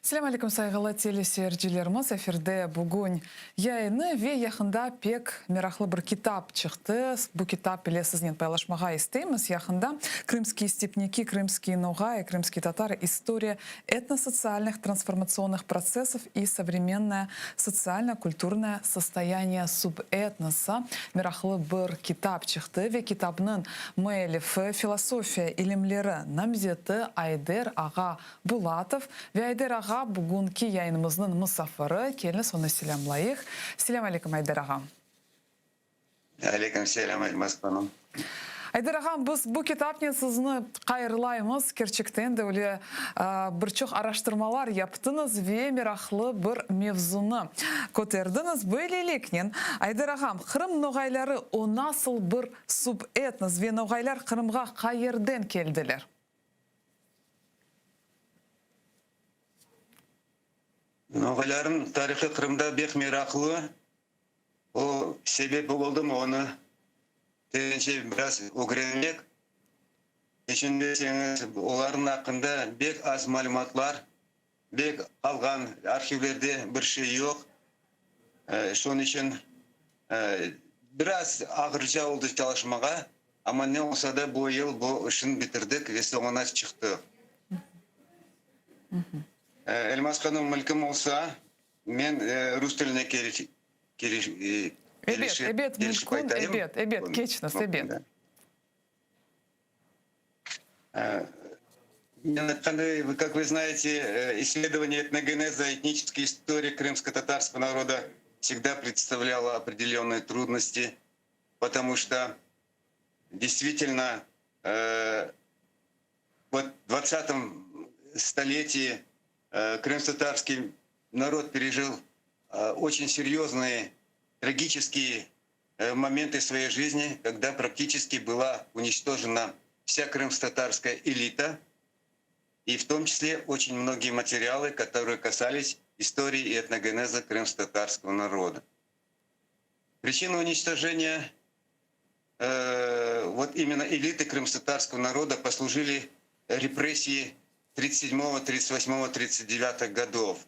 Салам алейкум сайгала телесерджилерimiz эфирде бүгін яйыны ве яхында пек мирахлы бір китап чықты. Бу китап білесізден пайлашмаға істейміз. Яхында крымские степняки, крымские ногаи, крымские татары. История этносоциальных трансформационных процессов и современное социально-культурное состояние субэтноса. Мирахлы бір китап чықты. Ве китабның мэлифі философия илимлері намзеті Айдер Аға Булатов. Ве Айдер Аға бүгінгі яйынымыздың мұсафыры. Келін соны селямлайық. Селям алейкум, Айдер Аға. Алейкум селям, Альмаспаным. Айдер Аға, біз бұл китапне сізні қайырлаймыз. Керчіктен де өлі бір чоқ араштырмалар яптыңыз ве мирахлы бір мевзуны көтердіңіз. Бөйлелекнен, Айдер Ағам, Қырым ноғайлары о насыл бір субэтнос ве ноғайлар Қырымға қайырден келділер? Ноғайларын тарихы Қырымда бек мирақлы. О себеп болды ма оны тегенше біраз өгіренмек. Ешіндесеңіз, олардың ақында бек аз малыматлар, бек алған архивлерде бір шей жоқ. Шон үшін біраз ағыржа oldu çalışmaға, ama ne olsa da bu yıl bu işin bitirdik ve sonuna çıktı. Elmas Hanım mülküm olsa, ben Rus тіліне Эбет, мүмкін, эбет, кечнес, эбет. Как вы знаете, исследование этногенеза, этнической истории крымско-татарского народа всегда представляло определенные трудности, потому что действительно вот в 20 столетии крымско-татарский народ пережил очень серьезные трагические моменты своей жизни, когда практически была уничтожена вся крымско-татарская элита, и в том числе очень многие материалы, которые касались истории и этногенеза крымско-татарского народа. Причиной уничтожения вот именно элиты крымско-татарского народа послужили репрессии 37, 38, 39 годов.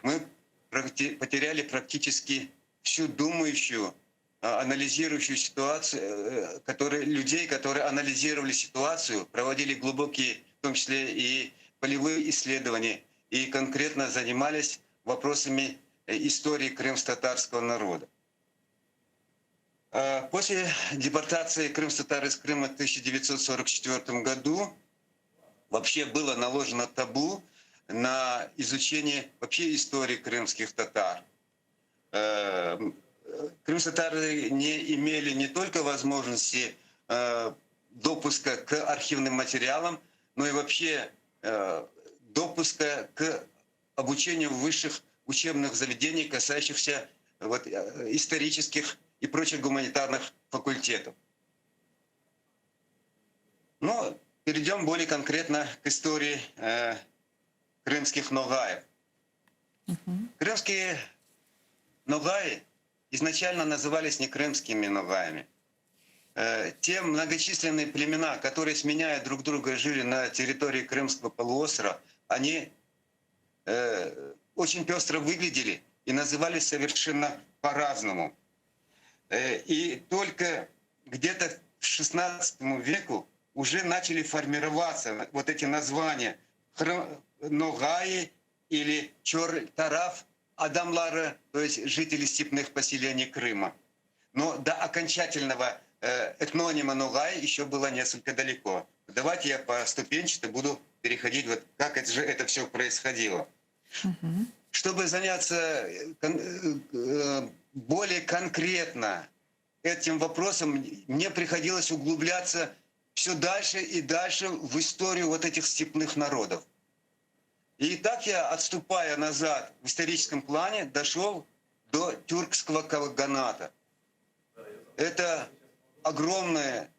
Мы потеряли практически всю думающую, анализирующую ситуацию, людей, которые анализировали ситуацию, проводили глубокие, в том числе и полевые исследования, и конкретно занимались вопросами истории крымско-татарского народа. После депортации крымско-татар из Крыма в 1944 году вообще было наложено табу на изучение вообще истории крымских татар. Крымско-татары не имели не только возможности допуска к архивным материалам, но и вообще допуска к обучению в высших учебных заведениях, касающихся вот, исторических и прочих гуманитарных факультетов. Но перейдем более конкретно к истории крымских ногаев. Крымские ногаи изначально назывались не крымскими ногаями. Те многочисленные племена, которые, сменяя друг друга, жили на территории Крымского полуострова, они очень пестро выглядели и назывались совершенно по-разному. И только где-то к XVI веку уже начали формироваться вот эти названия Ногаи или Чор-Тараф, адамлары, то есть жители степных поселений Крыма. Но до окончательного этнонима Ногай еще было несколько далеко. Давайте я поступенчато буду переходить, вот как это все происходило. Чтобы заняться более конкретно этим вопросом, мне приходилось углубляться все дальше и дальше в историю вот этих степных народов. И так я, отступая назад в историческом плане, дошел до тюркского каганата. Это огромное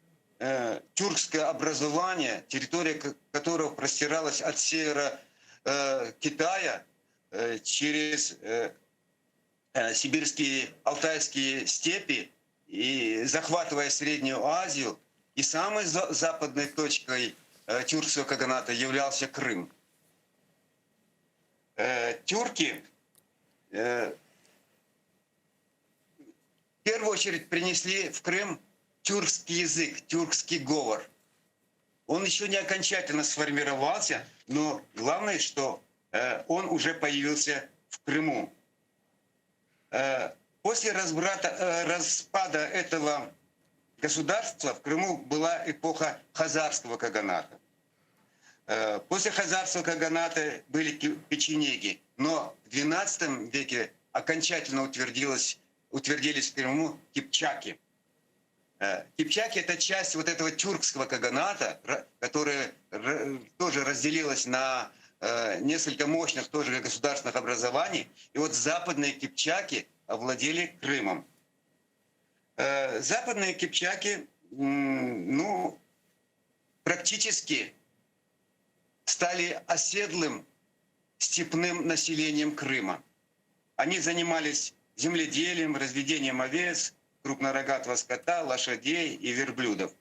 тюркское образование, территория которого простиралась от севера Китая через сибирские, алтайские степи, и захватывая Среднюю Азию. И самой западной точкой тюркского каганата являлся Крым. тюрки в первую очередь принесли в Крым тюркский язык, тюркский говор. Он еще не окончательно сформировался, но главное, что он уже появился в Крыму. После распада этого государства в Крыму была эпоха хазарского каганата. После хазарского каганата были печенеги, но в XII веке окончательно утвердились в Крыму кипчаки. Кипчаки — это часть вот этого тюркского каганата, которая тоже разделилась на несколько мощных тоже государственных образований. И вот западные кипчаки овладели Крымом. Западные кипчаки, ну, практически стали оседлым степным населением Крыма. Они занимались земледелием, разведением овец, крупнорогатого скота, лошадей и верблюдов.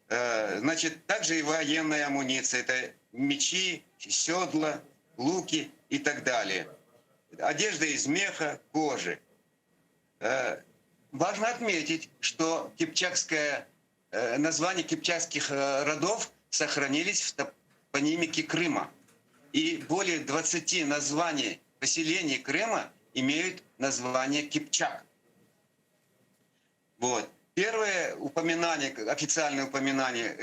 Значит, также и военная амуниция. Это мечи, седла, луки и так далее. Одежда из меха, кожи. Важно отметить, что названия кипчакских родов сохранились в топонимике Крыма. И более 20 названий поселений Крыма имеют название Кипчак. Вот. Первое упоминание, официальное упоминание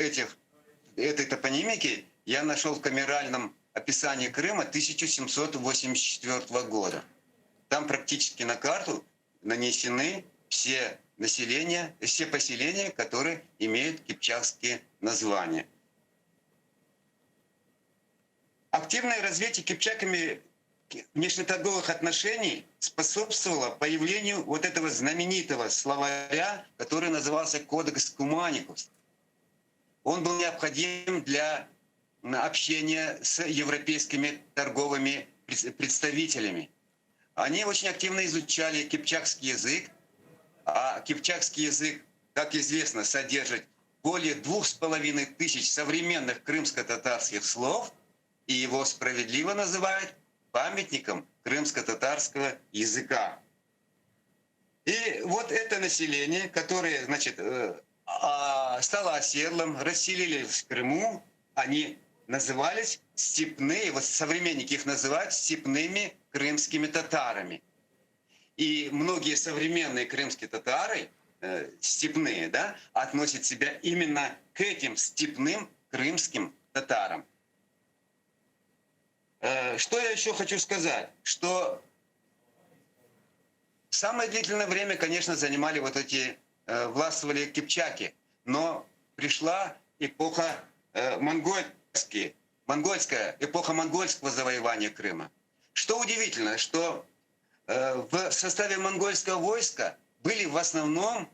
этой топонимики я нашел в камеральном описании Крыма 1784 года. Там практически на карту нанесены все поселения, которые имеют кипчакские названия. Активное развитие кипчаками внешнеторговых отношений способствовало появлению вот этого знаменитого словаря, который назывался «Кодекс Куманикус». Он был необходим для общения с европейскими торговыми представителями. Они очень активно изучали кипчакский язык, а кипчакский язык, как известно, содержит более 2500 современных крымско-татарских слов, и его справедливо называют памятником крымско-татарского языка. И вот это население, которое, значит, стало оседлым, расселились в Крыму, они назывались степные, вот современники их называют степными крымскими татарами. И многие современные крымские татары, степные, да, относят себя именно к этим степным крымским татарам. Что я еще хочу сказать? Что самое длительное время, конечно, занимали властвовали кипчаки, но пришла эпоха монгольская эпоха монгольского завоевания Крыма. Что удивительно, что в составе монгольского войска были в основном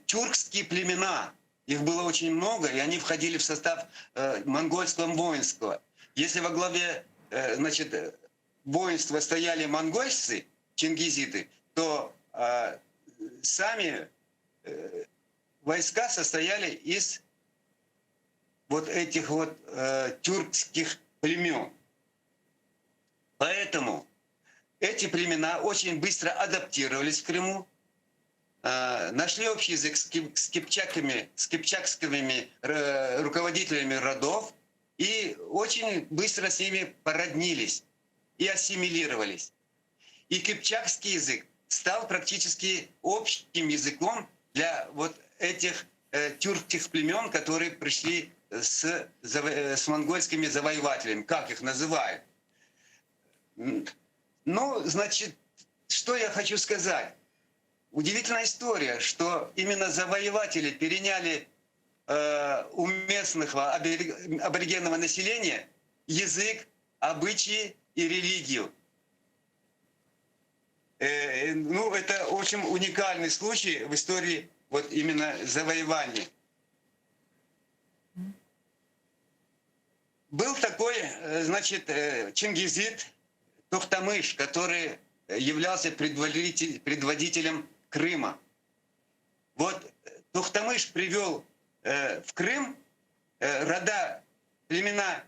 тюркские племена. Их было очень много, и они входили в состав монгольского воинского. Если во главе воинства стояли монгольцы, чингизиты, то сами войска состояли из вот этих вот тюркских племен. Поэтому эти племена очень быстро адаптировались в Крыму, нашли общий язык с кипчакскими руководителями родов и очень быстро с ними породнились и ассимилировались. И кипчакский язык стал практически общим языком для вот этих тюркских племен, которые пришли с монгольскими завоевателями, как их называют. Ну, значит, что я хочу сказать? Удивительная история, что именно завоеватели переняли у местного аборигенного населения язык, обычаи и религию. Ну, это очень уникальный случай в истории вот именно завоевания. Был такой, значит, чингизид Тохтамыш, который являлся предводителем Крыма. Вот Тохтамыш привел в Крым племена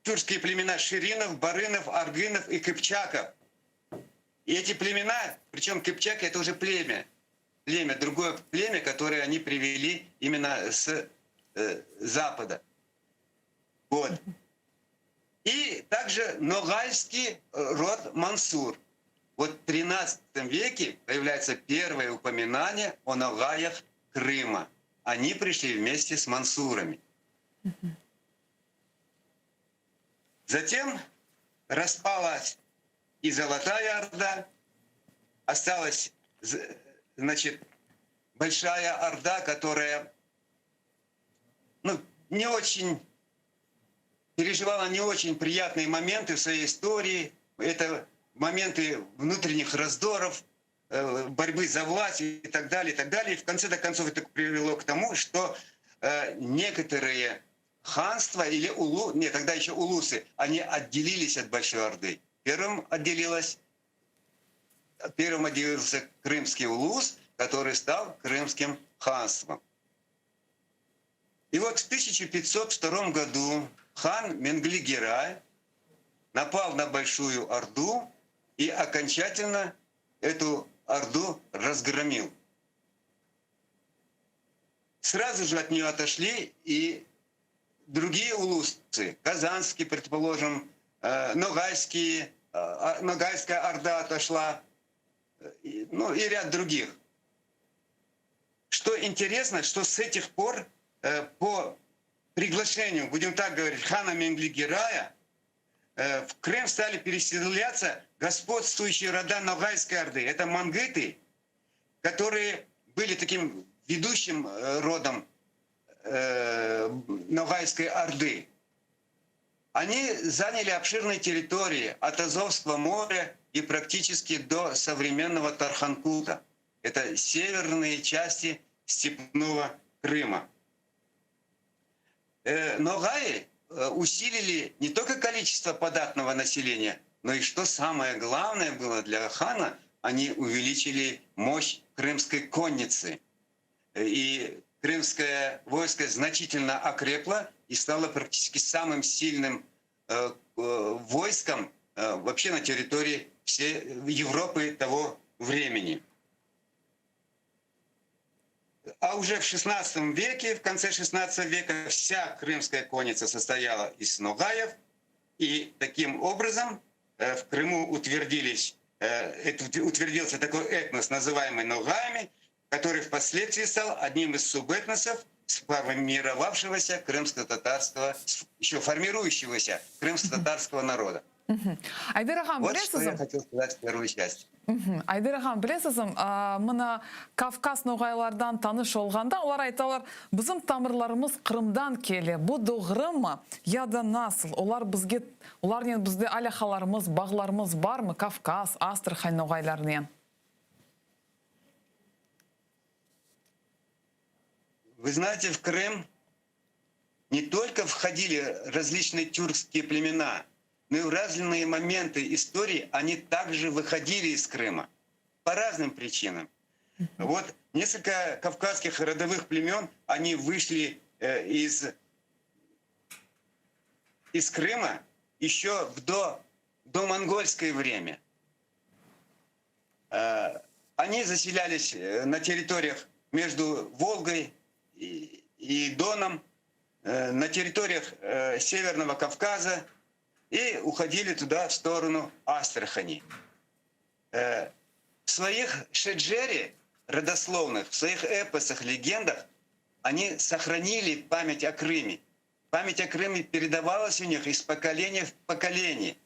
тюркские племена Ширинов, Барынов, Аргынов и Кыпчаков. И эти племена, причем Кыпчаки — это уже племя, другое племя, которое они привели именно с запада. Вот. И также ногайский род Мансур. Вот в XIII веке появляется первое упоминание о ногаях Крыма. Они пришли вместе с мансурами. Затем распалась и Золотая Орда, осталась, значит, Большая Орда, которая не очень переживала не очень приятные моменты в своей истории. Это моменты внутренних раздоров, борьбы за власть и так далее, и так далее. И в конце концов это привело к тому, что некоторые ханства или тогда еще улусы, они отделились от Большой Орды. Первым отделился Крымский улус, который стал Крымским ханством. И вот в 1502 году хан Менгли-Герай напал на Большую Орду и окончательно эту Орду разгромил. Сразу же от нее отошли и другие улусы, Казанский, предположим, Ногайская Орда отошла, и ряд других. Что интересно, что с этих пор по приглашению, будем так говорить, хана Менгли-Герая, в Крым стали переселяться господствующие рода Ногайской Орды. Это мангыты, которые были таким ведущим родом Ногайской Орды. Они заняли обширные территории от Азовского моря и практически до современного Тарханкута. Это северные части степного Крыма. Ногаи усилили не только количество податного населения, но и, что самое главное было для хана, они увеличили мощь крымской конницы. И крымское войско значительно окрепло и стало практически самым сильным войском вообще на территории всей Европы того времени. А уже в XVI веке, в конце XVI века, вся крымская конница состояла из ногаев, и таким образом в Крыму утвердился такой этнос, называемый ногаями, который впоследствии стал одним из субэтносов сформировавшегося крымско-татарского, еще формирующегося крымско-татарского народа. Айдар ағам, вот что я хотел сказать в первую часть. Айдар ағам, білесіз, мына Кавказ ноғайлардан таныш олғанда, олар айталар, біздің тамырларымыз Қырымдан келе, бұл доғырымы, яда насыл, олар бізде аляхаларымыз, бағларымыз бар мы Кавказ, Астрахань ноғайларынан? Вы знаете, в Крым не только входили различные тюркские племена, но и в разные моменты истории они также выходили из Крыма по разным причинам. Вот несколько кавказских родовых племен, они вышли из Крыма еще в домонгольское время. Они заселялись на территориях между Волгой и Доном, на территориях Северного Кавказа, и уходили туда, в сторону Астрахани. В своих шеджере родословных, в своих эпосах, легендах они сохранили память о Крыме. Память о Крыме передавалась у них из поколения в поколение.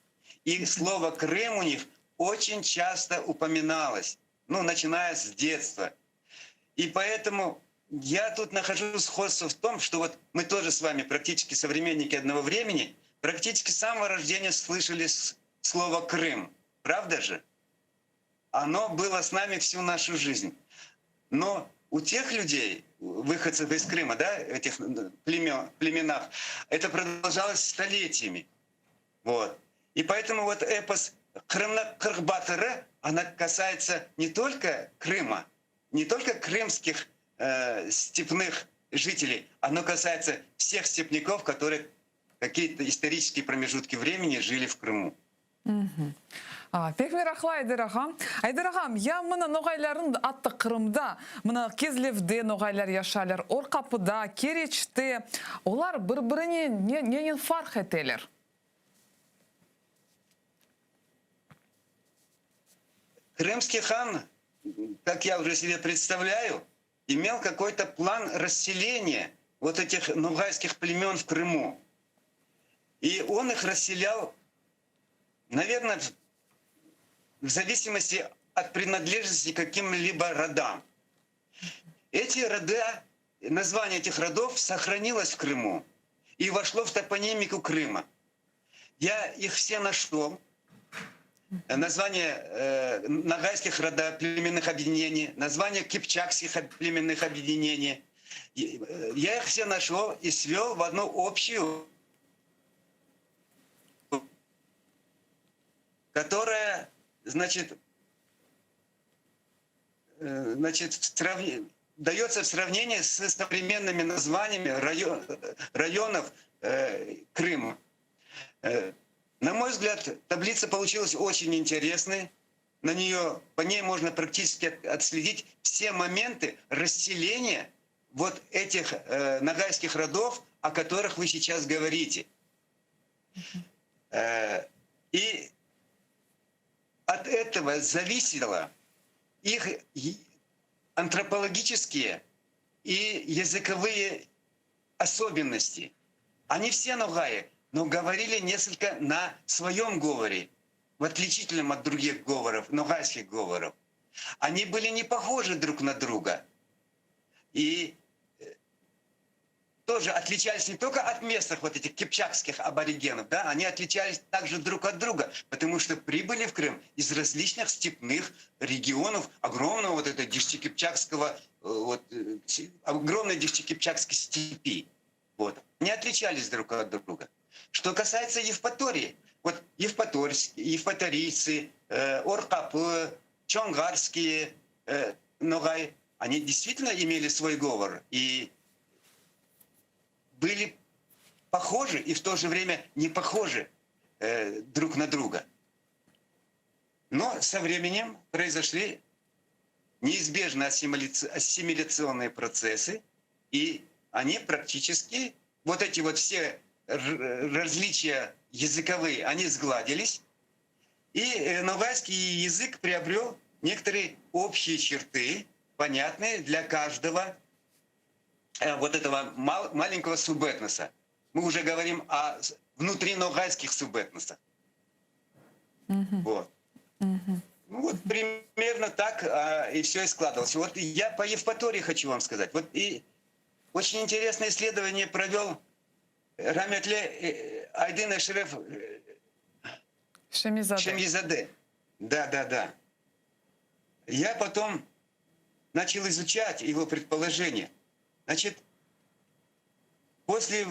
И слово «Крым» у них очень часто упоминалось, начиная с детства. И поэтому я тут нахожу сходство в том, что вот мы тоже с вами практически современники одного времени, практически с самого рождения слышали слово «Крым». Правда же? Оно было с нами всю нашу жизнь. Но у тех людей, выходцев из Крыма, этих племенах, это продолжалось столетиями. Вот. И поэтому вот эпос «Кыргбатыры», она касается не только Крыма, не только крымских степных жителей, оно касается всех степняков, которые какие-то исторические промежутки времени жили в Крыму. Пек мерахла Айдар ағам. Айдар ағам, я мына ноғайларын атты Қырымда, мына Кезлевде ноғайлар яшалар, Орқапыда, Керечте, олар бір-біріне ненен фарқ етелер? Крымский хан, как я уже себе представляю, имел какой-то план расселения вот этих ноғайских племен в Крыму. И он их расселял, наверное, в зависимости от принадлежности к каким-либо родам. Эти рода, название этих родов сохранилось в Крыму и вошло в топонимику Крыма. Я их все нашел. Название ногайских родов племенных объединений, название кипчакских племенных объединений. Я их все нашел и свел в одну общую, которая, значит, дается в сравнении с современными названиями районов Крыма. На мой взгляд, таблица получилась очень интересной. По ней можно практически отследить все моменты расселения вот этих ногайских родов, о которых вы сейчас говорите. И от этого зависело их антропологические и языковые особенности. Они все ногаи, но говорили несколько на своем говоре, в отличительном от других говоров, ногайских говоров. Они были не похожи друг на друга. И тоже отличались не только от местных вот этих кипчакских аборигенов, да, они отличались также друг от друга, потому что прибыли в Крым из различных степных регионов огромного вот этого дишти-кипчакского, огромной дишти-кипчакской степи. Вот. Они отличались друг от друга. Что касается Евпатории, вот евпаторийцы, оркапы, чонгарские ногай, они действительно имели свой говор и были похожи и в то же время не похожи друг на друга. Но со временем произошли неизбежные ассимиляционные процессы, и они практически, вот эти вот все различия языковые, они сгладились, и ногайский язык приобрел некоторые общие черты, понятные для каждого вот этого маленького субэтноса. Мы уже говорим о внутриногайских субэтносах. Вот. Ну, вот примерно так и все и складывалось. Вот я по Евпатории хочу вам сказать. Вот и очень интересное исследование провел Раметле Айдин Эшреф Шемизаде. Да. Я потом начал изучать его предположения. Значит, после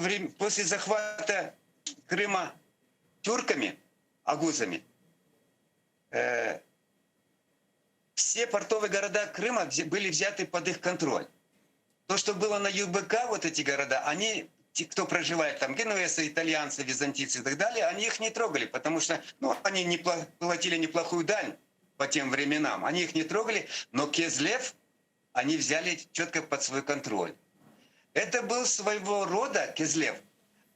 захвата Крыма тюрками, агузами, все портовые города Крыма были взяты под их контроль. То, что было на ЮБК, вот эти города, они, те, кто проживает там, генуэзцы, итальянцы, византийцы и так далее, они их не трогали, потому что они платили неплохую дань по тем временам. Они их не трогали, но Кезлев они взяли четко под свой контроль. Это был своего рода, Кезлев,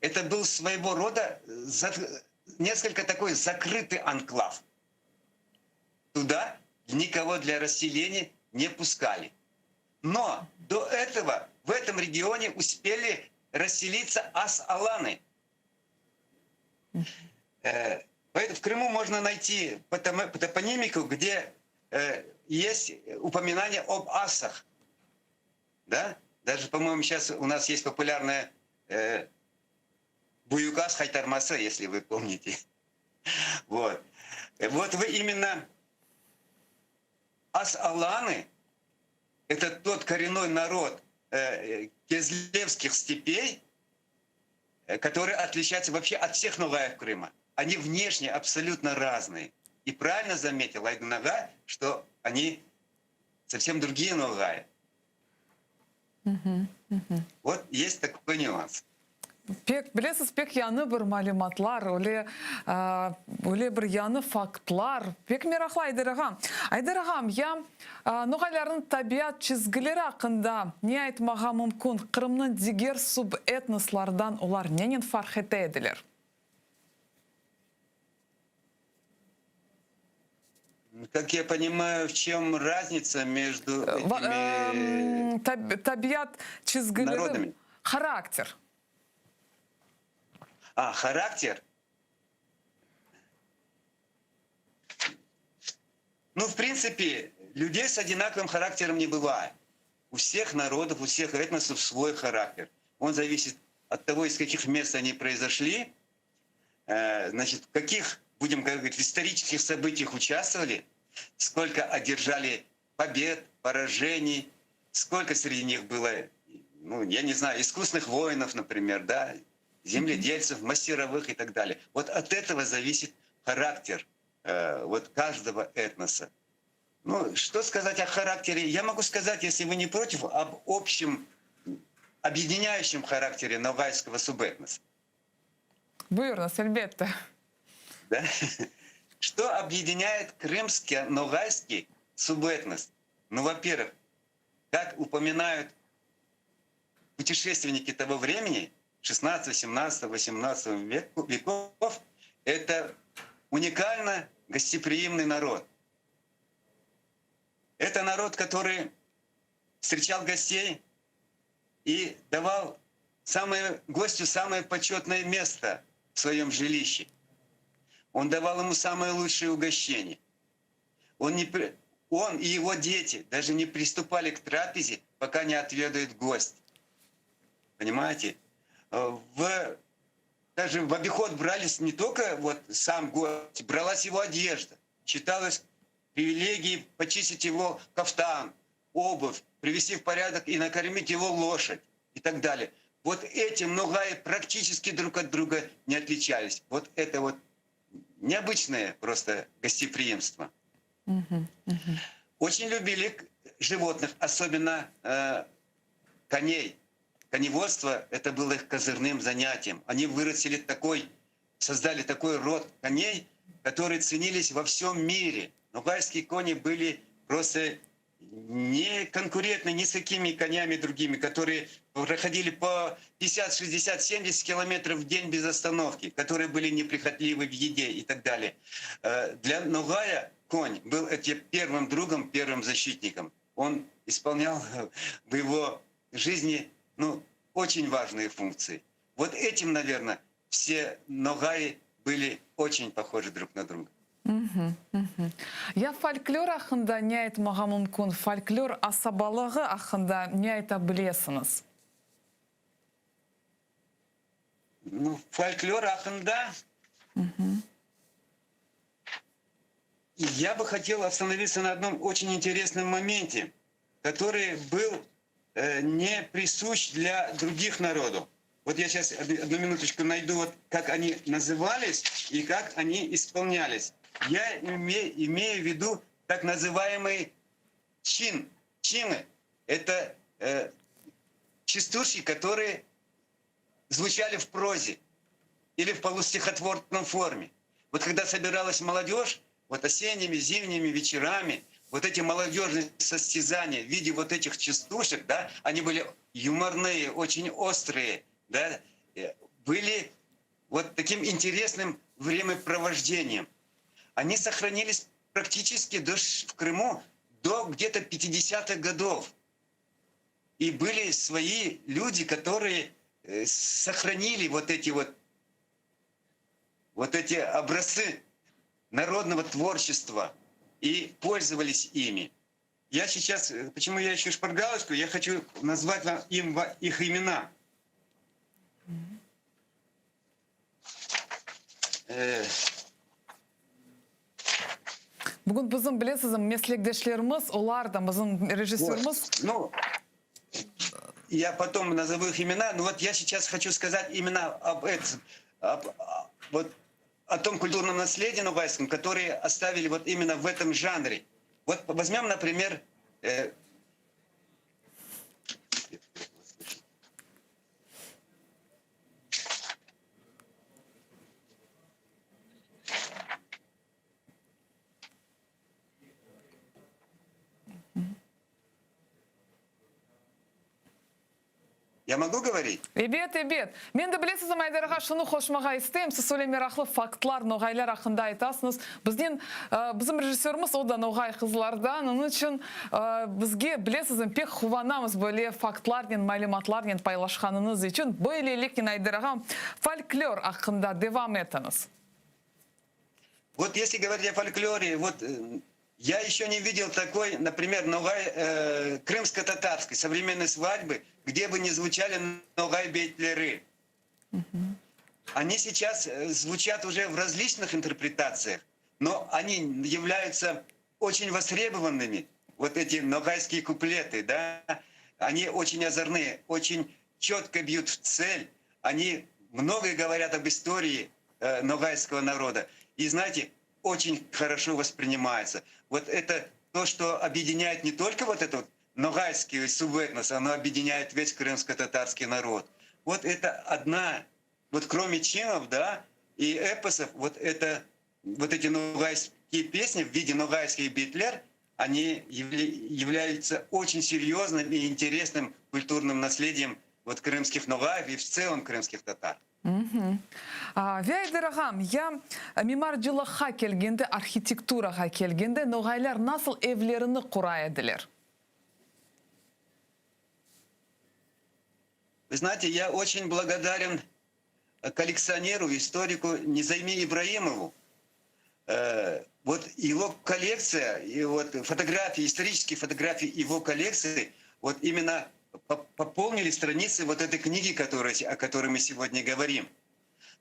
это был своего рода несколько такой закрытый анклав. Туда никого для расселения не пускали. Но до этого в этом регионе успели расселиться ас-аланы. В Крыму можно найти топонимику, где есть упоминание об асах. Да? Даже, по-моему, сейчас у нас есть популярная Буюкас Хайтармаса, если вы помните. Вот вы именно ас-аланы, это тот коренной народ кезлевских степей, который отличается вообще от всех ногаев Крыма. Они внешне абсолютно разные. И правильно заметил Айдын ага, что они совсем другие ногаи. Вот есть такой нюанс. Пек білесіз, пек яны бір малиматлар, оле бір яны фактлар. Пек мерахла Айдарағам. Айдарағам, я нұғайларын табиат чизгілері ақында не айтмаға мүмкін Қырымның дигер субэтнослардан олар ненен фарқ етеділер? Как я понимаю, в чем разница между этими табиат чизгілері народами? Характер. Характер? Ну, в принципе, людей с одинаковым характером не бывает. У всех народов, у всех этносов свой характер. Он зависит от того, из каких мест они произошли, значит, в каких, будем говорить, исторических событиях участвовали, сколько одержали побед, поражений, сколько среди них было, ну, я не знаю, искусных воинов, например, да, земледельцев, мастеровых и так далее. Вот от этого зависит характер вот каждого этноса. Ну, что сказать о характере? Я могу сказать, если вы не против, об общем объединяющем характере ногайского субэтноса. Buyurunuz, elbette. Да? Что объединяет крымский ногайский субэтнос? Ну, во-первых, как упоминают путешественники того времени, 16, 17, 18 веков, это уникально гостеприимный народ. Это народ, который встречал гостей и давал гостю самое почетное место в своем жилище. Он давал ему самое лучшее угощение. Он и его дети даже не приступали к трапезе, пока не отведают гость. Понимаете? Даже в обиход брались не только вот сам гость, бралась его одежда, читалось привилегии почистить его кафтан, обувь, привести в порядок и накормить его лошадь и так далее. Вот эти ногайи практически друг от друга не отличались. Вот это вот необычное просто гостеприимство. Очень любили животных, особенно коней. Коневодство — это было их козырным занятием. Они создали такой род коней, которые ценились во всем мире. Ногайские кони были просто не конкурентны ни с какими конями другими, которые проходили по 50, 60, 70 километров в день без остановки, которые были неприхотливы в еде и так далее. Для ногая конь был первым другом, первым защитником. Он исполнял в его жизни очень важные функции. Вот этим, наверное, все ногаи были очень похожи друг на друга. Я фольклор ақында не айтмаға мүмкін, фольклор асабалығы ақында не айта білесіңіз? Фольклор ақында я бы хотел остановиться на одном очень интересном моменте, который был не присущ для других народов. Вот я сейчас одну минуточку найду, вот как они назывались и как они исполнялись. Я имею в виду так называемый чины. Это частушки, которые звучали в прозе или в полустихотворной форме. Вот когда собиралась молодежь, вот осенними, зимними вечерами, вот эти молодежные состязания в виде вот этих частушек, да, они были юморные, очень острые, да, были вот таким интересным времяпровождением. Они сохранились практически в Крыму до где-то 50-х годов. И были свои люди, которые сохранили вот эти образцы народного творчества и пользовались ими. Я сейчас, почему я ищу шпаргалочку, я хочу назвать вам их имена. Бүгін біздің білесіз, меслектешлеріміз, олар да біздің режиссеріміз. Ну, я потом назову их имена, но вот я сейчас хочу сказать именно о том культурном наследии ногайском, которые оставили вот именно в этом жанре. Вот возьмем, например, Я могу говорить? Бет. Мен де білесіз майдарға шыны қошмаға істейм, сіз сөйлемер ақылы фактлар, ноғайлар ақында айтасыңыз. Біздің режиссеріміз ода ноғай қызлардан, оның үшін бізге білесізім пек хуванамыз бөле фактларнен, мәліматларнен пайлашқаныңыз үшін, бөле лекен айдырағам фольклор ақында девам етіңіз. Вот если говорить о фольклоре, вот я еще не видел такой, например, ногай крымско-татарской современной свадьбы, где бы не звучали ногай-бейтлеры. Они сейчас звучат уже в различных интерпретациях, но они являются очень востребованными. Вот эти ногайские куплеты, да, они очень озорные, очень четко бьют в цель. Они многое говорят об истории ногайского народа. И знаете, очень хорошо воспринимается. Вот это то, что объединяет не только вот этот ногайский субэтнос, оно объединяет весь крымско-татарский народ. Вот это одна, вот кроме чимов, да, и эпосов, вот эти ногайские песни в виде ногайских бейтлер, они являются очень серьезным и интересным культурным наследием вот крымских ногаев и в целом крымских татар. Вейдерағам, я мемарджилыққа келгенде, архитектураға келгенде, ноғайлар насыл евлеріні құра еділер? Вы знаете, я очень благодарен коллекционеру, историку Низами Ибраимову. Вот его коллекция, и вот фотографии, исторические фотографии его коллекции, вот именно пополнили страницы вот этой книги, о которой мы сегодня говорим.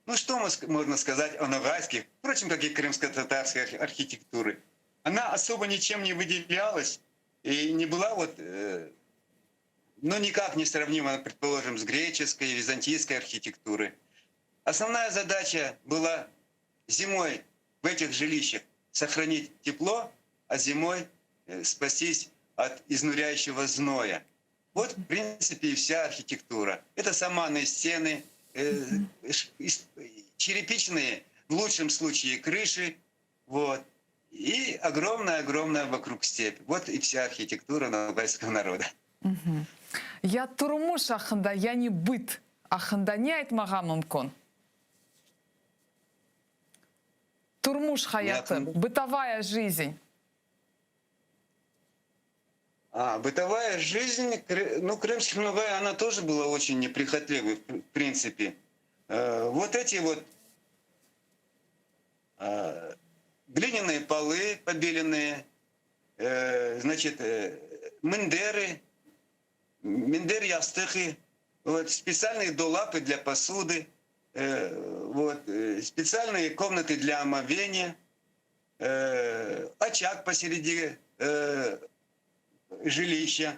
Ну что можно сказать о ногайских, впрочем, как и крымско-татарской архитектуры? Она особо ничем не выделялась и не была вот, ну никак не сравнима, предположим, с греческой и византийской архитектурой. Основная задача была зимой в этих жилищах сохранить тепло, а зимой спастись от изнуряющего зноя. Вот, в принципе, и вся архитектура. Это саманные стены, черепичные, в лучшем случае, крыши, вот, и огромная-огромная вокруг степь. Вот и вся архитектура ногайского народа. Я турмуш ақында, яғни быт ақында не айтмаға мүмкін? Турмуш хаяты, бытовая жизнь. Бытовая жизнь, ну, крымских ногай, она тоже была очень неприхотливой, в принципе. Вот эти вот глиняные полы побеленные, значит, миндеры, миндер-ястыхи, вот, специальные долапы для посуды, вот, специальные комнаты для омовения, очаг посередине жилища.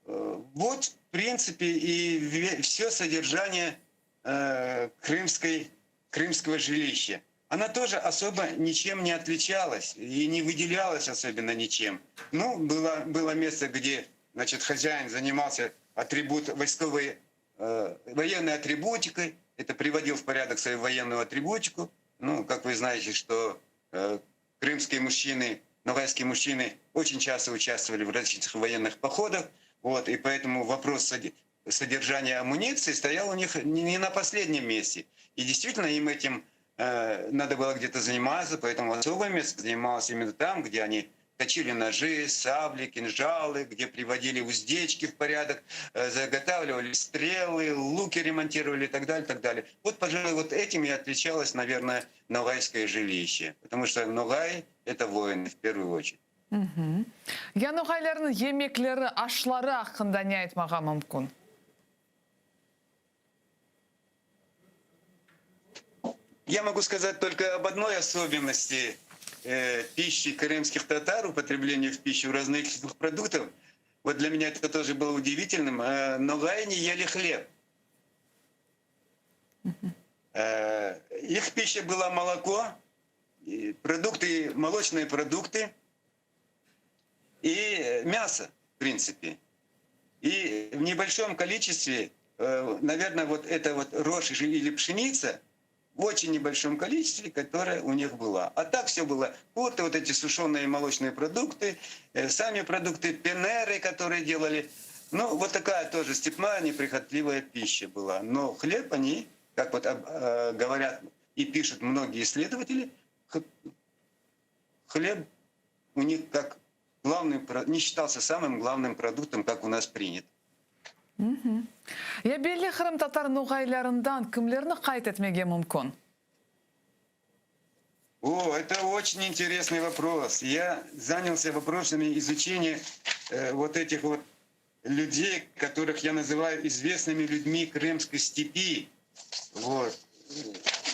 Вот, в принципе, и все содержание крымского жилища. Она тоже особо ничем не отличалась и не выделялась особенно ничем. Ну, было место, где, значит, хозяин занимался военной атрибутикой, это приводил в порядок свою военную атрибутику. Ну, как вы знаете, что крымские мужчины, ногайские мужчины очень часто участвовали в различных военных походах, вот, и поэтому вопрос содержания амуниции стоял у них не на последнем месте. И действительно им этим надо было где-то заниматься, поэтому особое место занималось именно там, где они точили ножи, сабли, кинжалы, где приводили уздечки в порядок, заготавливали стрелы, луки ремонтировали и так далее, так далее. Вот, пожалуй, вот этим и отличалось, наверное, ногайское жилище. Потому что ногай — это воины в первую очередь. Я ногайлардың емеклері, ашлары ақында не айтмаға мүмкін? Я могу сказать только об одной особенности пищи крымских татар, употребления в пищу разных продуктов. Вот для меня это тоже было удивительным. Ногай не ели хлеб. Их пища была молоко, продукты, молочные продукты и мясо, в принципе. И в небольшом количестве, наверное, вот это вот рожь или пшеница, в очень небольшом количестве, которое у них было. А так все было. Вот эти сушеные молочные продукты, сами продукты, пенеры, которые делали Ну, вот такая тоже степная, неприхотливая пища была. Но хлеб они, как вот говорят и пишут многие исследователи, хлеб у них как главный, не считался самым главным продуктом, как у нас принято. Я белли Кырым татар нугайларындан кимлерни кайт этмеге мүмкүн? О, это очень интересный вопрос. Я занялся вопросами изучения вот этих вот людей, которых я называю известными людьми Крымской степи. Вот.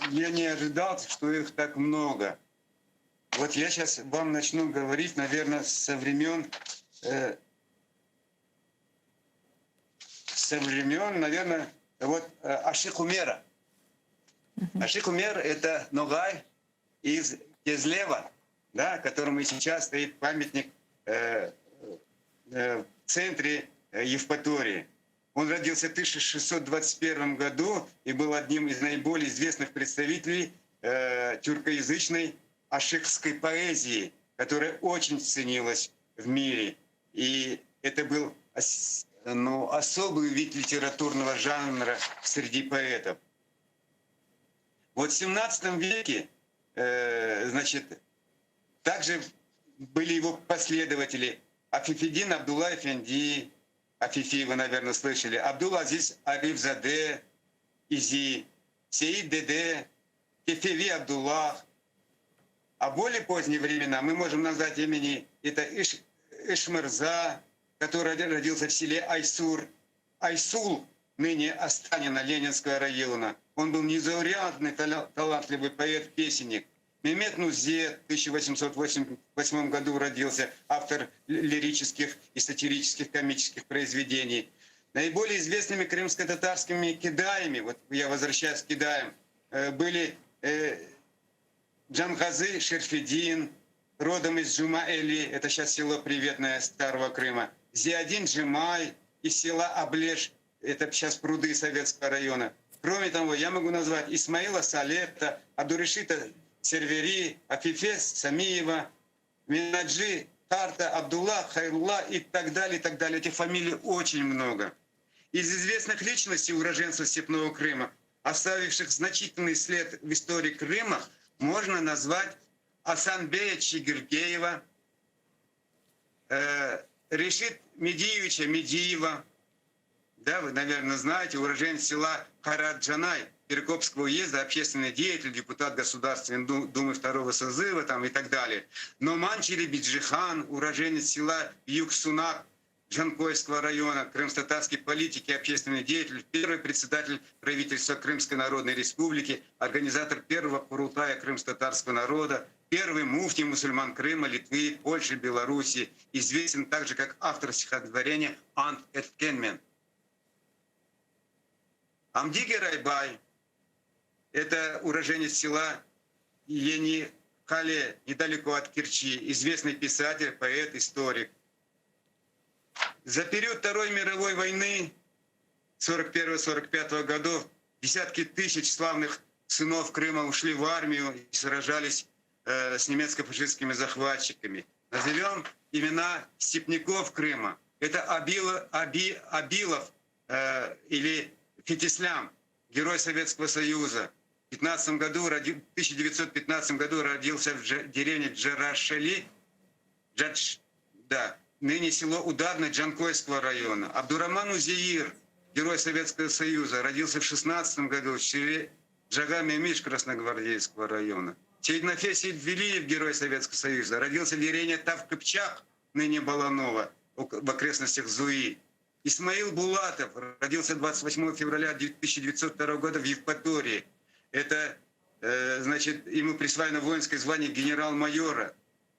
Я не ожидал, что их так много. Вот я сейчас вам начну говорить, наверное, со времен, наверное, вот Ашик Умера. Ашик Умер — это Ногай из Кизлева, да, которому и сейчас стоит памятник в центре Евпатории. Он родился в 1621 году и был одним из наиболее известных представителей тюркоязычной ашикской поэзии, которая очень ценилась в мире. И это был особый вид литературного жанра среди поэтов. Вот в 17 веке, значит, также были его последователи Афифеддин Абдулла Эфенди, Афифи вы, наверное, слышали, Абдул-Азиз Арифзаде, Изи, Сеид Деде, Кефеви Абдуллах. А в более поздние времена мы можем назвать имени это Ишмырза, который родился в селе Айсур. Айсул, ныне Астанина Ленинского района. Он был незаурядный, талантливый поэт-песенник. Мемет Нузе в 1888 году родился, автор лирических и сатирических комических произведений. Наиболее известными крымско-татарскими кидаями, вот я возвращаюсь к кидаям, были Джамгазы Шерфедин, родом из Джумаэли, это сейчас село Приветное Старого Крыма, Зиадин Джимай из села Аблеш, это сейчас пруды Советского района. Кроме того, я могу назвать Исмаила Салета, Абдуришита Сервери, Афифес Самиева, Минаджи, Тарта, Абдулла, Хайрулла и так далее, и так далее. Этих фамилий очень много. Из известных личностей уроженцев Степного Крыма, оставивших значительный след в истории Крыма, можно назвать Асанбея Чигиргеева, Решит Медиевича Медиева, да, вы, наверное, знаете, уроженец села Хараджанай Перекопского уезда, общественный деятель, депутат Государственной Думы второго созыва там, и так далее. Но Манчили Биджихан, уроженец села Юг-Сунак Джанкойского района, крымско-татарский политик и общественный деятель, первый председатель правительства Крымской Народной Республики, организатор первого Курултая крымско-татарского народа, первый муфтий мусульман Крыма, Литвы, Польши, Беларуси, известен также как автор стихотворения «Ант Эткенмен». Амдиги Райбай — это уроженец села Ени-Хале, недалеко от Керчи, известный писатель, поэт, историк. За период Второй мировой войны 41-45 годов десятки тысяч славных сынов Крыма ушли в армию и сражались с немецко-фашистскими захватчиками. Назовем имена степняков Крыма. Это Абилов или Фетислям, герой Советского Союза. В 1915 году родился в деревне Джарашели, ныне село Ударное Джанкойского района. Абдураман Узеир, герой Советского Союза, родился в 16 году в селе Джагами-Миш Красногвардейского района. Сейднафе Сейдвелиев, герой Советского Союза, родился в деревне Тавкапчак, ныне Баланова, в окрестностях Зуи. Исмаил Булатов родился 28 февраля 1902 года в Евпатории. Это, значит, ему присвоено воинское звание генерал-майора.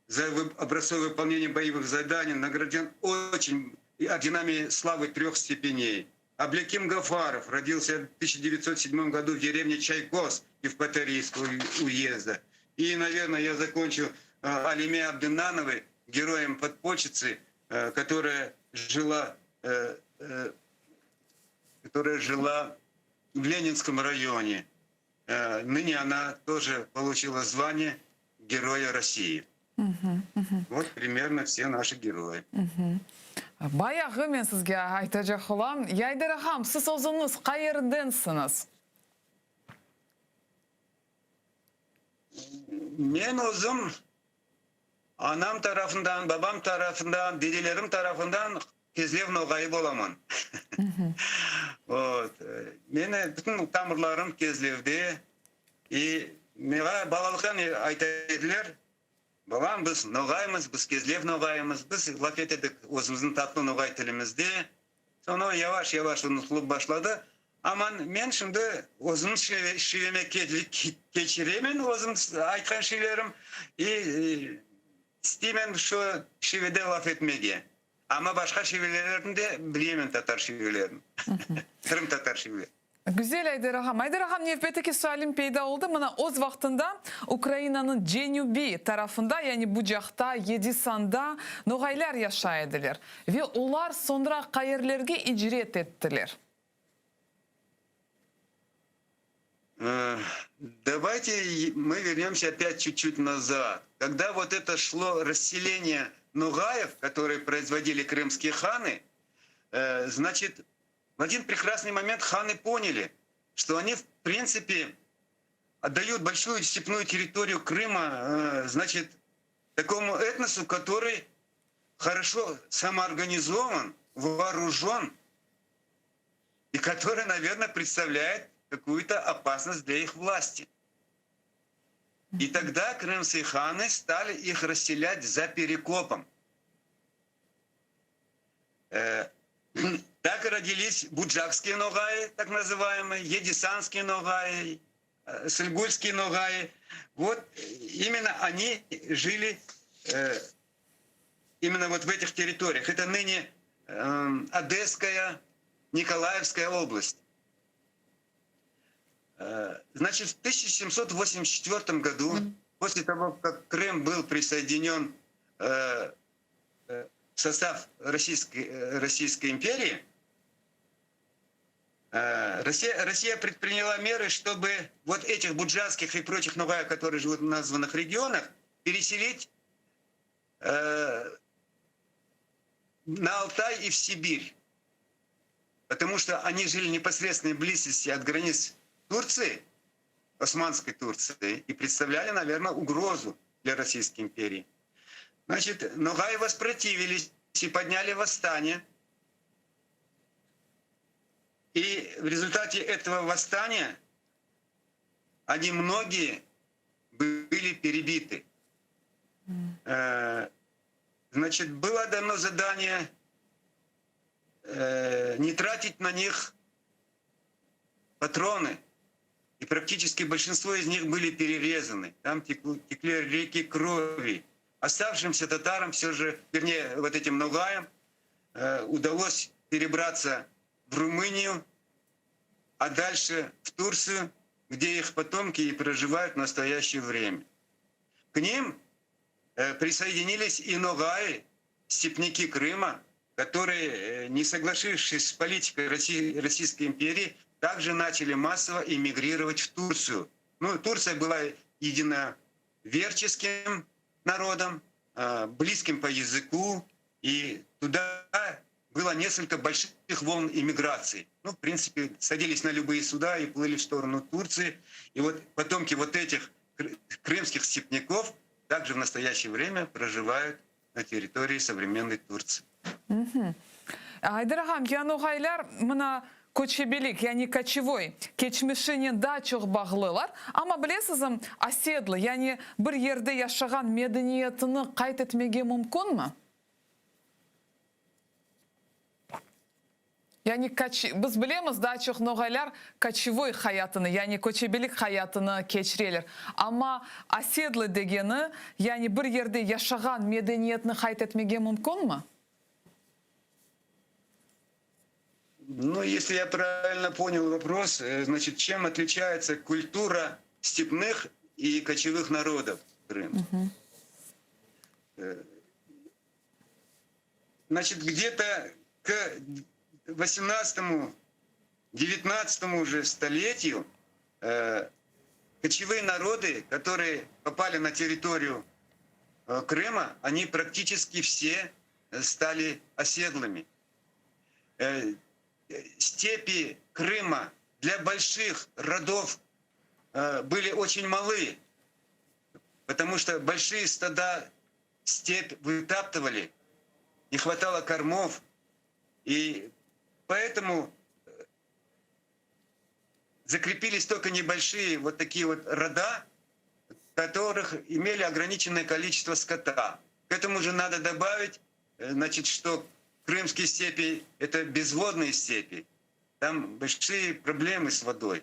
За образцовое выполнение боевых заданий награжден очень орденами славы 3 степеней. Абляким Гафаров родился в 1907 году в деревне Чайкос Евпаторийского уезда. И, наверное, я закончу Алиме Абдынановой, героем Подпочицы, которая жила в Ленинском районе. Ныне она тоже получила звание Героя России. Вот примерно все наши герои. Баягы мен сізге айтажақ олам. Яйдыр ағам, сіз өзіңіз қайырденсіңіз? Мен özüm anam tarafından, babam tarafından, dedelerim tarafından Кезлев Ноғай боламын. Вот. Мені bütün тамырларым Кезлевде. И меға балалықтан айта еділер, балам, біз Ноғаймыз, біз Кезлев Ноғаймыз, біз лафет едік өзіміздің татlı Ноғай тілімізде. Соны yavaş-yavaş unutulup başladı. Aman men şimdi özüm şiveme geçiremen, özüm aytkan şeylerim isteymen şu şivede laf etmege. Ama başka şivelerini de bilemen Tatar şivelerini. Kırım Tatar şiveleri. Güzel Айдар ағам. Айдар ағам, нефбетеки суалим пейда oldu. Мына өз вақтында Украинаның Женюби тарafında, yani bu жақта, Едисанда ноғайлар yaşaydılar. Ve олар sonra қайырлерге icret ettiler. Давайте мы вернемся опять чуть-чуть назад. Когда вот это шло расселение ногаев, которые производили крымские ханы, значит, в один прекрасный момент ханы поняли, что они, в принципе, отдают большую степную территорию Крыма, значит, такому этносу, который хорошо самоорганизован, вооружен, и который, наверное, представляет какую-то опасность для их власти. И тогда крымские ханы стали их расселять за Перекопом. Так родились буджакские ногаи, так называемые, едисанские ногаи, сальгульские ногаи. Вот именно они жили именно вот в этих территориях. Это ныне Одесская, Николаевская область. Значит, в 1784 году, после того, как Крым был присоединен в состав Российской империи, Россия предприняла меры, чтобы вот этих буджакских и прочих ногаев, которые живут в названных регионах, переселить на Алтай и в Сибирь. Потому что они жили в непосредственной близости от границ Турции, Османской Турции, и представляли, наверное, угрозу для Российской империи. Значит, ногаи воспротивились и подняли восстание. И в результате этого восстания они многие были перебиты. Значит, было дано задание не тратить на них патроны. И практически большинство из них были перерезаны. Там текли реки крови. Оставшимся татарам все же, вернее, вот этим ногаям, удалось перебраться в Румынию, а дальше в Турцию, где их потомки и проживают в настоящее время. К ним присоединились и ногаи, степняки Крыма, которые, не согласившись с политикой Российской империи, также начали массово эмигрировать в Турцию. Ну, Турция была единоверческим народом, близким по языку, и туда было несколько больших волн иммиграции. Ну, в принципе, садились на любые суда и плыли в сторону Турции. И вот потомки вот этих крымских степняков также в настоящее время проживают на территории современной Турции. Айдар ағам, ноғайлар мына көчебелік, яғни кочевой, кечмешінен да çox бағлылар. Ama білесізім, оседлы, яғни бір ерде яшаған медениетіні қайт етмеге мүмкін ма? Яғни біз білеміз, да çox ноғайлар кочевой хаятыны, яғни көчебелік хаятыны кечірелер. Ama оседлы дегені, яғни бір ерде яшаған медениетіні қайт етмеге мүмкін ма? Ну, если я правильно понял вопрос, значит, чем отличается культура степных и кочевых народов Крыма? Значит, где-то к 18-19 уже столетию кочевые народы, которые попали на территорию Крыма, они практически все стали оседлыми. Степи Крыма для больших родов были очень малы, потому что большие стада степь вытаптывали, не хватало кормов, и поэтому закрепились только небольшие вот такие вот рода, которых имели ограниченное количество скота. К этому же надо добавить, значит, что крымские степи — это безводные степи. Там большие проблемы с водой.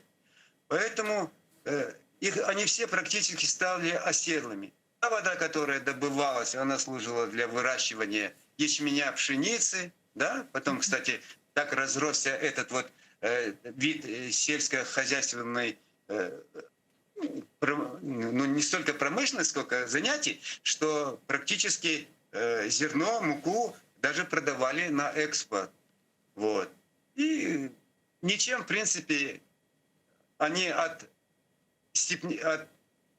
Поэтому они все практически стали оседлыми. А вода, которая добывалась, она служила для выращивания ячменя, пшеницы. Да? Потом, кстати, так разросся этот вот вид сельскохозяйственной, ну, не столько промышленной, сколько занятий, что практически зерно, муку даже продавали на экспорт. Вот. И ничем, в принципе, они от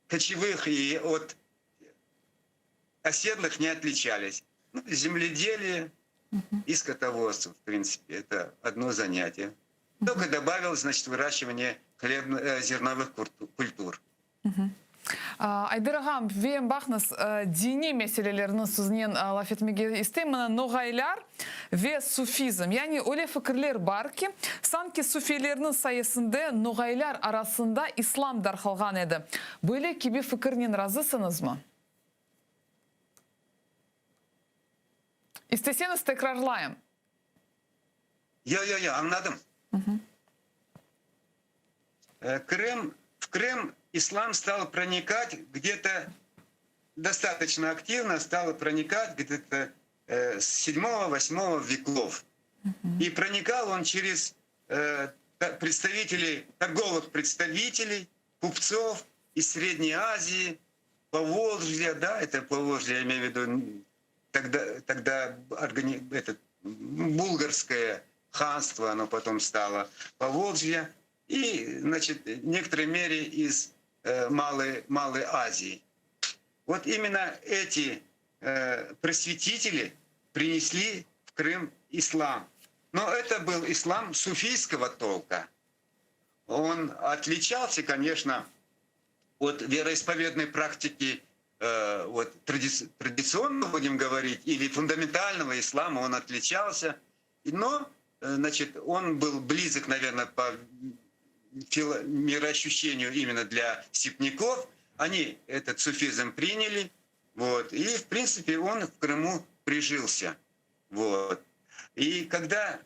кочевых и от оседлых не отличались. Ну, земледелие и скотоводство, в принципе, это одно занятие. Только добавилось, значит, выращивание зерновых культур. Айдар агам, вен бахнас дини меселелерінің сүзінен лаф етмеге істеймін, ноғайлар ве суфизм. Яғни оле фікірлер бар ки, санки суфилерінің сайысында ноғайлар арасында ислам дархалған еді. Бөле кебе фікірнен разысыңыз ма? İsteseniz tekrarlayayım. Я, anladım. В Крым ислам стал проникать где-то достаточно активно, стал проникать где-то с 7-8 веков. И проникал он через представителей, торговых представителей, купцов из Средней Азии, Поволжья, да, это Поволжье, я имею в виду, тогда булгарское ханство, оно потом стало Поволжье, и, значит, в некоторой мере из Малой Азии. Вот именно эти просветители принесли в Крым ислам. Но это был ислам суфийского толка. Он отличался, конечно, от вероисповедной практики, вот, традиционно будем говорить, или фундаментального ислама, он отличался. Но, значит, он был близок, наверное, по мироощущению именно для степняков. Они этот суфизм приняли, вот, и, в принципе, он в Крыму прижился. Вот. И когда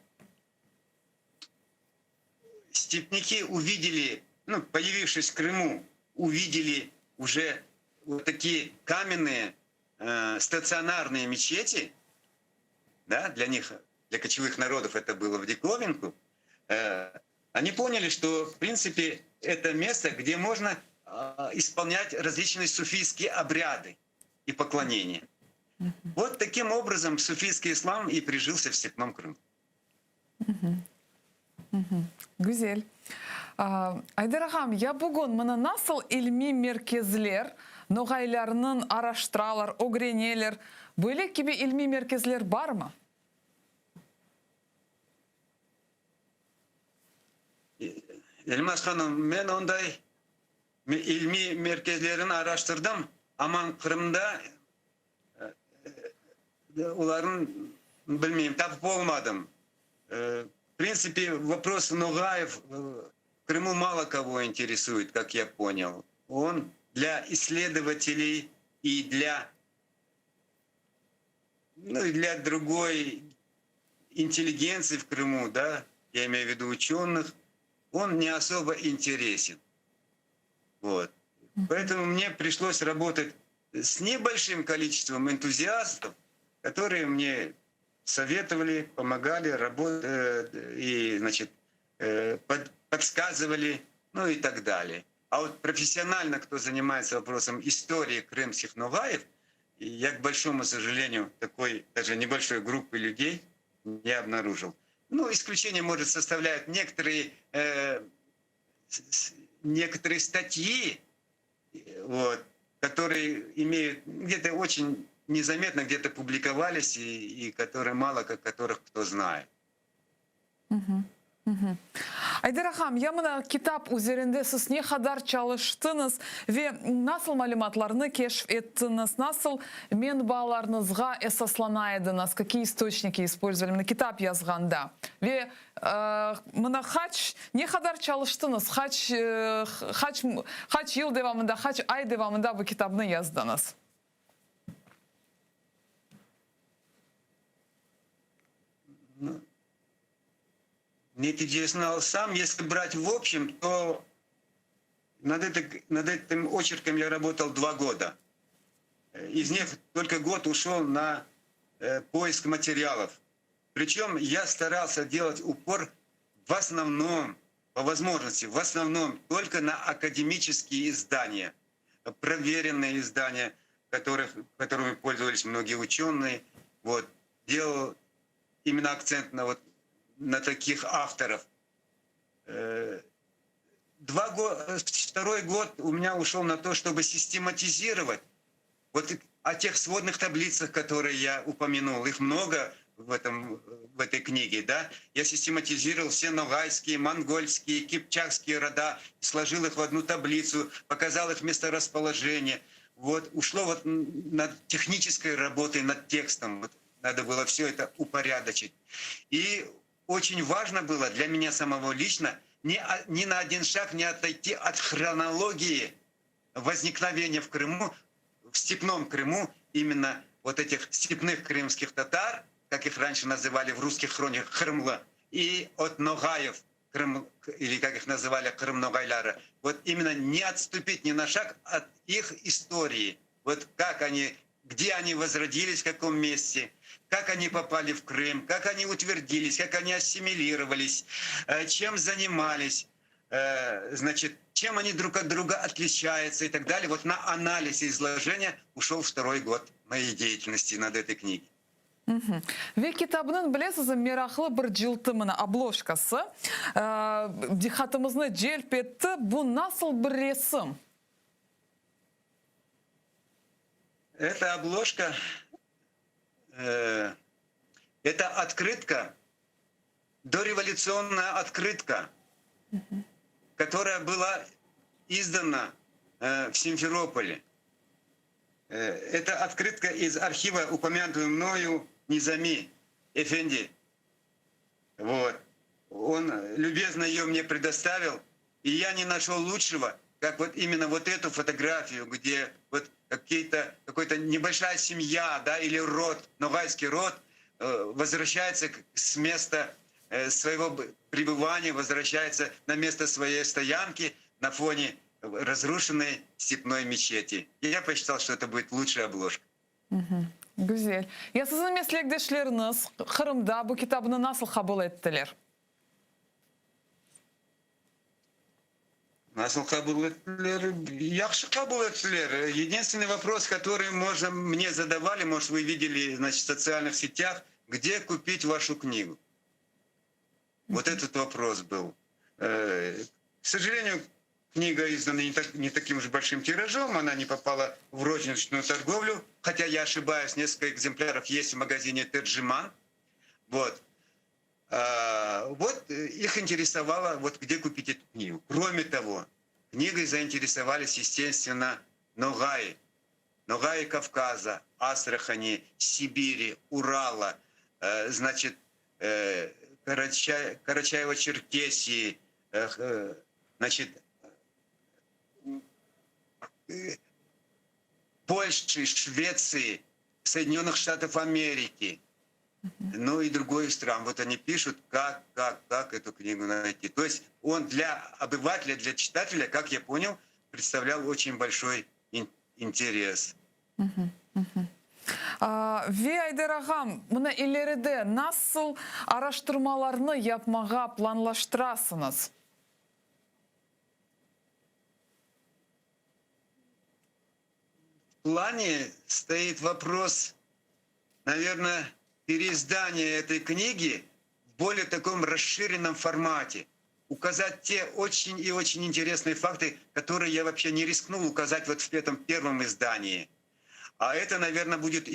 степняки увидели, ну, появившись в Крыму, увидели уже вот такие каменные стационарные мечети, да, для них, для кочевых народов это было в диковинку, они поняли, что, в принципе, это место, где можно исполнять различные суфийские обряды и поклонения. Вот таким образом суфийский ислам и прижился в Степном Крыму. Güzel. Айдар ағам, я бүгін мұны насыл ilmi меркезлер, ноғайларының араштыралар, огренелер, бөлек кебе ilmi меркезлер бар ма? Elmas Hanım, ben onday ilmi merkezlerini araştırdım ama Kırım'da onların, bilmiyorum, tapıp olmadım. В принципе, вопрос Ногаев в Крыму мало кого интересует, как я понял. Он для исследователей и для другой интеллигенции в Крыму, да, я имею в виду ученых, он не особо интересен. Вот. Поэтому мне пришлось работать с небольшим количеством энтузиастов, которые мне советовали, помогали, и, значит, подсказывали, ну и так далее. А вот профессионально, кто занимается вопросом истории крымских ногаев, я, к большому сожалению, такой даже небольшой группы людей не обнаружил. Ну, исключение, может, составляют некоторые статьи, вот, которые имеют где-то очень незаметно где-то публиковались и которые мало которых кто знает. Айдарахам, я мына китап üzerinde siz ne kadar çalıştınız ve nasıl malumatlarını keşfettiniz, nasıl menbaalarınızga esaslanıydınız, какие источники использовали мына kitap yazganda ve mına ne kadar çalıştınız, kaç yıl devamında, kaç ay devamında bu kitabını yazdınız? Неинтересно сам. Если брать в общем, то над этим очерком я работал 2 года. Из них только год ушел на поиск материалов. Причем я старался делать упор в основном, по возможности, в основном только на академические издания, проверенные издания, которыми пользовались многие ученые. Вот. Делал именно акцент на таких авторов. 2 год у меня ушел на то, чтобы систематизировать вот о тех сводных таблицах, которые я упомянул. Их много в этой книге. Да? Я систематизировал все ногайские, монгольские, кипчакские рода, сложил их в одну таблицу, показал их месторасположение. Вот. Ушло над технической работой, над текстом. Вот. Надо было все это упорядочить. И очень важно было для меня самого лично ни на один шаг не отойти от хронологии возникновения в Крыму, в степном Крыму, именно вот этих степных крымских татар, как их раньше называли в русских хрониках Крымла, и от Ногаев, или как их называли Крым-Ногайлары. Вот именно не отступить ни на шаг от их истории. Вот как они, где они возродились, в каком месте, как они попали в Крым, как они утвердились, как они ассимилировались, чем занимались, значит, чем они друг от друга отличаются и так далее. Вот на анализ и изложение ушел 2 год моей деятельности над этой книгой. Ve kitabının bilesiz meraklı bir ciltimine обложкасы dikkatimizni celp etti. Bu nasıl bir resim? Эта обложка, это открытка, дореволюционная открытка, которая была издана в Симферополе. Это открытка из архива, упомянутого мною, Низами Эфенди. Вот. Он любезно ее мне предоставил, и я не нашел лучшего, как вот именно вот эту фотографию, где вот какая-то небольшая семья, да, или род, ногайский род, возвращается с места своего пребывания, возвращается на место своей стоянки на фоне разрушенной степной мечети. И я посчитал, что это будет лучшая обложка. Güzel. Ya sizin meslektaşlarınız Kırım'da bu kitabını nasıl kabul ettiler? Nasıl kabul ettiler? Yaxşı kabul ettiler. Единственный вопрос, который мне задавали, может, вы видели, значит, в социальных сетях, где купить вашу книгу? Вот этот вопрос был. К сожалению, книга издана не таким уж большим тиражом, она не попала в розничную торговлю, хотя я ошибаюсь, несколько экземпляров есть в магазине «Терджиман». Вот. Вот их интересовало, вот где купить эту книгу. Кроме того, книгой заинтересовались, естественно, Ногаи. Ногаи Кавказа, Астрахани, Сибири, Урала, значит, Карачаево-Черкесии, значит, Польши, Швеции, Соединенных Штатов Америки, ну и других стран. Вот они пишут, как эту книгу найти. То есть он для обывателя, для читателя, как я понял, представлял очень большой интерес. Ve Aydar ağam, buna ileride nasıl araştırmalarını yapmağa planlaştırasınız? В плане стоит вопрос, наверное, переиздания этой книги в более таком расширенном формате. Указать те очень и очень интересные факты, которые я вообще не рискнул указать вот в этом первом издании. А это, наверное, будет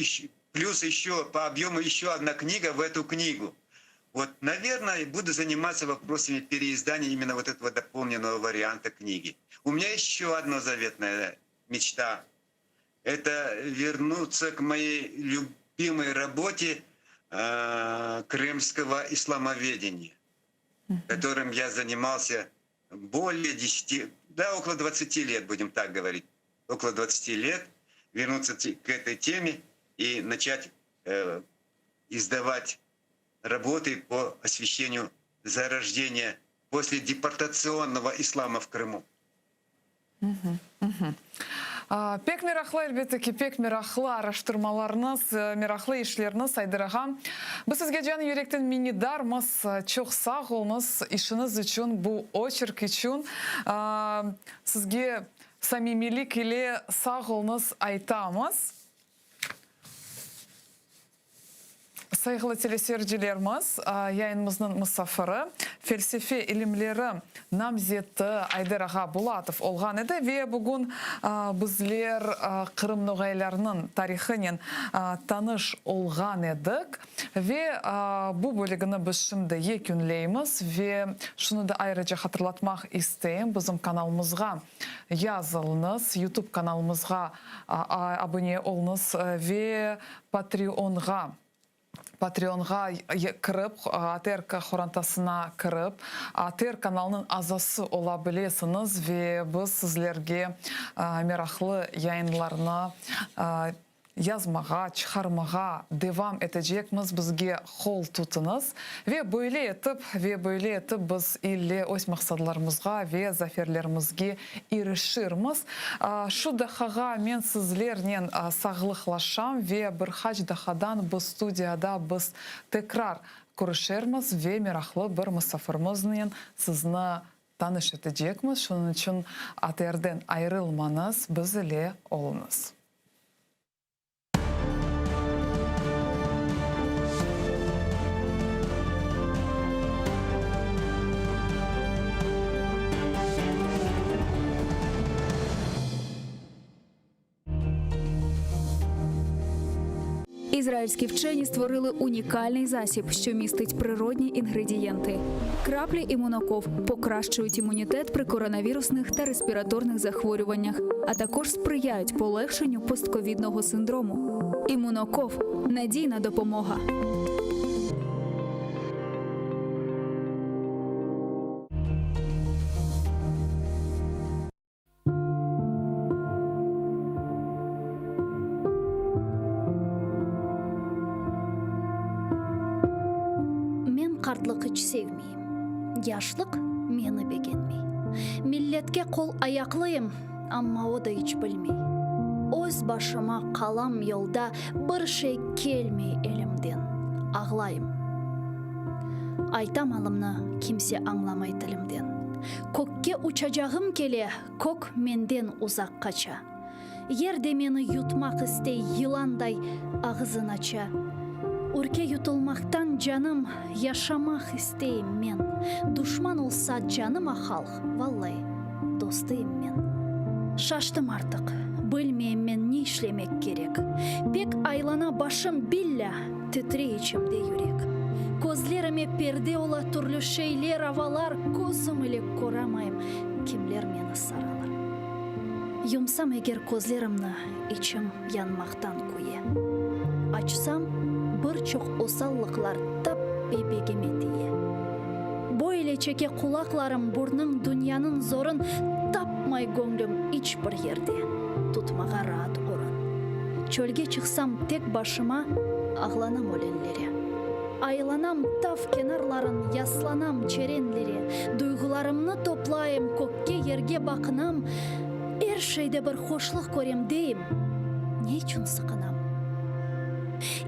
плюс еще по объему еще одна книга в эту книгу. Вот, наверное, буду заниматься вопросами переиздания именно вот этого дополненного варианта книги. У меня еще одна заветная мечта. Это вернуться к моей любимой работе крымского исламоведения, которым я занимался более 10, около 20 лет, будем так говорить. Около 20 лет вернуться к этой теме и начать издавать работы по освещению зарождения после депортационного ислама в Крыму. Пек мирахлы әлбеттеки, пек мирахлы араштырмаларыныз, мирахлы ишлерiniz айдыраға. Біз сізге жан үйректен минидармыз, чоқ сақ олыңыз, ішіңіз үшін, бұл очерк үшін. Сізге самимилік иле сақ олыңыз айтамыз. Сайғылы телесерджилеріміз, яйынымыздың мұсафыры, фельсефе илімлері намзеті Айдыраға Булатов олған еді. Ве бүгін біздер Қырым ноғайларының тарихынен таныш олған едік. Ве бұл бөлігіні біз шымды екінлейміз. Ве шыны да айрыжа қатырлатмақ істейім. Біздің каналымызға язылыңыз, YouTube каналымызға абоне олыңыз. Ве Patreonға кіріп, АТРК хорантасына кіріп, АТР каналының азасы ола білесіңіз, ве біз сізлерге мерақлы яйынларына язмаға, чықармаға девам етежекміз, бізге қол тұтыңыз. Ве бөйле етіп біз иле ось мақсадларымызға, ве заферлерімізге ирішірміз. Шу дахаға мен сізлернен сағылықлашам, ве бір хач дахадан біз студияда біз текрар көрішерміз, ве мерақлы бір мұсафырмызның сізні таныш етежекміз. Шының үшін АТРден айрылманыз, біз иле олыңыз. Ізраїльські вчені створили унікальний засіб, що містить природні інгредієнти. Краплі імуноков покращують імунітет при коронавірусних та респіраторних захворюваннях, а також сприяють полегшенню постковідного синдрому. Імуноков – надійна допомога. Қартлық іч sevmeyim. Яшлық мені бегенмей. Миллетке қол аяқлıyım, амма о да іч білмей. Өз башыма қалам yolda бір шей келмей елімден. Ағлайым. Айтам алымны kimse аңламай тілімден. Көкке учажағым келе, көк менден ұзақ қача. Ерде мені ютмақ істей йыландай ағызын ача. Үрке ютылмақтан жаным, яшамақ істейім мен. Душман олса жаныма халық, валлай, достыйым мен. Шаштым артық, білмейім мен не ішлемек керек. Пек айлана башым билля, тітре içimде юрек. Көзлеріме перде ола түрлі шейлер, авалар, көзім илек көрамайым, кемлер мені саралар. Юмсам егер көзлерімні, içim янмақтан көе. Açsam, бірчоқ осаллықлар тап бебегеме тие. Бойле чеке құлақларым бұрның дүнияның зорын тапмай көңлім іч бір ерде. Тұтмаға раат орын. Чөлге чықсам тек башыма ағланам өлеңлері. Айланам тав кенарларын ясланам черенлері. Дұйғыларымны топлайым көкке ерге бақынам. Әр шейде бір хошлық көрем дейім. Не үшін сықынам?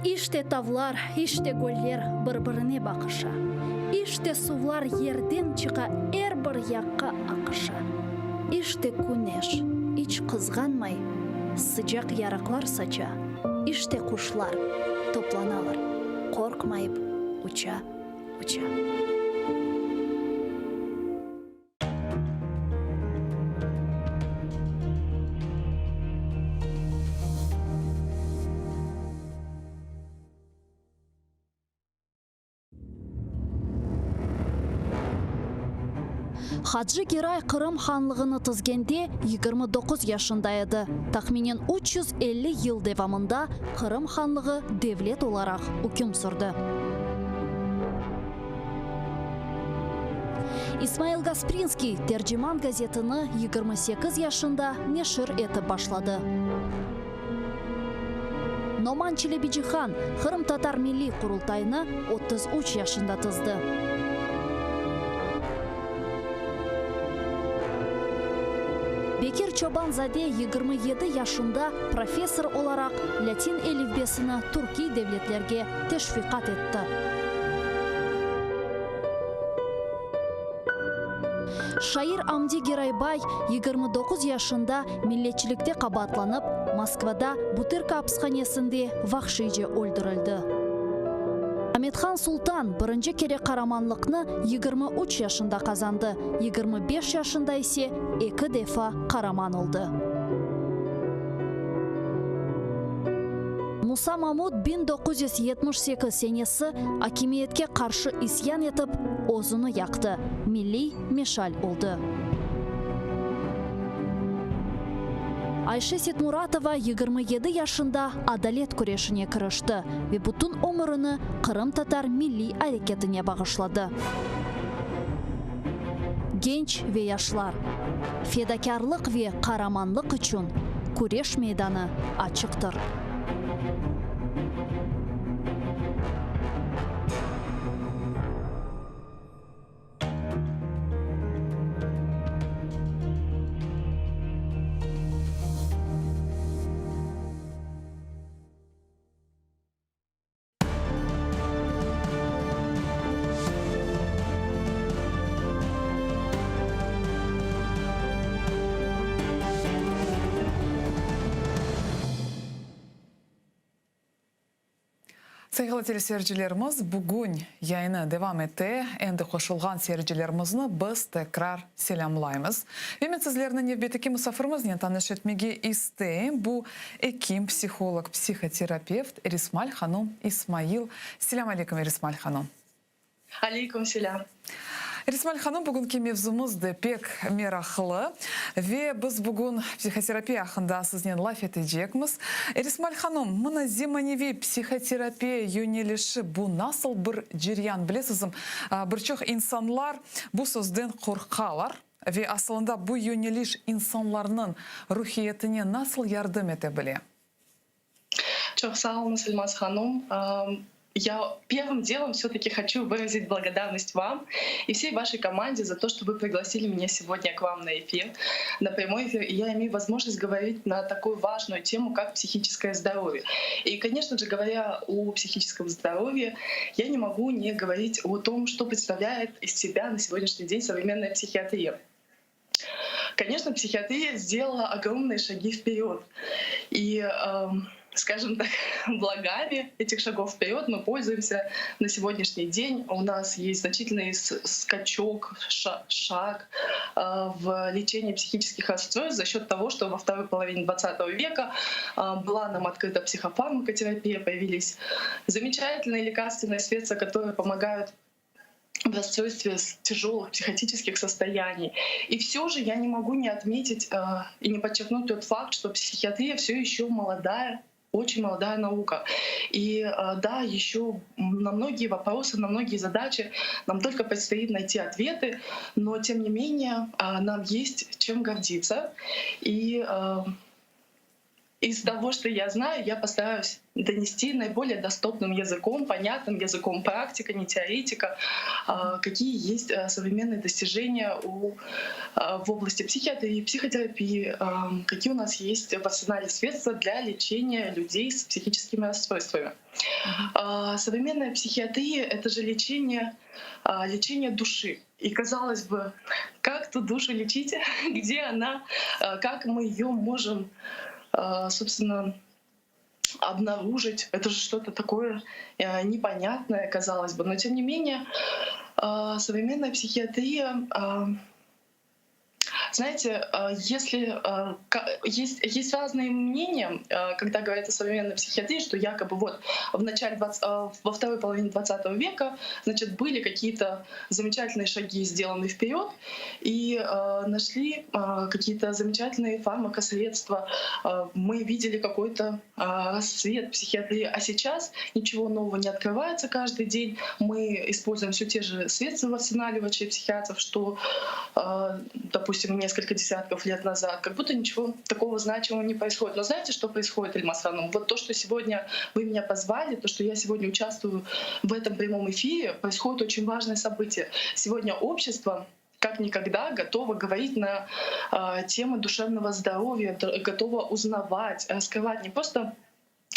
İşte tavlar, işte göller bir-birine bakışa. İşte sular yerden çıka bir yakka akışa. İşte güneş hiç kızganmay, sıcak yaraklar saça. İşte kuşlar toplanalar, korkmayıp uça. Хаджи Герай Кырым ханлығыны тізгенде 29 yaşында еді. Тахминен 350 ел девамында Кырым ханлығы девлет оларақ үкім сүрді. Исмаил Гаспринский Терджиман газетіні 28 yaşında нешір еті башлады. Номан Челебиджихан Кырым татар милли құрылтайны 33 yaşında тызды. Бекир Чобанзаде 27 yaşında профессор olarak Latin әлифбесini Түрки devletlerге teşviqat etті. Шайыр Амди Герайбай 29 yaşında milletçilikte qabatlanıp Moskvada Butyrka hapsxanesinde vahşice öldürüldü. Ahmetxan Sultan birinci kere qaramanlıqni 23 yaşında kazandı. 25 yaşında ise 2 defa qaraman oldu. Musa Mahmud 1978 senesi hakimiyetke karşı isyan etip ozunu yaktı. Milli meşal oldu. Ayşe Setmuratova 27 yaşında adalet kureşine kırıştı ve bütün ömrünü Kırım Tatar milli hareketine bağışladı. Genç ve yaşlar, fedakarlık ve kahramanlık için kureş meydanı açıktır. Sayılı teleseyircilerimiz bugün yayını devam etti. Endi koşulgan seyircilerimizni biz tekrar selamlaymiz. Ve men sizlerinin evbeteki misafirimizni tanış etmege isteyim. Bu hekim, psixolog, psixoterapevt Erismal Hanım İsmail. Selam aleyküm Erismal Hanım. Алейкум selam. Erismal Hanım bugünkü mevzumuzda pek meraklı ve biz bugün psixoterapiya hakkında sizinle laf edeceğimiz. Erismal Hanım, mına zemanevi psixoterapiya yönelişi bu nasıl bir ceryan bilesizim? Birçok insanlar bu sözden korkarlar ve aslında bu yöneliş insanların ruhiyetine nasıl yardım edebilir? Çok sağ olun Сальмаз Hanım. Я первым делом все-таки хочу выразить благодарность вам и всей вашей команде за то, что вы пригласили меня сегодня к вам на эфир, на прямой эфир, и я имею возможность говорить на такую важную тему, как психическое здоровье. И, конечно же, говоря о психическом здоровье, я не могу не говорить о том, что представляет из себя на сегодняшний день современная психиатрия. Конечно, психиатрия сделала огромные шаги вперед. И скажем так, благами этих шагов вперед мы пользуемся на сегодняшний день. У нас есть значительный скачок, шаг в лечении психических расстройств за счет того, что во второй половине 20 века была нам открыта психофармакотерапия, появились замечательные лекарственные средства, которые помогают в расстройстве тяжелых психотических состояний. И все же я не могу не отметить и не подчеркнуть тот факт, что психиатрия все еще молодая, очень молодая наука. И да, еще на многие вопросы, на многие задачи нам только предстоит найти ответы, но тем не менее нам есть чем гордиться. И из того, что я знаю, я постараюсь донести наиболее доступным языком, понятным языком практика, не теоретика, какие есть современные достижения в области психиатрии, психотерапии, какие у нас есть в арсенале средства для лечения людей с психическими расстройствами. Современная психиатрия — это же лечение души. И казалось бы, как ту душу лечить, где она, как мы ее можем, собственно, обнаружить. Это же что-то такое непонятное, казалось бы. Но тем не менее, современная психиатрия Знаете, если есть разные мнения, когда говорят о современной психиатрии, что якобы вот во второй половине 20 века, значит, были какие-то замечательные шаги сделаны вперед, и нашли какие-то замечательные фармакосредства. Мы видели какой-то расцвет психиатрии, а сейчас ничего нового не открывается каждый день. Мы используем все те же средства в арсенале врачей-психиатров, что, допустим, несколько десятков лет назад, как будто ничего такого значимого не происходит. Но знаете, что происходит, Ильмаз Ханум? Вот то, что сегодня вы меня позвали, то, что я сегодня участвую в этом прямом эфире, происходит очень важное событие. Сегодня общество как никогда готово говорить на темы душевного здоровья, готово узнавать, раскрывать, не просто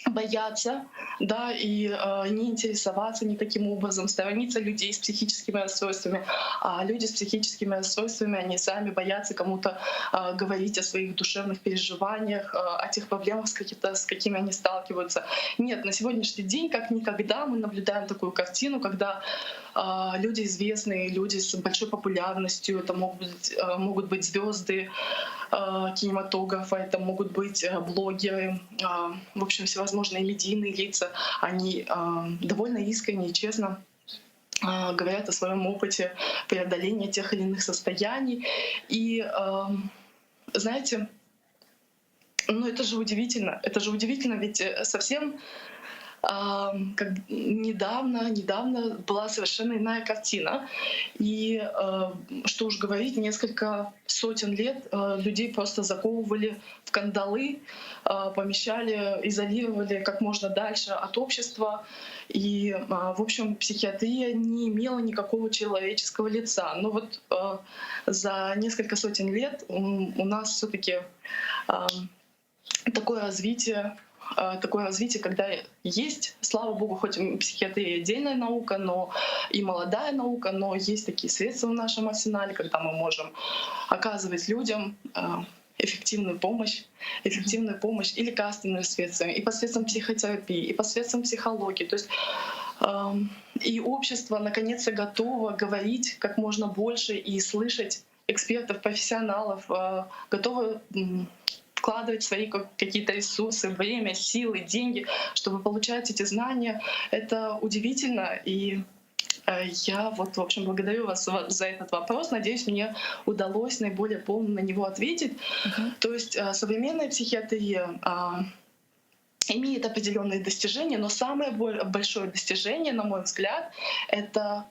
бояться, да, и не интересоваться никаким образом, сторониться людей с психическими расстройствами. А люди с психическими расстройствами, они сами боятся кому-то говорить о своих душевных переживаниях, о тех проблемах, с какими они сталкиваются. Нет, на сегодняшний день, как никогда, мы наблюдаем такую картину, когда люди известные, люди с большой популярностью, это могут быть звезды кинематографа, это могут быть блогеры, в общем, всевозможные медийные лица. Они довольно искренне и честно говорят о своем опыте преодоления тех или иных состояний. И знаете, ну это же удивительно, ведь совсем недавно была совершенно иная картина. И что уж говорить, несколько сотен лет людей просто заковывали в кандалы, помещали, изолировали как можно дальше от общества. И, в общем, психиатрия не имела никакого человеческого лица. Но вот за несколько сотен лет у нас все-таки такое развитие, когда есть, слава богу, хоть психиатрия отдельная наука, но и молодая наука, но есть такие средства в нашем арсенале, когда мы можем оказывать людям эффективную помощь и лекарственными средствами, и посредством психотерапии, и посредством психологии. То есть и общество наконец-то готово говорить как можно больше и слышать экспертов, профессионалов, готовы вкладывать свои какие-то ресурсы, время, силы, деньги, чтобы получать эти знания. Это удивительно. И я вот, в общем, благодарю вас за этот вопрос. Надеюсь, мне удалось наиболее полно на него ответить. То есть современная психиатрия имеет определенные достижения, но самое большое достижение, на мой взгляд, это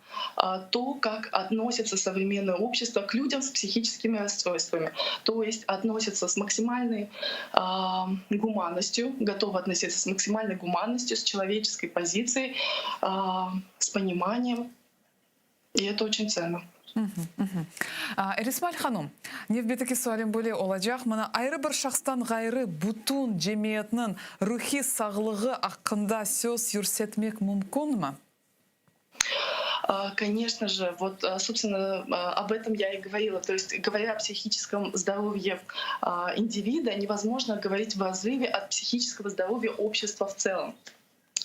то, как относится современное общество к людям с психическими расстройствами. То есть относится с максимальной гуманностью, готово относиться с максимальной гуманностью, с человеческой позицией, с пониманием. И это очень ценно. Эрисмаль ханым, невбетеки суалим более олажақ. Мына айры бір шақстан ғайры бұтун жемиетнің рухи сағлығы ақында сөз юрсетмек мүмкін ма? Конечно же, вот, собственно, об этом я и говорила. То есть, говоря о психическом здоровье индивида, невозможно говорить в разрыве от психического здоровья общества в целом.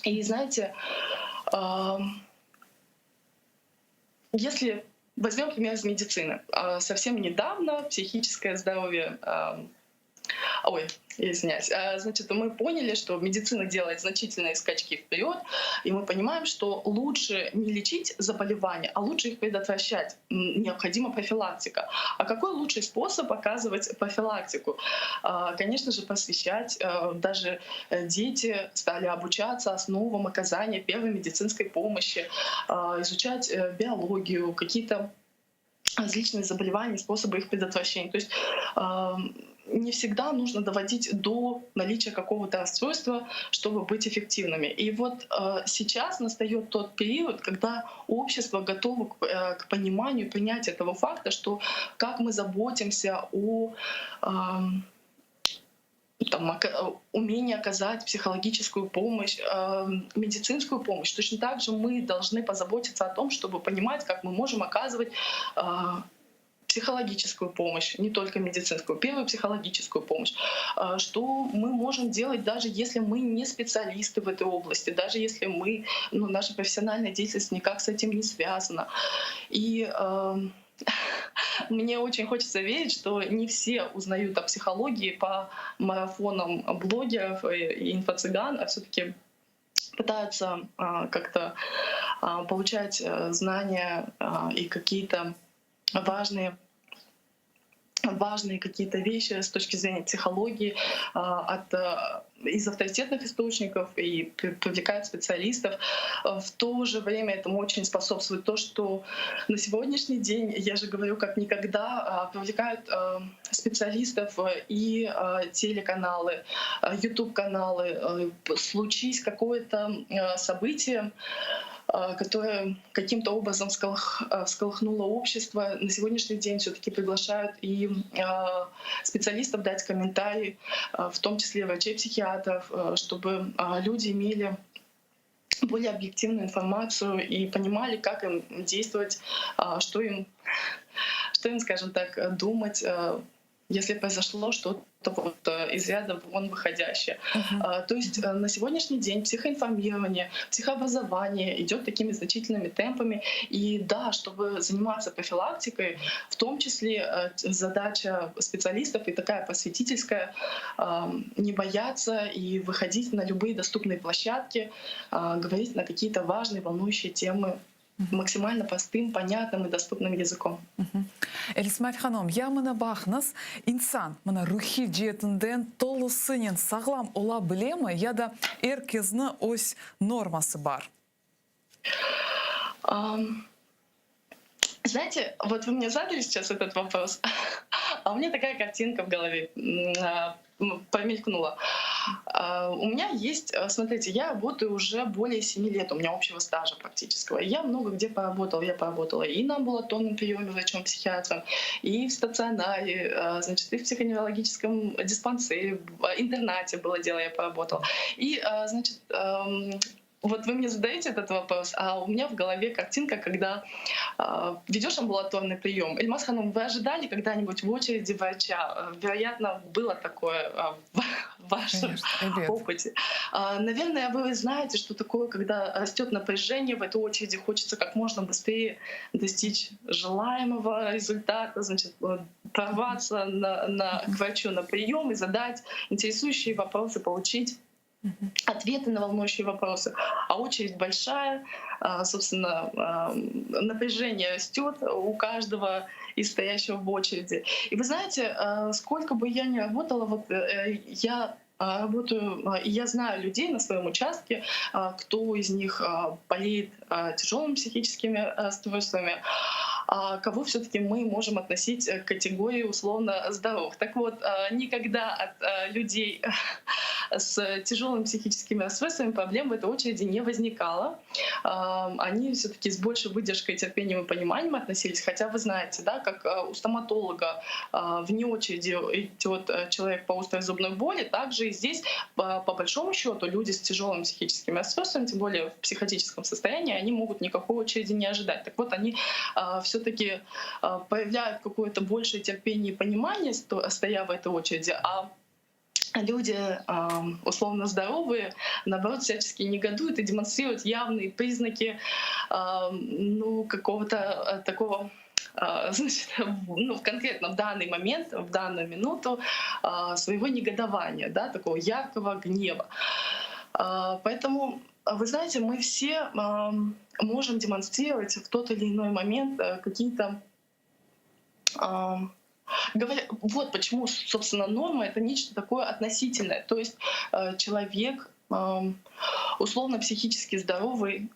И знаете, если возьмем пример из медицины. Совсем недавно психическое здоровье... извиняюсь. Значит, мы поняли, что медицина делает значительные скачки вперед, и мы понимаем, что лучше не лечить заболевания, а лучше их предотвращать. Необходима профилактика. А какой лучший способ оказывать профилактику? Конечно же, просвещать. Даже дети стали обучаться основам оказания первой медицинской помощи, изучать биологию, какие-то различные заболевания, способы их предотвращения. То есть не всегда нужно доводить до наличия какого-то расстройства, чтобы быть эффективными. И вот сейчас настает тот период, когда общество готово к пониманию, принятию этого факта, что как мы заботимся о умении оказать психологическую помощь, медицинскую помощь. Точно так же мы должны позаботиться о том, чтобы понимать, как мы можем оказывать психологическую помощь, не только медицинскую, первую психологическую помощь, что мы можем делать, даже если мы не специалисты в этой области, даже если наша профессиональная деятельность никак с этим не связана. И мне очень хочется верить, что не все узнают о психологии по марафонам блогеров и инфо-цыган, а все-таки пытаются как-то получать знания и какие-то важные какие-то вещи с точки зрения психологии из авторитетных источников и привлекают специалистов. В то же время этому очень способствует то, что на сегодняшний день, я же говорю, как никогда, привлекают специалистов и телеканалы, YouTube-каналы. Случись какое-то событие, которое каким-то образом всколыхнуло общество, на сегодняшний день все-таки приглашают и специалистов дать комментарии, в том числе врачей-психиатров, чтобы люди имели более объективную информацию и понимали, как им действовать, что им, скажем так, думать, если произошло что-то вот из ряда вон выходящее. То есть на сегодняшний день психоинформирование, психообразование идет такими значительными темпами. И да, чтобы заниматься профилактикой, в том числе задача специалистов и такая просветительская, не бояться и выходить на любые доступные площадки, говорить на какие-то важные, волнующие темы максимально простым, понятным и доступным языком. Элисмат ханом, я мына бахнас, инсан, мына рухи жетінден толысынен сағлам ола білемі, яда эркезні ось нормасы бар? Знаете, вот вы мне задали сейчас этот вопрос, а у меня такая картинка в голове промелькнула. У меня есть, смотрите, я работаю уже более 7 лет, у меня общего стажа практического. Я много где поработала. Я поработала и на амбулаторном приеме врачом-психиатром, и в стационаре, значит, и в психоневрологическом диспансере, в интернате было дело, я поработала. И, значит, вот вы мне задаете этот вопрос, а у меня в голове картинка, когда ведешь амбулаторный прием. Ильмаз Ханум, вы ожидали когда-нибудь в очереди врача? Вероятно, было такое в вашем опыте. Наверное, вы знаете, что такое, когда растет напряжение в этой очереди, хочется как можно быстрее достичь желаемого результата, значит, прорваться к врачу на прием и задать интересующие вопросы, получить ответы на волнующие вопросы. А очередь большая, собственно, напряжение растет у каждого из стоящего в очереди. И вы знаете, сколько бы я ни работала, вот я работаю, и я знаю людей на своем участке, кто из них болеет тяжелыми психическими расстройствами, а кого все-таки мы можем относить к категории условно здоровых. Так вот, никогда от людей с тяжелыми психическими расстройствами проблем в этой очереди не возникало. Они все-таки с большей выдержкой, терпением и пониманием относились. Хотя вы знаете, да, как у стоматолога вне очереди идет человек по острой зубной боли, также и здесь, по большому счету, люди с тяжелыми психическими расстройствами, тем более в психотическом состоянии, они могут никакой очереди не ожидать. Так вот, они все-таки проявляют какое-то большее терпение и понимание, стоя в этой очереди, а люди условно здоровые, наоборот, всячески негодуют и демонстрируют явные признаки какого-то такого, значит, конкретно в данный момент, в данную минуту своего негодования, да, такого яркого гнева. Поэтому, вы знаете, мы все можем демонстрировать в тот или иной момент какие-то... Вот почему, собственно, норма — это нечто такое относительное. То есть человек, условно психически здоровый,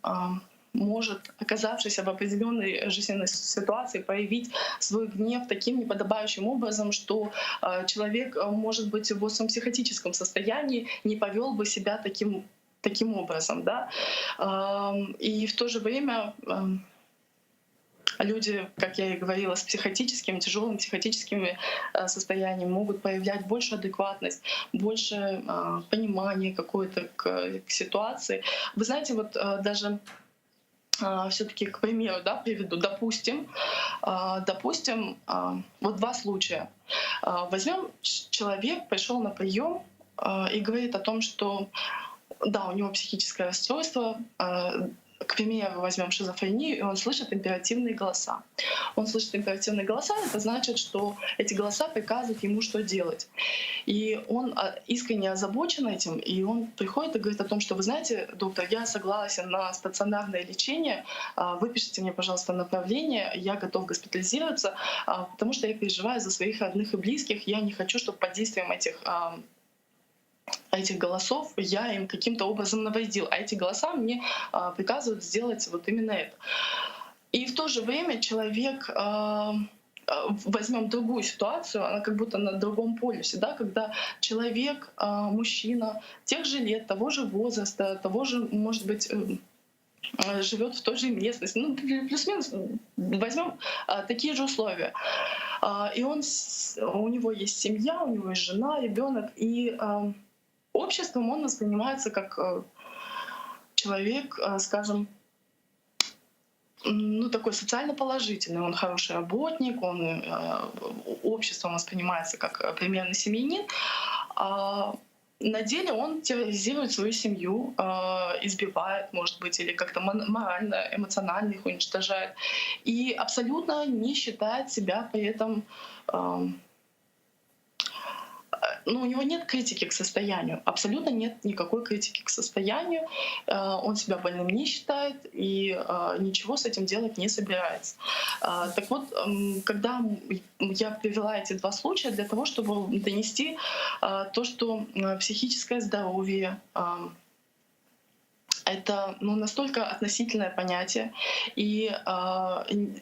может, оказавшись в определенной жизненной ситуации, проявить свой гнев таким неподобающим образом, что человек, может быть, в остром психотическом состоянии не повел бы себя таким образом. Да? И в то же время люди, как я и говорила, с психотическими, тяжелыми психотическими состояниями могут проявлять большую адекватность, больше понимания какое-то к ситуации. Вы знаете, вот даже все-таки, к примеру, да, приведу, допустим, вот два случая. Возьмем, человек пришел на прием и говорит о том, что да, у него психическое расстройство, к примеру, возьмем шизофрению, и он слышит императивные голоса. Он слышит императивные голоса, это значит, что эти голоса приказывают ему, что делать. И он искренне озабочен этим, и он приходит и говорит о том, что, вы знаете, доктор, я согласен на стационарное лечение, выпишите мне, пожалуйста, направление, я готов госпитализироваться, потому что я переживаю за своих родных и близких, я не хочу, чтобы под действием этих голосов я им каким-то образом навредил, а эти голоса мне приказывают сделать вот именно это. И в то же время человек, возьмем другую ситуацию, она как будто на другом полюсе, да, когда человек, мужчина тех же лет, того же возраста, того же, может быть, живет в той же местности, ну, плюс-минус, возьмем такие же условия. И у него есть семья, у него есть жена, ребенок, и обществом он воспринимается как человек, скажем, ну, такой социально положительный, он хороший работник, он обществом воспринимается как примерный семьянин, а на деле он терроризирует свою семью, избивает, может быть, или как-то морально, эмоционально их уничтожает, и абсолютно не считает себя при этом, ну, у него нет критики к состоянию, абсолютно нет никакой критики к состоянию, он себя больным не считает и ничего с этим делать не собирается. Так вот, когда я привела эти два случая для того, чтобы донести то, что психическое здоровье — это, ну, настолько относительное понятие, и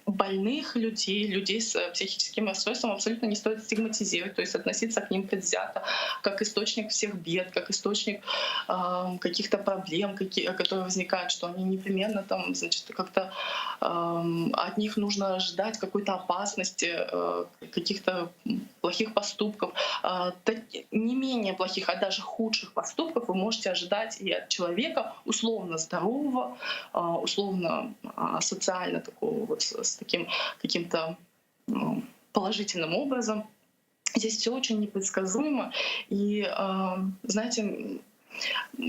больных людей с психическим расстройством абсолютно не стоит стигматизировать, то есть относиться к ним предвзято, как источник всех бед, как источник каких-то проблем, которые возникают, что они непременно там, значит, как-то от них нужно ждать какой-то опасности, каких-то плохих поступков. Не менее плохих, а даже худших поступков вы можете ожидать и от человека, условно здорового, условно социально такого вот с таким каким-то положительным образом. Здесь все очень непредсказуемо. И, знаете,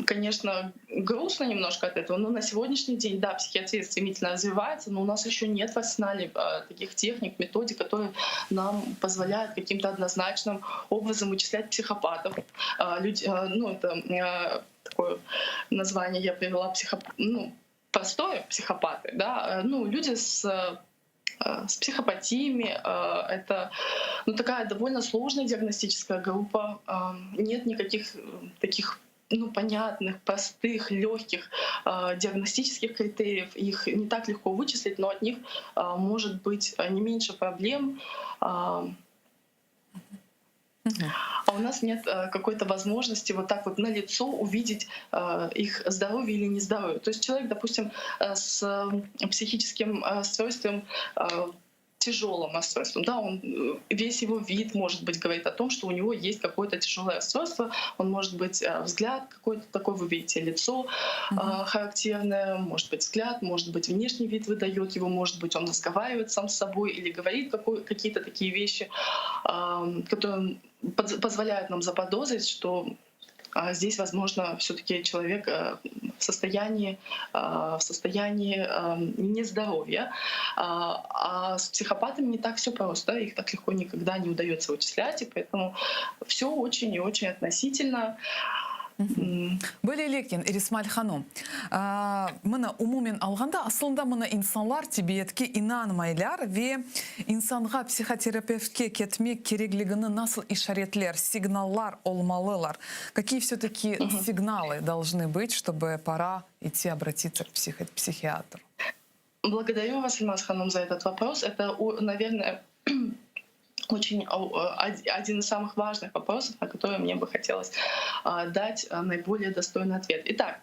конечно, грустно немножко от этого, но на сегодняшний день, да, психиатрия стремительно развивается, но у нас еще нет в арсенале таких техник, методик, которые нам позволяют каким-то однозначным образом вычислять психопатов. Ну, это такое название я привела, ну, простое психопаты, да, ну, люди с психопатиями. Это, ну, такая довольно сложная диагностическая группа. Нет никаких таких, ну, понятных, простых, легких диагностических критериев. Их не так легко вычислить, но от них может быть не меньше проблем. А у нас нет какой-то возможности вот так вот на лицо увидеть их здоровье или нездоровье. То есть человек, допустим, с психическим расстройством, тяжелым расстройством, да, весь его вид, может быть, говорит о том, что у него есть какое-то тяжелое расстройство. Он может быть взгляд какой-то такой, вы видите, лицо характерное, может быть взгляд, может быть внешний вид выдает его, может быть он разговаривает сам с собой или говорит какие-то такие вещи, которые позволяют нам заподозрить, что здесь, возможно, все-таки человек в состоянии нездоровья. А с психопатами не так все просто, их так легко никогда не удается вычислять, и поэтому все очень и очень относительно. Бөле лекен Ирисмаль ханым. Мына умумен алганда асылында мына инсанлар тибиетке инанмайлар ве инсанға психотерапевтке кетмек кереглигini насыл ишаретлер, сигналлар олмалылар. Какие все-таки сигналы должны быть, чтобы пора идти обратиться к психиатру? Благодарю вас, Ильмаз Ханум, за этот вопрос. Это, наверное, очень один из самых важных вопросов, на который мне бы хотелось дать наиболее достойный ответ. Итак,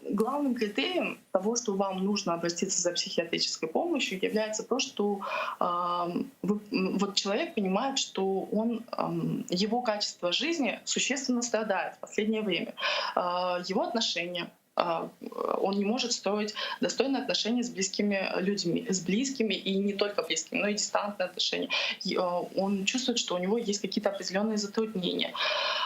главным критерием того, что вам нужно обратиться за психиатрической помощью, является то, что вот человек понимает, что его качество жизни существенно страдает в последнее время. Его отношения, он не может строить достойные отношения с близкими людьми, с близкими и не только близкими, но и дистантные отношения. Он чувствует, что у него есть какие-то определенные затруднения.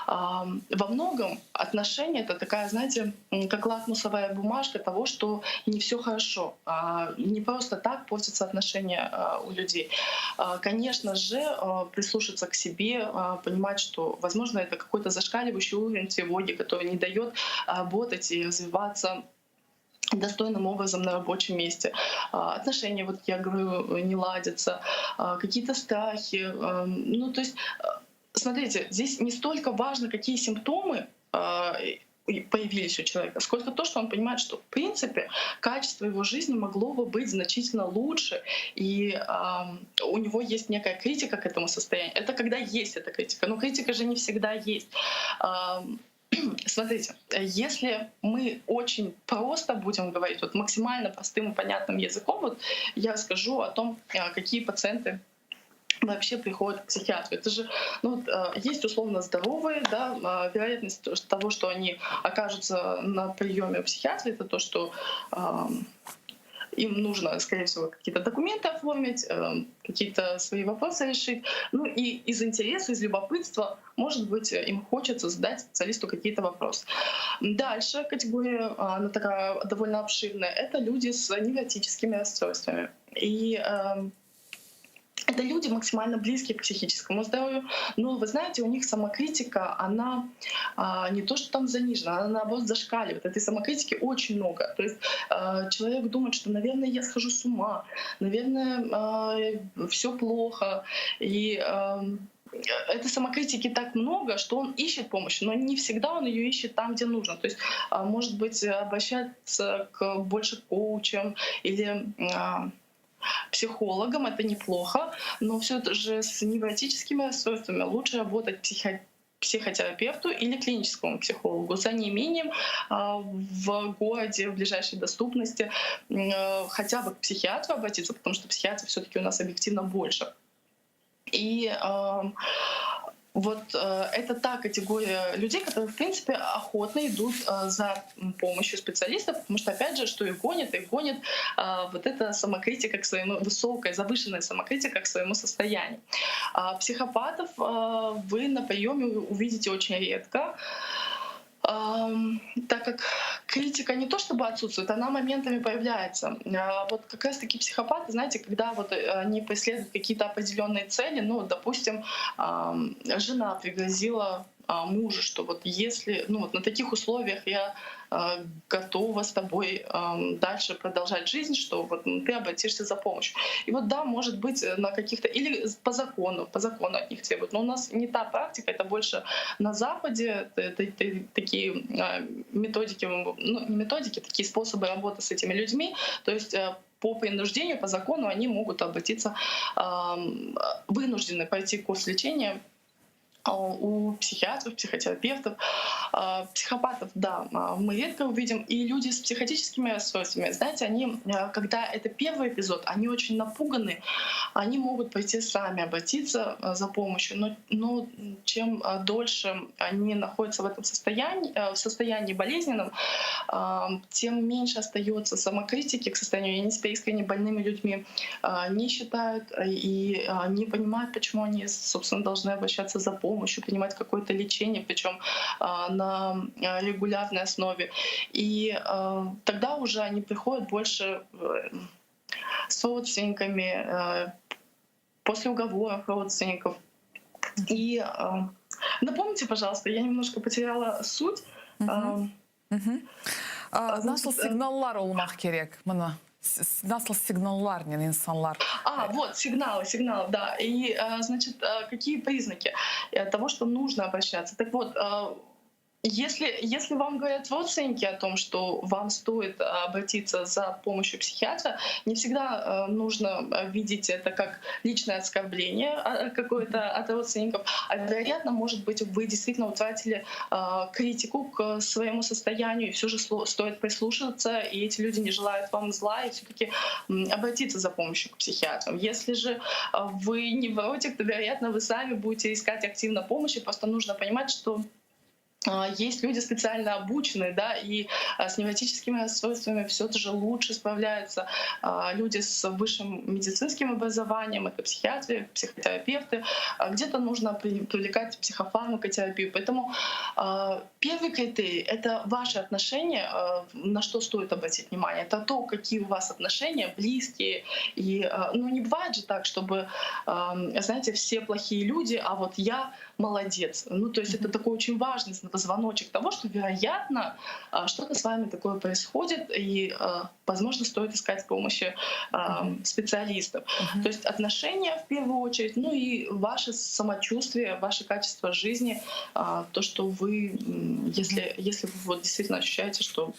Во многом отношения — это такая, знаете, как лакмусовая бумажка того, что не все хорошо. Не просто так портятся отношения у людей. Конечно же, прислушаться к себе, понимать, что, возможно, это какой-то зашкаливающий уровень тревоги, который не дает работать и развиваться достойным образом на рабочем месте. Отношения, вот я говорю, не ладятся, какие-то страхи. Ну, то есть, смотрите, здесь не столько важно, какие симптомы появились у человека, сколько то, что он понимает, что в принципе качество его жизни могло бы быть значительно лучше, и у него есть некая критика к этому состоянию. Это когда есть эта критика, но критика же не всегда есть. Смотрите, если мы очень просто будем говорить, вот максимально простым и понятным языком, вот я расскажу о том, какие пациенты вообще приходят к психиатру. Это же, ну, вот, есть условно здоровые, да, вероятность того, что они окажутся на приеме у психиатра, это то, что им нужно, скорее всего, какие-то документы оформить, какие-то свои вопросы решить. Ну и из интереса, из любопытства, может быть, им хочется задать специалисту какие-то вопросы. Дальше категория, она такая довольно обширная, это люди с невротическими расстройствами. И это люди максимально близкие к психическому здоровью, но вы знаете, у них самокритика, она не то что там занижена, она наоборот зашкаливает. Этой самокритики очень много. То есть человек думает, что, наверное, я схожу с ума, наверное, все плохо. И этой самокритики так много, что он ищет помощь, но не всегда он ее ищет там, где нужно. То есть, может быть, обращаться больше к коучам или психологам, это неплохо, но все же с невротическими расстройствами лучше работать психотерапевту или клиническому психологу. За неимением в городе, в ближайшей доступности хотя бы к психиатру обратиться, потому что психиатров все-таки у нас объективно больше. И вот это та категория людей, которые, в принципе, охотно идут за помощью специалистов, потому что, опять же, что их гонит вот эта самокритика к своему, высокая, завышенная самокритика к своему состоянию. Психопатов вы на приеме увидите очень редко, так как критика не то чтобы отсутствует, она моментами появляется. Вот как раз-таки психопаты, знаете, когда вот они преследуют какие-то определенные цели, ну, допустим, жена пригрозила мужу, что вот если, ну, вот на таких условиях я готова с тобой дальше продолжать жизнь, что вот ты обратишься за помощью. И вот да, может быть, на каких-то или по закону от них требуют. Но у нас не та практика, это больше на Западе такие методики, ну не методики, такие способы работы с этими людьми. То есть по принуждению, по закону они могут обратиться, вынуждены пройти курс лечения у психиатров, психотерапевтов. Психопатов, да, мы редко увидим. И люди с психотическими расстройствами, знаете, они, когда это первый эпизод, они очень напуганы, они могут пойти сами, обратиться за помощью. Но чем дольше они находятся в этом состоянии болезненном, тем меньше остается самокритики к состоянию. Они себя искренне больными людьми не считают и не понимают, почему они, собственно, должны обращаться за помощью, принимать какое-то лечение, причем на регулярной основе. И тогда уже они приходят больше с родственниками, после уговоров родственников. И напомните, пожалуйста, я немножко потеряла суть. Nasıl signallar olmak gerek buna? Nasıl sigналлар, инсанлар? Вот, сигналы, да. И, значит, какие признаки того, что нужно обращаться? Так вот, если вам говорят родственники о том, что вам стоит обратиться за помощью психиатра, не всегда нужно видеть это как личное оскорбление какое-то от родственников, а вероятно, может быть, вы действительно утратили критику к своему состоянию, и все же стоит прислушаться, и эти люди не желают вам зла, и все-таки обратиться за помощью к психиатру. Если же вы невротик, то, вероятно, вы сами будете искать активно помощь, и просто нужно понимать, что Есть люди специально обученные, да, и с невротическими расстройствами все же лучше справляются. Люди с высшим медицинским образованием, это психиатры, психотерапевты. Где-то нужно привлекать психофармакотерапию. Поэтому первый критерий — это ваши отношения, на что стоит обратить внимание. Это то, какие у вас отношения близкие. И не бывает же так, чтобы, знаете, все плохие люди, а вот я молодец. То есть это такой очень важный звоночек того, что, вероятно, что-то с вами такое происходит, и, возможно, стоит искать помощи специалистов. То есть отношения в первую очередь, и ваше самочувствие, ваше качество жизни, то, что вы, если вы вот действительно ощущаете, что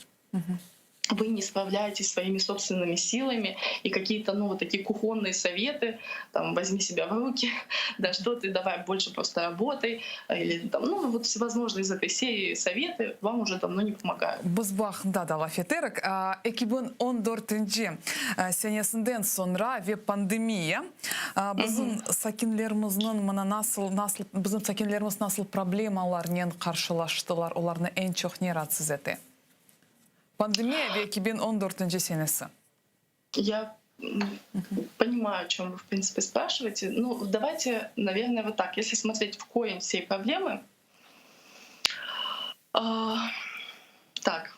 вы не справляетесь своими собственными силами, и какие-то, вот такие кухонные советы, там, возьми себя в руки, да что ты, давай больше просто работай, или там, вот всевозможные из этой серии советы вам уже давно не помогают. Бузбах дала фетерик. Экибун 14-нче сенесинден sonra ve pandemiya. Bizim sakinlerimizin bizim sakinlerimiz nasıl проблемалармен каршылаштылар, оларны en çok ne rahatsız etti? Пандемия ve 2014 senesi. Я понимаю, о чем вы, в принципе, спрашиваете. Давайте, наверное, вот так. Если смотреть в корень всей проблемы, так,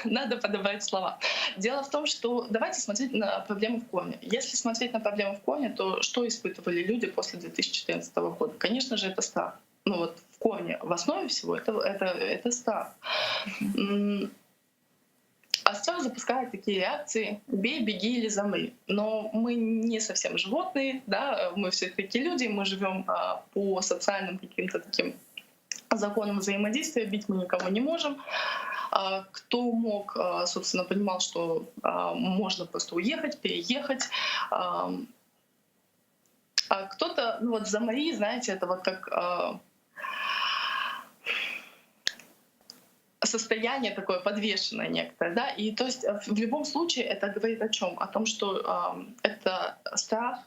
надо подобрать слова. Дело в том, что давайте смотреть на проблему в корне. Если смотреть на проблему в корне, то что испытывали люди после 2014 года? Конечно же, это страх. В корне, в основе всего это страх. А страх запускает такие реакции: бей, беги или замри. Но мы не совсем животные, да, мы все-таки люди, мы живем по социальным каким-то таким законам взаимодействия, бить мы никого не можем. Кто мог, собственно, понимал, что можно просто уехать, переехать. А кто-то, замри, знаете, это вот как состояние такое подвешенное некоторое, да, и то есть в любом случае это говорит о чем? О том, что это страх.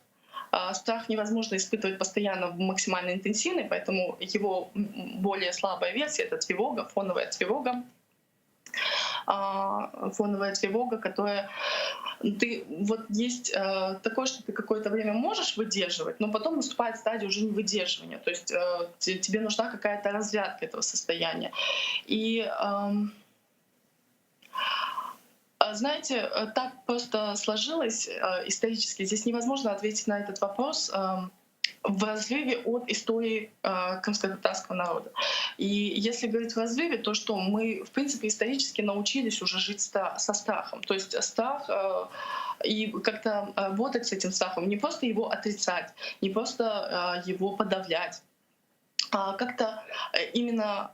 Страх невозможно испытывать постоянно в максимально интенсивный, поэтому его более слабая версия — это тревога, фоновая тревога. Фоновая тревога, которая есть такое, что ты какое-то время можешь выдерживать, но потом наступает стадия уже невыдерживания. То есть тебе нужна какая-то разрядка этого состояния. И знаете, так просто сложилось исторически. Здесь невозможно ответить на этот вопрос в разрыве от истории крымско-татарского народа. И если говорить в разрыве, то что мы, в принципе, исторически научились уже жить со страхом. То есть страх и как-то работать с этим страхом, не просто его отрицать, не просто его подавлять, а как-то именно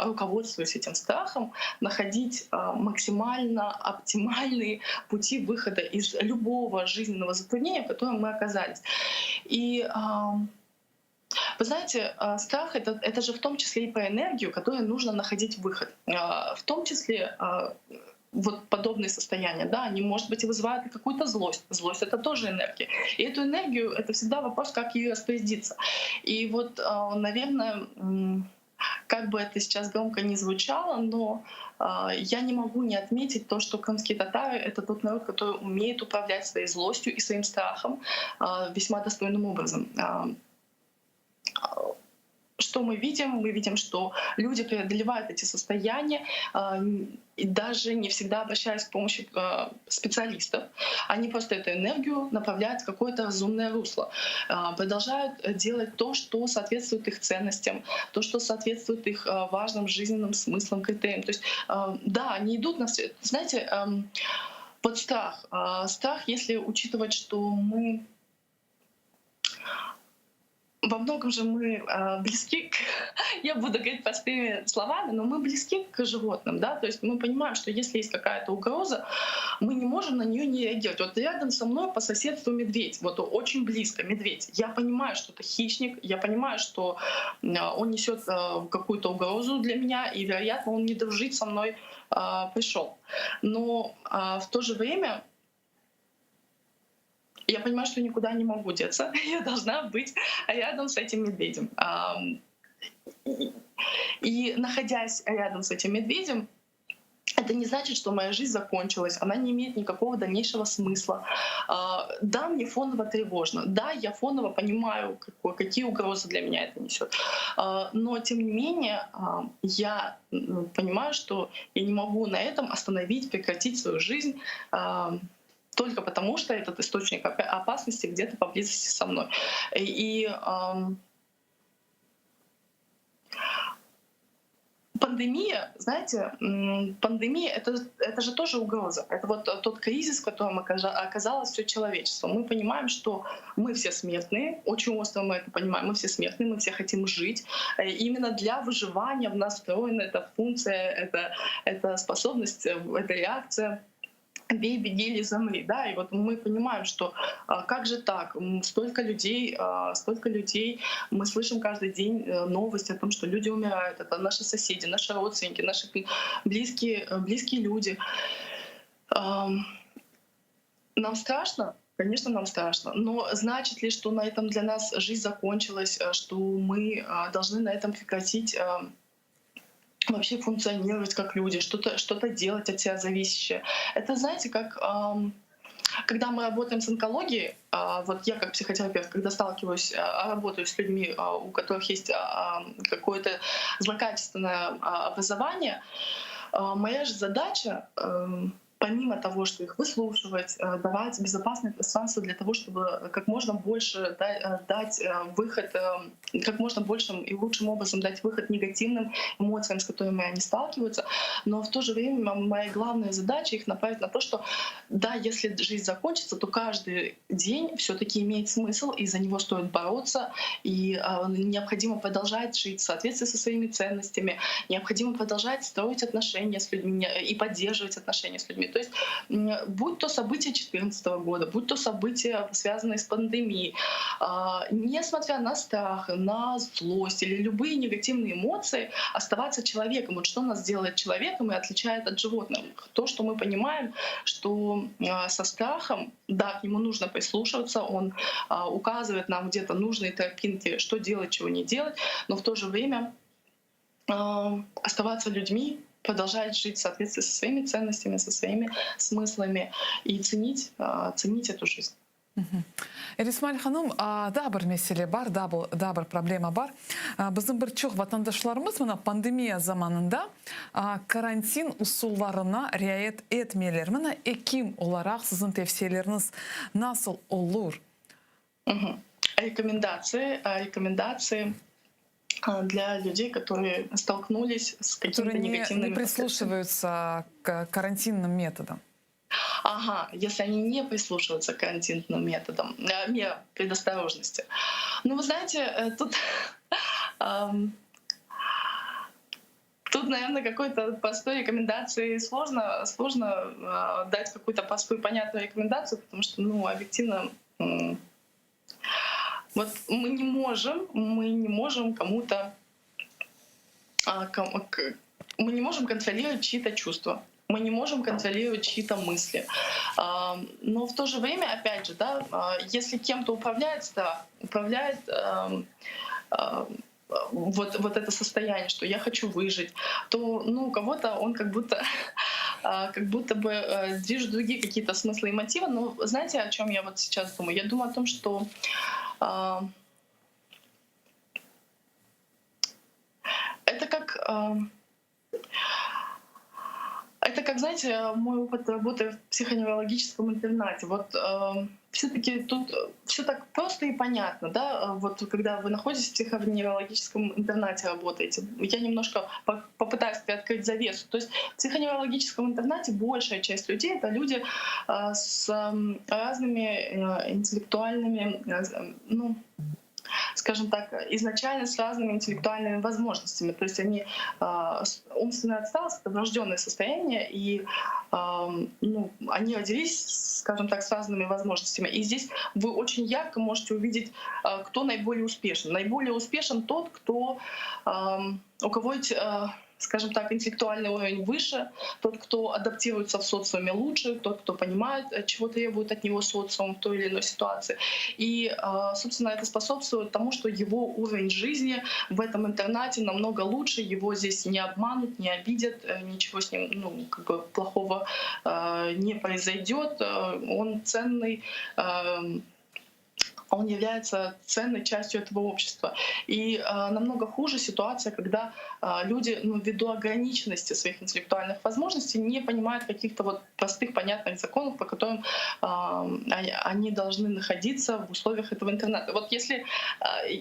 руководствуясь этим страхом, находить максимально оптимальные пути выхода из любого жизненного затруднения, в котором мы оказались. И вы знаете, страх — это же в том числе и про энергию, которой нужно находить выход. В том числе подобные состояния, да, они, может быть, и вызывают и какую-то злость. Злость — это тоже энергия. И эту энергию — это всегда вопрос, как ее распорядиться. И наверное, как бы это сейчас громко не звучало, но я не могу не отметить то, что крымские татары — это тот народ, который умеет управлять своей злостью и своим страхом весьма достойным образом. Что мы видим? Мы видим, что люди преодолевают эти состояния, и даже не всегда обращаясь к помощи специалистов. Они просто эту энергию направляют в какое-то разумное русло, продолжают делать то, что соответствует их ценностям, то, что соответствует их важным жизненным смыслам, критериям. То есть, да, они идут на свет. Знаете, страх. Страх, если учитывать, что мы во многом же мы близки я буду говорить простыми словами, но мы близки к животным, да, то есть мы понимаем, что если есть какая-то угроза, мы не можем на нее не реагировать. Вот рядом со мной по соседству медведь, очень близко медведь. Я понимаю, что это хищник, я понимаю, что он несет какую-то угрозу для меня, и, вероятно, он не дружить со мной пришел. Но в то же время я понимаю, что никуда не могу деться. Я должна быть рядом с этим медведем. И находясь рядом с этим медведем, это не значит, что моя жизнь закончилась, она не имеет никакого дальнейшего смысла. Да, мне фоново тревожно, да, я фоново понимаю, какие угрозы для меня это несет. Но тем не менее, я понимаю, что я не могу на этом остановить, прекратить свою жизнь только потому, что этот источник опасности где-то поблизости со мной. И пандемия, знаете, пандемия это же тоже угроза. Это вот тот кризис, в котором оказалось все человечество. Мы понимаем, что мы все смертные, очень остро мы это понимаем, мы все смертные, мы все хотим жить. И именно для выживания в нас встроена эта функция, эта способность, эта реакция. Бей, беги или замри, да, и вот мы понимаем, что как же так, столько людей, мы слышим каждый день новости о том, что люди умирают, это наши соседи, наши родственники, наши близкие люди. Нам страшно? Конечно, нам страшно. Но значит ли, что на этом для нас жизнь закончилась, что мы должны на этом прекратить вообще функционировать как люди, что-то делать от себя зависящее. Это, знаете, как когда мы работаем с онкологией, вот я как психотерапевт, когда сталкиваюсь, работаю с людьми, у которых есть какое-то злокачественное образование, моя же задача, помимо того, что их выслушивать, давать безопасное пространство для того, чтобы как можно больше дать выход, как можно большим и лучшим образом дать выход негативным эмоциям, с которыми они сталкиваются. Но в то же время моя главная задача их направить на то, что да, если жизнь закончится, то каждый день все-таки имеет смысл, и за него стоит бороться, и необходимо продолжать жить в соответствии со своими ценностями, необходимо продолжать строить отношения с людьми и поддерживать отношения с людьми. То есть будь то события 2014 года, будь то события, связанные с пандемией, несмотря на страх, на злость или любые негативные эмоции, оставаться человеком. Вот что нас делает человеком и отличает от животных? То, что мы понимаем, что со страхом, да, к нему нужно прислушиваться, он указывает нам где-то нужные тропинки, что делать, чего не делать, но в то же время оставаться людьми, продолжать жить в соответствии со своими ценностями, со своими смыслами и ценить эту жизнь. Эрисмаль ханым, да бір мәселе бар, да бір проблема бар. Біздің бір чоқ ватандашларымыз мына пандемия заманында карантин усулларына riayet etmeler. Мына эким оларақ сіздің тәвсиелеріңіз насыл олур? Рекомендации для людей, которые столкнулись с какими-то негативными не прислушиваются к карантинным методам. Ага, если они не прислушиваются к карантинным методам, мер предосторожности. Ну, вы знаете, тут, наверное, какой-то простой рекомендации сложно дать какую-то простую понятную рекомендацию, потому что, объективно, вот мы не можем кому-то, мы не можем контролировать чьи-то чувства. Мы не можем контролировать чьи-то мысли. Но в то же время, опять же, да, если кем-то управляет страх, вот это состояние, что я хочу выжить, то у кого-то он как будто бы движет другие какие-то смыслы и мотивы. Но знаете, о чем я вот сейчас думаю? Я думаю о том, что это как, знаете, мой опыт работы в психоневрологическом интернате. Вот все-таки тут все так просто и понятно, да. Вот когда вы находитесь в психоневрологическом интернате, работаете, я немножко попытаюсь приоткрыть завесу. То есть в психоневрологическом интернате большая часть людей — это люди с разными интеллектуальными, скажем так, изначально с разными интеллектуальными возможностями. То есть они умственная отсталость — это врожденное состояние, и они родились, скажем так, с разными возможностями. И здесь вы очень ярко можете увидеть, кто наиболее успешен. Наиболее успешен тот, у кого скажем так, интеллектуальный уровень выше, тот, кто адаптируется в социуме лучше, тот, кто понимает, чего требует от него социум в той или иной ситуации. И, собственно, это способствует тому, что его уровень жизни в этом интернате намного лучше, его здесь не обманут, не обидят, ничего с ним плохого не произойдет. Он ценный, он является ценной частью этого общества. И намного хуже ситуация, когда люди, ввиду ограниченности своих интеллектуальных возможностей, не понимают каких-то вот простых, понятных законов, по которым они должны находиться в условиях этого интернета. Вот если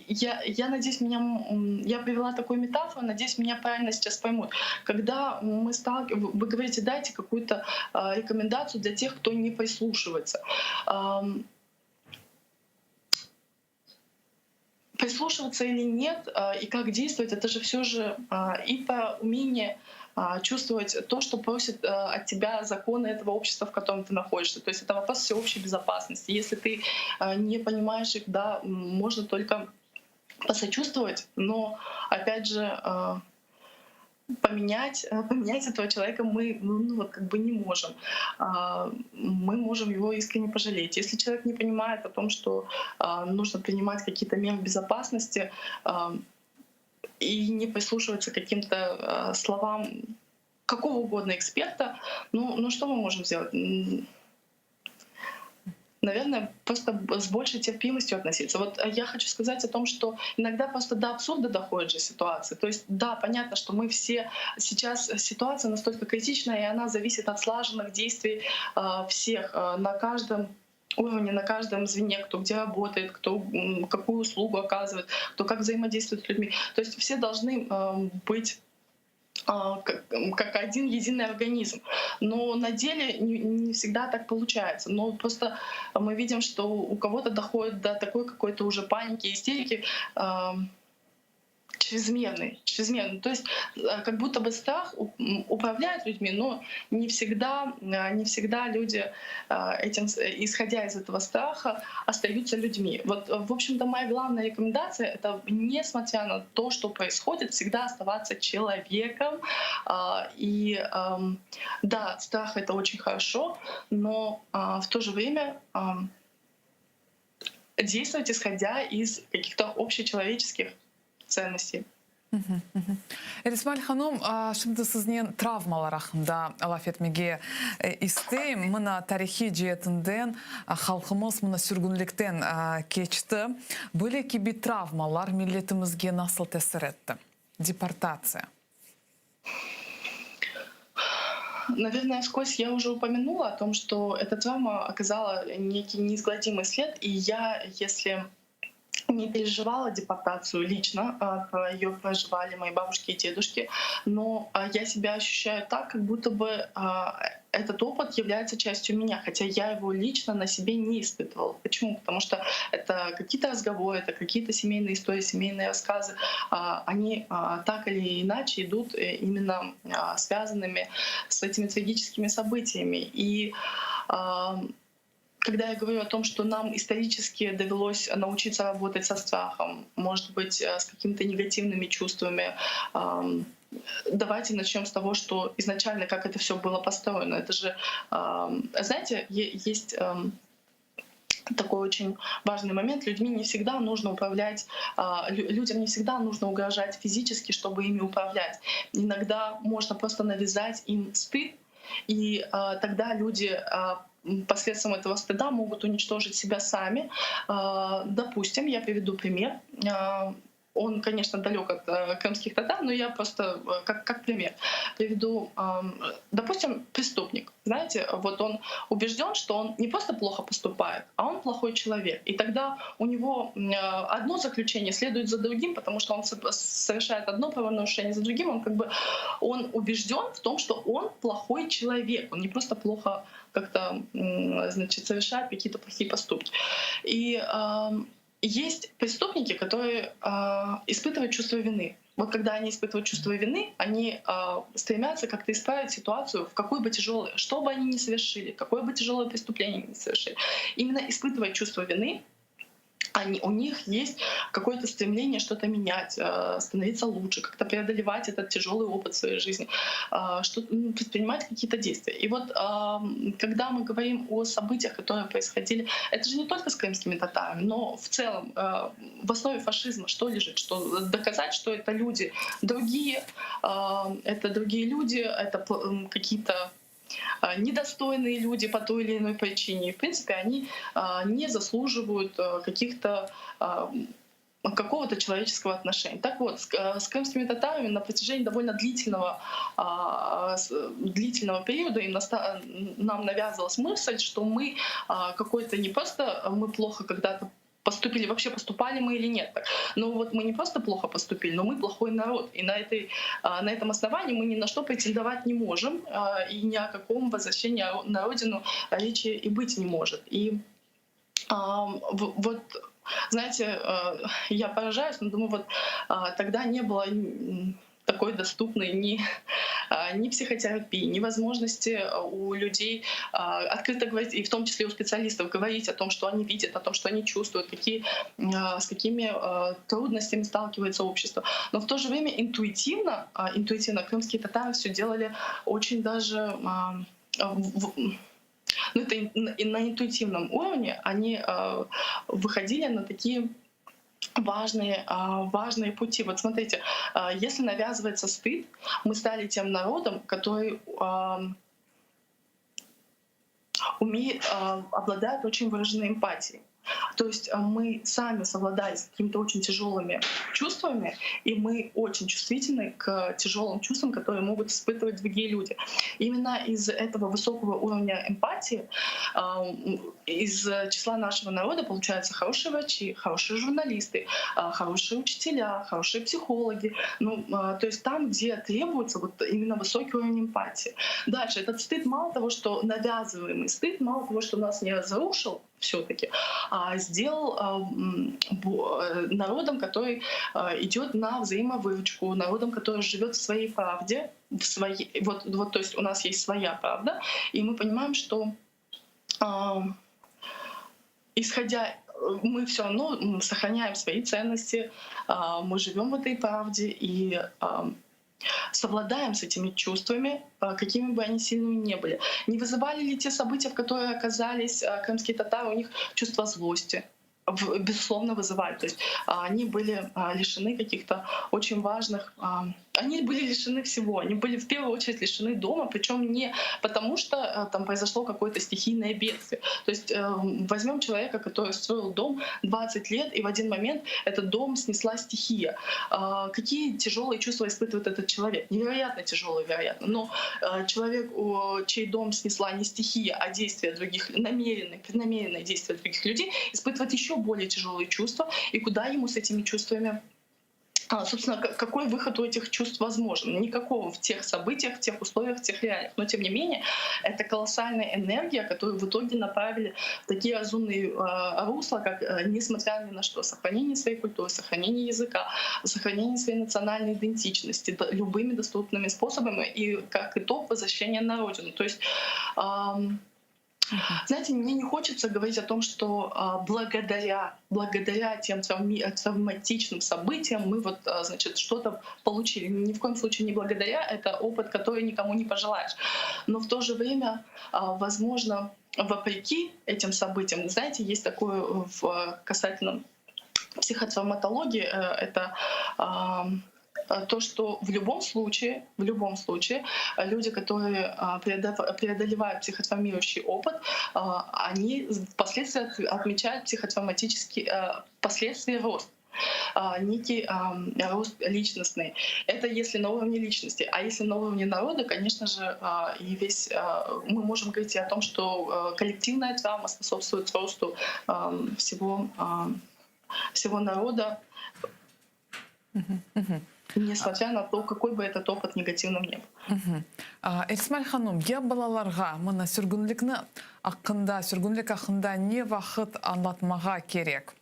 я надеюсь, я привела такую метафору, надеюсь, меня правильно сейчас поймут. Когда вы говорите, дайте какую-то рекомендацию для тех, кто не прислушивается. Прислушиваться или нет, и как действовать, это же все же и про умение чувствовать то, что просит от тебя законы этого общества, в котором ты находишься. То есть это вопрос всеобщей безопасности. Если ты не понимаешь их, да, можно только посочувствовать, но опять же поменять этого человека мы не можем. Мы можем его искренне пожалеть. Если человек не понимает о том, что нужно принимать какие-то меры безопасности и не прислушиваться к каким-то словам какого угодно эксперта, что мы можем сделать? Наверное, просто с большей терпимостью относиться. Вот я хочу сказать о том, что иногда просто до абсурда доходит же ситуация. То есть да, понятно, что мы все сейчас, ситуация настолько критичная, и она зависит от слаженных действий всех на каждом уровне, на каждом звене, кто где работает, кто какую услугу оказывает, кто как взаимодействует с людьми. То есть все должны быть как один единый организм. Но на деле не всегда так получается. Но просто мы видим, что у кого-то доходит до такой какой-то уже паники, истерики чрезмерный. То есть как будто бы страх управляет людьми, но не всегда люди, исходя из этого страха, остаются людьми. Вот, в общем-то, моя главная рекомендация — это, несмотря на то, что происходит, всегда оставаться человеком. И да, страх — это очень хорошо, но в то же время действовать, исходя из каких-то общечеловеческих ценностей. Элисмаль ханым, şimdi сизден травмалар хакында лаф этмеге истейм. Мына тарихи жиетинден халкыбыз мына сүргүнлүктен кечти. Бөлеки бир травмалар миллетимизге насыл таасир этти? Депортация. Наверное, вскользь я уже упомянула о том, что эта травма оказала некий неизгладимый след, и если не переживала депортацию лично, ее проживали мои бабушки и дедушки, но я себя ощущаю так, как будто бы этот опыт является частью меня, хотя я его лично на себе не испытывала. Почему? Потому что это какие-то разговоры, это какие-то семейные истории, семейные рассказы, они так или иначе идут именно связанными с этими трагическими событиями. И когда я говорю о том, что нам исторически довелось научиться работать со страхом, может быть, с какими-то негативными чувствами, давайте начнем с того, что изначально как это все было построено. Это же, знаете, есть такой очень важный момент. Людьми не всегда нужно управлять, людям не всегда нужно угрожать физически, чтобы ими управлять. Иногда можно просто навязать им стыд, и тогда люди посредством этого стыда могут уничтожить себя сами. Допустим, я приведу пример. Он, конечно, далек от крымских татар, но я просто как пример приведу. Допустим, преступник. Знаете, вот он убежден, что он не просто плохо поступает, а он плохой человек. И тогда у него одно заключение следует за другим, потому что он совершает одно правонарушение за другим. Он убежден в том, что он плохой человек. Он не просто плохо как-то, совершает какие-то плохие поступки. И есть преступники, которые испытывают чувство вины. Вот когда они испытывают чувство вины, они стремятся как-то исправить ситуацию, в какой бы тяжелой, что бы они ни совершили, какое бы тяжелое преступление они ни совершили. Именно испытывая чувство вины, у них есть какое-то стремление что-то менять, становиться лучше, как-то преодолевать этот тяжелый опыт в своей жизни, предпринимать какие-то действия. И вот когда мы говорим о событиях, которые происходили, это же не только с крымскими татарами, но в целом в основе фашизма что лежит? Что доказать, что это люди другие, это какие-то недостойные люди по той или иной причине. И, в принципе, они не заслуживают какого-то человеческого отношения. Так вот, с крымскими татарами на протяжении довольно длительного периода нам навязывалась мысль, что мы какой-то не просто мы плохо когда-то поступили, вообще поступали мы или нет. Но вот мы не просто плохо поступили, но мы плохой народ. И на этом основании мы ни на что претендовать не можем, и ни о каком возвращении на родину речи и быть не может. И вот, знаете, я поражаюсь, но думаю, вот тогда не было такой доступной ни психотерапии, ни возможности у людей открыто говорить, и в том числе у специалистов, говорить о том, что они видят, о том, что они чувствуют, с какими трудностями сталкивается общество. Но в то же время интуитивно крымские татары все делали очень даже это на интуитивном уровне. Они выходили на такие важные пути. Вот смотрите, если навязывается стыд, мы стали тем народом, который обладает очень выраженной эмпатией. То есть мы сами совладали с какими-то очень тяжелыми чувствами, и мы очень чувствительны к тяжелым чувствам, которые могут испытывать другие люди. Именно из этого высокого уровня эмпатии из числа нашего народа получаются хорошие врачи, хорошие журналисты, хорошие учителя, хорошие психологи. То есть там, где требуется вот именно высокий уровень эмпатии. Дальше, этот стыд мало того, что навязываемый стыд, мало того, что нас не разрушил, все-таки, сделал народом, который идет на взаимовыручку, народом, который живет в своей правде, то есть у нас есть своя правда, и мы понимаем, что мы все равно сохраняем свои ценности, мы живем в этой правде и совладаем с этими чувствами, какими бы они сильными ни были. Не вызывали ли те события, в которые оказались крымские татары, у них чувство злости? Безусловно, вызывали. То есть они были лишены каких-то очень важных... Они были лишены всего. Они были в первую очередь лишены дома, причем не потому, что там произошло какое-то стихийное бедствие. То есть возьмем человека, который строил дом 20 лет, и в один момент этот дом снесла стихия. Какие тяжелые чувства испытывает этот человек? Невероятно тяжелые, вероятно. Но человек, чей дом снесла не стихия, а действия других, преднамеренные действия других людей, испытывает еще более тяжелые чувства. И куда ему с этими чувствами? Собственно, какой выход у этих чувств возможен? Никакого в тех событиях, в тех условиях, в тех реалиях. Но тем не менее, это колоссальная энергия, которую в итоге направили в такие разумные русла, как, несмотря ни на что, сохранение своей культуры, сохранение языка, сохранение своей национальной идентичности любыми доступными способами и, как итог, возвращение на родину. То есть знаете, мне не хочется говорить о том, что благодаря тем травматичным событиям мы что-то получили. Ни в коем случае не благодаря, это опыт, который никому не пожелаешь. Но в то же время, возможно, вопреки этим событиям, знаете, есть такое касательно психотравматологии, это то, что в любом случае люди, которые преодолевают психотравмирующий опыт, они впоследствии отмечают психотравматические последствия роста. Некий рост личностный. Это если на уровне личности. А если на уровне народа, конечно же, мы можем говорить и о том, что коллективная травма способствует росту всего народа. Несмотря на то, какой бы этот опыт негативным не был. Эльсмаль ханым, я балаларга мына сүргүнлүкнү сүргүнлүк акында не вакыт аңлатмага керек?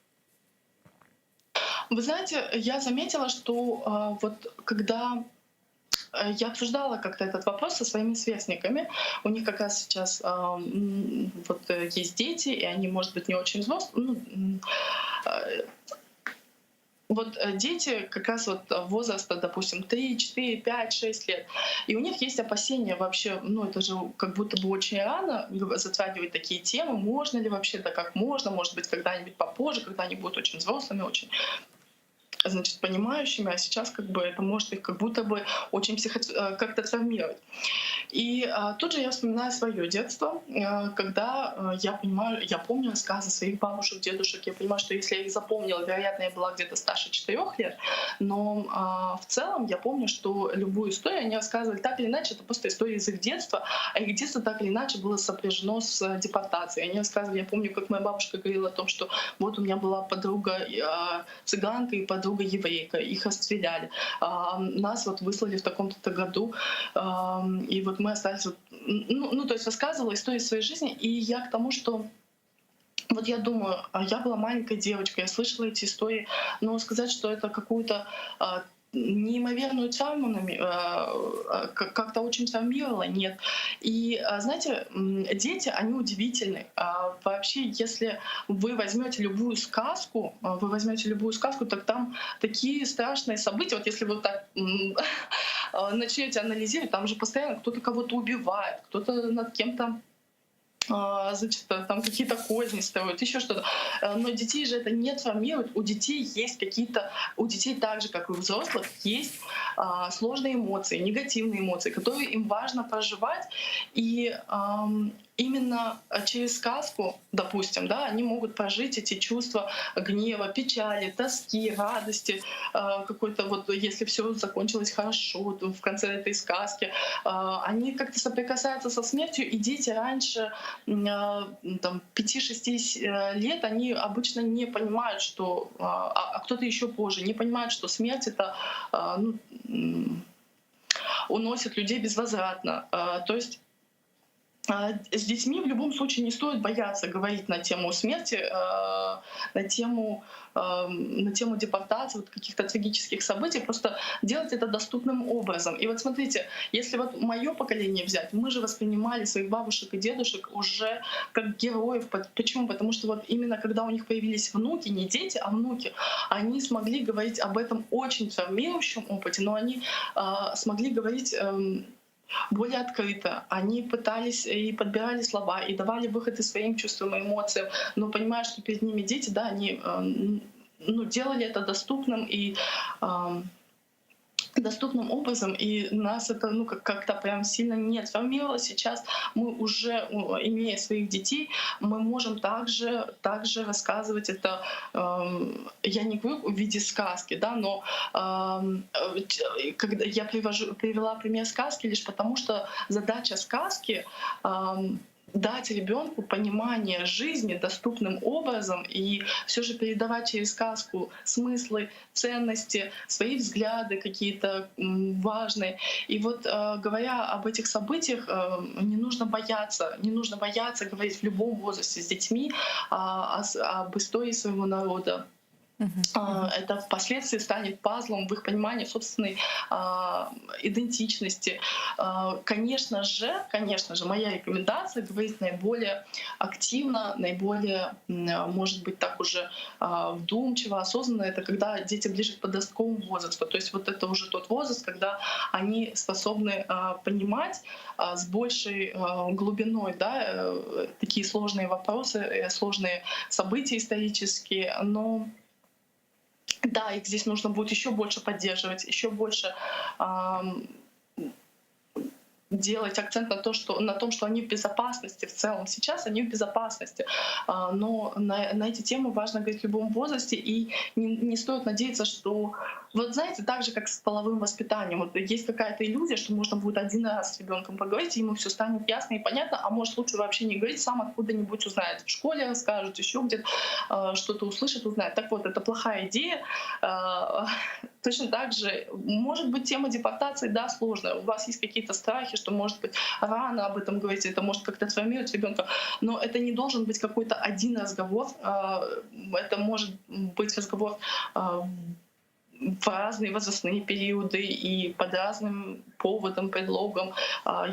Вы знаете, я заметила, что когда я обсуждала как-то этот вопрос со своими сверстниками. У них как раз сейчас есть дети, и они, может быть, не очень взрослые. Дети как раз возраста, допустим, 3, 4, 5, 6 лет. И у них есть опасения вообще, это же как будто бы очень рано затрагивать такие темы. Можно ли вообще, да как можно, может быть, когда-нибудь попозже, когда они будут очень взрослыми, очень понимающими, а сейчас это может их как будто бы очень как-то травмировать. И тут же я вспоминаю свое детство, когда я помню рассказы своих бабушек, дедушек, я понимаю, что если я их запомнила, вероятно, я была где-то старше 4 лет, но в целом я помню, что любую историю они рассказывали так или иначе, это просто история из их детства, а их детство так или иначе было сопряжено с депортацией. Они рассказывали, я помню, как моя бабушка говорила о том, что вот у меня была подруга цыганка и подруга еврейка, их расстреляли. Нас выслали в таком-то году, и мы остались... то есть рассказывала историю своей жизни, и я к тому, что я думаю, я была маленькой девочкой, я слышала эти истории, но сказать, что это какую-то неимоверную травму как-то очень травмировала, нет. И знаете, дети, они удивительны. Вообще, если вы возьмете любую сказку, так там такие страшные события. Если вы так начнете анализировать, там же постоянно кто-то кого-то убивает, кто-то над кем-то там какие-то козни строят, еще что-то. Но детей же это не травмирует. У детей так же, как и у взрослых, есть сложные эмоции, негативные эмоции, которые им важно проживать. И именно через сказку, допустим, они могут прожить эти чувства гнева, печали, тоски, радости, какой-то если все закончилось хорошо, то в конце этой сказки. Они как-то соприкасаются со смертью, и дети раньше 5-6 лет, они обычно не понимают, что, а кто-то еще позже, не понимают, что смерть — это уносит людей безвозвратно. То есть с детьми в любом случае не стоит бояться говорить на тему смерти, на тему депортации, каких-то трагических событий, просто делать это доступным образом. И смотрите, если мое поколение взять, мы же воспринимали своих бабушек и дедушек уже как героев. Почему? Потому что именно когда у них появились внуки, не дети, а внуки, они смогли говорить об этом очень травмирующем опыте, но они смогли говорить более открыто. Они пытались и подбирали слова, и давали выход и своим чувствам и эмоциям, но понимая, что перед ними дети, они делали это доступным и доступным образом, и нас это как-то прям сильно не травмировало. Сейчас мы уже, имея своих детей, мы можем также рассказывать это, я не говорю в виде сказки, но когда я привела пример сказки лишь потому, что задача сказки дать ребенку понимание жизни доступным образом и все же передавать через сказку смыслы, ценности, свои взгляды какие-то важные. И говоря об этих событиях, не нужно бояться говорить в любом возрасте с детьми об истории своего народа. Это впоследствии станет пазлом в их понимании собственной идентичности. Конечно же, моя рекомендация — говорить наиболее активно, наиболее, может быть, так уже вдумчиво, осознанно. Это когда дети ближе к подростковому возрасту. То есть это уже тот возраст, когда они способны понимать с большей глубиной такие сложные вопросы, сложные события исторические, но их здесь нужно будет еще больше поддерживать, еще больше делать акцент на том, что они в безопасности в целом. Сейчас они в безопасности, но на эти темы важно говорить в любом возрасте, и не стоит надеяться, что... знаете, так же, как с половым воспитанием. Есть какая-то иллюзия, что можно будет один раз с ребенком поговорить, и ему все станет ясно и понятно, а может лучше вообще не говорить, сам откуда-нибудь узнает. В школе расскажут, еще где-то что-то услышит, узнает. Так вот, это плохая идея. Точно так же, может быть, тема депортации, сложная. У вас есть какие-то страхи, что, может быть, рано об этом говорить, это может как-то травмировать ребенка, но это не должен быть какой-то один разговор. Это может быть разговор в разные возрастные периоды и под разным поводом, предлогом.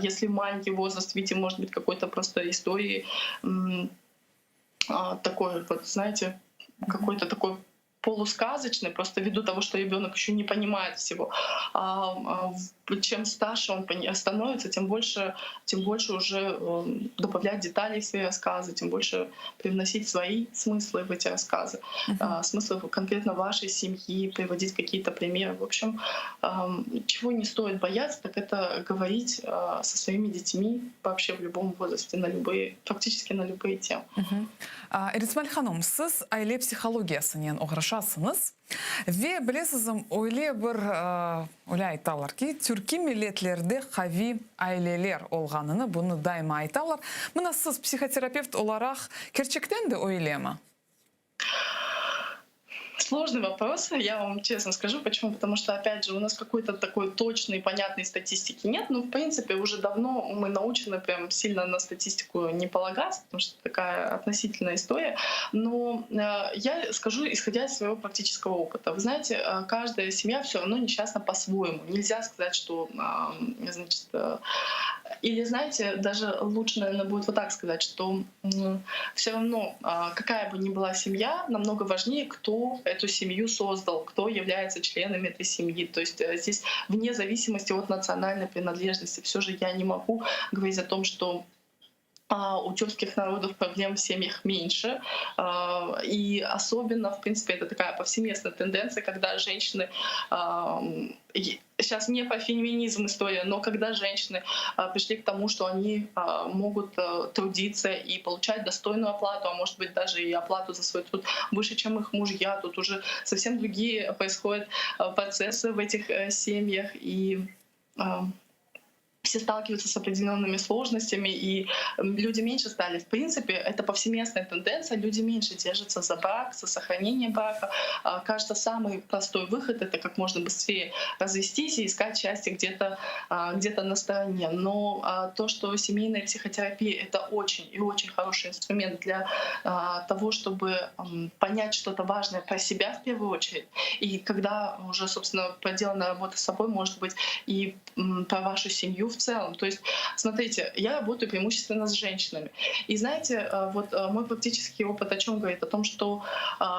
Если маленький возраст, видите, может быть какой-то просто истории такой, вот знаете, какой-то такой полусказочный, просто ввиду того, что ребенок еще не понимает всего. Чем старше он становится, тем больше уже добавлять деталей в свои рассказы, тем больше привносить свои смыслы в эти рассказы, смыслы конкретно вашей семьи, приводить какие-то примеры. В общем, чего не стоит бояться, так это говорить со своими детьми вообще в любом возрасте, практически на любые темы. Эрисмаль ханым, сіз айле психологиясынен оғырашасыңыз. Ве білесізім ойле бір ойлай айталар ки, түркі миллетлерде хави айлелер олғаныны, бұны дайма айталар. Мұна сіз психотерапевт оларақ керчектен де ойлема? Сложный вопрос, я вам честно скажу. Почему? Потому что, опять же, у нас какой-то такой точной, понятной статистики нет. Но, в принципе, уже давно мы научены прям сильно на статистику не полагаться, потому что такая относительная история. Но я скажу, исходя из своего практического опыта. Вы знаете, каждая семья все равно несчастна по-своему. Нельзя сказать, что, значит, или, знаете, даже лучше, наверное, будет вот так сказать, что все равно, какая бы ни была семья, намного важнее, кто эту семью создал, кто является членами этой семьи. То есть здесь вне зависимости от национальной принадлежности. Все же я не могу говорить о том, что у тюркских народов проблем в семьях меньше. И особенно, в принципе, это такая повсеместная тенденция, когда женщины, сейчас не по феминизм история, но когда женщины пришли к тому, что они могут трудиться и получать достойную оплату, а может быть даже и оплату за свой труд выше, чем их мужья, тут уже совсем другие происходят процессы в этих семьях. И все сталкиваются с определенными сложностями, и люди меньше стали. В принципе, это повсеместная тенденция. Люди меньше держатся за брак, за сохранение брака. Кажется, самый простой выход — это как можно быстрее развестись и искать счастье где-то на стороне. Но то, что семейная психотерапия — это очень и очень хороший инструмент для того, чтобы понять что-то важное про себя в первую очередь. И когда уже, собственно, проделана работа с собой, может быть, и про вашу семью в целом. То есть, смотрите, я работаю преимущественно с женщинами. И знаете, вот мой практический опыт о чем говорит? О том, что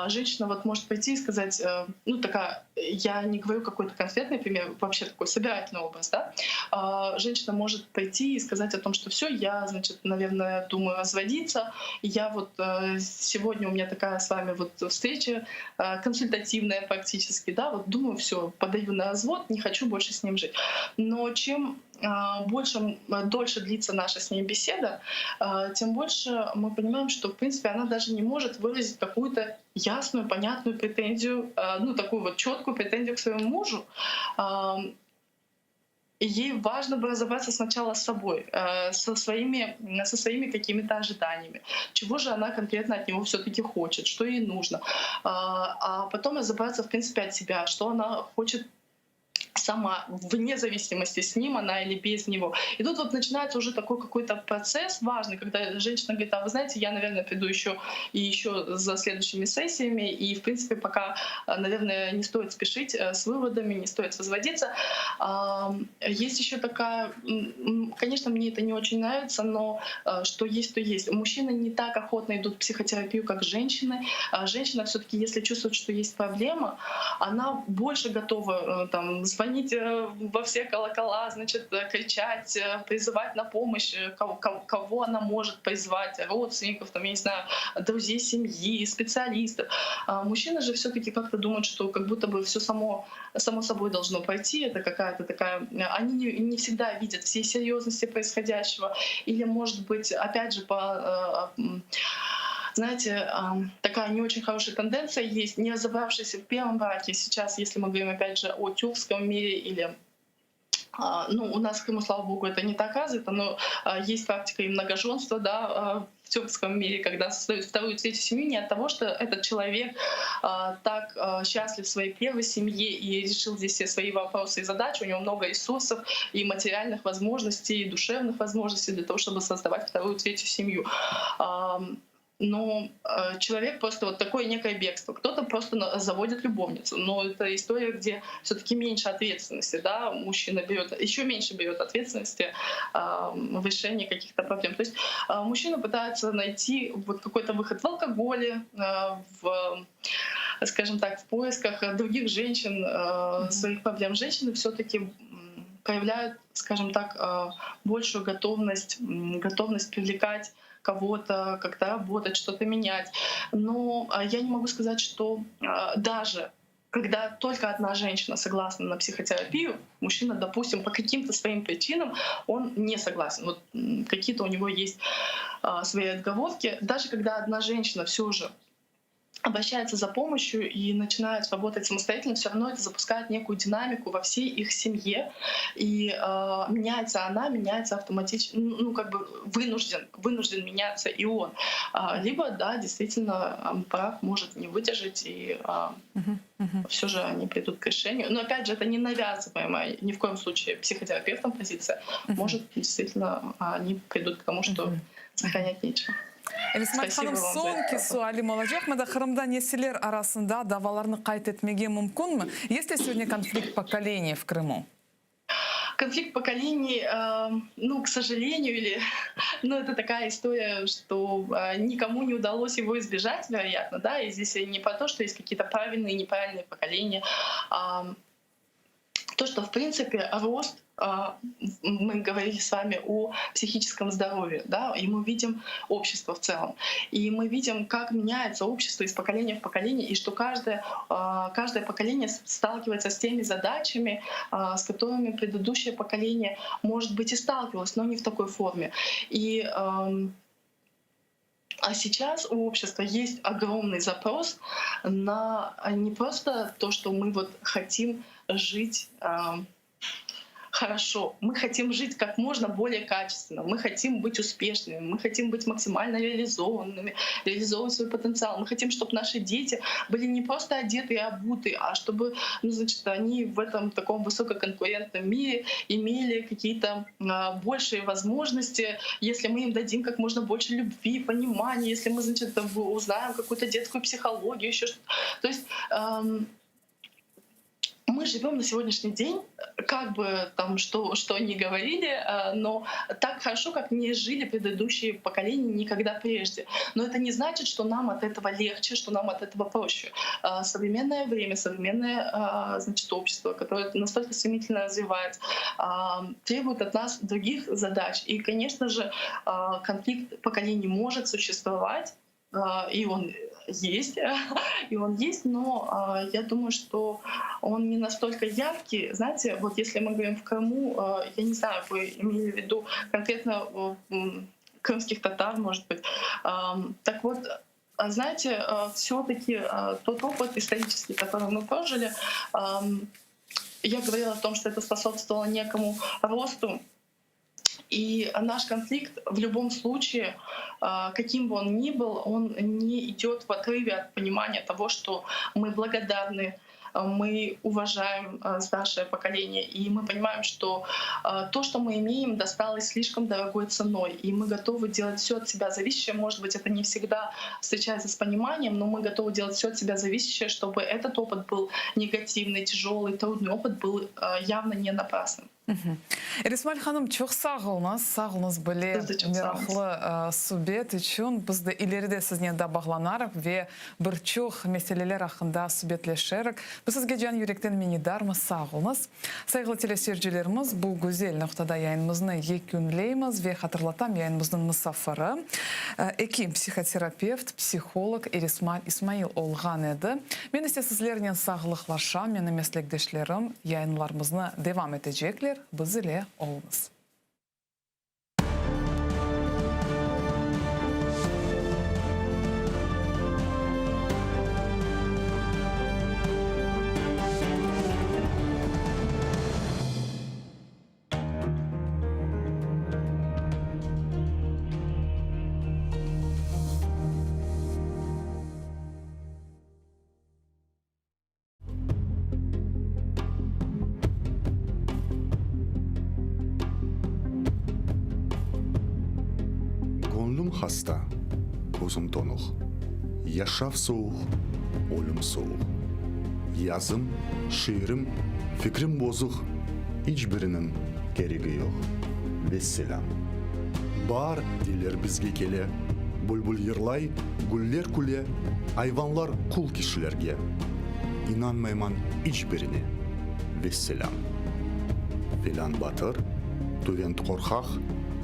женщина вот может пойти и сказать, ну такая, я не говорю какой-то конкретный пример, вообще такой собирательный образ, да? Женщина может пойти и сказать о том, что все, я, значит, наверное, думаю разводиться, и я вот сегодня у меня такая с вами вот встреча консультативная практически, да, вот думаю, все, подаю на развод, не хочу больше с ним жить. Но чем дольше длится наша с ней беседа, тем больше мы понимаем, что, в принципе, она даже не может выразить какую-то ясную, понятную претензию, ну, такую вот четкую претензию к своему мужу. И ей важно бы разобраться сначала с собой, со своими какими-то ожиданиями, чего же она конкретно от него все-таки хочет, что ей нужно, а потом разобраться, в принципе, от себя, что она хочет сама, вне зависимости, с ним она или без него. И тут вот начинается уже такой какой-то процесс важный, когда женщина говорит, а вы знаете, я, наверное, приду еще за следующими сессиями, и, в принципе, пока, наверное, не стоит спешить с выводами, не стоит разводиться. Есть еще такая, конечно, мне это не очень нравится, но что есть, то есть. Мужчины не так охотно идут в психотерапию, как женщины. Женщина все-таки, если чувствует, что есть проблема, она больше готова там звонить во все колокола, значит, кричать, призывать на помощь, кого она может призвать, родственников, там, я не знаю, друзей семьи, специалистов. Мужчины же все-таки как-то думают, что как будто бы все само собой должно пройти. Это какая-то такая... Они не всегда видят всей серьезности происходящего. Или, может быть, опять же, знаете, такая не очень хорошая тенденция есть, не разобравшись в первом браке. Сейчас, если мы говорим, опять же, о тюркском мире или... Ну, у нас в Крыму, слава богу, это не так развито, но есть практика и многоженства, да, в тюркском мире, когда создают вторую, третью семью не от того, что этот человек так счастлив в своей первой семье и решил здесь все свои вопросы и задачи, у него много ресурсов и материальных возможностей, и душевных возможностей для того, чтобы создавать вторую, третью семью. но человек просто вот такое некое бегство. Кто-то просто заводит любовницу. Но это история, где все-таки меньше ответственности, да, мужчина берет, еще меньше берет ответственности в решении каких-то проблем. То есть мужчина пытается найти вот какой-то выход в алкоголе, скажем так, в поисках других женщин, своих проблем. Женщины все-таки проявляют, скажем так, большую готовность привлекать кого-то, как-то работать, что-то менять. Но я не могу сказать, что даже когда только одна женщина согласна на психотерапию, мужчина, допустим, по каким-то своим причинам он не согласен. Вот какие-то у него есть свои отговорки. Даже когда одна женщина все же обращается за помощью и начинает работать самостоятельно, все равно это запускает некую динамику во всей их семье. И меняется она, меняется автоматически, ну как бы вынужден меняться и он. Либо, да, действительно, брак может не выдержать, и все же они придут к решению. Но опять же, это не навязываемая ни в коем случае психотерапевтом позиция. Может, действительно, они придут к тому, что сохранять нечего. Элисмат ханым, соңғы суали молодежь, мада хырымда неселер арасында даваларны кайт этмеге мүмкүнмү? Есть ли сегодня конфликт поколений в Крыму? Конфликт поколений, ну, к сожалению, ну, это такая история, что никому не удалось его избежать, вероятно, да, и здесь не про то, что есть какие-то правильные и неправильные поколения, то, что, в принципе, рост, мы говорили с вами о психическом здоровье, да, и мы видим общество в целом. И мы видим, как меняется общество из поколения в поколение, и что каждое поколение сталкивается с теми задачами, с которыми предыдущее поколение, может быть, и сталкивалось, но не в такой форме. А сейчас у общества есть огромный запрос на не просто то, что мы вот хотим жить хорошо, мы хотим жить как можно более качественно, мы хотим быть успешными, мы хотим быть максимально реализованными, реализовывать свой потенциал. Мы хотим, чтобы наши дети были не просто одеты и обуты, а чтобы, ну, значит, они в этом таком высококонкурентном мире имели какие-то большие возможности, если мы им дадим как можно больше любви, понимания, если мы, значит, узнаем какую-то детскую психологию, еще что-то. То есть мы живем на сегодняшний день, как бы там что ни говорили, но так хорошо, как не жили предыдущие поколения никогда прежде. Но это не значит, что нам от этого легче, что нам от этого проще. Современное время, современное, значит, общество, которое настолько стремительно развивается, требует от нас других задач. И, конечно же, конфликт поколений может существовать, и он есть, но я думаю, что он не настолько яркий. Знаете, вот если мы говорим в Крыму, я не знаю, вы имели в виду конкретно крымских татар, может быть. Так вот, знаете, все-таки тот опыт исторический, который мы прожили, я говорила о том, что это способствовало некому росту. И наш конфликт в любом случае, каким бы он ни был, он не идет в отрыве от понимания того, что мы благодарны, мы уважаем старшее поколение, и мы понимаем, что то, что мы имеем, досталось слишком дорогой ценой, и мы готовы делать все от себя зависящее. Может быть, это не всегда встречается с пониманием, но мы готовы делать все от себя зависящее, чтобы этот опыт был негативный, тяжелый, трудный опыт был явно не напрасным. Эрисмаль ханым, чоқ сағылыңыз біле мерақлы субет үшін бізді илерде сізінен да бағланарық ве бір чоқ меселелер ақында субетлешерік. Біз сізге жан юректен менидармыз сағылыңыз. Сайғылы телесерджілеріміз бұл гүзел нұқтада яйынымызны екүнлейміз ве қатырлатам яйынымыздың мұсафыры. Эким психотерапевт, психолог Эрисмаль Исмаил олған еді. Мен істе сізлерінен сағылықлашам, менің меслектешлерім яйынларымызны девам етежеклер. Biz ile olunuz. Хasta, көзім тонық. Яшав соғ, олым соғ. Язым, шиырым, фикрим бозық, ичбірінің керегі жоқ. Весселам. Бар дейлер бізге келе, бұлбұл ерлай, гүллер күле, айванлар құл кишілерге. İnanmayman ичбіріне. Весселам. Филан батыр, Тувент қорқақ,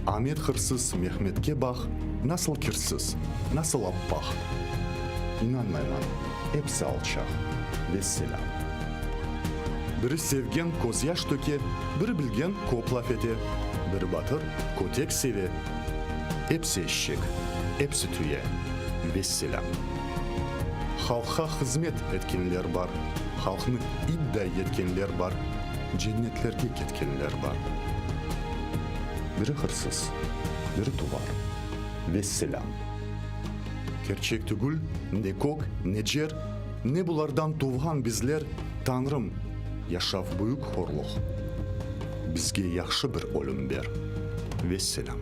Амет қырсыз, Мехметке бақ, насыл кірсіз, насыл аппақ. İnanmayman, әпсі алчақ. Весселам. Бірі севген көз яш төке, бірі білген көп лаф ете, бірі батыр көтек севе. Әпсі ешшек, әпсі түйе. Весселам. Халққа қызмет еткенлер бар, халқыны иддай еткенлер бар, дженнетлерге кеткенлер бар. Бірі қырсыз, бірі туғар. Весселам. Керчек түгіл, не көк, не жер, не бұлардан туған біздер, Танрым, яшав бұйық хорлық. Бізге яқшы бір олым бер. Весселам.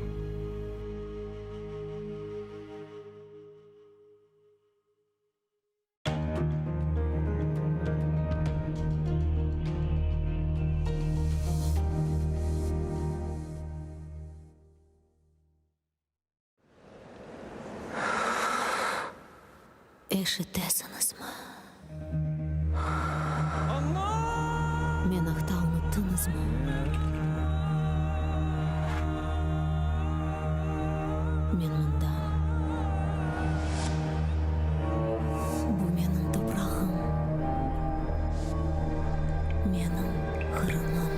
Ишітесіңіз ма? Мен ақта ұмыттыңыз ма? Мен мұнда. Бұл менің топырағым. Менің қырымым.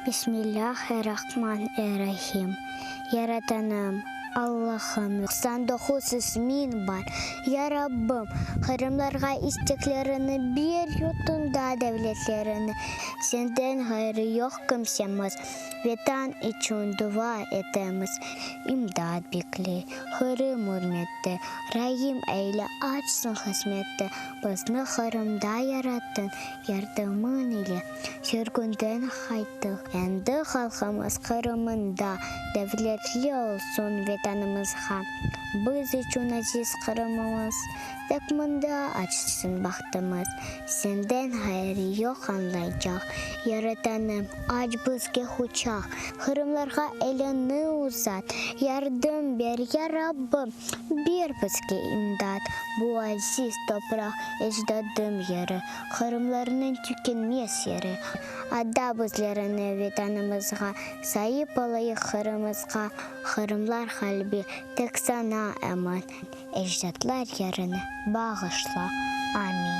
Бисмиллахир-рахманир-рахим. Яратаным, Аллахым, 99 исмин бар. Я Раббым, хырымларға истеклеріні бер, ютында дәвлетлеріні. Сенден хайры yok kimsemiz. Vetan için dua etemiz. İmdad bekle, hırım hürmette. Rahim eyle açsın hizmette. Bizni hırımda yarattın, yardımın ile. Sürgünden hayttık. Endi halkımız Kırım'ında. Devletli olsun vetanımızga. Biz için aziz Kırım'ımız. Takmında açsın baktımız. Senden hayır yok anlayacak. Yaratanım aç bizge uçak. Kırımlarga elini uzat. Yardım ver ya Rabbim. Bir bizge imdat. Bu aziz toprak ecdadım yeri. Kırımlarının tükenmez yeri. Adda bizlerini vetanımızga. Sayıp olayı Kırımızga. Kırımlar kalbi tek sana eman. Ecdatlar yerini bağışla. Amin.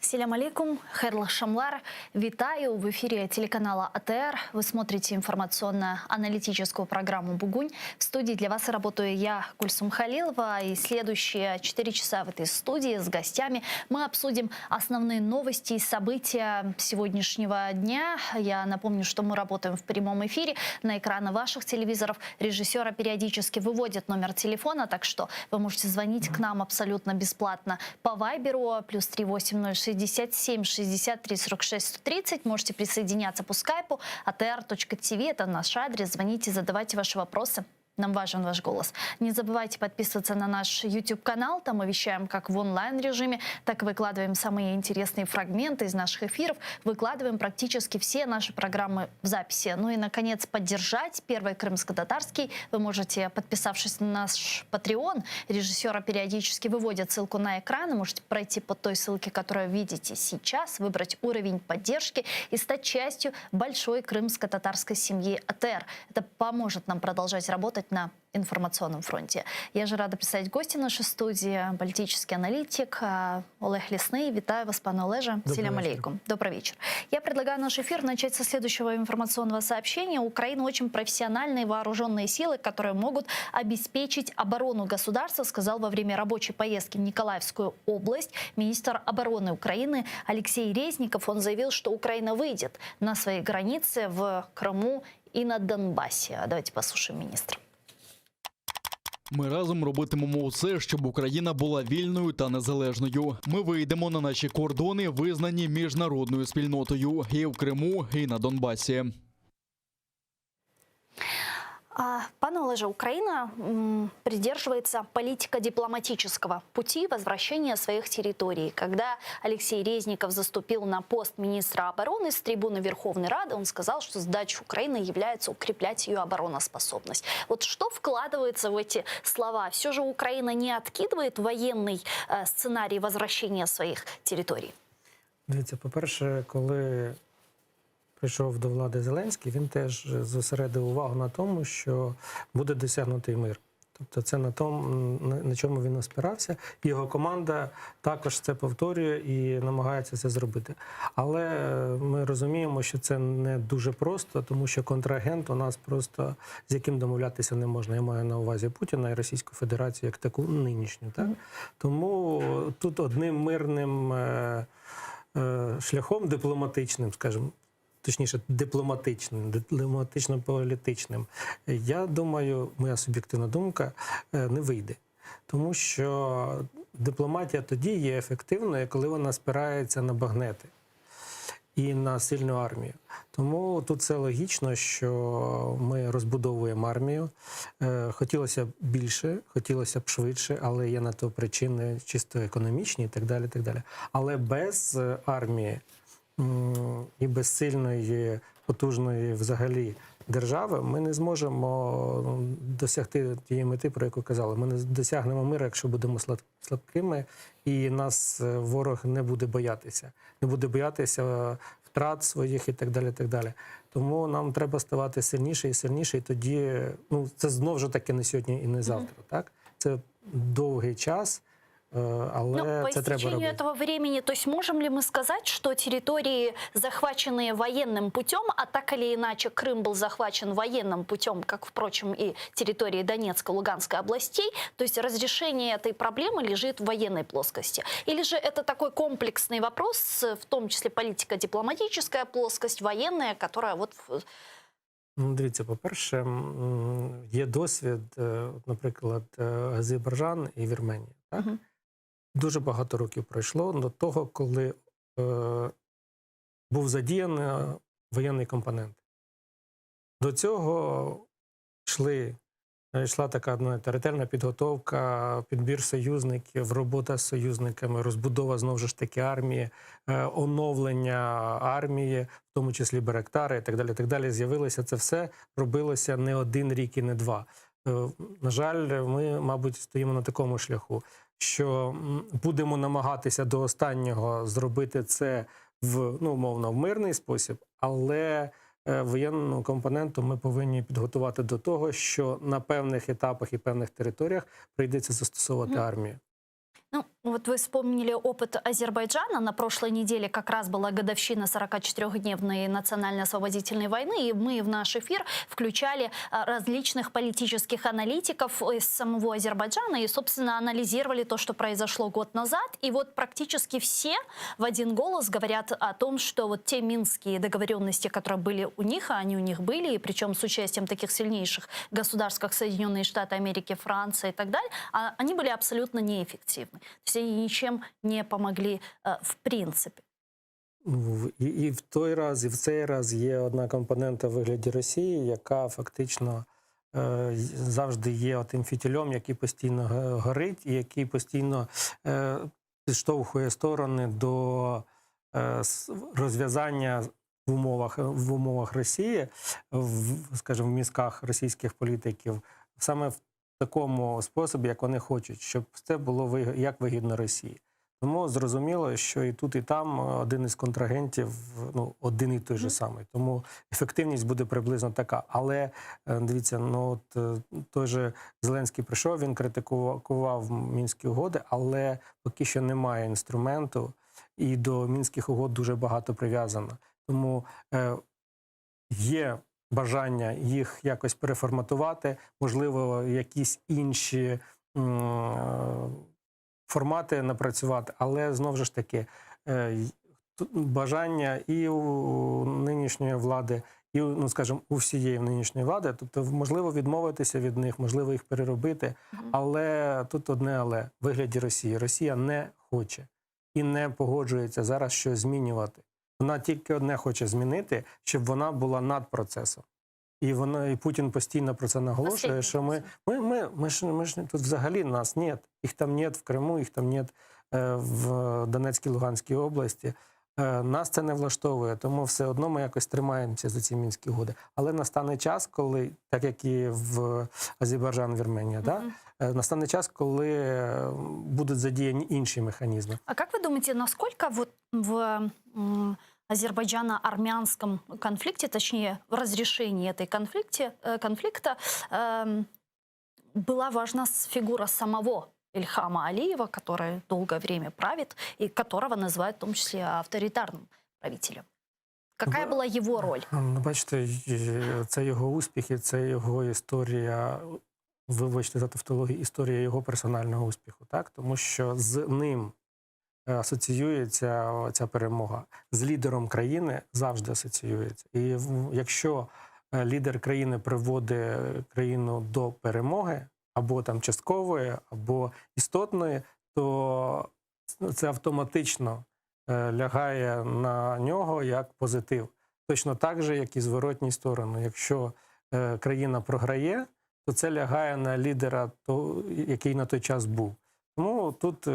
Селям алейкум, хайрлах шамлар. Витаю в эфире телеканала АТР. Вы смотрите информационно-аналитическую программу «Бугунь». В студии для вас работаю я, Кульсум Халилова. И следующие 4 часа в этой студии с гостями мы обсудим основные новости и события сегодняшнего дня. Я напомню, что мы работаем в прямом эфире. На экраны ваших телевизоров режиссера периодически выводит номер телефона, так что вы можете звонить к нам абсолютно бесплатно по вайберу +380 67 63 46 130. Можете присоединяться по скайпу atr.tv. Это наш адрес. Звоните, задавайте ваши вопросы. Нам важен ваш голос. Не забывайте подписываться на наш YouTube-канал. Там мы вещаем как в онлайн-режиме, так и выкладываем самые интересные фрагменты из наших эфиров. Выкладываем практически все наши программы в записи. Ну и, наконец, поддержать Первый крымско-татарский вы можете, подписавшись на наш Patreon. Режиссера периодически выводят ссылку на экран. Можете пройти по той ссылке, которую видите сейчас, выбрать уровень поддержки и стать частью большой крымско-татарской семьи АТР. Это поможет нам продолжать работать на информационном фронте. Я же рада представить гостя нашей студии, политический аналитик Олег Лесный. Витаю вас, пане Олеже. Селям алейкум. Добрый вечер. Я предлагаю наш эфир начать со следующего информационного сообщения. Украина очень профессиональные вооруженные силы, которые могут обеспечить оборону государства, сказал во время рабочей поездки в Николаевскую область министр обороны Украины Алексей Резников. Он заявил, что Украина выйдет на свои границы в Крыму и на Донбасі. Давайте послушаем министра. Ми разом робитимемо усе, щоб Україна була вільною та незалежною. Ми вийдемо на наші кордони, визнані міжнародною спільнотою, і в Криму, і на Донбасі. Пане Олеже, Украина придерживается политико-дипломатического пути возвращения своих территорий. Когда Алексей Резников заступил на пост министра обороны с трибуны Верховной Рады, он сказал, что задача Украины является укреплять ее обороноспособность. Вот что вкладывается в эти слова? Все же Украина не откидывает военный сценарий возвращения своих территорий? Дивіться, по-перше, коли прийшов до влади Зеленський, він теж зосередив увагу на тому, що буде досягнутий мир. Тобто це на тому, на чому він опирався. Його команда також це повторює і намагається це зробити. Але ми розуміємо, що це не дуже просто, тому що контрагент у нас просто, з яким домовлятися не можна. Я маю на увазі Путіна і Російську Федерацію як таку нинішню. Так? Тому тут одним мирним шляхом дипломатичним, скажімо, точніше, дипломатично-політичним, я думаю, моя суб'єктивна думка, не вийде. Тому що дипломатія тоді є ефективною, коли вона спирається на багнети і на сильну армію. Тому тут це логічно, що ми розбудовуємо армію. Хотілося б більше, хотілося б швидше, але є на то причини чисто економічні і так далі, так далі. Але без армії і без сильної, потужної взагалі держави ми не зможемо досягти тієї мети, про яку казали. Ми не досягнемо миру, якщо будемо слабкими, і нас ворог не буде боятися. Не буде боятися втрат своїх і так далі, так далі. Тому нам треба ставати сильніше і сильніше, і тоді, це знову ж таки не сьогодні і не завтра, так? Це довгий час. Но по истечению этого времени, то есть можем ли мы сказать, что территории, захваченные военным путем, а так или иначе Крым был захвачен военным путем, как, впрочем, и территории Донецкой, Луганской областей, то есть разрешение этой проблемы лежит в военной плоскости? Или же это такой комплексный вопрос, в том числе политико-дипломатическая плоскость, военная, которая вот... Дивіться, по-перше, є досвід, наприклад, Азербайджан і Вірменія, так? Дуже багато років пройшло до того, коли був задіяний воєнний компонент. До цього йшла така ретельна підготовка, підбір союзників, робота з союзниками, розбудова, знову ж таки, армії, оновлення армії, в тому числі Байрактари і так далі, так далі. З'явилося це все, робилося не один рік і не два. На жаль, ми, мабуть, стоїмо на такому шляху, що будемо намагатися до останнього зробити це умовно, в мирний спосіб, але воєнну компоненту ми повинні підготувати до того, що на певних етапах і певних територіях прийдеться застосовувати армію. Вот вы вспомнили опыт Азербайджана. На прошлой неделе как раз была годовщина 44-дневной национально-освободительной войны, и мы в наш эфир включали различных политических аналитиков из самого Азербайджана и, собственно, анализировали то, что произошло год назад. И вот практически все в один голос говорят о том, что вот те минские договоренности, которые были у них, а они у них были, и причем с участием таких сильнейших государств, как Соединенные Штаты Америки, Франция и так далее, они были абсолютно неэффективны. То есть они ничем не помогли в принципі. І в той раз, і в цей раз є одна компонента в вигляді Росії, яка фактично завжди є тим фітільом, який постійно горить і який постійно підштовхує сторони до розв'язання в умовах Росії, скажімо, в мізках російських політиків, саме в такому способі, як вони хочуть, щоб це було як вигідно Росії. Тому зрозуміло, що і тут, і там один із контрагентів, один і той же самий. Тому ефективність буде приблизно така. Але, дивіться, той же Зеленський прийшов, він критикував Мінські угоди, але поки що немає інструменту, і до Мінських угод дуже багато прив'язано. Тому є бажання їх якось переформатувати, можливо, якісь інші формати напрацювати, але знову ж таки бажання і у нинішньої влади, і, скажімо, у всієї нинішньої влади, тобто можливо відмовитися від них, можливо їх переробити, але тут одне але в вигляді Росії. Росія не хоче і не погоджується зараз щось змінювати. Вона тільки одне хоче змінити, щоб вона була над процесом. І Путін постійно про це наголошує, що ми ж тут взагалі нас нет. Їх там нет в Криму, їх там нет в Донецькій, Луганській області. Нас це не влаштовує, тому все одно ми якось тримаємося за ці Мінські угоди. Але настане час, коли, так як і в Азербайджан, Вірменія, настане час, коли будуть задіяні інші механізми. А как вы думаете, насколько вот в азербайджано-армянском конфликте, точнее, в разрешении этой конфликта была важна фигура самого Ильхама Алиева, который долгое время правит и которого называют в том числе авторитарным правителем? Какая була його роль? Бачите, це його успіхи, це його історія, вибачте за тавтологію, історія його персонального успіху, так? Тому що з ним асоціюється ця перемога. З лідером країни завжди асоціюється. І якщо лідер країни приводить країну до перемоги, або там часткової, або істотної, то це автоматично лягає на нього як позитив. Точно так же, як і зворотній сторони. Якщо країна програє, то це лягає на лідера, який на той час був. Тому тут,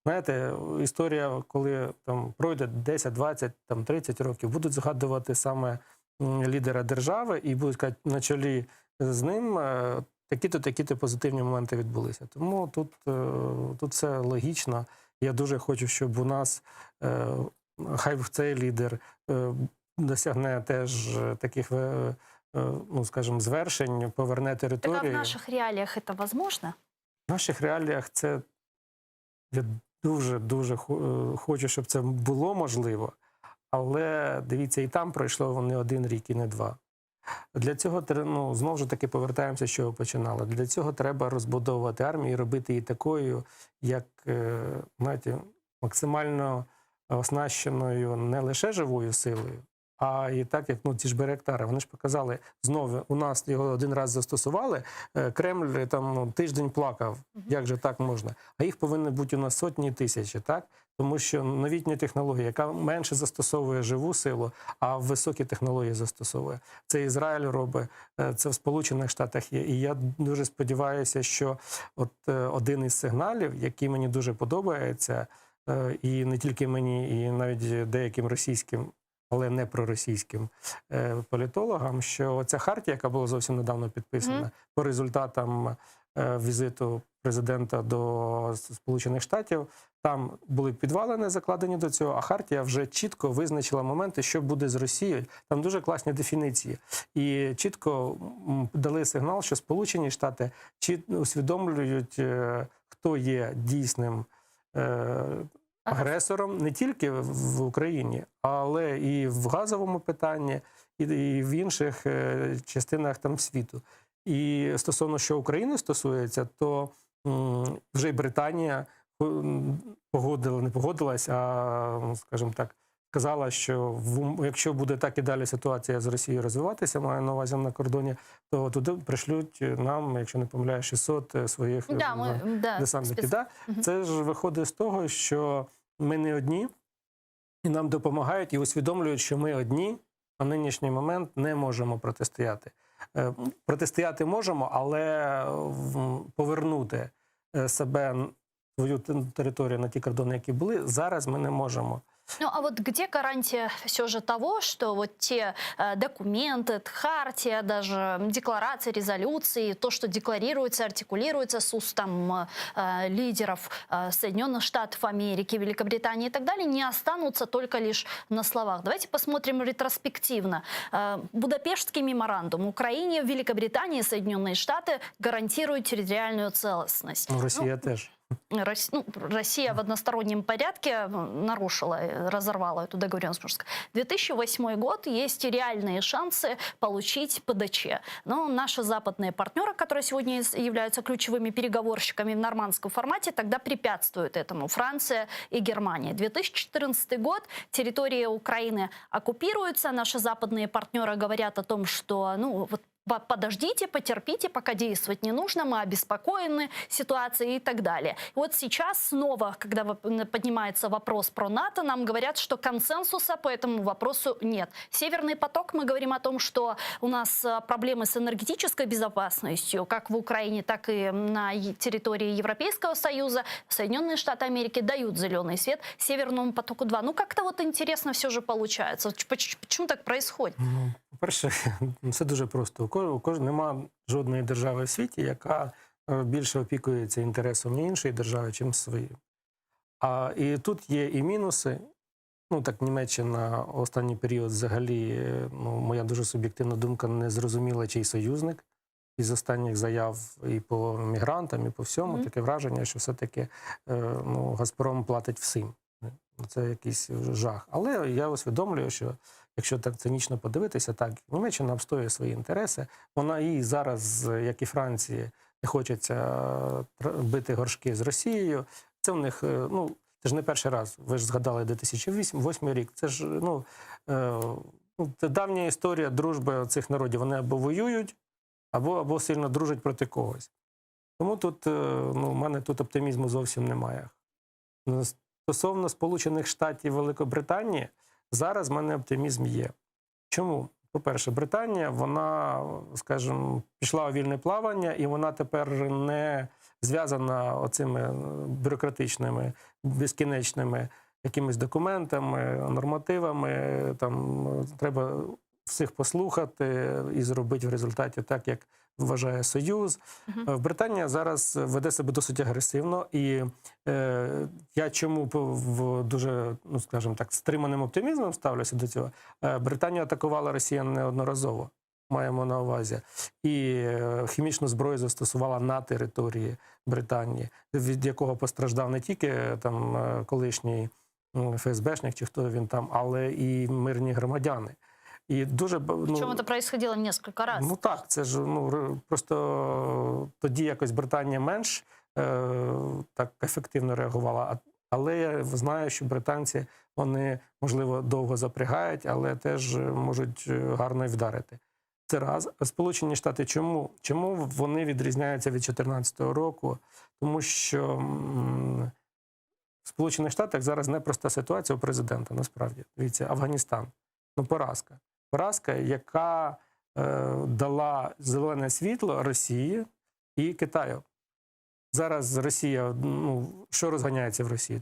знаєте, історія, коли там пройде 10, 20, там 30 років, будуть згадувати саме лідера держави і будуть казати, на чолі з ним такі-то позитивні моменти відбулися. Тому тут все логічно. Я дуже хочу, щоб у нас, хай цей лідер досягне теж таких, скажімо, звершень, поверне територію. Так, а в наших реаліях це можливо? В наших реаліях це, я дуже хочу, щоб це було можливо, але, дивіться, і там пройшло не один рік, і не два. Для цього, знову ж таки, повертаємося, з чого починали. Для цього треба розбудовувати армію і робити її такою, як, знаєте, максимально оснащеною не лише живою силою, а і так, як ці ж Байрактари. Вони ж показали, знову у нас його один раз застосували, Кремль там тиждень плакав, як же так можна. А їх повинні бути у нас сотні тисячі, так? Тому що новітня технологія, яка менше застосовує живу силу, а високі технології застосовує. Це Ізраїль робить, це в Сполучених Штатах є. І я дуже сподіваюся, що один із сигналів, який мені дуже подобається, і не тільки мені, і навіть деяким російським, але не проросійським політологам, що ця хартія, яка була зовсім недавно підписана, по результатам візиту президента до Сполучених Штатів, там були підвалини закладені до цього, а хартія вже чітко визначила моменти, що буде з Росією. Там дуже класні дефініції. І чітко дали сигнал, що Сполучені Штати усвідомлюють, хто є дійсним агресором не тільки в Україні, але і в газовому питанні, і в інших частинах там світу. І стосовно, що України стосується, то вже й Британія не погодилась, а, скажімо так, сказала, що якщо буде так і далі ситуація з Росією розвиватися, маю на увазі на кордоні, то туди пришлють нам, якщо не помиляю, 600 своїх десантників. Це ж виходить з того, що ми не одні, і нам допомагають, і усвідомлюють, що ми одні на нинішній момент не можемо протистояти. Протистояти можемо, але повернути себе, свою територію на ті кордони, які були, зараз ми не можемо. Ну, а вот где гарантия все же того, что вот те документы, хартия, даже декларации, резолюции, то, что декларируется, артикулируется с уст там, лидеров Соединенных Штатов Америки, Великобритании и так далее, не останутся только лишь на словах? Давайте посмотрим ретроспективно. Будапештский меморандум. Украине, Великобритании, Соединенные Штаты гарантируют территориальную целостность. Россия тоже. Россия в одностороннем порядке нарушила, разорвала эту договоренность. 2008 год, есть реальные шансы получить ПДЧ. Но наши западные партнеры, которые сегодня являются ключевыми переговорщиками в нормандском формате, тогда препятствуют этому. Франция и Германия. 2014 год, территория Украины оккупируется. Наши западные партнеры говорят о том, что подождите, потерпите, пока действовать не нужно, мы обеспокоены ситуацией и так далее. И вот сейчас снова, когда поднимается вопрос про НАТО, нам говорят, что консенсуса по этому вопросу нет. Северный поток, мы говорим о том, что у нас проблемы с энергетической безопасностью, как в Украине, так и на территории Европейского Союза. Соединенные Штаты Америки дают зеленый свет Северному потоку-2. Ну, как-то вот интересно все же получается. Почему так происходит? По-перше, все дуже просто. Нема жодної держави в світі, яка більше опікується інтересом іншої держави, чим своїм. І тут є і мінуси. Так, Німеччина останній період взагалі, моя дуже суб'єктивна думка, не зрозуміла, чий союзник. Із останніх заяв і по мігрантам, і по всьому, таке враження, що все-таки Газпром платить всім. Це якийсь жах. Але я усвідомлюю, що якщо так цинічно подивитися, так, Німеччина обстоює свої інтереси. Вона і зараз, як і Франції, не хочеться бити горшки з Росією. Це в них, це ж не перший раз. Ви ж згадали 2008 рік. Це ж, це давня історія дружби цих народів. Вони або воюють, або сильно дружать проти когось. Тому тут, в мене тут оптимізму зовсім немає. Стосовно Сполучених Штатів і Великобританії, зараз в мене оптимізм є. Чому? По-перше, Британія, вона, скажімо, пішла у вільне плавання, і вона тепер не зв'язана оцими бюрократичними, безкінечними якимись документами, нормативами. Там треба всіх послухати і зробити в результаті так, як вважає Союз. Британія зараз веде себе досить агресивно, і я чому дуже, скажімо так, стриманим оптимізмом ставлюся до цього. Британія атакувала росіян неодноразово, маємо на увазі, і хімічну зброю застосувала на території Британії, від якого постраждав не тільки там колишній ФСБшник, чи хто він там, але і мирні громадяни. І дуже, Причому це происходило кілька разів. Так, це ж просто тоді якось Британія менш так ефективно реагувала. Але я знаю, що британці, вони, можливо, довго запрягають, але теж можуть гарно й вдарити. Це раз. Сполучені Штати чому? Чому вони відрізняються від 2014 року? Тому що в Сполучених Штатах зараз непроста ситуація у президента, насправді. Дивіться, Афганістан. Поразка. Поразка, яка дала зелене світло Росії і Китаю. Зараз Росія, що розганяється в Росії?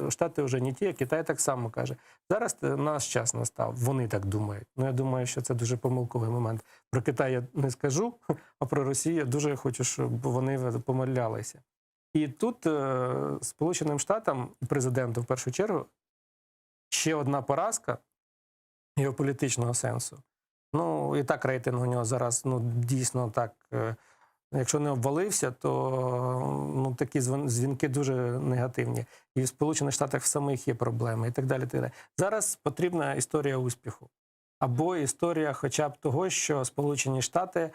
Штати вже не ті, Китай так само каже. Зараз наш час настав, вони так думають. Я думаю, що це дуже помилковий момент. Про Китай я не скажу, а про Росію я дуже хочу, щоб вони помилялися. І тут Сполученим Штатам, президенту в першу чергу, ще одна поразка геополітичного сенсу. І так рейтинг у нього зараз дійсно так Якщо не обвалився, то ну, такі дзвінки дуже негативні. І в Сполучених Штатах в самих є проблеми і так далі. Так далі. Зараз потрібна історія успіху. Або історія хоча б того, що Сполучені Штати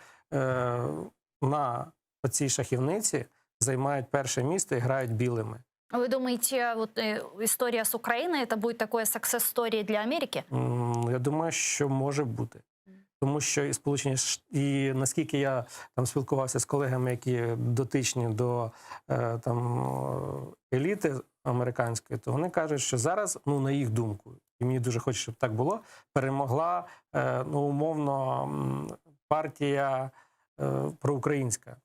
на цій шахівниці займають перше місце і грають білими. Вы думаете, вот история с Украиной, это будет такое success-story для Америки? Я думаю, що може бути. Тому що і Сполучені і наскільки я там спілкувався з колегами, які дотичні до еліти американської, то вони кажуть, що зараз, ну на їх думку, і мені дуже хочеться, щоб так було, перемогла ну умовно партія проукраїнська.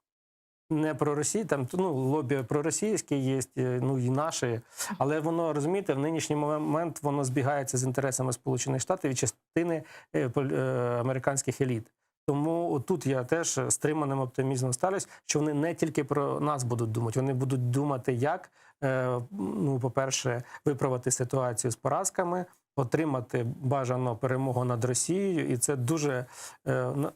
Не про Росію, там ну, лобі проросійське є, ну і наші, але воно, розумієте, в нинішній момент воно збігається з інтересами Сполучених Штатів і частини американських еліт. Тому тут я теж стриманим оптимізмом ставлюсь, що вони не тільки про нас будуть думати, вони будуть думати, як, ну, по-перше, виправити ситуацію з поразками, отримати бажану перемогу над Росією, і це дуже,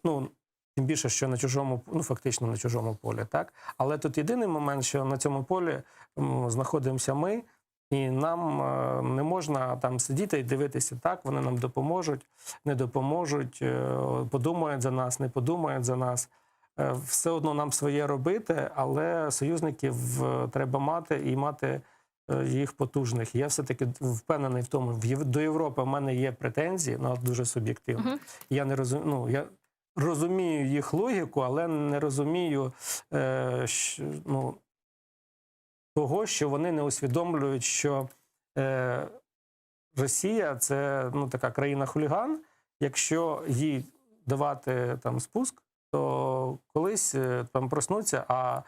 ну, тим більше, що на чужому, ну фактично на чужому полі, так? Але тут єдиний момент, що на цьому полі знаходимося ми, і нам не можна там сидіти і дивитися, так, вони нам допоможуть, не допоможуть, подумають за нас, не подумають за нас. Все одно нам своє робити, але союзників треба мати і мати їх потужних. Я все-таки впевнений в тому, до Європи в мене є претензії, ну, дуже суб'єктивно. Я не розумію, ну, я розумію їх логіку, але не розумію ну, того, що вони не усвідомлюють, що Росія – це ну, така країна-хуліган. Якщо їй давати там спуск, то колись там проснуться, а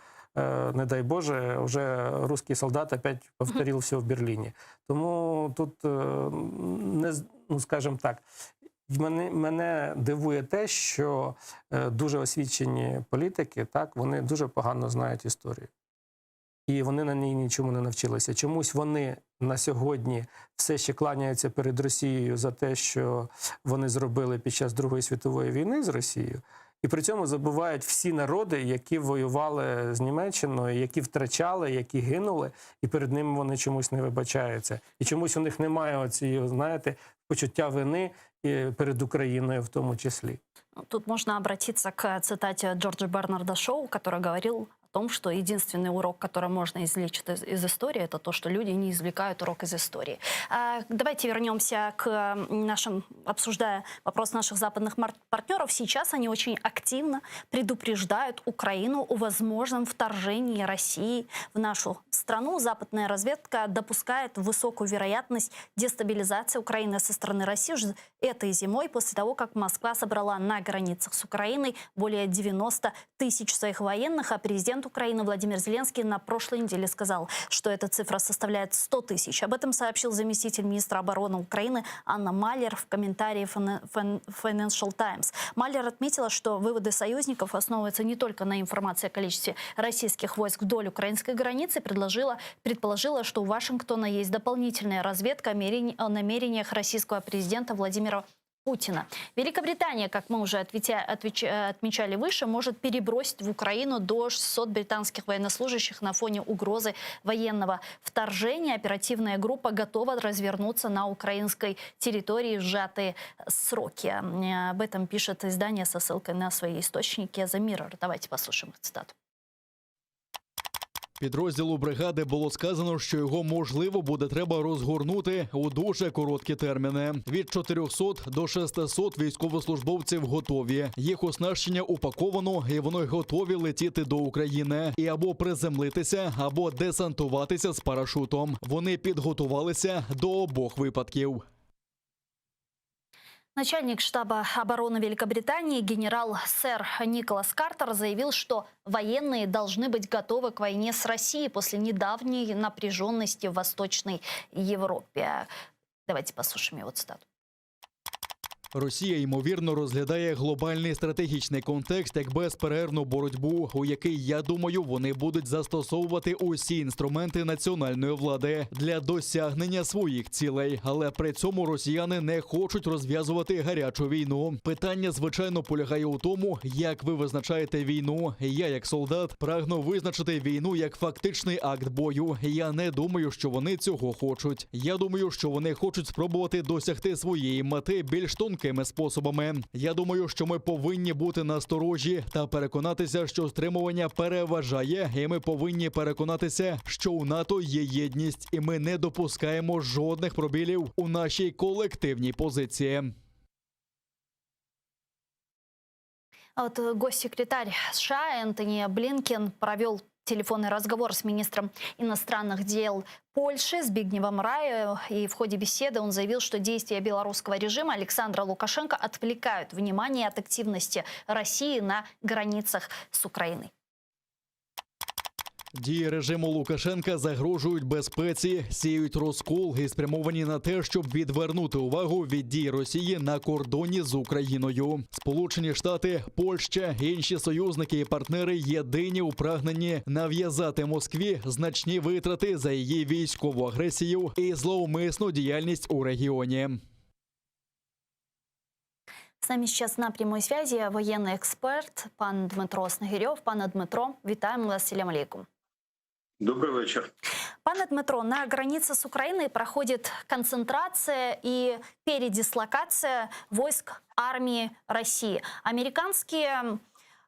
не дай Боже, вже русський солдат опять повторив все в Берліні. Тому тут, ну, скажімо так, мене дивує те, що дуже освічені політики, так, вони дуже погано знають історію. І вони на ній нічому не навчилися. Чомусь вони на сьогодні все ще кланяються перед Росією за те, що вони зробили під час Другої світової війни з Росією. І при цьому забувають всі народи, які воювали з Німеччиною, які втрачали, які гинули, і перед ними вони чомусь не вибачаються. І чомусь у них немає оцієї, знаєте, почуття вини перед Украиной в том числе. Тут можно обратиться к цитате Джорджа Бернарда Шоу, который говорил о том, что единственный урок, который можно извлечь из истории, это то, что люди не извлекают урок из истории. Давайте вернемся к нашим, обсуждая вопрос наших западных партнеров. Сейчас они очень активно предупреждают Украину о возможном вторжении России в нашу страну. Западная разведка допускает высокую вероятность дестабилизации Украины со стороны России уже этой зимой, после того, как Москва собрала на границах с Украиной более 90 тысяч своих военных, а президент Украины Владимир Зеленский на прошлой неделе сказал, что эта цифра составляет 100 тысяч. Об этом сообщил заместитель министра обороны Украины Анна Малер в комментарии Financial Times. Малер отметила, что выводы союзников основываются не только на информации о количестве российских войск вдоль украинской границы, предположила, что у Вашингтона есть дополнительная разведка о намерениях российского президента Владимира Путина. Великобритания, как мы уже отмечали выше, может перебросить в Украину до 600 британских военнослужащих на фоне угрозы военного вторжения. Оперативная группа готова развернуться на украинской территории в сжатые сроки. Об этом пишет издание со ссылкой на свои источники The Mirror. Давайте послушаем цитату. Підрозділу бригади було сказано, що його, можливо, буде треба розгорнути у дуже короткі терміни. Від 400 до 600 військовослужбовців готові. Їх оснащення упаковано, і вони готові летіти до України. І або приземлитися, або десантуватися з парашутом. Вони підготувалися до обох випадків. Начальник штаба обороны Великобритании генерал-сэр Николас Картер заявил, что военные должны быть готовы к войне с Россией после недавней напряженности в Восточной Европе. Давайте послушаем его цитату. Росія, ймовірно, розглядає глобальний стратегічний контекст як безперервну боротьбу, у який, я думаю, вони будуть застосовувати усі інструменти національної влади для досягнення своїх цілей. Але при цьому росіяни не хочуть розв'язувати гарячу війну. Питання, звичайно, полягає у тому, як ви визначаєте війну. Я, як солдат, прагну визначити війну як фактичний акт бою. Я не думаю, що вони цього хочуть. Я думаю, що вони хочуть спробувати досягти своєї мети більш тонкими способами. Я думаю, що ми повинні бути насторожі та переконатися, що стримування переважає, і ми повинні переконатися, що у НАТО є єдність, і ми не допускаємо жодних пробілів у нашій колективній позиції. А вот госсекретарь США Энтони Блинкен провел телефонный разговор с министром иностранных дел Польши Збигневом Раю. И в ходе беседы он заявил, что действия белорусского режима Александра Лукашенко отвлекают внимание от активности России на границах с Украиной. Дії режиму Лукашенка загрожують безпеці, сіють розкол і спрямовані на те, щоб відвернути увагу від дій Росії на кордоні з Україною. Сполучені Штати, Польща, інші союзники і партнери єдині у прагненні нав'язати Москві значні витрати за її військову агресію і зловмисну діяльність у регіоні. С нами сейчас на прямой связи военный эксперт пан Дмитро Снегирев. Пане Дмитро, вітаємо вас, селям алейкум. Добрый вечер. Пане Дмитро, на границе с Украиной проходит концентрация и передислокация войск армии России. Американские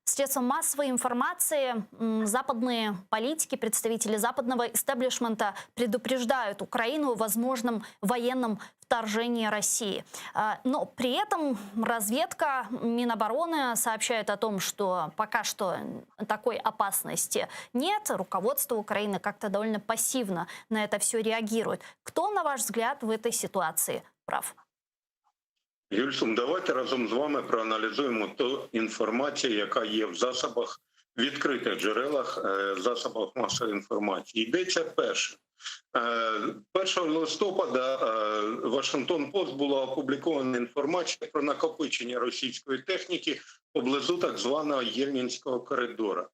средства массовой информации, западные политики, представители западного истеблишмента предупреждают Украину о возможном военном вторжении России. Но при этом разведка Минобороны сообщает о том, что пока что такой опасности нет. Руководство Украины как-то довольно пассивно на это все реагирует. Кто, на ваш взгляд, в этой ситуации прав? Юльсум, давайте разом з вами проаналізуємо ту інформацію, яка є в засобах, відкритих джерелах, засобах масової інформації. Йдеться перше. 1 листопада Вашингтон-Пост була опублікована інформація про накопичення російської техніки поблизу так званого Єльнінського коридора.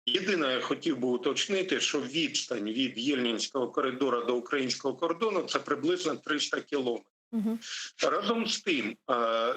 Єдине, я хотів би уточнити, що відстань від Єльнінського коридора до українського кордону – це приблизно 300 кілометрів. Разом з тим,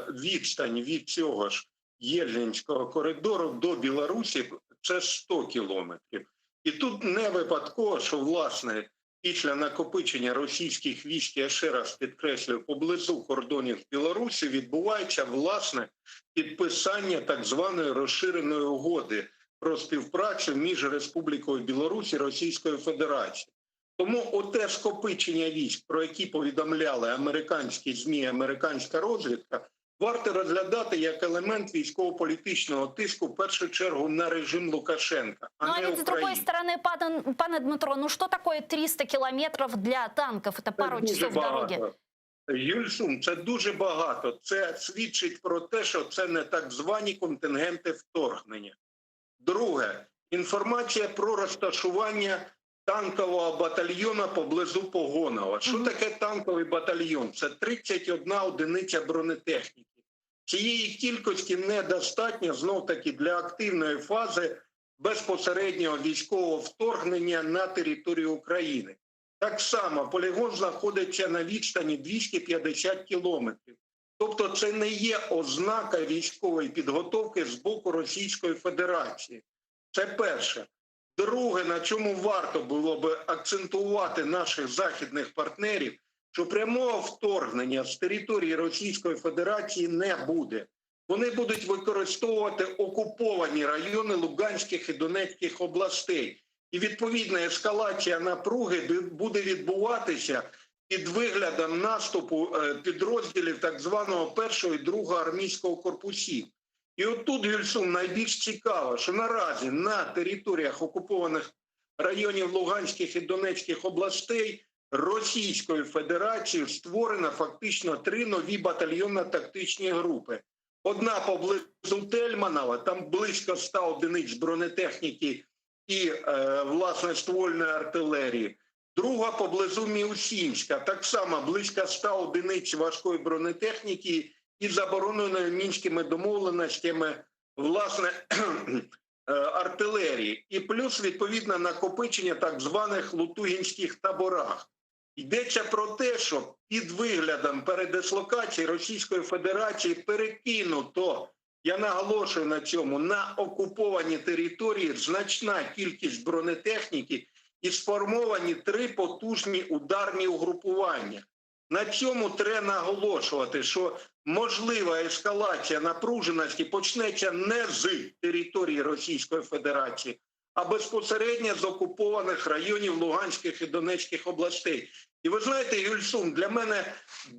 відстань від цього ж Єльнінського коридору до Білорусі – це 100 кілометрів. І тут не випадково, що, власне, після накопичення російських військ, я ще раз підкреслюю, поблизу кордонів з Білорусі відбувається, власне, підписання так званої розширеної угоди про співпрацю між Республікою Білорусь і Російською Федерацією. Тому оте скопичення військ, про які повідомляли американські ЗМІ, американська розвідка, варто розглядати як елемент військово-політичного тиску, в першу чергу, на режим Лукашенка, а не Украину. Украину. С другой стороны, пане Дмитро, ну что такое 300 километров для танков? Это пару часов дороги. Юльсум, це дуже багато. Це свідчить про те, що це не так звані контингенти вторгнення. Друге, інформація про розташування танкового батальйону поблизу Погонова. Що таке танковий батальйон? Це 31 одиниця бронетехніки. Цієї кількості недостатньо, знов-таки, для активної фази безпосереднього військового вторгнення на територію України. Так само полігон знаходиться на відстані 250 кілометрів. Тобто це не є ознака військової підготовки з боку Російської Федерації. Це перше. Друге, на чому варто було би акцентувати наших західних партнерів, що прямого вторгнення з території Російської Федерації не буде. Вони будуть використовувати окуповані райони Луганських і Донецьких областей. І відповідна ескалація напруги буде відбуватися під виглядом наступу підрозділів так званого 1-го і 2-го армійського корпусів. І отут, Юльсум, найбільш цікаво, що наразі на територіях окупованих районів Луганських і Донецьких областей Російською Федерацією створено фактично 3 нові батальйонно-тактичні групи. Одна поблизу Тельманова, там близько 100 одиниць бронетехніки і, власне, ствольної артилерії. Друга поблизу Міусінська, так само близько 100 одиниць важкої бронетехніки і забороненою мінськими домовленостями, власне, артилерії. І плюс, відповідно, накопичення так званих лутугінських таборах. Йдеться про те, що під виглядом передислокації Російської Федерації перекинуто, я наголошую на цьому, на окуповані території значна кількість бронетехніки і сформовані 3 потужні ударні угрупування. На цьому треба наголошувати, що можлива ескалація напруженості почнеться не з території Російської Федерації, а безпосередньо з окупованих районів Луганських і Донецьких областей. І ви знаєте, Гюльсум, для мене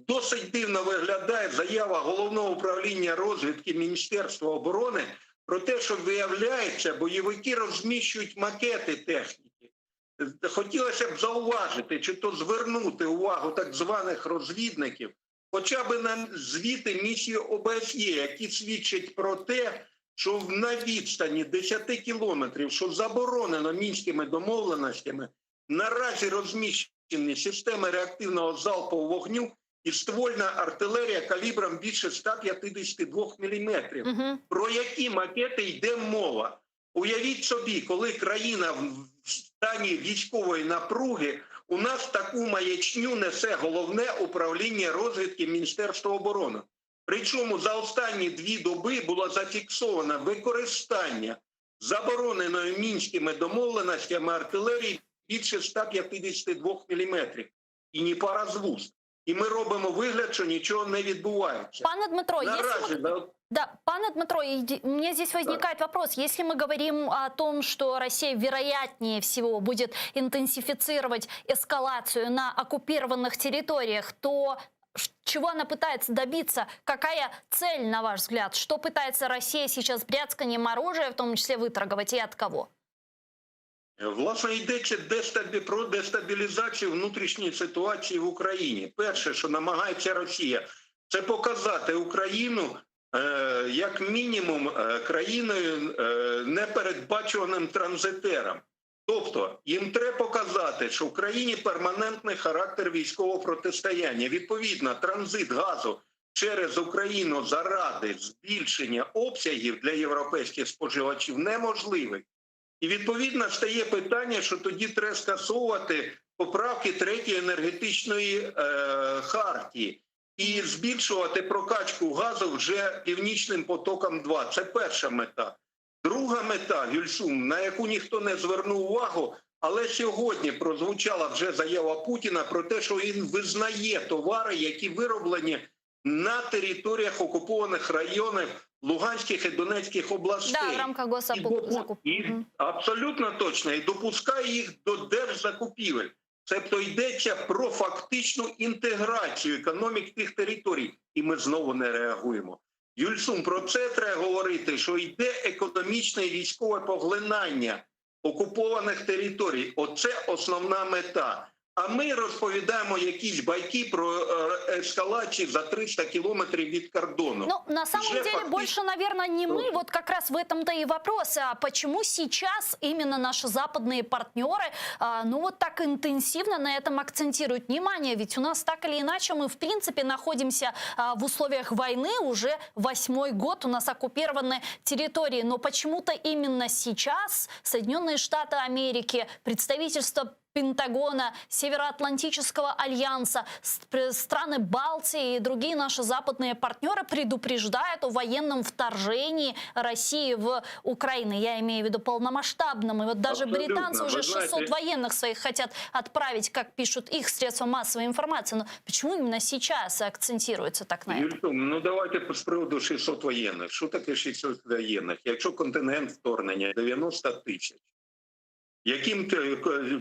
досить дивно виглядає заява Головного управління розвідки Міністерства оборони про те, що, виявляється, бойовики розміщують макети техніки. Хотілося б зауважити, чи то звернути увагу так званих розвідників, хоча б на звіти місії ОБСЄ, які свідчать про те, що на відстані 10 кілометрів, що заборонено мінськими домовленостями, наразі розміщені системи реактивного залпового вогню і ствольна артилерія калібром більше 152 мм. Про які макети йде мова? Уявіть собі, коли країна в стані військової напруги, у нас таку маячню несе Головне управління розвідки Міністерства оборони. Причому за останні 2 доби було зафіксовано використання забороненої мінськими домовленостями артилерії більше 152 мм. І не пара з вуст. І ми робимо вигляд, що нічого не відбувається. Пане Дмитро, пане Дмитро, у меня здесь возникает вопрос. Если мы говорим о том, что Россия вероятнее всего будет интенсифицировать эскалацию на оккупированных территориях, то чего она пытается добиться? Какая цель, на ваш взгляд? Что пытается Россия сейчас бряцканием оружия, в том числе, выторговать, и от кого? Власне, йдеться про дестабілізацію внутрішньої ситуації в Україні. Перше, що намагається Росія, це показати Україну як мінімум країною непередбачуваним транзитером. Тобто їм треба показати, що в країні перманентний характер військового протистояння. Відповідно, транзит газу через Україну заради збільшення обсягів для європейських споживачів неможливий. І відповідно стає питання, що тоді треба скасовувати поправки 3-ї енергетичної хартії і збільшувати прокачку газу вже Північним потоком-2. Це перша мета. Друга мета, Гюльсум, на яку ніхто не звернув увагу, але сьогодні прозвучала вже заява Путіна про те, що він визнає товари, які вироблені на територіях окупованих районів Луганських і Донецьких областей. Да, в рамках госзакупки. Абсолютно точно. І допускає їх до держзакупівель. Тобто йдеться про фактичну інтеграцію економік тих територій. І ми знову не реагуємо. Гюльсум, про це треба говорити, що йде економічне і військове поглинання окупованих територій. Оце основна мета. А ми розповідаємо якісь байки про эскалацию за 300 километров від кордону. Ну, на самом деле, больше, наверное, не мы. Вот как раз в этом-то и вопрос. А почему сейчас именно наши западные партнеры, ну, вот так интенсивно на этом акцентируют внимание? Ведь у нас так или иначе мы, в принципе, находимся в условиях войны. Уже 8-й год у нас оккупированы территории. Но почему-то именно сейчас Соединенные Штаты Америки, представительство Пентагона, Североатлантического альянса, страны Балтии и другие наши западные партнеры предупреждают о военном вторжении России в Украину. Я имею в виду полномасштабном. И вот даже британцы уже 600 военных своих хотят отправить, как пишут их средства массовой информации. Но почему именно сейчас акцентируется так на этом? Ну давайте з приводу 600 воєнних. Що таке 600 воєнних? Якщо контингент вторгнення 90 тисяч, яким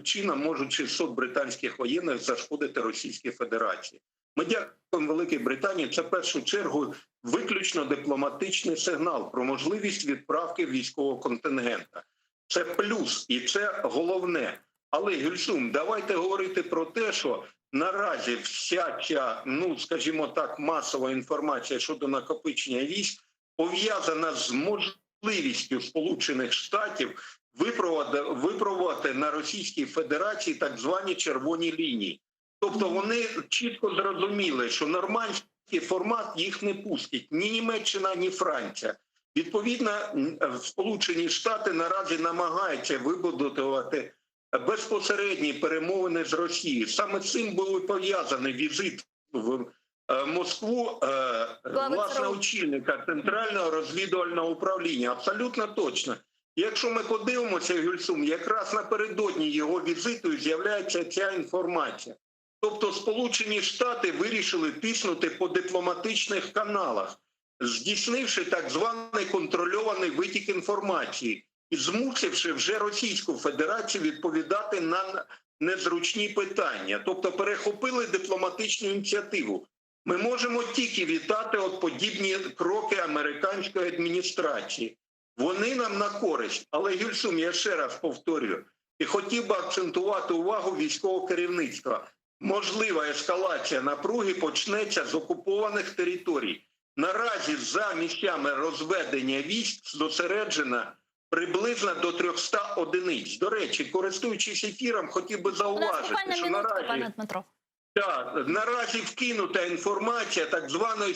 чином можуть 600 британських воєнних зашкодити Російській Федерації? Ми дякуємо Великій Британії. Це в першу чергу виключно дипломатичний сигнал про можливість відправки військового контингента. Це плюс і це головне. Але, Гюльсум, давайте говорити про те, що наразі вся ця, ну, скажімо так, масова інформація щодо накопичення військ пов'язана з можливістю Сполучених Штатів випробувати на Російській Федерації так звані червоні лінії. Тобто вони чітко зрозуміли, що нормандський формат їх не пустить ні Німеччина, ні Франція. Відповідно, Сполучені Штати наразі намагаються вибудувати безпосередні перемовини з Росією. Саме з цим був пов'язаний візит в Москву власне очільника Центрального розвідувального управління. Абсолютно точно. Якщо ми подивимося, Гюльсум, якраз напередодні його візиту з'являється ця інформація. Тобто Сполучені Штати вирішили тиснути по дипломатичних каналах, здійснивши так званий контрольований витік інформації і змусивши вже Російську Федерацію відповідати на незручні питання. Тобто перехопили дипломатичну ініціативу. Ми можемо тільки вітати от подібні кроки американської адміністрації. Вони нам на користь. Але, Гюльсум, я ще раз повторюю, і хотів би акцентувати увагу військового керівництва. Можлива ескалація напруги почнеться з окупованих територій. Наразі за місцями розведення військ зосереджена приблизно до 300 одиниць. До речі, користуючись ефіром, хотів би зауважити, що наразі вкинута інформація так званої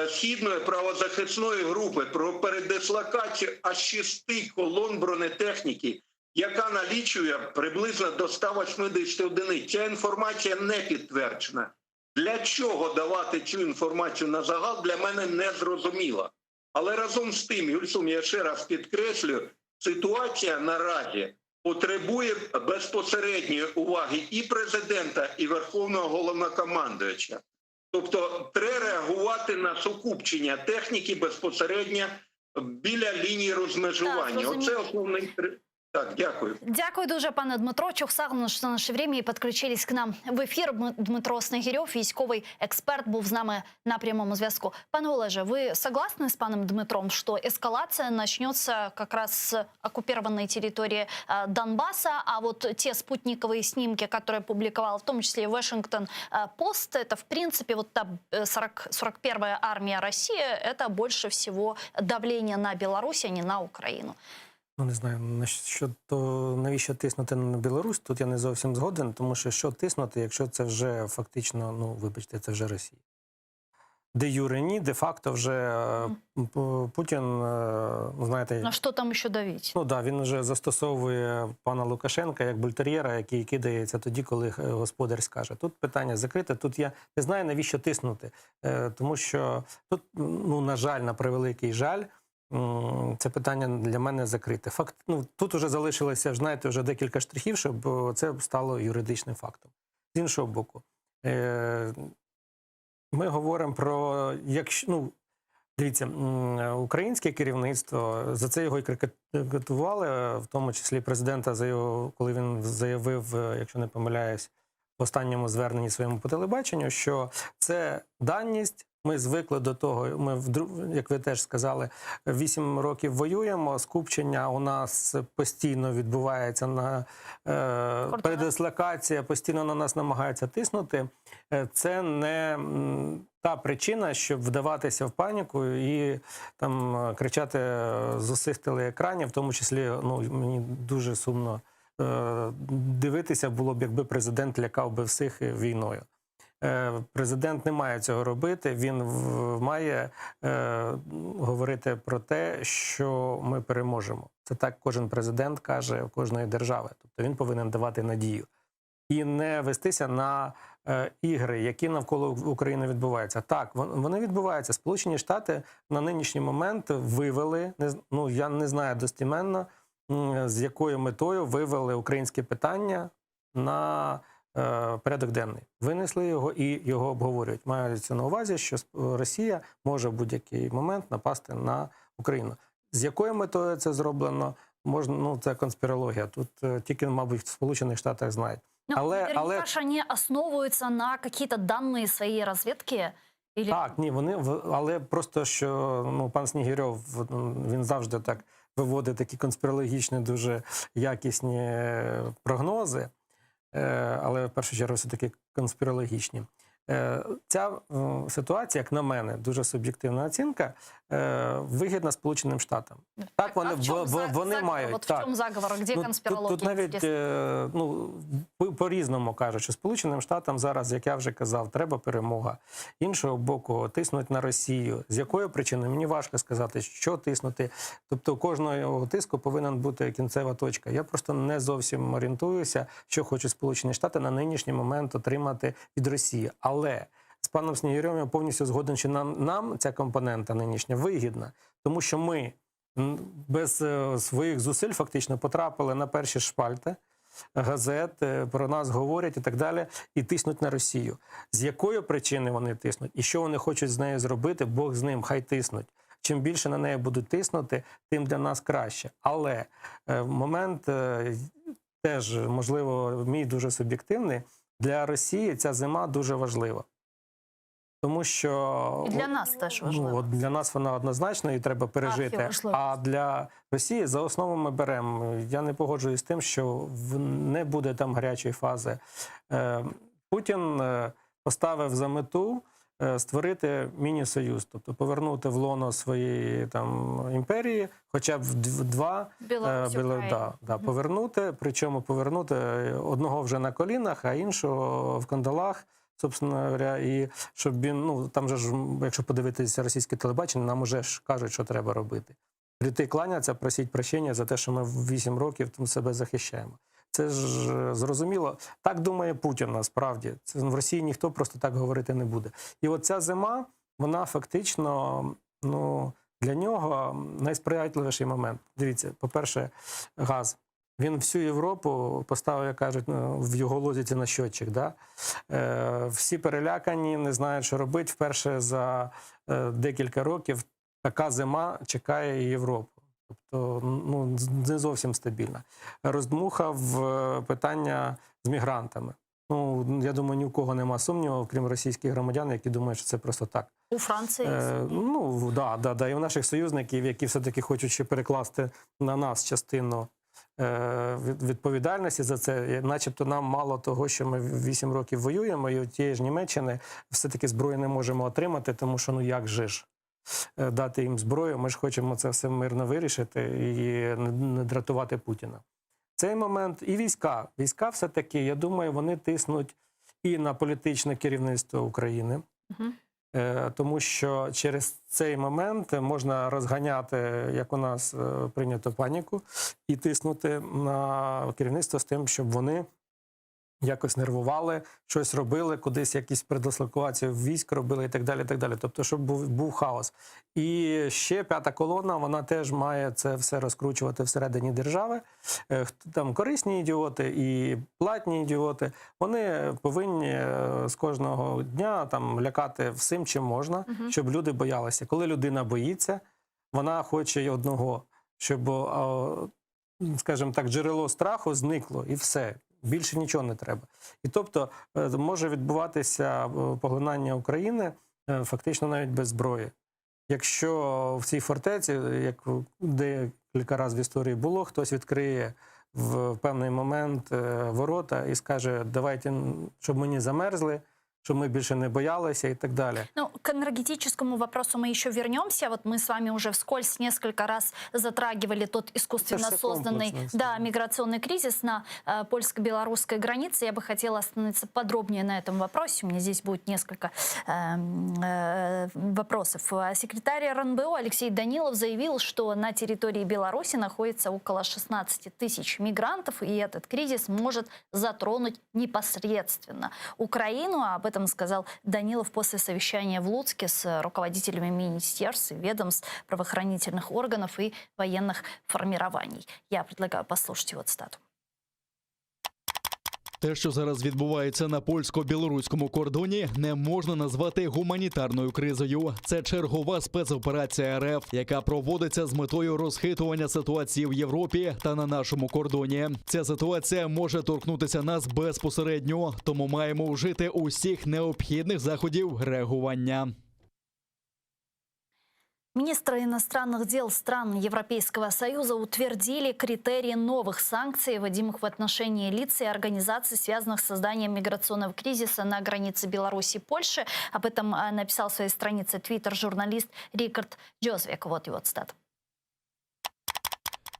східної правозахисної групи про передислокацію аж 6 колон бронетехніки, яка налічує приблизно до 180 одиниць. Ця інформація не підтверджена. Для чого давати цю інформацію на загал, для мене не зрозуміло. Але разом з тим, Гюльсум, я ще раз підкреслюю, ситуація наразі потребує безпосередньої уваги і президента, і Верховного Головнокомандуюча. Тобто треба реагувати на сукупчення техніки безпосередньо біля лінії розмежування. Оце основний... Так, дякую. Дякую дуже, пане Дмитро. Чохсагну, що наше время і підключились к нам в ефір. Дмитро Снегирьов, військовий експерт, був з нами на прямому зв'язку. Пане Олеже, ви согласны с паном Дмитром, что эскалация начнется как раз с оккупированной территории Донбасса, а вот те спутниковые снимки, которые публиковал в том числе и Washington-Post, это в принципе вот та 41-я армия России, это больше всего давление на Беларусь, а не на Украину. Ну, не знаю, навіщо тиснути на Білорусь, тут я не зовсім згоден, тому що тиснути, якщо це вже фактично, ну, вибачте, це вже Росія. Де юре ні, де факто вже Путін, знаєте... На що там ще давить? Ну, так, він вже застосовує пана Лукашенка як бультер'єра, який кидається тоді, коли господар скаже. Тут питання закрите, тут я не знаю, навіщо тиснути, тому що тут, ну, на жаль, на превеликий жаль, це питання для мене закрите. Факт, ну, тут вже залишилося, знаєте, вже декілька штрихів, щоб це стало юридичним фактом. З іншого боку, ми говоримо про, якщо, ну, дивіться, українське керівництво, за це його і критикували, в тому числі президента, за його, коли він заявив, якщо не помиляюсь, в останньому зверненні своєму по телебаченню, що це даність. Ми звикли до того, ми, як ви теж сказали, 8 років воюємо, скупчення у нас постійно відбувається, на передислокація, постійно на нас намагаються тиснути. Це не та причина, щоб вдаватися в паніку і там кричати з усіх телеекранів, в тому числі, ну, мені дуже сумно дивитися було б, якби президент лякав би всіх війною. Президент не має цього робити, він має говорити про те, що ми переможемо. Це так кожен президент каже у кожної держави. Тобто він повинен давати надію. І не вестися на ігри, які навколо України відбуваються. Так, вони відбуваються. Сполучені Штати на нинішній момент вивели, ну я не знаю достеменно, з якою метою вивели українське питання на порядок денний. Винесли його і його обговорюють. Мається на увазі, що Росія може в будь-який момент напасти на Україну. З якою метою це зроблено, можна, ну, це конспірологія. Тут тільки, мабуть, в Сполучених Штатах знають. Але вони основуються на якісь дані своєї розвідки? Или... Так, ні, вони, але просто, що, ну, пан Снігирьов, він завжди так виводить такі конспірологічні, дуже якісні прогнози. Але в першу чергу все-таки конспірологічні. Ця ситуація, як на мене, дуже суб'єктивна оцінка, вигідна Сполученим Штатам. Так, вони мають. Вот в чому заговор, де конспірологія? Тут навіть по-різному кажуть, що Сполученим Штатам зараз, як я вже казав, треба перемога. Іншого боку, тиснуть на Росію. З якої причини? Мені важко сказати, що тиснути. Тобто у кожного тиску повинна бути кінцева точка. Я просто не зовсім орієнтуюся, що хочуть Сполучені Штати на нинішній момент отримати від Росії. Але з паном Снігирьовим я повністю згоден, що нам ця компонента нинішня вигідна, тому що ми без своїх зусиль фактично потрапили на перші шпальти газет, про нас говорять і так далі, і тиснуть на Росію. З якої причини вони тиснуть і що вони хочуть з нею зробити, Бог з ним, хай тиснуть. Чим більше на неї будуть тиснути, тим для нас краще. Але момент теж, можливо, мій дуже суб'єктивний, для Росії ця зима дуже важлива. Тому що... І для нас теж важливо. Для нас вона однозначно і треба пережити. А для Росії за основу ми беремо. Я не погоджуюсь з тим, що не буде там гарячої фази. Путін поставив за мету створити міні-союз, тобто повернути в лоно своєї там імперії, хоча б два повернути, причому повернути одного вже на колінах, а іншого в кандалах, собственно говоря, і щоб він, там же ж, якщо подивитися російське телебачення, нам уже ж кажуть, що треба робити. Прийти кланятися, просіть прощення за те, що ми 8 років там себе захищаємо. Це ж зрозуміло. Так думає Путін насправді. Це в Росії ніхто просто так говорити не буде. І от ця зима, вона фактично, для нього найсприятливіший момент. Дивіться, по-перше, газ. Він всю Європу поставив, як кажуть, в його лозіці на щотчик. Да? Всі перелякані, не знають, що робити. Вперше за декілька років така зима чекає Європу. Тобто, не зовсім стабільна. Роздмухав питання з мігрантами. Я думаю, ні у кого нема сумніву, крім російських громадян, які думають, що це просто так. У Франції? І у наших союзників, які все-таки хочуть ще перекласти на нас частину відповідальності за це. Начебто нам мало того, що ми 8 років воюємо, і у тієї ж Німеччини все-таки зброю не можемо отримати, тому що як же ж дати їм зброю, ми ж хочемо це все мирно вирішити і не дратувати Путіна. Цей момент і війська. Війська все-таки, я думаю, вони тиснуть і на політичне керівництво України, тому що через цей момент можна розганяти, як у нас прийнято, паніку, і тиснути на керівництво з тим, щоб вони якось нервували, щось робили, кудись якісь предислокації військ робили і так далі, і так далі. Тобто, щоб був хаос. І ще п'ята колона, вона теж має це все розкручувати всередині держави. Там корисні ідіоти і платні ідіоти, вони повинні з кожного дня там лякати всім, чим можна, щоб люди боялися. Коли людина боїться, вона хоче й одного, щоб, скажімо так, джерело страху зникло і все. Більше нічого не треба. І тобто може відбуватися поглинання України фактично навіть без зброї. Якщо в цій фортеці, як декілька разів в історії було, хтось відкриє в певний момент ворота і скаже, давайте, щоб мені замерзли, чтобы мы больше не боялись и так далее. К энергетическому вопросу мы еще вернемся. Вот мы с вами уже вскользь несколько раз затрагивали тот искусственно созданный миграционный кризис на польско-белорусской границе. Я бы хотела остановиться подробнее на этом вопросе. У меня здесь будет несколько вопросов. Секретарь РНБО Алексей Данилов заявил, что на территории Беларуси находится около 16 тысяч мигрантов, и этот кризис может затронуть непосредственно Украину. Об этом сказал Данилов после совещания в Луцке с руководителями министерств, ведомств, правоохранительных органов и военных формирований. Я предлагаю послушать его цитату. Те, що зараз відбувається на польсько-білоруському кордоні, не можна назвати гуманітарною кризою. Це чергова спецоперація РФ, яка проводиться з метою розхитування ситуації в Європі та на нашому кордоні. Ця ситуація може торкнутися нас безпосередньо, тому маємо вжити усіх необхідних заходів реагування. Министры иностранных дел стран Европейского Союза утвердили критерии новых санкций, вводимых в отношении лиц и организаций, связанных с созданием миграционного кризиса на границе Беларуси и Польши. Об этом написал в своей странице Twitter журналист Рікард Джозвік. Вот его цитата.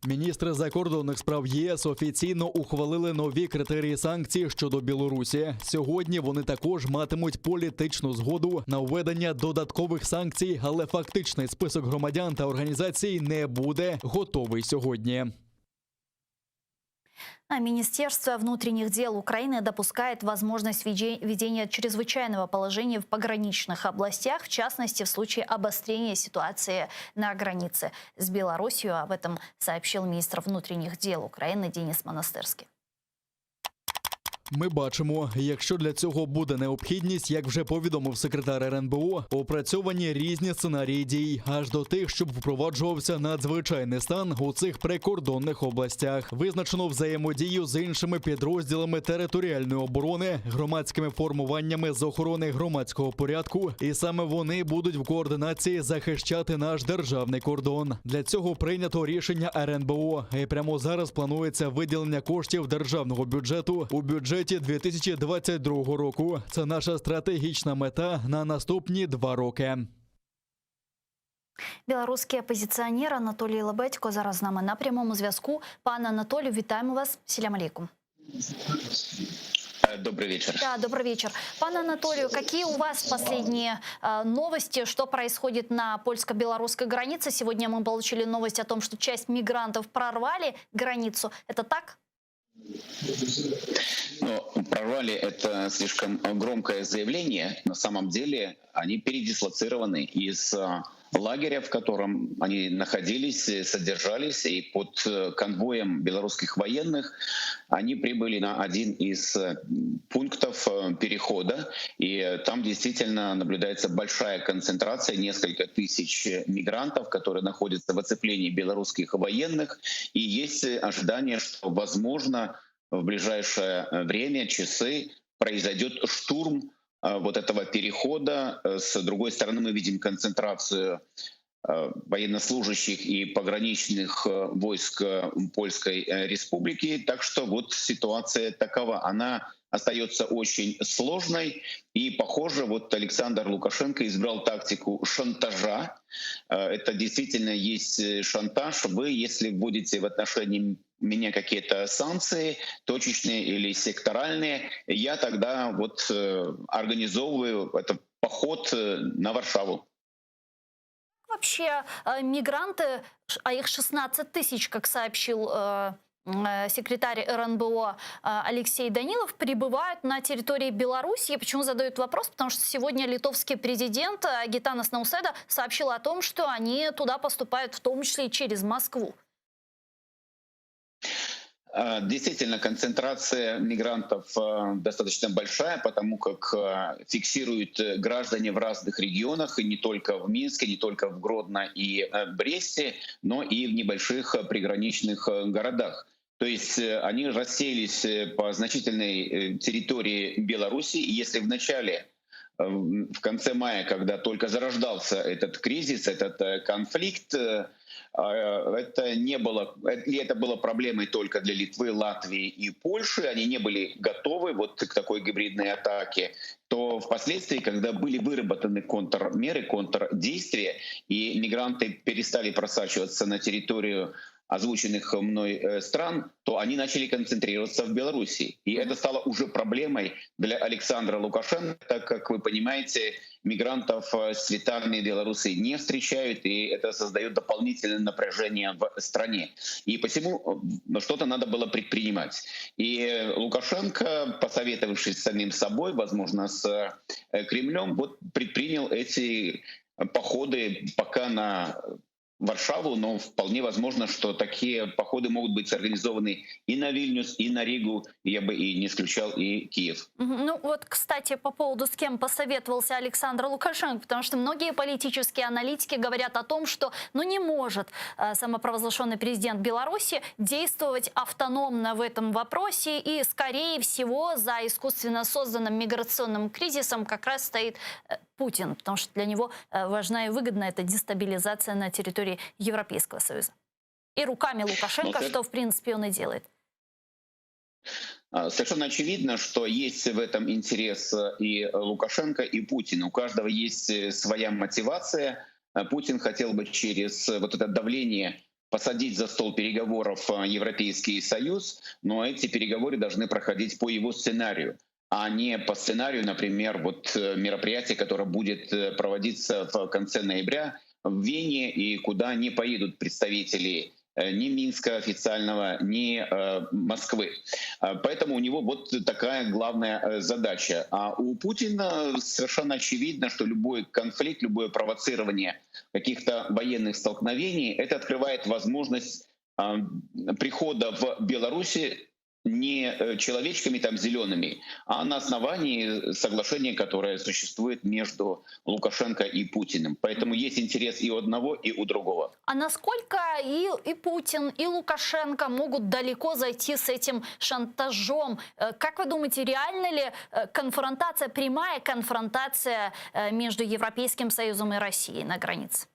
Міністри закордонних справ ЄС офіційно ухвалили нові критерії санкцій щодо Білорусі. Сьогодні вони також матимуть політичну згоду на введення додаткових санкцій, але фактичний список громадян та організацій не буде готовий сьогодні. А Министерство внутренних дел Украины допускает возможность введения чрезвычайного положения в пограничных областях, в частности, в случае обострения ситуации на границе с Беларусью. Об этом сообщил министр внутренних дел Украины Денис Монастырский. Ми бачимо, якщо для цього буде необхідність, як вже повідомив секретар РНБО, опрацьовані різні сценарії дій, аж до тих, щоб впроваджувався надзвичайний стан у цих прикордонних областях. Визначено взаємодію з іншими підрозділами територіальної оборони, громадськими формуваннями з охорони громадського порядку, і саме вони будуть в координації захищати наш державний кордон. Для цього прийнято рішення РНБО, і прямо зараз планується виділення коштів державного бюджету у бюджеті 2022 року. Це наша стратегічна мета на наступні 2 роки. Білоруський опозиціонер Анатолій Лебедько зараз з нами на прямому зв'язку. Пане Анатолію, вітаємо вас. Селям алейкум. Добрый вечер. Да, добрый вечер. Пане Анатолию, какие у вас последние новости, что происходит на польско-белорусской границе? Сегодня мы получили новость о том, что часть мигрантов прорвали границу. Это так? Ну, прорвали — это слишком громкое заявление. На самом деле они передислоцированы из лагеря, в котором они находились, содержались, и под конвоем белорусских военных они прибыли на один из пунктов перехода, и там действительно наблюдается большая концентрация, несколько тысяч мигрантов, которые находятся в оцеплении белорусских военных, и есть ожидание, что, возможно, в ближайшее время, часы, произойдет штурм вот этого перехода. С другой стороны, мы видим концентрацию военнослужащих и пограничных войск Польской Республики. Так что вот ситуация такова. Она остается очень сложной. И, похоже, вот Александр Лукашенко избрал тактику шантажа. Это действительно есть шантаж. Вы, если вводите в отношении меня какие-то санкции, точечные или секторальные, я тогда вот организовываю этот поход на Варшаву. Вообще мигранты, а их 16 тысяч, как сообщил секретарь РНБО Алексей Данилов, прибывают на территории Беларуси. Почему задают вопрос? Потому что сегодня литовский президент Гитанас Науседа сообщил о том, что они туда поступают в том числе и через Москву. Действительно, концентрация мигрантов достаточно большая, потому как фиксируют граждане в разных регионах, и не только в Минске, не только в Гродно и Бресте, но и в небольших приграничных городах. То есть они расселись по значительной территории Беларуси, и если в начале, в конце мая, когда только зарождался этот кризис, этот конфликт, это было проблемой только для Литвы, Латвии и Польши, они не были готовы вот к такой гибридной атаке, то впоследствии, когда были выработаны контрмеры, контрдействия, и мигранты перестали просачиваться на территорию озвученных мной стран, то они начали концентрироваться в Беларуси. И это стало уже проблемой для Александра Лукашенко, так как, вы понимаете, мигрантов с цветами Беларуси не встречают, и это создает дополнительное напряжение в стране. И посему что-то надо было предпринимать. И Лукашенко, посоветовавшись с самим собой, возможно, с Кремлем, вот предпринял эти походы пока на Варшаву, но вполне возможно, что такие походы могут быть организованы и на Вильнюс, и на Ригу. Я бы и не исключал и Киев. Ну вот, кстати, по поводу, с кем посоветовался Александр Лукашенко, потому что многие политические аналитики говорят о том, что не может самопровозглашенный президент Беларуси действовать автономно в этом вопросе, и, скорее всего, за искусственно созданным миграционным кризисом как раз стоит Путин, потому что для него важна и выгодна эта дестабилизация на территории Европейского Союза. И руками Лукашенко, что, в принципе, он и делает. Совершенно очевидно, что есть в этом интерес и Лукашенко, и Путина. У каждого есть своя мотивация. Путин хотел бы через вот это давление посадить за стол переговоров Европейский Союз, но эти переговоры должны проходить по его сценарию, а не по сценарию, например, мероприятия, которое будет проводиться в конце ноября в Вене, и куда не поедут представители ни Минска официального, ни Москвы. Поэтому у него такая главная задача. А у Путина совершенно очевидно, что любой конфликт, любое провоцирование каких-то военных столкновений, это открывает возможность прихода в Беларусь не человечками зелеными, а на основании соглашения, которое существует между Лукашенко и Путиным. Поэтому есть интерес и у одного, и у другого. А насколько и Путин, и Лукашенко могут далеко зайти с этим шантажом? Как вы думаете, реальна ли конфронтация, прямая конфронтация между Европейским Союзом и Россией на границе?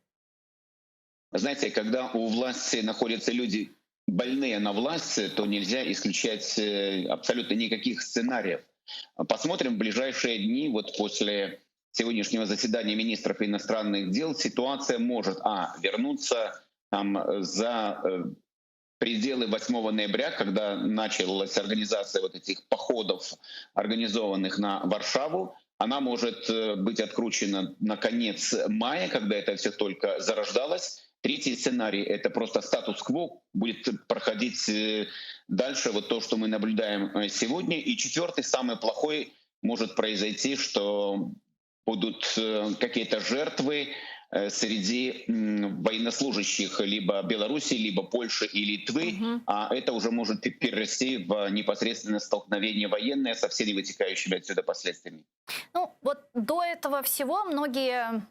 Знаете, когда у власти находятся люди, больные на власть, то нельзя исключать абсолютно никаких сценариев. Посмотрим в ближайшие дни, после сегодняшнего заседания министров иностранных дел, ситуация может вернуться за пределы 8 ноября, когда началась организация этих походов, организованных на Варшаву. Она может быть откручена на конец мая, когда это все только зарождалось. Третий сценарий — это просто статус-кво, будет проходить дальше то, что мы наблюдаем сегодня. И четвертый, самый плохой, может произойти, что будут какие-то жертвы среди военнослужащих либо Беларуси, либо Польши и Литвы, а это уже может перерасти в непосредственно столкновение военное со всеми вытекающими отсюда последствиями. До этого всего многие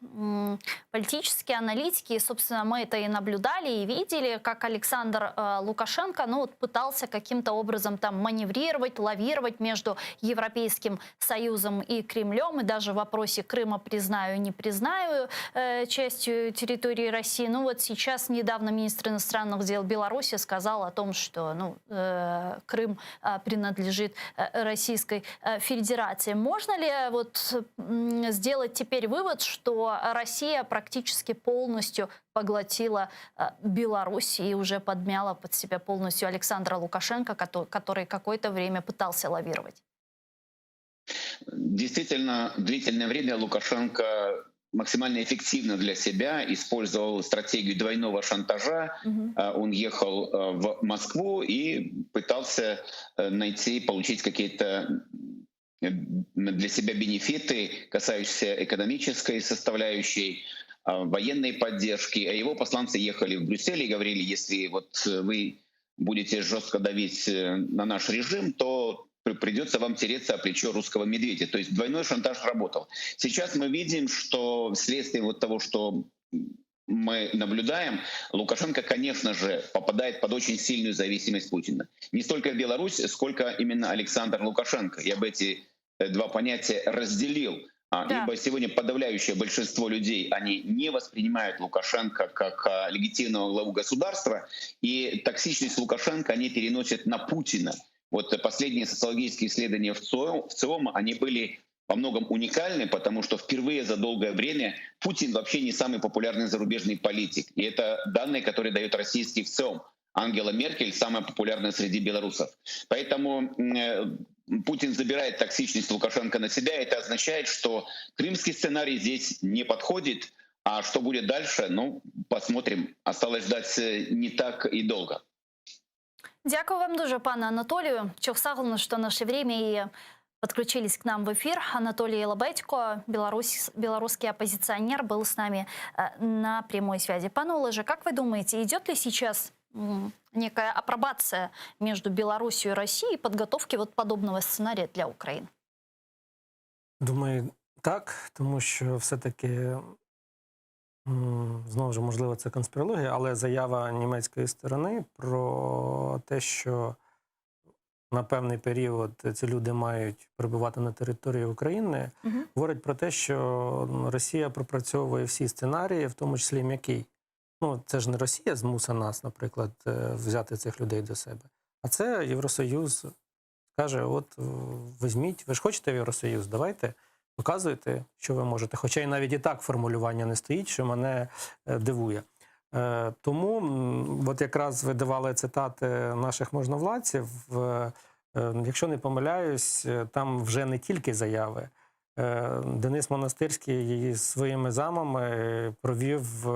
политические аналитики, собственно, мы это и наблюдали, и видели, как Александр Лукашенко пытался каким-то образом маневрировать, лавировать между Европейским Союзом и Кремлем, и даже в вопросе Крыма признаю, не признаю частью территории России. Сейчас недавно министр иностранных дел Беларуси сказал о том, что Крым принадлежит Российской Федерации. Можно ли сделать теперь вывод, что Россия практически полностью поглотила Беларусь и уже подмяла под себя полностью Александра Лукашенко, который какое-то время пытался лавировать? Действительно, длительное время Лукашенко максимально эффективно для себя использовал стратегию двойного шантажа. Он ехал в Москву и пытался получить какие-то для себя бенефиты, касающиеся экономической составляющей, военной поддержки. А его посланцы ехали в Брюссель и говорили: если вы будете жестко давить на наш режим, то придется вам тереться о плечо русского медведя. То есть двойной шантаж работал. Сейчас мы видим, что вследствие того, что мы наблюдаем, Лукашенко, конечно же, попадает под очень сильную зависимость Путина. Не столько Беларусь, сколько именно Александр Лукашенко. Я бы эти два понятия разделил. Ибо сегодня подавляющее большинство людей, они не воспринимают Лукашенко как легитимного главу государства, и токсичность Лукашенко они переносят на Путина. Последние социологические исследования в ЦИОМ, они были во многом уникальны, потому что впервые за долгое время Путин вообще не самый популярный зарубежный политик. И это данные, которые дает российский ВЦИОМ. Ангела Меркель самая популярная среди белорусов. Поэтому Путин забирает токсичность Лукашенко на себя. Это означает, что крымский сценарий здесь не подходит. А что будет дальше, посмотрим. Осталось ждать не так и долго. Дякую вам дуже, пане Анатолію. Чохсагулно, что наше время и подключились к нам в эфир. Анатолий Лобедько, белорусский оппозиционер, был с нами на прямой связи. Пан Олеже, как вы думаете, идет ли сейчас некая апробация между Беларусью и Россией подготовки вот подобного сценария для України? Думаю, так, тому що все-таки, знову ж, можливо, це конспірологія, але заява німецької сторони про те, що на певний період ці люди мають перебувати на території України, говорить про те, що Росія пропрацьовує всі сценарії, в тому числі м'який. Ну, це ж не Росія змусить нас, наприклад, взяти цих людей до себе, а це Євросоюз каже, от візьміть, ви ж хочете в Євросоюз, давайте, показуйте, що ви можете. Хоча і навіть і так формулювання не стоїть, що мене дивує. Тому, от якраз ви давали цитати наших можновладців, якщо не помиляюсь, там вже не тільки заяви. Денис Монастирський своїми замами провів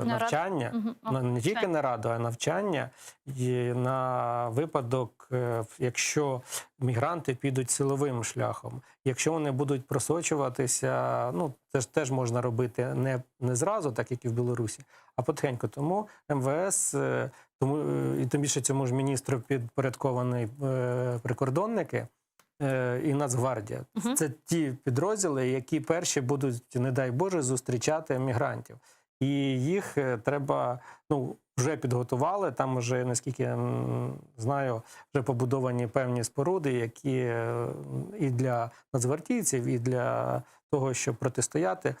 навчання, не тільки нараду, а навчання на випадок, якщо мігранти підуть силовим шляхом. Якщо вони будуть просочуватися, ну, це ж теж можна робити не зразу, так як і в Білорусі, а потихеньку. Тому МВС, і тим більше цьому ж міністру підпорядковані прикордонники і Нацгвардія. Це ті підрозділи, які перші будуть, не дай Боже, зустрічати мігрантів. І їх треба, ну, вже підготували, там вже, наскільки я знаю, вже побудовані певні споруди, які і для нацгвардійців, і для того, щоб протистояти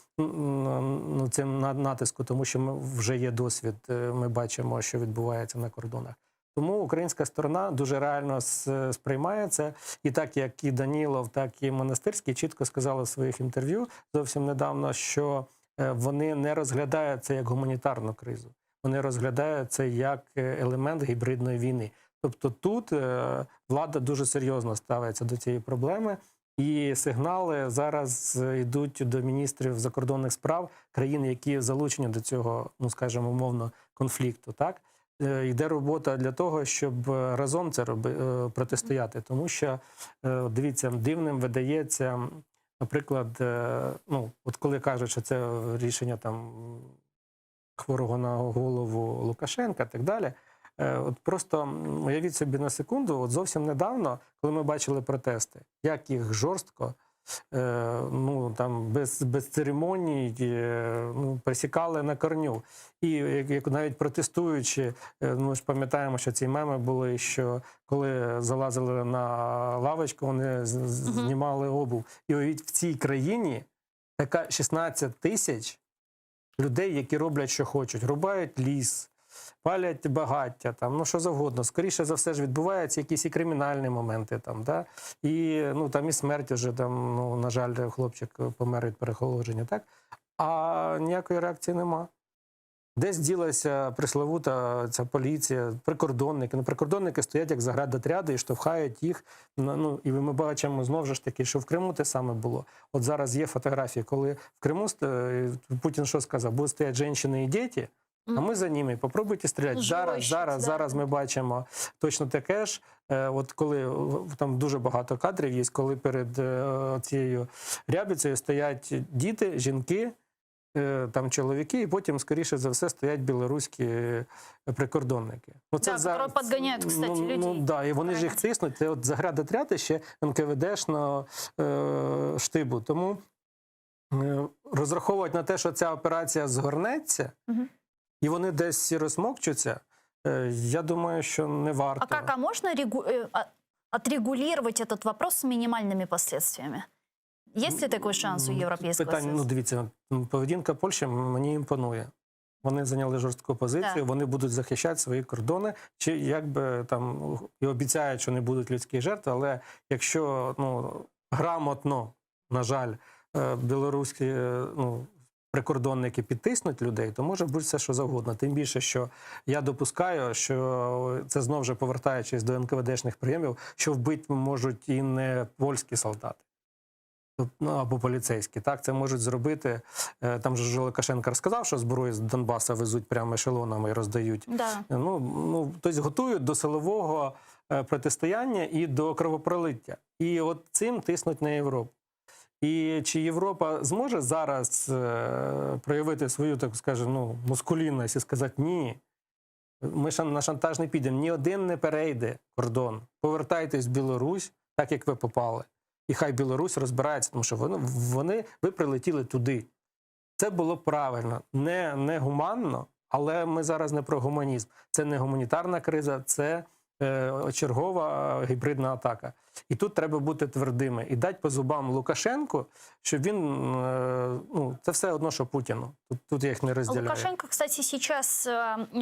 цим натиску, тому що вже є досвід, ми бачимо, що відбувається на кордонах. Тому українська сторона дуже реально сприймає це. І так, як і Данілов, так і Монастирський чітко сказали в своїх інтерв'ю зовсім недавно, що вони не розглядають це як гуманітарну кризу. Вони розглядають це як елемент гібридної війни. Тобто тут влада дуже серйозно ставиться до цієї проблеми. І сигнали зараз йдуть до міністрів закордонних справ країн, які залучені до цього, ну, скажімо, умовно, конфлікту. Так? Йде робота для того, щоб разом це протистояти. Тому що, дивіться, дивним видається, наприклад, ну, от коли кажуть, що це рішення там хворого на голову Лукашенка і так далі, от просто уявіть собі на секунду, от зовсім недавно, коли ми бачили протести, як їх жорстко, ну, там, без церемоній, ну, пресікали на корню. І як навіть протестуючи, ми ж пам'ятаємо, що ці меми були, що коли залазили на лавочку, вони знімали обув. І уявіть, в цій країні така 16 тисяч людей, які роблять, що хочуть. Рубають ліс, палять багаття, там, ну що завгодно. Скоріше за все ж відбуваються якісь і кримінальні моменти. Там, да? І, ну, там і смерть вже, там, ну, на жаль, хлопчик помер від переохолодження. Так? А ніякої реакції нема. Десь ділася пресловута ця поліція, прикордонники. Ну, прикордонники стоять як заградотряди і штовхають їх. Ну, і ми бачимо знову ж таки, що в Криму те саме було. От зараз є фотографії, коли в Криму Путін що сказав? Будуть стоять жінки і діти, а ми за ними. Попробуйте стріляти. Зараз ми бачимо точно таке ж. От коли там дуже багато кадрів є, коли перед цією рябицею стоять діти, жінки, там чоловіки, і потім, скоріше за все, стоять білоруські прикордонники. Ну, це які підганяють, кстати, людей. Ну, да, і вони ж їх тиснуть. Це от заградотряди ще НКВДшного штибу. Тому розраховувати на те, що ця операція згорнеться, і вони десь розмокчуться, я думаю, що не варто. А можна отрегулировать этот вопрос с минимальными последствиями? Есть ли такой шанс у Європейського Союзу? Ну, дивіться, поведінка Польщі мені імпонує. Вони зайняли жорстку позицію, вони будуть захищати свої кордони, чи якби там і обіцяють, що не будуть людських жертв, але якщо, ну, грамотно, на жаль, білоруські, ну, прикордонники підтиснуть людей, то може бути все, що завгодно. Тим більше, що я допускаю, що це знову ж повертаючись до НКВДшних прийомів, що вбити можуть і не польські солдати. Ну, або поліцейські. Так, це можуть зробити. Там же Лукашенко розказав, що зброю з Донбаса везуть прямо ешелонами і роздають. Да. Ну, тобто готують до силового протистояння і до кровопролиття. І от цим тиснуть на Європу. І чи Європа зможе зараз проявити свою, так скажемо, мускулінність і сказати «ні, ми на шантаж не підемо, ні один не перейде кордон, повертайтесь в Білорусь, так як ви попали». І хай Білорусь розбирається, тому що ви прилетіли туди. Це було правильно, не гуманно, але ми зараз не про гуманізм. Це не гуманітарна криза, це чергова гібридна атака. І тут треба бути твердими. І дати по зубам Лукашенку, щоб він, це все одно, що Путіну. Тут я їх не розділяю. Лукашенко, кстати, сейчас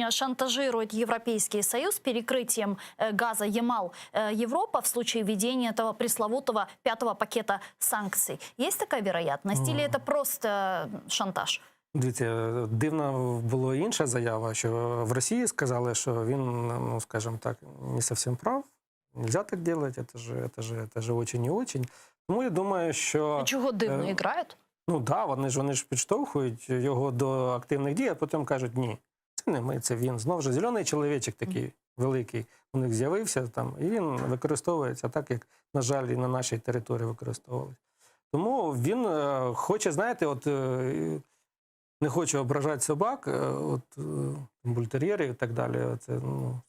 шантажирует Европейский Союз перекрытием газа Ямал-Европа в случае введения этого пресловутого 5-го пакета санкций. Есть такая вероятность? Или это просто шантаж? Дивіться, дивна була інша заява, що в Росії сказали, що він, скажімо так, не зовсім прав. Нельзя так делать, это же очень не очень. Тому я думаю, що... Чого дивно, грають? Ну так, вони ж підштовхують його до активних дій, а потім кажуть, ні, це не ми, це він. Знову ж, зелений чоловічок такий великий у них з'явився там, і він використовується так, як, на жаль, і на нашій території використовувалися. Тому він хоче, знаєте, не хочу ображати собак, бультер'єрів і так далі, це, скажімо,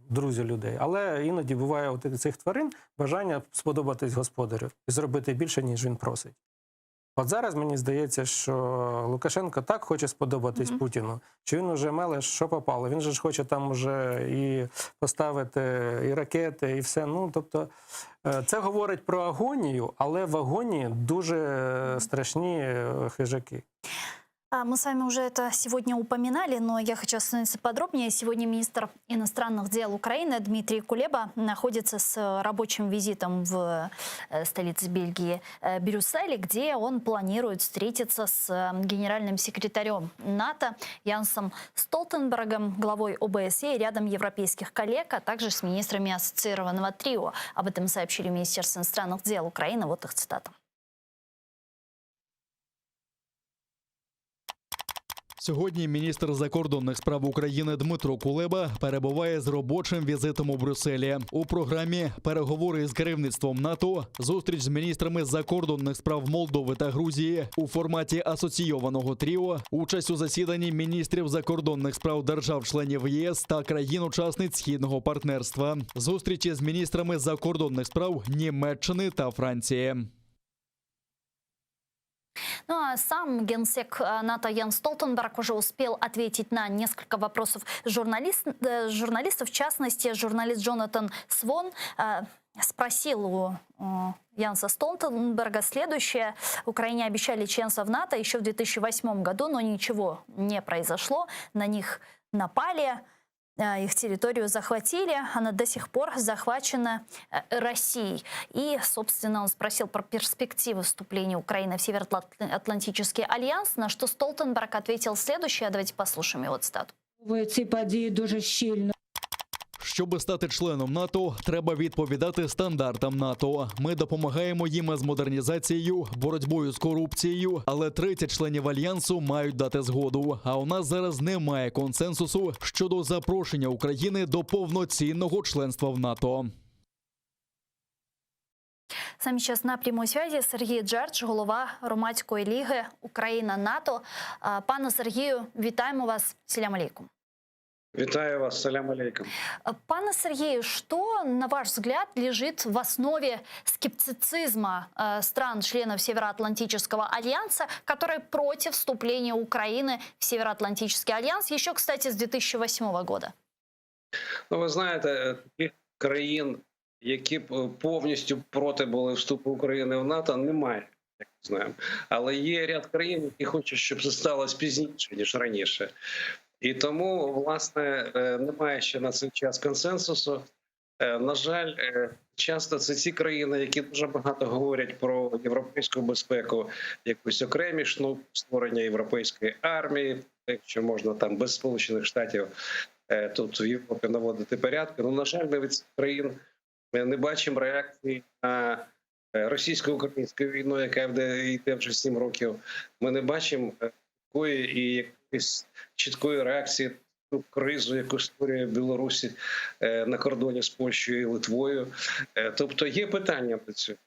друзі людей. Але іноді буває у цих тварин бажання сподобатись господарю і зробити більше, ніж він просить. От зараз мені здається, що Лукашенко так хоче сподобатись Путіну, що він уже меле, що попало. Він же ж хоче там уже і поставити і ракети, і все. Тобто, це говорить про агонію, але в агонії дуже страшні хижаки. Мы с вами уже это сегодня упоминали, но я хочу остановиться подробнее. Сегодня министр иностранных дел Украины Дмитрий Кулеба находится с рабочим визитом в столице Бельгии Брюсселе, где он планирует встретиться с генеральным секретарем НАТО Янсом Столтенбергом, главой ОБСЕ и рядом европейских коллег, а также с министрами ассоциированного трио. Об этом сообщили Министерство иностранных дел Украины. Вот их цитата. Сьогодні міністр закордонних справ України Дмитро Кулеба перебуває з робочим візитом у Брюсселі. У програмі переговори з керівництвом НАТО, зустріч з міністрами закордонних справ Молдови та Грузії у форматі асоційованого тріо, участь у засіданні міністрів закордонних справ держав-членів ЄС та країн-учасниць Східного партнерства, зустрічі з міністрами закордонних справ Німеччини та Франції. Ну а сам генсек НАТО Янс Столтенберг уже успел ответить на несколько вопросов журналистов. В частности, журналист Джонатан Свон спросил у Янса Столтенберга следующее. Украине обещали членство в НАТО еще в 2008 году, но ничего не произошло. На них напали. Их территорию захватили, она до сих пор захвачена Россией. И, собственно, он спросил про перспективы вступления Украины в Североатлантический альянс, на что Столтенберг ответил следующее. Давайте послушаем его цитату. Ці події дуже щільно. Щоби стати членом НАТО, треба відповідати стандартам НАТО. Ми допомагаємо їм з модернізацією, боротьбою з корупцією, але 30 членів Альянсу мають дати згоду. А у нас зараз немає консенсусу щодо запрошення України до повноцінного членства в НАТО. С нами сейчас на прямой связи Сергій Джердж, голова громадської ліги Україна-НАТО. Пане Сергію, вітаємо вас. Салям алейкум. Витаю вас, салям алейкум. Пане Сергею, что, на ваш взгляд, лежит в основе скептицизма стран-членов Североатлантического альянса, которые против вступления Украины в Североатлантический альянс, еще, кстати, с 2008 года? Ну, ви знаєте, таких країн, які повністю проти були вступу України в НАТО, немає, як ми знаємо. Але є ряд країн, які хочуть, щоб це сталося пізніше, ніж раніше. І тому, власне, немає ще на цей час консенсусу. На жаль, часто це ці країни, які дуже багато говорять про європейську безпеку, якусь окремішну, створення європейської армії, якщо можна там без Сполучених Штатів тут в Європі наводити порядки. Ну, на жаль, ми від цих країн не бачимо реакції на російсько-українську війну, яка йде вже 7 років. Ми не бачимо такої і якоїсь чіткої реакції ту кризу, яку створює Білорусі на кордоні з Польщею і Литвою. Тобто є питання до цього.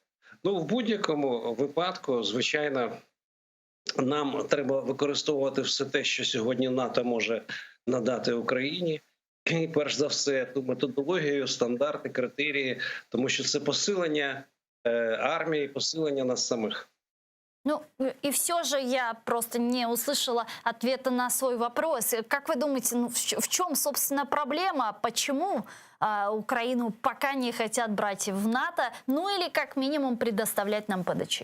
Ну, в будь-якому випадку, звичайно, нам треба використовувати все те, що сьогодні НАТО може надати Україні. І перш за все ту методологію, стандарти, критерії, тому що це посилення армії, посилення нас самих. Ну, и все же я просто не услышала ответа на свой вопрос. Как вы думаете, ну, в чем, собственно, проблема? Почему Украину пока не хотят брать в НАТО? Ну, или как минимум предоставлять нам ПДЧ?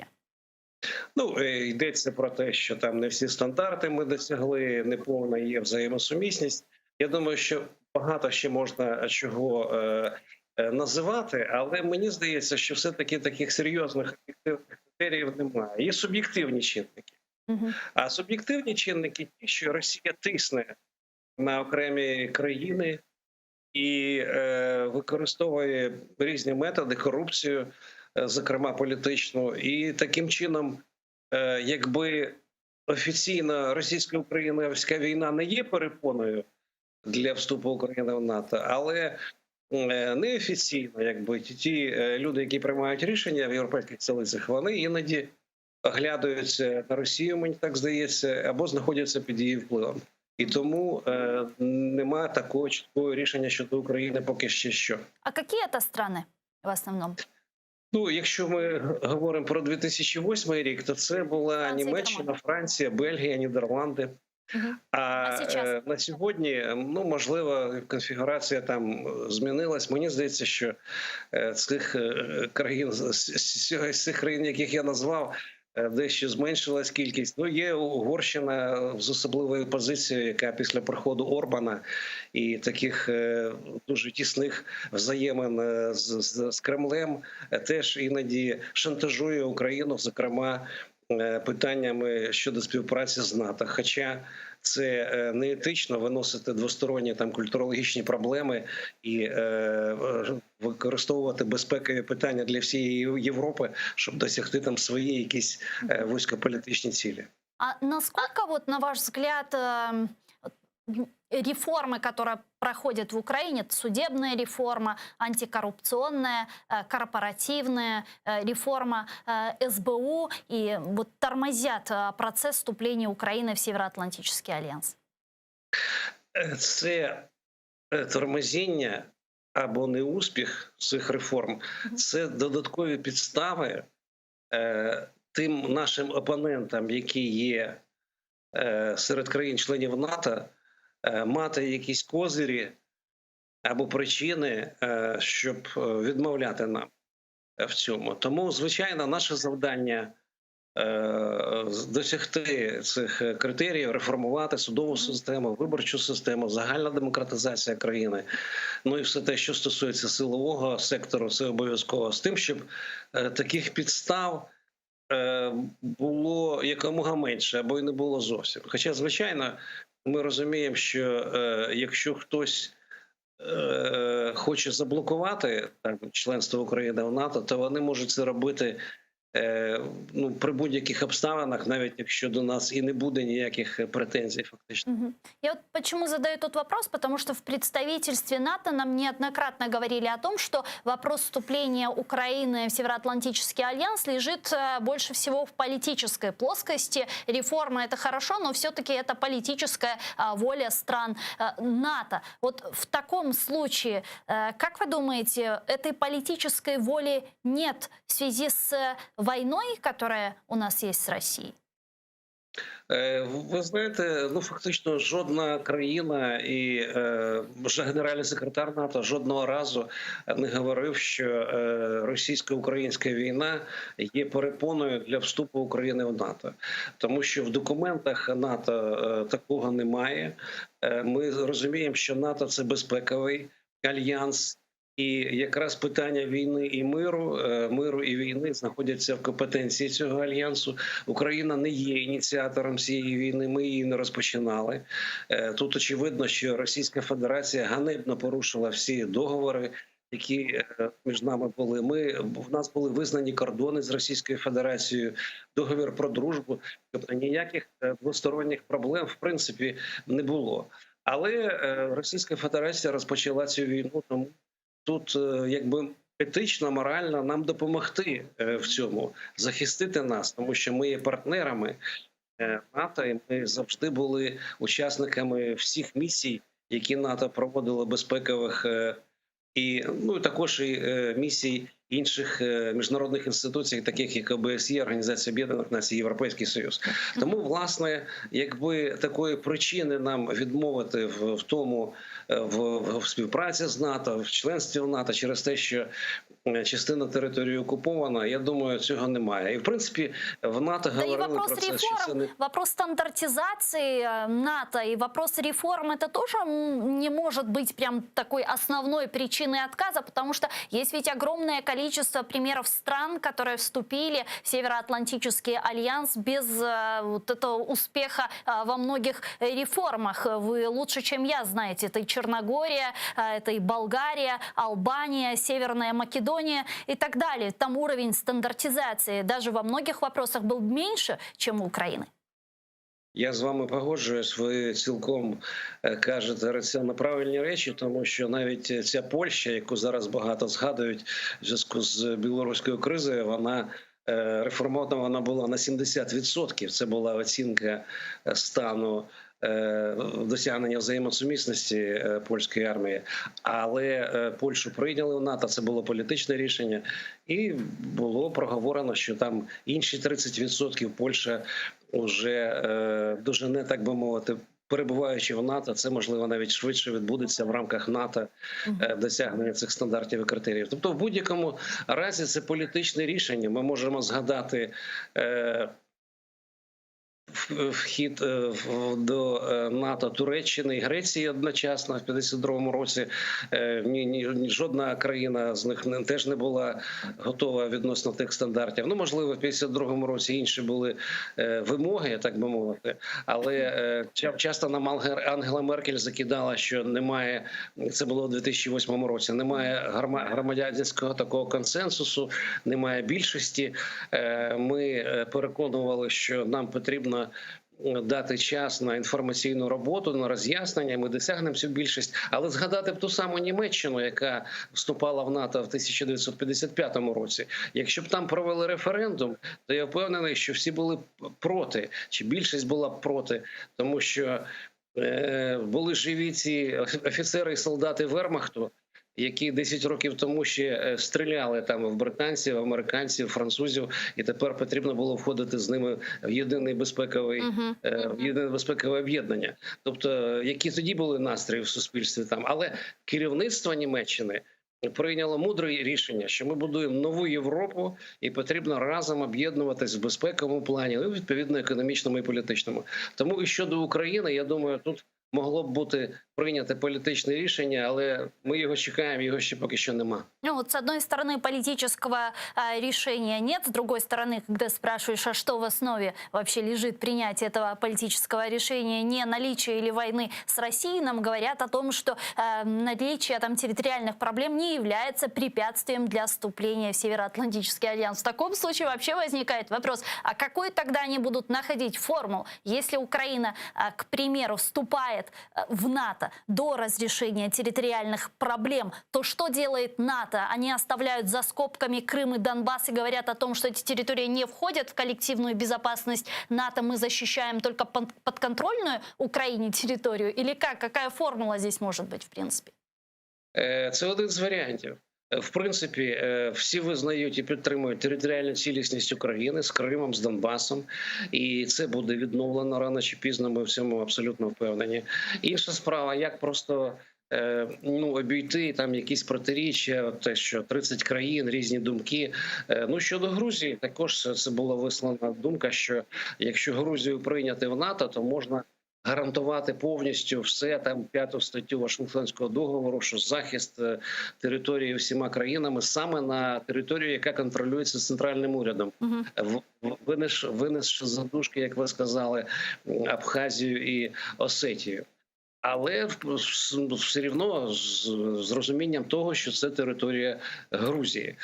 Ну, йдеться про те, що там не всі стандарти ми досягли, неповна є взаємосумісність. Я думаю, що багато ще можна чого називати, але мені здається, що все-таки таких серйозних критеріїв немає. Є суб'єктивні чинники. А суб'єктивні чинники ті, що Росія тисне на окремі країни і використовує різні методи, корупцію, зокрема політичну, і таким чином, якби офіційно російсько-українська війна не є перепоною для вступу України в НАТО, але неофіційно, якби ті люди, які приймають рішення в європейських столицях, вони іноді оглядаються на Росію, мені так здається, або знаходяться під її впливом. І тому немає такого чіткого рішення щодо України поки що. А які це країни в основному? Ну, якщо ми говоримо про 2008 рік, то це була Німеччина, Франція, Бельгія, Нідерланди. А на сьогодні, ну, можливо, конфігурація там змінилась. Мені здається, що цих країн, яких я назвав, дещо зменшилась кількість. Ну, є Угорщина з особливою позицією, яка після приходу Орбана і таких дуже тісних взаємин з Кремлем теж іноді шантажує Україну, зокрема, питаннями щодо співпраці з НАТО. Хоча це неетично виносити двосторонні там культурологічні проблеми і використовувати безпекові питання для всієї Європи, щоб досягти там свої якісь вузькополітичні цілі. А насколько, вот, на ваш взгляд, реформы, которые проходят в Украине, это судебная реформа, антикоррупционная, корпоративная реформа СБУ, и вот тормозят процесс вступления Украины в Североатлантический альянс? Це тормозіння або неуспіх цих реформ, це додаткові підстави тим нашим опонентам, які є серед країн-членів НАТО, мати якісь козирі або причини, щоб відмовляти нам в цьому. Тому, звичайно, наше завдання досягти цих критеріїв, реформувати судову систему, виборчу систему, загальна демократизація країни, ну і все те, що стосується силового сектору, це обов'язково, з тим, щоб таких підстав було якомога менше або й не було зовсім. Хоча, звичайно, ми розуміємо, що якщо хтось хоче заблокувати членство України в НАТО, то вони можуть це робити ну, при будь-яких обставинах, навіть якщо до нас и не буде никаких претензий фактично. Я вот почему задаю тот вопрос, потому что в представительстве НАТО нам неоднократно говорили о том, что вопрос вступления Украины в Североатлантический альянс лежит больше всего в политической плоскости. Реформа — это хорошо, но все-таки это политическая воля стран НАТО. Вот в таком случае, как вы думаете, этой политической воли нет в связи с войной, которая у нас есть с Россией? Ви знаєте, ну фактично жодна країна і генеральний секретар НАТО жодного разу не говорив, що російсько-українська війна є перепоною для вступу України в НАТО. Тому що в документах НАТО такого немає. Ми розуміємо, що НАТО – це безпековий альянс. І якраз питання війни і миру і війни знаходяться в компетенції цього альянсу. Україна не є ініціатором цієї війни, ми її не розпочинали. Тут очевидно, що Російська Федерація ганебно порушила всі договори, які між нами були. В нас були визнані кордони з Російською Федерацією, договір про дружбу. Тобто ніяких двосторонніх проблем в принципі не було. Але Російська Федерація розпочала цю війну, тому тут якби етично, морально нам допомогти в цьому, захистити нас, тому що ми є партнерами НАТО, і ми завжди були учасниками всіх місій, які НАТО проводило безпекових і також і місій інших міжнародних інституцій, таких як ОБСЄ, Організація Об'єднаних Націй, Європейський Союз. Тому, власне, якби такої причини нам відмовити в тому, в співпраці з НАТО, в членстві в НАТО через те, що частина території окупована, я думаю, цього немає. І, в принципі, в НАТО говорили про це, що це не... Вопрос стандартизации НАТО и вопрос реформ, это тоже не может быть прям такой основной причиной отказа, потому что есть ведь огромное количество примеров стран, которые вступили в Североатлантический альянс без вот этого успеха во многих реформах. Вы лучше, чем я, знаете, это и Черногория, это и Болгария, Албания, Северная Македония и так далее. Там уровень стандартизации даже во многих вопросах был меньше, чем у Украины. Я з вами погоджуюсь, ви цілком кажете раціонально правильні речі, тому що навіть ця Польща, яку зараз багато згадують в зв'язку з білоруською кризою, вона реформована була на 70%. Це була оцінка стану досягнення взаємосумісності польської армії. Але Польщу прийняли в НАТО, це було політичне рішення, і було проговорено, що там інші 30% Польща вже дожене, так би мовити, перебуваючи в НАТО, це, можливо, навіть швидше відбудеться в рамках НАТО досягнення цих стандартів і критеріїв. Тобто, в будь-якому разі це політичне рішення. Ми можемо згадати вхід до НАТО Туреччини і Греції одночасно в 52-му році. Жодна країна з них теж не була готова відносно тих стандартів. Можливо, в 52-му році інші були вимоги, так би мовити. Але часто нам Ангела Меркель закидала, що немає, це було у 2008 році, немає громадянського такого консенсусу, немає більшості. Ми переконували, що нам потрібно дати час на інформаційну роботу, на роз'яснення, ми досягнемо цю більшість. Але згадати б ту саму Німеччину, яка вступала в НАТО в 1955 році. Якщо б там провели референдум, то я впевнений, що всі були проти, чи більшість була б проти, тому що були живі ці офіцери і солдати Вермахту, які 10 років тому ще стріляли там в британців, американців, французів, і тепер потрібно було входити з ними в єдине безпекове об'єднання. Тобто, які тоді були настрої в суспільстві там. Але керівництво Німеччини прийняло мудре рішення, що ми будуємо нову Європу і потрібно разом об'єднуватись в безпековому плані, і відповідно економічному і політичному. Тому і щодо України, я думаю, тут могло б бути прийняте політичне рішення, але мы его чекаем, его еще пока еще нема. Вот с одной стороны политического решения нет, с другой стороны, когда спрашиваешь, а что в основе вообще лежит принятие этого политического решения, не наличие или войны с Россией, нам говорят о том, что наличие там территориальных проблем не является препятствием для вступления в Североатлантический альянс. В таком случае вообще возникает вопрос, а какой тогда они будут находить формул, если Украина, к примеру, вступает в НАТО до разрешения территориальных проблем, то что делает НАТО? Они оставляют за скобками Крым и Донбасс и говорят о том, что эти территории не входят в коллективную безопасность НАТО, мы защищаем только подконтрольную Украине территорию? Или как? Какая формула здесь может быть, в принципе? Це один з варіантів. В принципі, всі визнають і підтримують територіальну цілісність України з Кримом, з Донбасом. І це буде відновлено рано чи пізно, ми в цьому абсолютно впевнені. Інша справа, як просто обійти там якісь протиріччя, те, що 30 країн, різні думки. Щодо Грузії, також це була висловлена думка, що якщо Грузію прийняти в НАТО, то можна гарантувати повністю все, там 5-ту статтю Вашингтонського договору, що захист території всіма країнами саме на територію, яка контролюється центральним урядом. Винесши за дужки, як ви сказали, Абхазію і Осетію. Але все рівно з розумінням того, що це територія Грузії.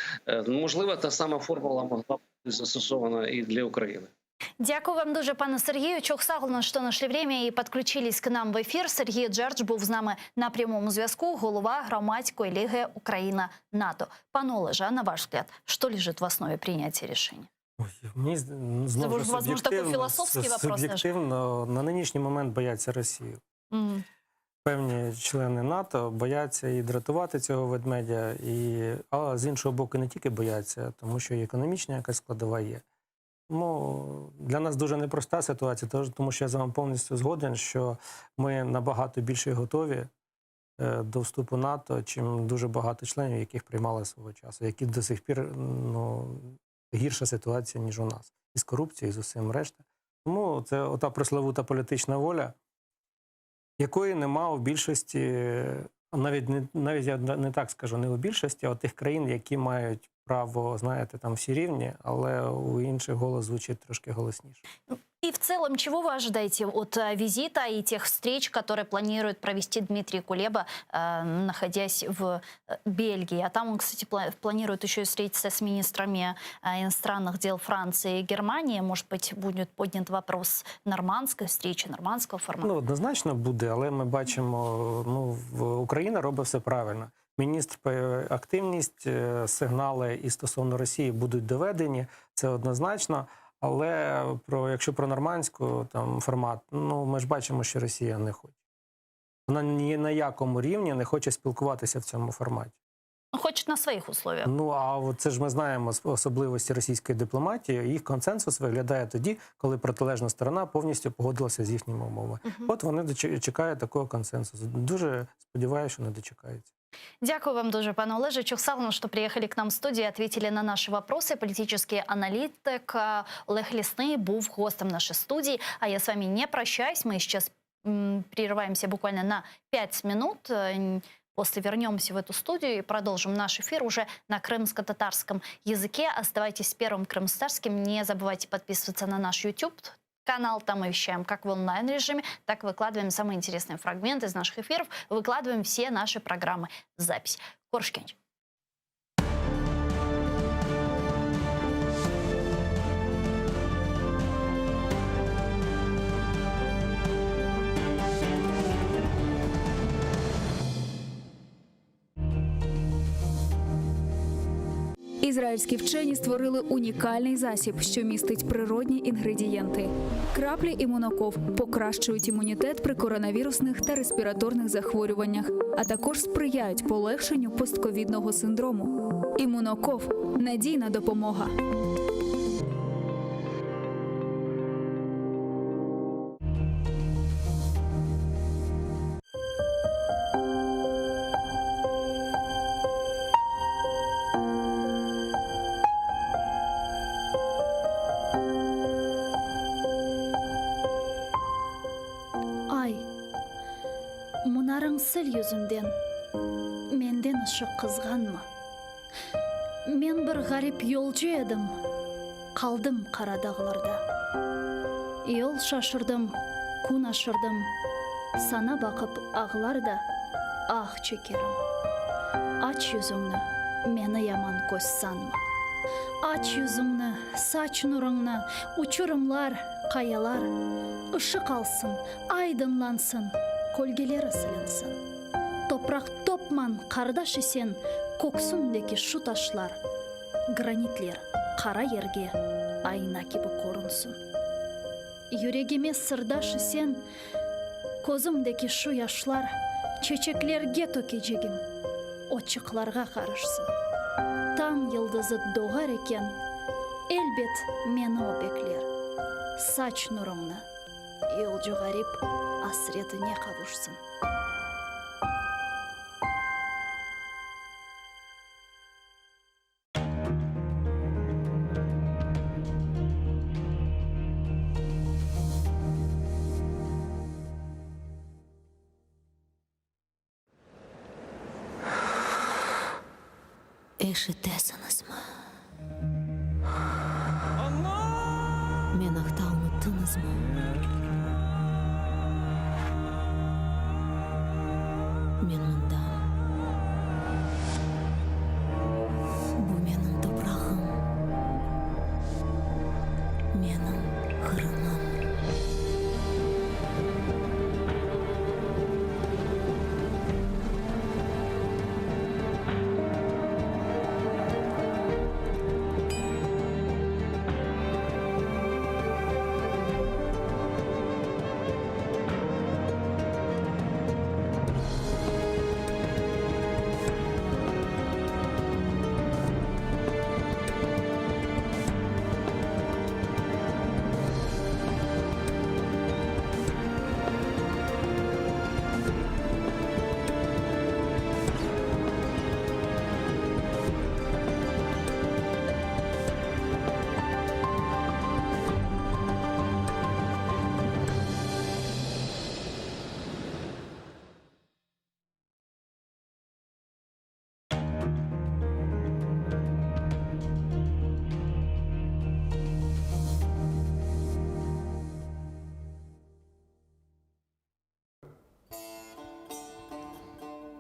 Можливо, та сама формула могла бути застосована і для України. Дякую вам дуже, пане Сергію. Чохсагулно, що знайшли время і підключились к нам в ефір. Сергій Джердж був з нами на прямому зв'язку, голова громадської ліги Україна-НАТО. Пане Олеже, а на ваш взгляд, що лежить в основі прийняття рішення? Мені знову возможно, такий філософський вопрос. Суб'єктивно, на нинішній момент бояться Росію. Певні члени НАТО бояться і дратувати цього ведмедя, а з іншого боку не тільки бояться, тому що і економічна якась складова є. Тому для нас дуже непроста ситуація, тому що я з вами повністю згоден, що ми набагато більше готові до вступу НАТО, чим дуже багато членів, яких приймали свого часу, які до сих пір гірша ситуація, ніж у нас. І з корупцією, і з усім решта. Тому це ота пресловута політична воля, якої нема у більшості, навіть я не так скажу, не у більшості, а у тих країн, які мають право, знаєте, там всі рівні, але у інших голос звучить трошки голосніше. И в целом, чего вы ожидаете от визита и тех встреч, которые планирует провести Дмитрий Кулеба, находясь в Бельгии? А там он, кстати, планирует еще и встретиться с министрами иностранных дел Франции и Германии. Может быть, будет поднят вопрос нормандской встречи, нормандского формату? Однозначно буде, але ми бачимо, Україна робить все правильно. Міністр активність, сигнали і стосовно Росії будуть доведені, це однозначно. Але якщо про нормандську формат, ми ж бачимо, що Росія не хоче. Вона ні на якому рівні не хоче спілкуватися в цьому форматі. Хоче на своїх условиях. А це ж ми знаємо особливості російської дипломатії. Їх консенсус виглядає тоді, коли протилежна сторона повністю погодилася з їхніми умовами. От вони чекають такого консенсусу. Дуже сподіваюся, що не дочекаються. Дякую вам дуже, пане Олеже. Чохсагулно, что приехали к нам в студию, ответили на наши вопросы. Политический аналитик Олег Лесный был гостем нашей студии. А я с вами не прощаюсь. Мы сейчас прерываемся буквально на 5 минут. После вернемся в эту студию и продолжим наш эфир уже на крымско-татарском языке. Оставайтесь с Первым крымстарским. Не забывайте подписываться на наш YouTube канал. Там мы вещаем как в онлайн-режиме, так выкладываем самые интересные фрагменты из наших эфиров, выкладываем все наши программы в запись. Коршкевич. Ізраїльські вчені створили унікальний засіб, що містить природні інгредієнти. Краплі імуноков покращують імунітет при коронавірусних та респіраторних захворюваннях, а також сприяють полегшенню постковідного синдрому. Імуноков – надійна допомога. Сіл yüzünden menden ışık kızganma. Men bir garip yolcu edim. Kaldım kara dağlarda. Yol şaşırdım, kun aşırdım. Sana bakıp ağlar da ah çekerim. Aç yüzünü, meni yaman göz sanma. Aç yüzünü, saç nurunu, uçurumlar, kayalar. Işık alsın, aydınlansın. Kölgeleri silinsin. Toprak topman kardeş isen, koksundaki şu taşlar, granitler kara yerge ayna gibi korunsun. Yüreğime sırdaş isen, kozumdaki şu yaşlar, çiçeklerge tökeceğim, oçıklarga karışsın. Tan yıldızı doğar eken, elbet meni o bekler. Saç nurumna, yolcu garip, hasretine kavuşsun. Eşitesiniz mi? Meni unuttunuz mu? Men mundam. Bu mening toprog'im. Mening Kırımım.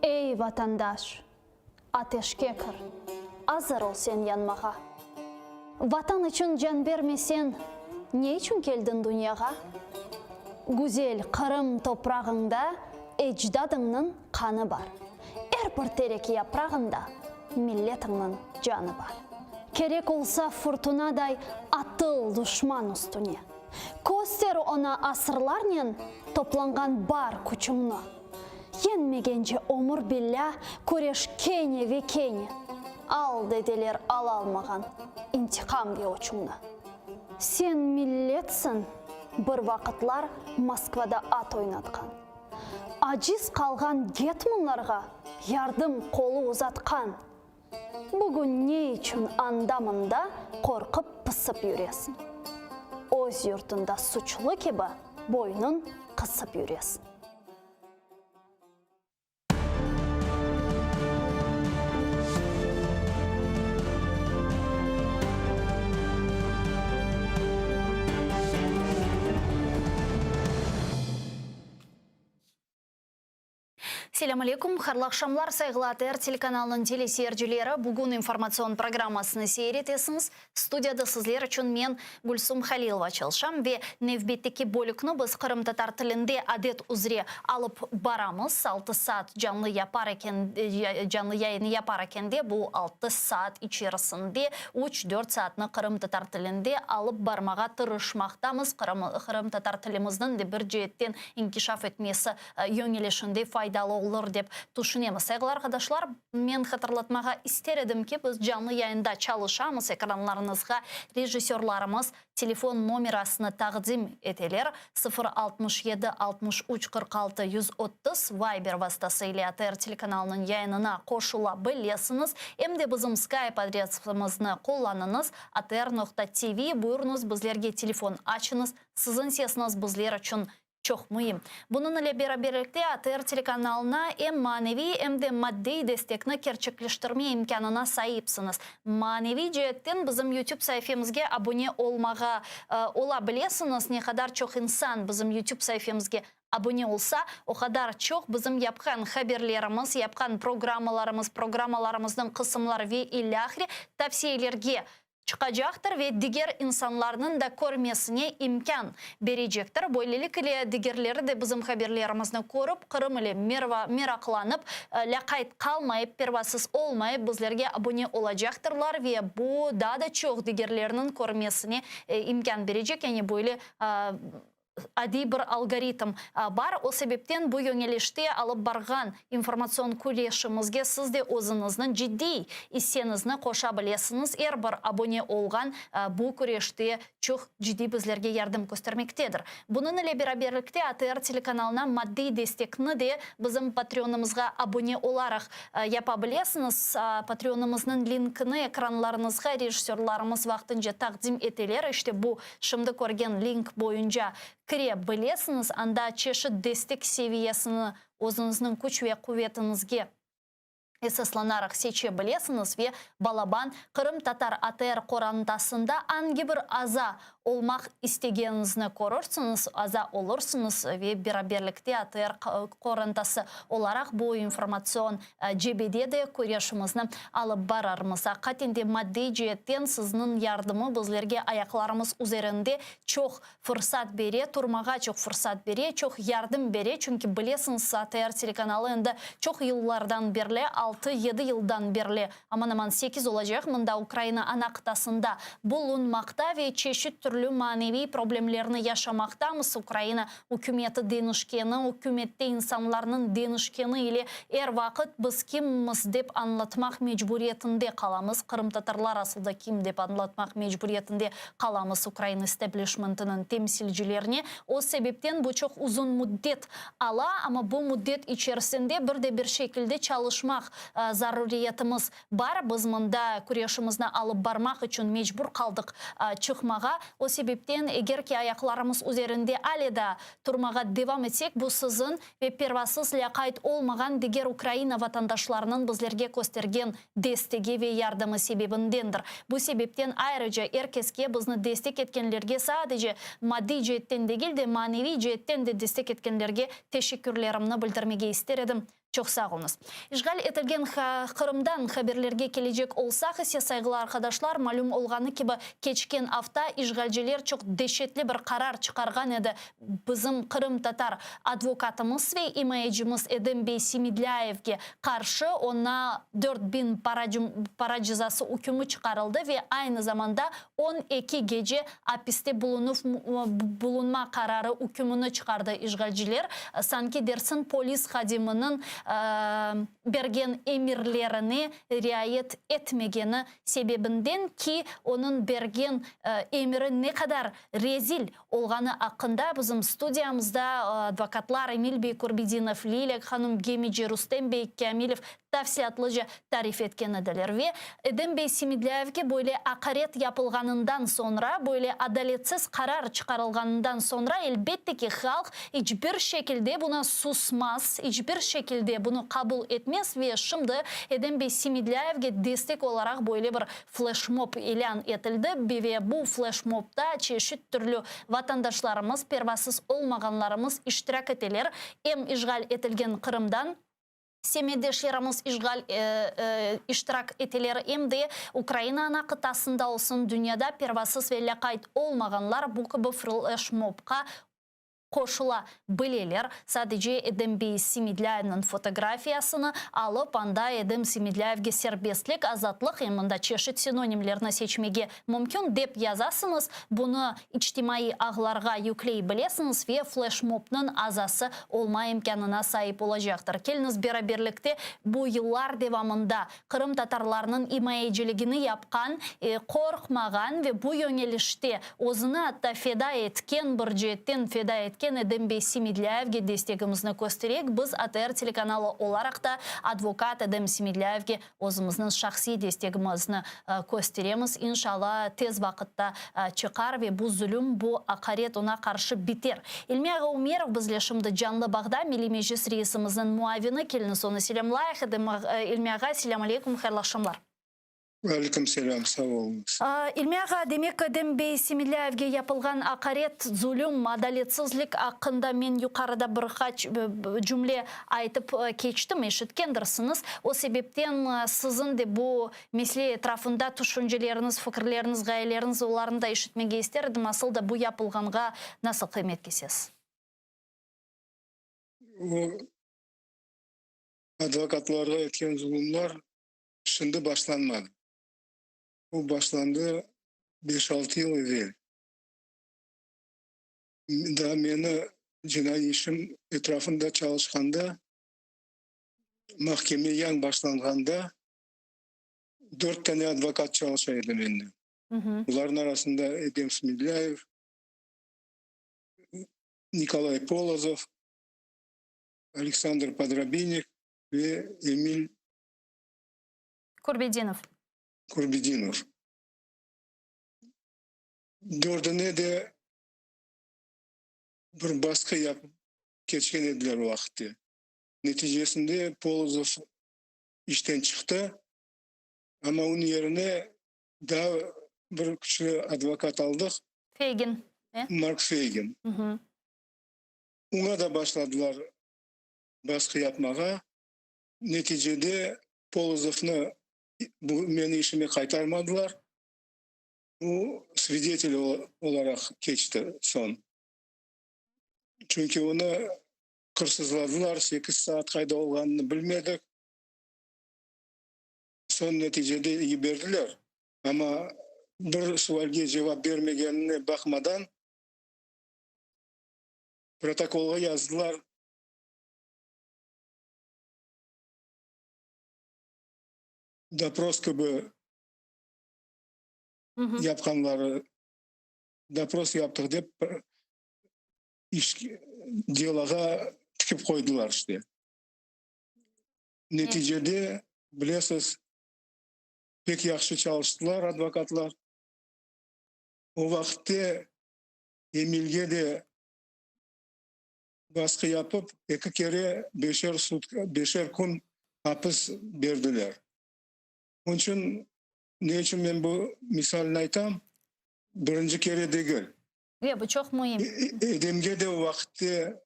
Ey vatandaş, ateşke kır, hazır ol sen yanmağa. Vatan için can vermesen, ne için geldin dünyaya? Güzel Kırım toprağında ecdadının kanı var. Her bir terek yaprağında milletinin canı var. Gerek olsa fırtınaday atıl düşman üstüne. Göster ona asırlarla toplangan bar küçümünü. Yenmegence omur billah kureş kene ve kene. Al dediler al almagan intikam bir uçumda. Sen milletsin bir vakitlar Moskvada at oynatkan. Aciz kalgan getmanlarga yardım kolu uzatkan. Bugün ne için andamında korkup pısıp yüresin. Öz yurtunda suçlu gibi boynun kısıp yüresin. Селям алейкум, харлах шамлар, сайгылы АТР телеканалының телесерджилері бүгін информацион программасыны сейретесіңіз. Студияда сізлер үшін мен Гульсум Халилова чалшам ве невбеттекі бөлікні біз Қырым татар тілінде адет үзре алып барамыз. 6 saat canlı yayını yapar ekende bu 6 saat içerisinde 3-4 saatini Қырым татар тілінде алып бармаға тырышмақтамыз. Қырым татар тіліміздің де бір жеттен инкишаф етмесі yönelişinde faydalı olur деп düşünеміз. Sayılı arkadaşlar, мен hatırlatmağa isterim ki biz canlı yayında çalışamız. Ekranlarınızga rejissörlarımız telefon numarasını taqdim eteler. 067 63 46 130 Viber vasıtasıyla ATR telekanalının yayınına koşula bilesiniz. Hem de bizim Skype adresimizni kullanınız. atr.tv buyurunuz bizlerge telefon açınız. Sizin sesiniz bizler için çok mühim. Bunun ile beraberlikte ATR telekanalına hem manevi hem de maddi destekni gerçekleştirme imkanına sahipsiniz. Manevi cihetten bizim YouTube sayfamızga abone olmağa olabilirsiniz. Ne kadar çok insan bizim YouTube sayfamızga abone olsa, o kadar çok bizim yapkan haberlerimiz, yapkan programmalarımızın kısımları ve ilahri tavsiyelerge çıkacaktır ve diğer insanların da görmesine imkan verecektir. Böylelikle diğerleri de bizim haberlerimizni görüp, Kırım ile meraklanıp, lakayt kalmayıp, pervasız olmayıp bizlerge abone olacaktırlar ve bu daha da çok diğerlerinin görmesine imkan verecek. Yani böyle adi bir algoritm var. O sebepten bu yönelişte alıp bargan informasyon kuleşimizge siz de özünüzün ciddi istenizini koşabilirsiniz. Her bir abone olgan bu kuleşte çok ciddi bizlerge yardım göstermektedir. Bunun ile beraberlikte ATR telekanalına maddi destekni de bizim Patreonumuzga abone olarak yapabilirsiniz. Patreonumuzun linkini ekranlarınızga rejissörlarımız vaxtınca taqdim eteler. İşte bu şimdi görgen link boyunca kire bilesiniz, anda çeşit destek seviyesini özünüzün güç ve kuvvetinizge esaslanarak seçebilirsiniz ve Balaban Kırım Tatar ATR korantasında hangi bir aza olmak istegenizni көрерсiniz, aza olursunuz ve beraberlikte ATR korantası olarak bu informasyon cebede de көрешімізні alıp bararımız. Hakikaten de maddi cihetten sizin yardımı bizlerge ayaklarımız üzerinde çok fırsat bere, turmağa çok fırsat bere, çok yardım bere. Çünkü bilesiniz ATR telekanalında çok yıllardan beri, 6-7 yıldan beri, aman 8 olacak, mında Ukrayna ana kıtasında bulunmakta ve çeşit türlü manevi problemlerini yaşamaktayız. Ukrayna hükümeti denişkeni, hükümette insanların denişkeni ile her vakit biz kimmiz dep anlatmak mecburiyetinde kalamız. Kırım Tatarlar aslında kim dep anlatmak mecburiyetinde kalamız Ukrayna establishmentinin temsilcilerine. O sebepten bu çok uzun müddet ama bu müddet içerisinde bir şekilde çalışmak zaruriyetimiz var. Biz mında küreşimizni alıp barmak için mecbur kaldık çıkmağa. O sebepten eğer ki ayaklarımız üzerinde aleda turmağa devam etsek, bu sizin ve pervasız lakayt olmagan diğer Ukrayna vatandaşlarının bizlerge göstergen desteği ve yardımı sebebindendir. Bu sebepten ayrıca herkeske bizni destek etkenlerge sadece maddi cihetten değil de manevi cihetten de destek etkenlerge teşekkürlerimi bildirmege isterim. Çok sağ olunuz. İşgal etilgen Kırım'dan haberlerge gelecek olsak ise saygılı arkadaşlar, malum olğanı gibi geçken hafta işgalciler çok dehşetli bir karar çıkargan edi. Bizim Kırım Tatar advokatımız ve imayecimiz Edem Bey Simidlayev'e karşı ona 4000 para cezası hükmü çıkarıldı ve aynı zamanda 12 gece hapiste bulunma kararı hükmünü çıkardı işgalciler. Sanki dersin polis hadiminin bergen emirlerine riayet etmegeni sebebinden ki onun bergen emiri ne kadar rezil olğanı hakkında bizim stüdyamızda advokatlar Emil Bey Kurbidinov, Lilek Hanım Gemici, Rustem Bey Kamilov tafsiyatlıca tarif etken ediler ve Edem Bey Simidlayev'e böyle hakaret yapılganından sonra, böyle adaletsiz karar çıkarılganından sonra elbette ki halk hiçbir şekilde buna susmaz, hiçbir şekilde bunu kabul etmez ve şimdi Edem Bey Simidlayev'e destek olarak böyle bir flash mob ilan edildi ve bu flash mobda çeşit türlü vatandaşlarımız, pervasız olmaganlarımız iştirak ettiler. Hem işgal etilgen Kırım'dan Semedeşlerimiz iştirak ettiler hem de Ukrayna ana kıtasında olsun dünyada pervasız ve lakayt olmaganlar bu gibi flash mob'a koşula bileler. Sadece Edem Bey Simidlayev'in fotoğrafiyasını alıp anda Edem Simidlayev'e serbestlik, azatlık yanında çeşit sinonimlerini seçmege mümkün dep yazasınız. Bunu içtimai ağlarga yükleyebilirsiniz ve flash mob'nun azası olma imkanına sahip olacaktır. Keliniz beraberlikte bu yıllar devamında Kırım Tatarlarının imayeciligini yapkan, korkmagan ve bu yönelişte özünü hatta feda etken, bir cihetten feda etken Edem Bey Simidlayev'e destekimizni gösterek. Biz ATR telekanalı olarak da advokat Edem Simidlayev'e özümüzün şahsi destekimizni gösteremiz. İnşallah tez vakitte çıkar ve bu zulüm, bu hakaret ona karşı biter. İlmiye Umerov bizle şimdi canlı bağda Milli Meclis reisimizin muavini keliniz onu selamlayıq. İlmiye selam aleyküm, hayırlı akşamlar. Aleyküm selam, sağ olunuz. İlmiye demek Edem Bey Simidlayev'e yapılgan hakaret, zulüm, adaletsizlik hakkında men yukarıda birkaç cümle aytıp geçtim, eşitkendirsiniz. O sebepten sizin de bu mesele etrafında düşünceleriniz, fikirleriniz, gayeleriniz olarını da eşitmege isterdim. Asıl da bu yapılganға nasıl kıymet kesesiz? O advokatlarga etken zulümler şimdi başlanmadı. Bu başlandı 5-6 yıl evvel. Daha meni cinayi işim etrafında çalışkanda, mahkeme yan başlanganda 4 tane advokat çalışaydı bende. Bunların arasında Edem Simidlayev, Nikolay Polozov, Alexander Podrabinik ve Emil Kurbidinov. Dördüne de bir baskı yapıp geçken ediler o vakitte. Neticesinde Polozov işten çıktı ama onun yerine daha bir kişi advokat aldık. Фейгин. Марк Фейгин. Ona da başladılar baskı yapmaya. Neticede Polozov'u beni işime kaytarmadılar. Bu свидетель olarak geçti son. Çünkü onu kırsızladılar. 8 saat kayda olganını bilmedik. Son neticede iyi verdiler. Ama bir sualga cevap vermegenine bakmadan protokolga yazdılar. Допрос gibi yapkanları doпрос yaptık deyip iş delaga tikip koydular işte. Neticede bilesiz pek yaxşı çalıştılar advokatlar. O vakitte Emil'ge de baskı yapıp 2 kere 5'er gün hapis verdiler. Onun için ne için ben bu misalini aytam? Birinci kere değil. Bu çok mühim. Edemge de o vakitte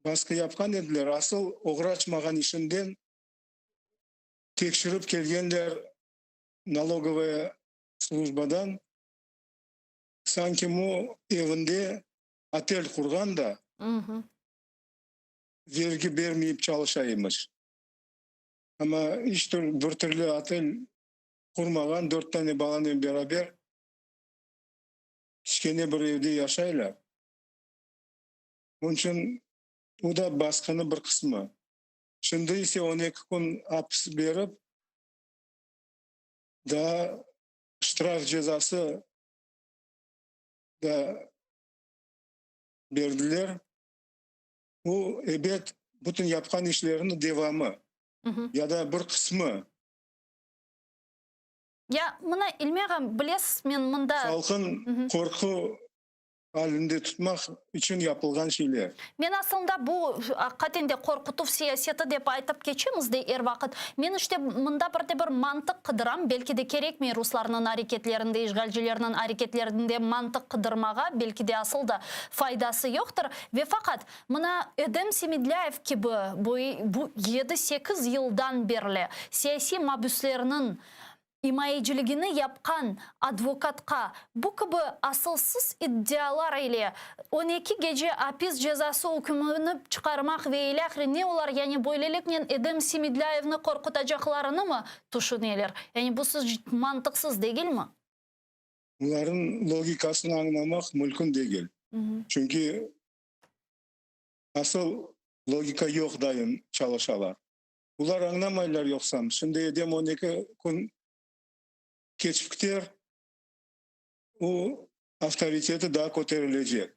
baskı yapkan dediler. Asıl uğraşmagan işinden tekşirip kelgenler налоговая службадан sanki mu evinde otel kurgan da vergi vermeyip çalışaymış. Ama hiç bir türlü otel kurmagan 4 tane balanın beraber kichkene bir evde yaşaylar. Onun için bu da baskının bir kısmı. Şimdi ise 12 gün hapis verip daha штраф cezası da verdiler. Bu evet bütün yapkan işlerinin devamı ya da bir kısmı. Ya mına ilmeğim bilesiz men mında Halkın korku halinde tutmak için yapılgan şeyler. Men aslında bu hakikaten korkutup siyaseti dep aytıp geçemiz de er vakit. Men işte mında bir mantık kıdıram. Belki de kerek mi Ruslarının hareketlerinde, işgalcilerinin hareketlerinde mantık kıdırmağa belki de asıl da faydası yoktur. Ve fakat mına Edem Semidlayev gibi bu 7-8 yıldan beri siyasi mabüslerinin imayiciligini yapkan advokatka bu gibi asılsız iddialar ile 12 gece hapis cezası hükmünü çıkarmak ve ilahri ne olar? Yani böylelikle Edem Semidlayev'ni korkutacaklarını mı düşünürler? Yani bu siz mantıksız değil mi? Bunların logikasını anlamak mümkün değil. Çünkü asıl logika yok dayın çalışalar. Bunlar anlamaylar yoksam. Şimdi Edem 12 gün geçiptir, o otoriteti daha kötüleyecek.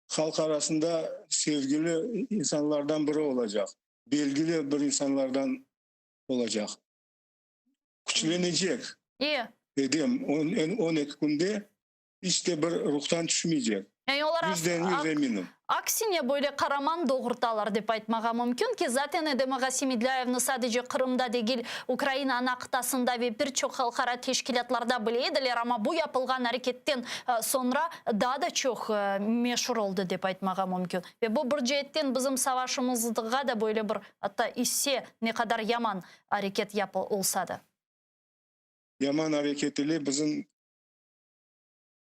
Halk arasında sevgili insanlardan biri olacak. Bilgili bir insanlardan olacak. Güçlenecek. İyi. Dedim 12 günde işte bir ruhtan düşmeyecek. Yani olarak %100 eminim. Aksine böyle karaman doğurtalar dep aytmağa mümkün ki zaten Edem Semidlayev'ni sadece Kırım'da değil Ukrayna kıtasında ve birçok halkara teşkilatlarda bileydiler ama bu yapılgan hareketten sonra daha da çok meşhur oldu dep aytmağa mümkün. Ve bu bir cihetten bizim savaşımızda da böyle bir hatta ise ne kadar yaman hareket olsa da. Yaman hareketiyle bizim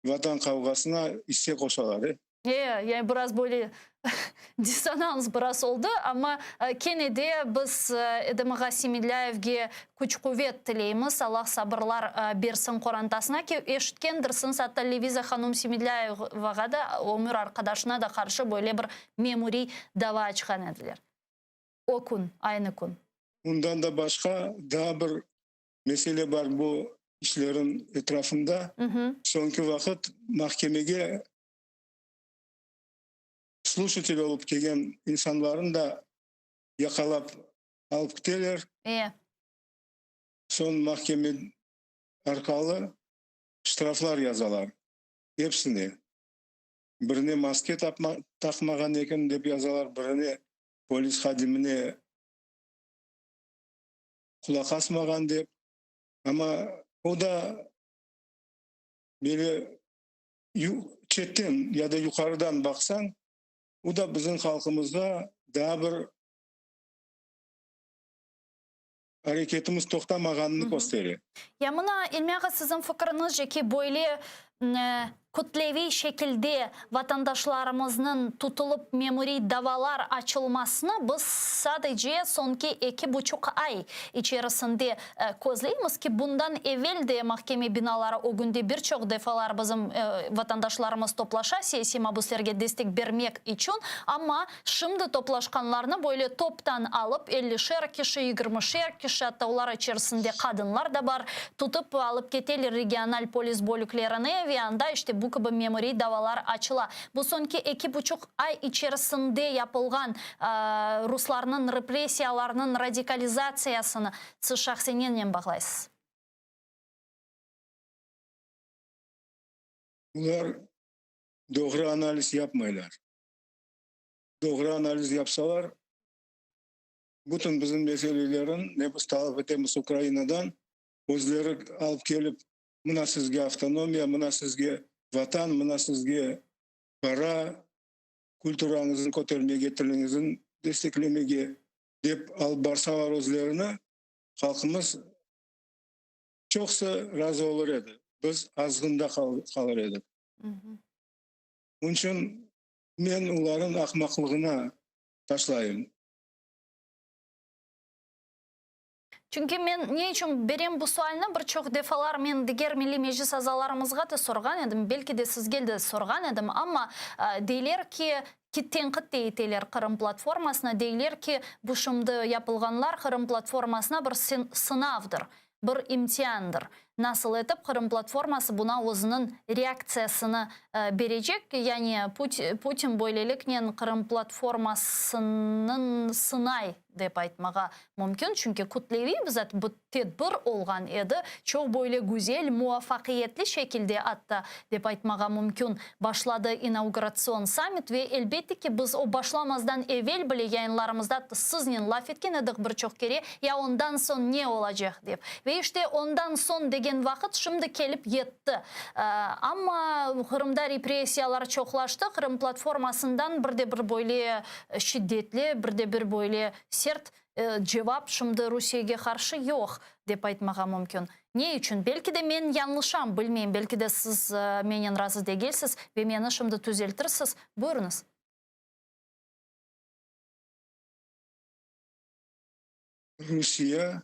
vatan kavgasına isse koşaları. Yani biraz böyle dissonans biraz oldu ama gene de biz Edem Semidlayev'ge güç kuvvet tileyimiz. Allah sabırlar bersin korantasına ki eşitkendirsiniz hatta Leviza Hanım Semidlayev'a da ömür arkadaşına da karşı böyle bir memuri dava açkan ediler. O gün, aynı gün. Bundan da başka daha bir mesele var bu işlerin etrafında. Sonki vakit mahkemeye слушатель olup gelen insanların da yakalap alıp giderler. Son mahkeme arkalı ştraflar yazalar. Hepsini. Birine maske takmagan eken dep yazalar. Birine polis hadimine kulak asmagan dep. Ama o da böyle çetten ya da yukarıdan baksan, o da bizim halkımızda daha bir hareketimiz toxtamaganını gösteriyor. Ya mına ilmiyaga sizin fikriniz ki böyle kütlevi şekilde vatandaşlarımızın tutulup memuri davalar açılmasını biz sadece sonki 2,5 ay içerisinde közleyimiz ki bundan evvel de mahkeme binaları o günde birçok defalar bizim vatandaşlarımız toplaşa siyasi mabuslarga destek vermek için ama şimdi toplaşkanlarını böyle toptan alıp 50'şer kişi, 20'şer kişi hatta onlar içerisinde kadınlar da var tutup alıp keteler regional polis bölüklerine ve anda işte bu gibi memuri davalar açıla. Bu sonki 2,5 ay içerisinde yapılgan Ruslarının represiyalarının radikalizasyasını siz şahsen ne bağlaysınız? Bunlar doğru analiz yapmaylar. Doğru analiz yapsalar bütün bizim meselelerin ne biz talep etimiz Ukrayna'dan özleri alıp gelip mına sizge avtonomiya, mına sizge vatan, mına sizge para, kulturanızın kotermeye getirinizin desteklemeye dep alıp barsalar özlerini halkımız çoksa razı olur edi. Biz azgında kalır edik. Onun için men uların akmaklığına taşlayayım. Çünkü men ne için berem bu sualını birçok defalar men diğer milli meclis azalarımızga da sorgan edim. Belki de sizge de sorgan edim ama deyler ki tenkit deyteler Kırım platformasına deyler ki bu şimdi yapılganlar Kırım platformasına bir sınavdır, bir imtihandır. Nasıl etip Kırım platforması buna özünün reaksiyasını verecek. Yani Putin böylelikle Kırım platformasının sınay dep aytmaga mümkün. Çünkü kütlevi bizat bu tedbir olgan edi. Çok böyle güzel, muvaffakiyetli şekilde hatta dep aytmaga mümkün. Başladı inaugurasyon summit ve elbette ki biz o başlamazdan evvel bile yayınlarımızda sizin laf etken edik birçok kere ya ondan son ne olacak dep. Ve işte ondan son degen vakit şimdi kelip yetti. Ama Kırım'da represiyalar çoklaştı. Kırım platformasından bir de bir böyle şiddetli, bir de bir böyle sert cevap şimdi Rusya'ya karşı yok dep aytmaga mümkün. Ne için? Belki de men yanlışam bilmeyim. Belki de siz menen razı değilsiz ve meni şimdi düzeltirsiz. Buyurunuz. Rusya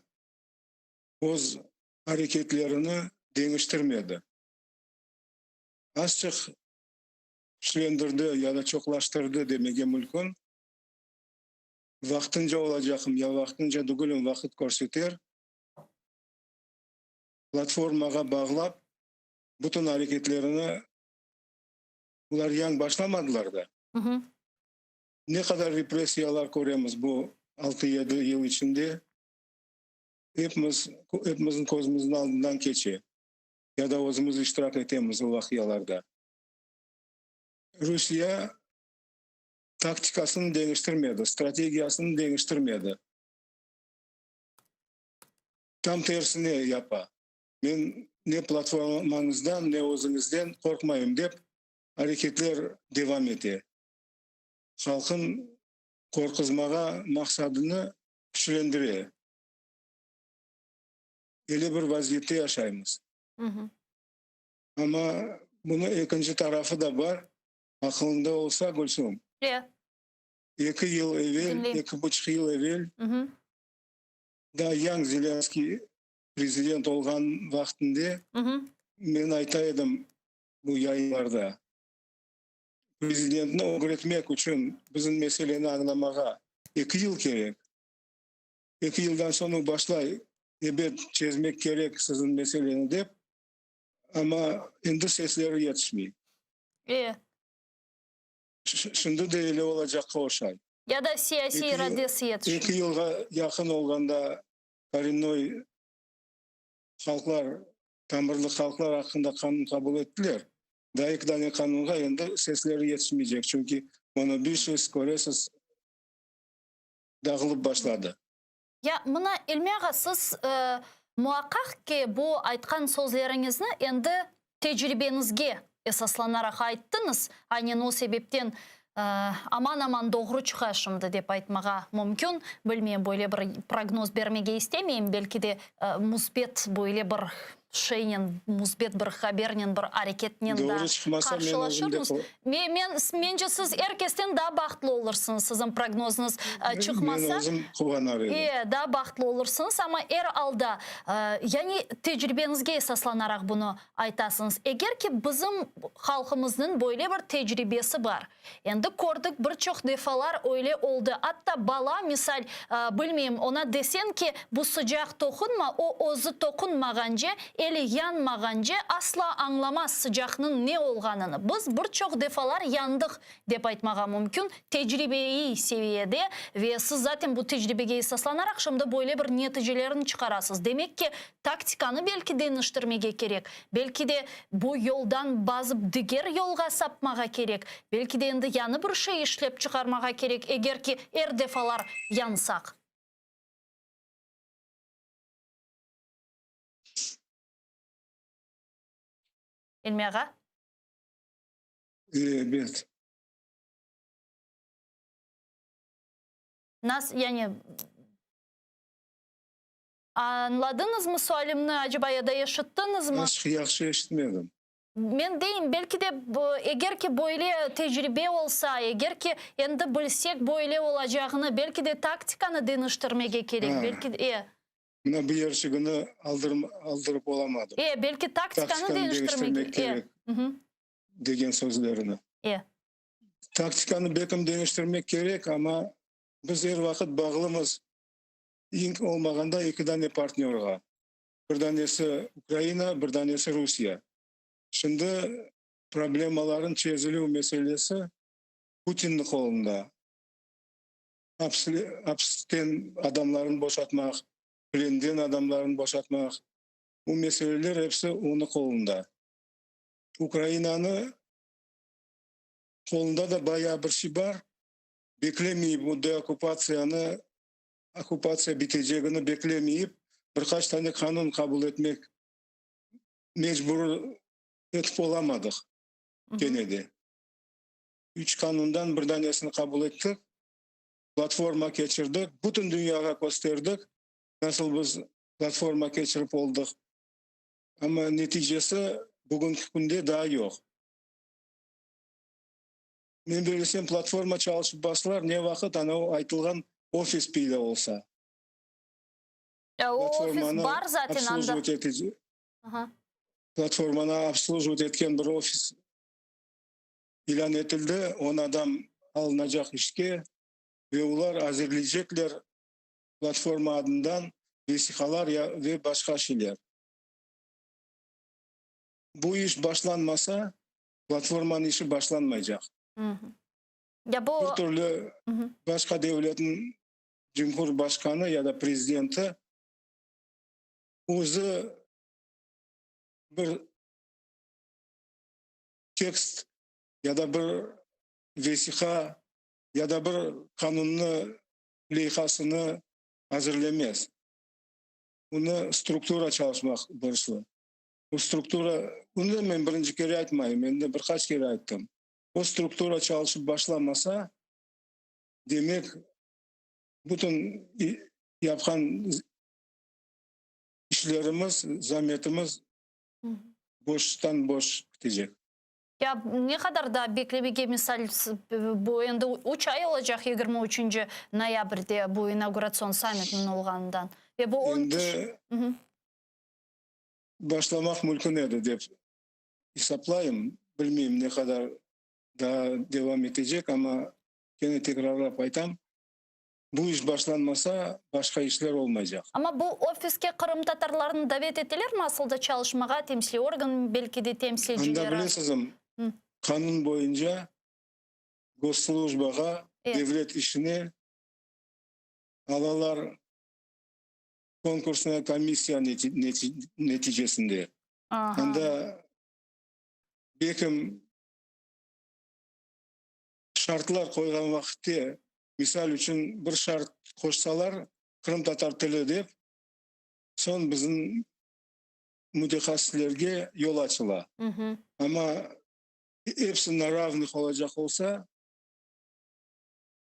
öz hareketlerini değiştirmedi. Açık güçlendirdi ya da çoklaştırdı demege mümkün. Vaktınca olacakım ya vaktınca dugulun vakit körseter. Platformaga bağlap bütün hareketlerini bunlar yan başlamadılar da. Ne kadar represiyalar görüyoruz bu 6-7 yıl içinde. Hepimizin gözümüzün altından geçiyor. Ya da özümüz iştirak etemiz o vakiyalarda. Rusya taktikasını değiştirmedi, stratejiyasını değiştirmedi. Tam tersine yapa. Ben ne platformanızdan ne özünüzden korkmayayım dep hareketler devam ediyor. Halkın korkuzmaga maksadını güçlendiriyor. Öyle bir vaziyette yaşayımız. Ama bunun ikinci tarafı da var. Aklında olsa Gülsüm. 2 yıl evvel, 2,5 yıl evvel da Yan Zelenskiy prezident olgan vaktinde men aytaydım bu yayınlarda. Prezidentini öğretmek için bizim meseleni anlamaga 2 yıl gerek. 2 yıldan sonra başlay evet çözmek gerek sizin meseleni dep ama indi sesleri yetişmiyor. Şimdi de öyle olacak koşay. Ya da siyasi iradesi yetişmiyor. 2 yılga yakın olganda Korенной halklar, tamirli halklar hakkında kanun kabul ettiler. Daha 2 tane kanunga endi sesleri yetişmeyecek. Çünkü onu bir ses göresiz dağılıp başladı. Ya mına ilmiyaga siz muhakkak ki bu aytkan sözleringizni endi tecrübenizge эсасланарақ айттыңыз, айнен о себептен аман-аман доғры чықашымды деп айтмаға мүмкін. Білмейм, бойле бір прогноз бермеге істемейм, белкі де мұзбет бойле бір шейнен, мұзбет бір хабернен, бір әрекетнен да қаршылашырмыз. Мен же сіз әркестен да бақтылы олырсыңыз, сіздің прогнозыңыз чықмаса. Мен өзім қуанар едім. Да, бақтылы олырсыңыз, ама алда, яғни тәжірибеңізге эсасланарақ бұны айтасыңыз. Егер ке біздің халқымыздың бойле бір тәжірибесі бар. Енді көрдік бір чоқ дефалар ойле олды. Атта бала, мисал, білмейм, она десен ке бұл sıcақ тоқынма, о өзі тоқынмаған же, әлі янмаған же, асла аңламас sıcақның не олғаныны. Біз бір чоқ дефалар яндық деп айтмаға мүмкін. Тәжірибеyi севiyede ve siz zaten bu tecrübeye esaslanarak şimdi böyle bir neticelerini çıkarasınız. Demek ki taktikanı belki deniştirmege gerek. Belki de bu yoldan bazı diğer yolga sapmaga gerek. Belki de endi yanı bir şey işlep çıkarmaga gerek. Eğer ki defalar yansak. Elmi ağa? Evet. Yani anladınız mı sualımı acaba ya da yaşıttınız mı? Yaxşı eşitmedim. Men deyim, belki de eğer ki böyle tecrübe olsa, eğer ki endi bilsek böyle olacağını, belki de taktikanı deniştirmege gerek. Belki de Buna bir yarışıgını aldırıp olamadım. Belki taktikanı deniştirmek gerek. Degen sözlerini. Taktikanı bekim deniştirmek gerek ama biz her vakit bağlımız ilk olmaganda iki tane partnerga. Bir tanesi Ukrayna, bir tanesi Rusya. Şimdi problemaların çözülü meselesi Putin'in kolunda. Hapisten adamların boşaltmak, plenden adamların boşaltmak. Bu meseleler hepsi onun kolunda. Ukrayna'nın kolunda da bayağı bir şey var. Beklemeyip bu okupasya biteceğini beklemeyip birkaç tane kanun kabul etmek mecbur etip olamadık gene de. 3 kanundan bir tanesini kabul ettik. Platforma geçirdik. Bütün dünyaya gösterdik. Nasıl biz platforma geçirip olduk. Ama neticesi bugünkü günde daha yok. Men böylesem platforma çalışıp basılar ne vakit ana o aytılgan ofis bile olsa. O ofis var zaten anda. Platformana обслуживать etken bir ofis ilan etildi. 10 adam alınacak işke ve ular hazırlayacaklar platforma adından vesikalar ve başka şeyler. Bu iş başlanmasa platformanın işi başlanmayacak. Ya bu... Bir türlü başka devletin cumhurbaşkanı ya da prezidenti özü bir tekst ya da bir vesika ya da bir kanunlu lehasını hazırlamaz. Bunu struktura çalışmak borçlu. Bu struktura, bunu da ben birinci kere aytmayayım, ben de birkaç kere ayttım. O struktura çalışıp başlamasa demek bütün yapkan işlerimiz, zametimiz boştan boş bitecek. Ya ne kadar da beklemege misal bu endi 3 ay olacak 23. noyabr'de bu inaugurasyon sammitinin olğanından. Ve bu endi başlamak mümkün edi dep hesaplayayım. Bilmeyeyim ne kadar daha devam edecek ama gene tekrarlap aytam. Bu iş başlanmasa başka işler olmayacak. Ama bu ofiske Kırım Tatarlarını davet ettiler mi aslında çalışmağa, temsili organ belki de temsilcileri? Anda bilesizim, kanun boyunca gosslujbaga devlet işini alalar konkursuna komissiya neticesinde. Anda bekim şartlar koygan vakitte misal üçün bir şart koşsalar Kırım Tatar tili dep son bizim mütehassislerge yol açıla. Ama hepsi на равных olacak olsa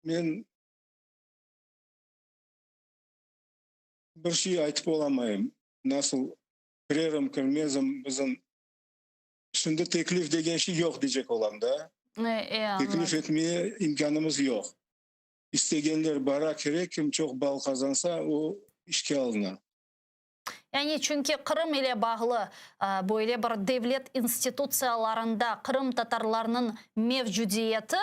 men bir şey aytıp olamayım. Nasıl kirerim kirmezim bizim şimdi teklif degen şey yok diyecek olam da. Teklif etmeye imkanımız yok. İstegenler bara kerek, kim çok bal kazansa o işe alına. Yani çünkü Kırım ile bağlı böyle bir devlet institusiyalarında Kırım Tatarlarının mevcudiyeti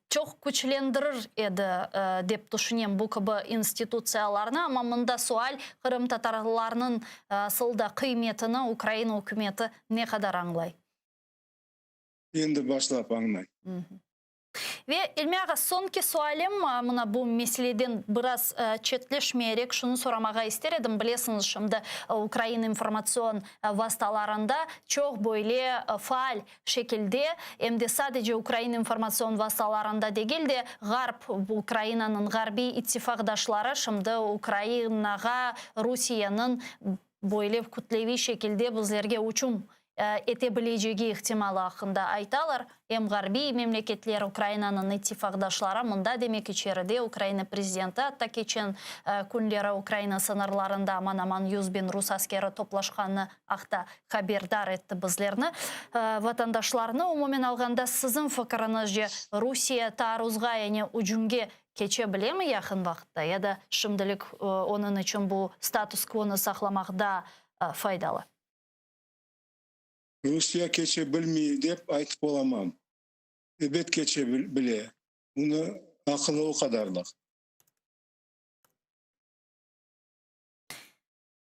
çok güçlendirir edi dep düşünüyorum bu gibi institusiyalarını, ama mında sual Kırım Tatarlarının sılda kıymetini Ukrayna hükümeti ne kadar anlay? Endi başlap anlay. Ve İlmiye sonki sualim mına bu meseleden biraz çetleşmeyerek şunu soramağa isterim. Bilesiniz şimdi Ukrayna informasyon vasıtalarında çok böyle faal şekilde hem de sadece Ukrayna informasyon vasıtalarında değil de Ukrayna'nın garbi ittifakdaşları şimdi Ukrayna'ga Rusya'nın böyle kütlevi şekilde bizlerge uçum etebileceği ihtimali hakkında aytalar. Hem garbi memleketler Ukrayna'nın ittifakdaşları mında demek içeride Ukrayna prezidenti hatta geçen günleri Ukrayna sınırlarında aman 100.000 Rus askeri toplaşkanı akta haberdar etti bizlerini. Vatandaşlarını umumen alganda sizin fikrinizce Rusya taarruzga yani ucumge geçebilir mi yakın vakitte ya da şimdilik onun için bu status quo'nu saklamakta faydalı? Rusya geçebilmeyi dep aytıp olamam. Evet geçebile. Bunu akıllı o kadarlık.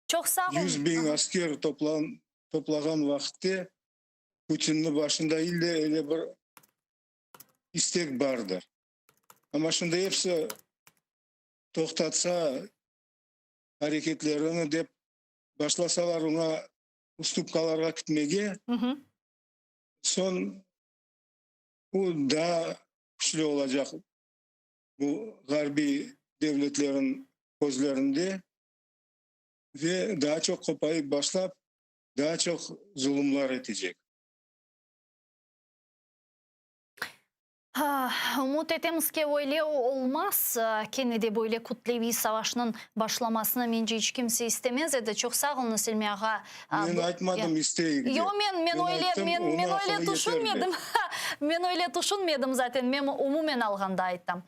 Çok sağ olun. 100.000 asker toplagan vakitte Putin'in başında ille öyle bir istek vardır. Ama şimdi hepsi toktatsa hareketlerini dep başlasalar ona ustupkalarga gitmege son bu daha güçlü olacak bu garbi devletlerin gözlerinde ve daha çok kopayıp başlap daha çok zulümler edecek. Umut etemiz ki öyle olmaz. Kennedy böyle kutlevi savaşının başlamasını bence hiç kimse istemez edi. Çok sağ olun Selmi ağa. Ben aytmadım isteği. Yo men öyle düşünmedim. Men öyle düşünmedim zaten. Men umumen alganda ayttam.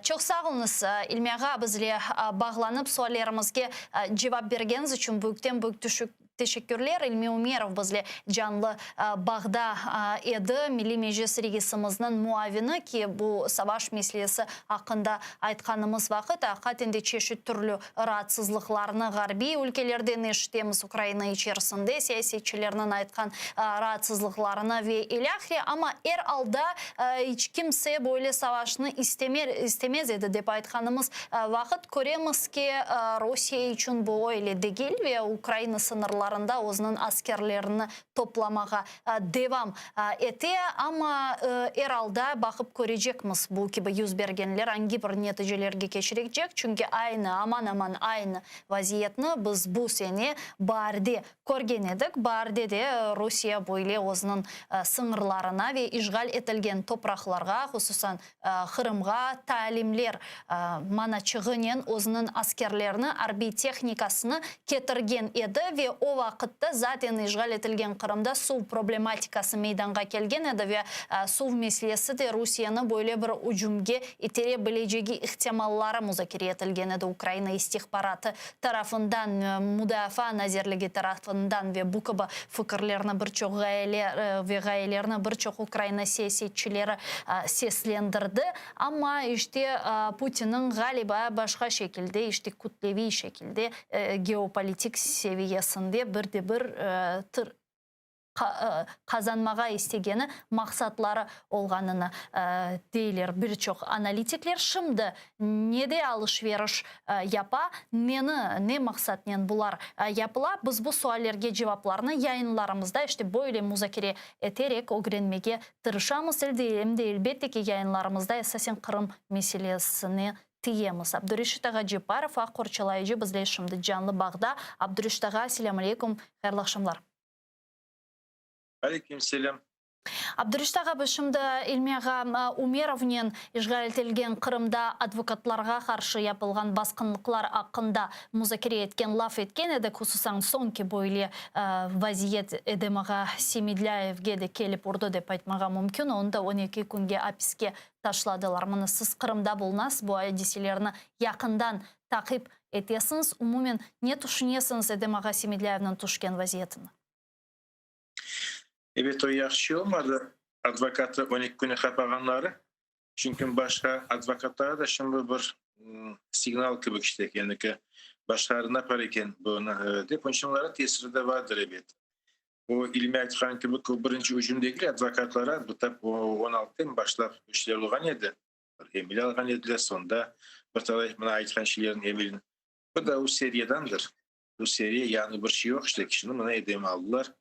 Çok sağ olunuz İlmi ağa bizle bağlanıp suallarımızga cevap bergeniz için büyük teşekkürler. İlmi Umerov bizle canlı bağda edi. Milli Meclis Reisimizin muavini ki bu savaş meselesi hakkında aytkanımız vakit hakikaten çeşit türlü rahatsızlıklarını garbi ülkelerden eşitemiz Ukrayna içerisinde siyasetçilerinin aytkan rahatsızlıklarını ve ilahi, ama alda hiç kimse böyle savaşını istemez edi dep aytkanımız vakit göremiz ki Rusya için bu öyle değil ve Ukrayna sınırlarında onun askerlerini toplamağa devam etti, ama alda bakıp görecekmiz bu gibi yüz bergenler hangi bir neticelerge geçirecek, çünkü aman aynı vaziyetini biz bu sene barde görgen edik. Barde de Rusya böyle onun sınırlarına ve işgal etilgen topraklarga, hususan Kırımga talimler mana çığınen onun askerlerini, harbi texnikasını getirgen edi ve o vakitte zaten işgal etilgen Kırımda su problematikası meydanga kelgen edi ve su meselesi de Rusya'nın böyle bir ucumge iterebileceği ihtimalları müzakere etilgen edi. Ukrayna istihbaratı tarafından, müdafaa nazirligi tarafından ve bu gibi fikirlerini birçok gayelerini birçok Ukrayna siyasetçileri seslendirdi. Ama işte Putin'in galiba başka şekilde, işte kutlevi şekilde geopolitik seviyesinde bir kazanmağa istegeni maksatları olganını deyler birçok analitikler. Şimdi ne de alışveriş yapa, ne maksatnen bular yapıla, biz bu suallerge cevaplarını yayınlarımızda işte böyle müzakere eterek öğrenmeye tırışamız. Hem de elbette ki yayınlarımızda esasen Kırım meselesini tiyemiz. Abdurreşit ağa Ceparov, Qorçalayıcı bizle şimdi canlı bağda. Abdurreşit ağa, selamun aleyküm, hayırlı akşamlar. Aleyküm selam. Абдуришт аға бішімді Илмияға Умеровнен ишғал Қырымда адвокатларға қаршы япылған басқынлықлар ақында музакире еткен, лаф еткен еді, құсысан сонки бойле вазиет эдемаға Семидляевге де келіп ұрды деп айтмаға мүмкін. Онда 12 күнге аписке ташладылар. Мұны сіз Қырымда болнас, бұл айдеселеріні яқындан тақип етесіңіз. Умумен не тұшынесіңіз эдемаға Семидляевнің тұшкен вазиетіні? Evet, o yaxşı olmadı. Advokatı 12 güne kapaganları. Çünkü başka advokatlara da şimdi bir signal gibi işte yani ki başkaları ne yaparken bunu deyip onlara tesiri de vardır evet. O ilmi aytkan gibi birinci ucundaki advokatlara bu tabi 16'dan başlap işler olgan edi. Emil algan ediler sonda bir tarafı bana aytkan şeylerin emilini. Bu da o seriyedandır. Bu seriye yani bir şey yok işte kişinin bana edemi aldılar.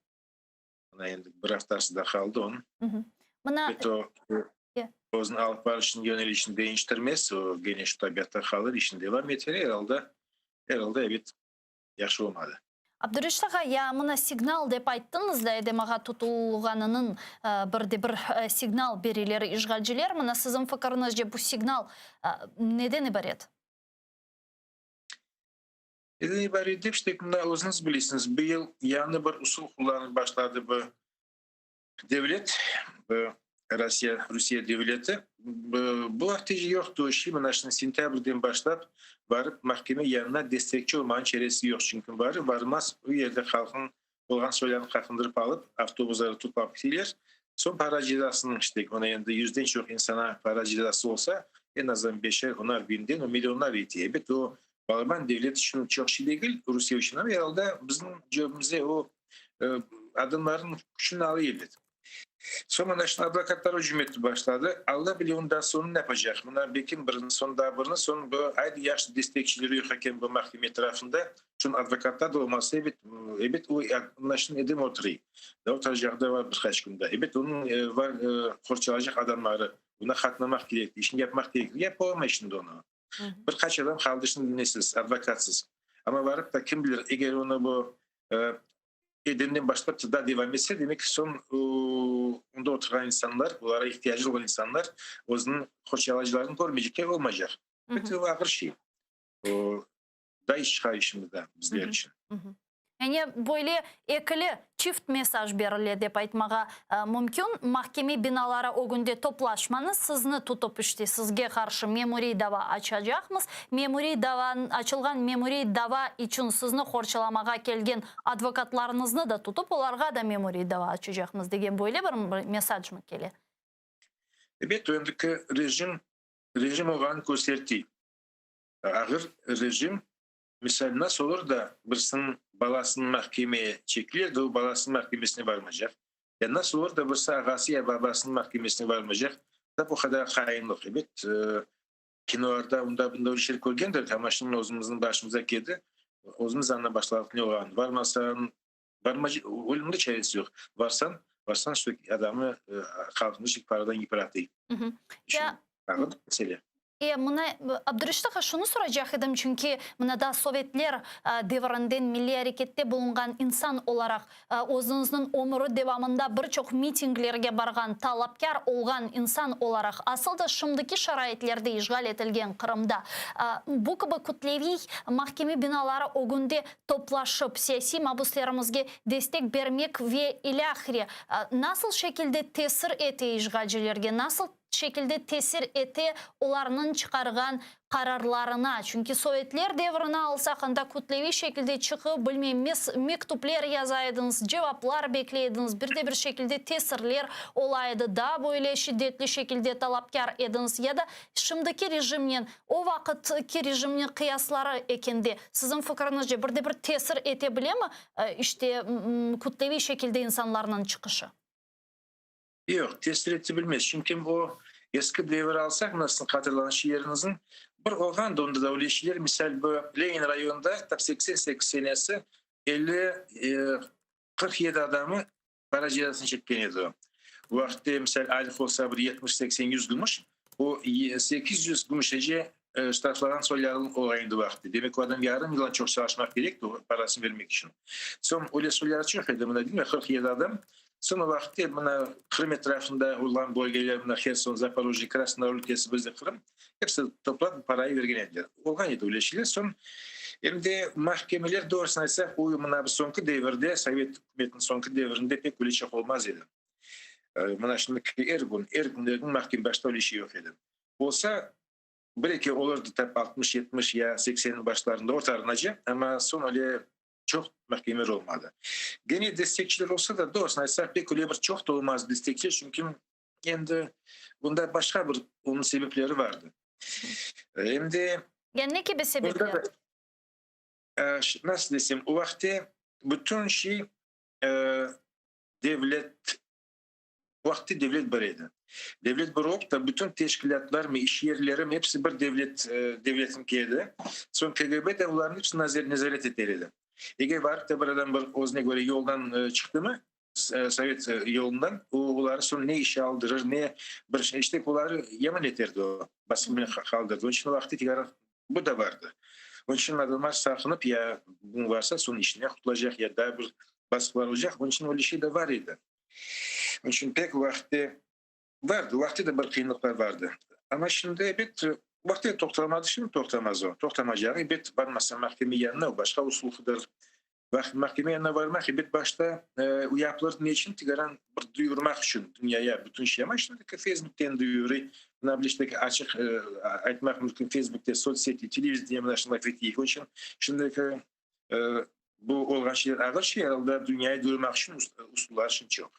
Endi bir haftası da kaldı onun. O'zini alib borishni yo'nalishini değiştirmez, o geniş tabiatda kalır, işini devam eder. Herhalde evet, yaxşı olmadı. Абдуришт аға, мұна сигнал деп айттыңыз да, эдемаға тұтылғанының бір сигнал берелері ишғалжылар. Мұна сіздің факарыңызда бұл сигнал неден ибарет? Neden ibaret deyip işte özünüz bilirsiniz. Bu yıl yanı bir usul kullanıp başladı bu devlet, bu Rusya devleti. Bu ahtici yoktu. Şimdi naşın sentyabrdan başlap varıp mahkeme yanına destekçi olmanın çeresi yok. Çünkü varmaz bu yerde halkın olgan soylarını kalkındırıp alıp avtobusları tutup gidiyorlar. Son para cezasının işte ona yanında yüzden çok insana para cezası olsa en azından 5'er, 10'ar binden o milyonlar yetiyor. Evet o Balman devlet için çok şey değil Rusya için ama herhalde bizim cebimize o adımların gücünü alıyor. Sonra naşın advokatlar hücum etti başladı. Allah bilir ondan sonra ne yapacak? Bunlar bekin birinin sonunda birinin son bu ayda yaşlı destekçileri yok hakem bu mahkeme tarafında. Çünkü advokatlar da olmazsa evet o naşın edim oturuyor. Da oturacak da var birkaç günde. Evet onun var korçalacak adamları. Buna katlamak gerekli, işini yapmak gerekli. Yapamaz şimdi onu. Birkaç adam kaldı şimdi dinlesiz, advokatsız. Ama varıp da kim bilir eğer onu bu edimden başlayıp da devam etse demek ki son onda oturan insanlar, bunlara ihtiyacı olan insanlar onun korçalıcılarını görmeyecek olmayacak. Bu ağır şey. O da iş çıkıyor şimdi de bizler için. Yani böyle ekili çift mesaj berildi деп айтмаға мүмкін. Mahkeme binalara o günde toplaşmanız sizni tutup işte sizge karşı memuri dava açacakmız. Açılgan memuri dava için sizni korçalamağa kelgen advokatlarınızını da tutup onlarga da memuri dava açacakmız degen böyle bir mesaj mı keli? Evet, öndeki rejim oğanı gösterdi. Ağır rejim misal nasıl olur da birisinin balasının mahkemeye çekilir de o balasının mahkemesine varmayacak. Ya nasıl olur da birisi ağası ya babasının mahkemesine varmayacak. Da bu kadar hainlik. Evet, kinolarda bunda bir şey koygendir. Ama şimdi özümüzün başımıza geldi. Özümüz anla başladık ne olan. Varmasan, ölümde çaresi yok. Varsan şu adamı kalkmış paradan yıpratıyor. Ya. Mesele. Mına Abdurişt ağa şunu soracak edim çünkü mına da Sovetler devrinden milli harekette bulungan insan olarak özünüzün ömrü devamında birçok mitinglerge bargan talapkar olgan insan olarak asıl da şimdiki şaraitlerde işgal etilgen Kırım'da bu gibi kütlevi mahkeme binaları o günde toplaşıp siyasi mabuslarımızga destek vermek ve ilahiri nasıl şekilde tesir ete işgalcilerge, nasıl şekilde tesir ete onların çıkargan kararlarına. Çünkü Sovetler devrine alsak anda kütlevi şekilde çıkıp bilmemiz mektuplar yazaydınız, cevaplar bekleydiniz, bir şekilde tesirler olaydı da böyle şiddetli şekilde talapkar ediniz ya da şimdiki rejimden o vakitki rejimden kıyasları ekende sizin fikrinizce bir tesir etebilir mi işte kütlevi şekilde insanların çıkışı? Yok, tesir edebilmez. Çünkü o eski devir alsak nasıl hatırlanan şiirinizin bir olgan da onda da öyle şeyler. Misal bu Lenin rayonunda 88 senesi 47 adamı para cezasını çekкен еді. O vakitte misal aylık olsa bir 70-80-100 gümüş. O 800 gümüşece ştatlanan soyların olayında vakti. Demek o adam yarım yılan çok çalışmak gerekti o parasını vermek için. Son öyle soylar çok edemine değil mi? 47 adam Son vakti buna Kırım etrafında olan bölgeler, buna Kherson, Zaporojye, Krasnodar ülkesi, bizde Kırım, hepsi toplam parayı vergenediler. Olgan yedi öyle şeyler. Son şimdi mahkemeler doğrusuna ise bu sonki devirde, Sovyet hükümetinin sonki devirinde pek öyle şey olmaz idi. Buna şimdi Ergun'un mahkeme başta öyle şey yok idi. Olsa belki olurdu tabi 60, 70 ya 80'in başlarında ortalarınca ama son öyle çok mahkemeler olmadı. Gene destekçiler olsa da doğrusuna ise pek öyle bir çok da olmaz destekçiler çünkü kendi bunda başka bir onun sebepleri vardı. Hem de yani ne gibi sebepler? Nasıl desem o vakti bütün şey devlet barıydı. Devlet barı da bütün teşkilatlar mı, iş yerleri mi hepsi bir devletin kiydi. Son KGB de onların hepsi nezaret ederdi. Eğer var da buradan bir özne göre yoldan çıktı mı, Sovyet yolundan, onları sonra ne işe aldırır, ne bir şey işte onları yaman ederdi o. Basımını kaldırdı. Onun için o vakti tigara bu da vardı. Onun için adamlar sakınıp ya bunu varsa son işine kurtulacak ya da bir baskı olacak. Onun için öyle şey de var idi. Onun için pek vakti vardı. Vakti de bir kıyınlıklar vardı. Ama şimdi vakti toktamadı, şimdi toktamaz o. Toktamayacağı varmasa mahkeme yanına başka usulüdür. Mahkeme yanına varmak başta yapılır ne için? Tigaran bir duyurmak için dünyaya bütün şey ama şimdi Facebook'ten duyuruyor. Nablişteki açık aytmak mümkün Facebook'ta, sosyete, televizyonda yaşamak fethiyi. Onun için şimdi bu olgan şeyler ağır şeyler dünyayı duyurmak için usullar için çok.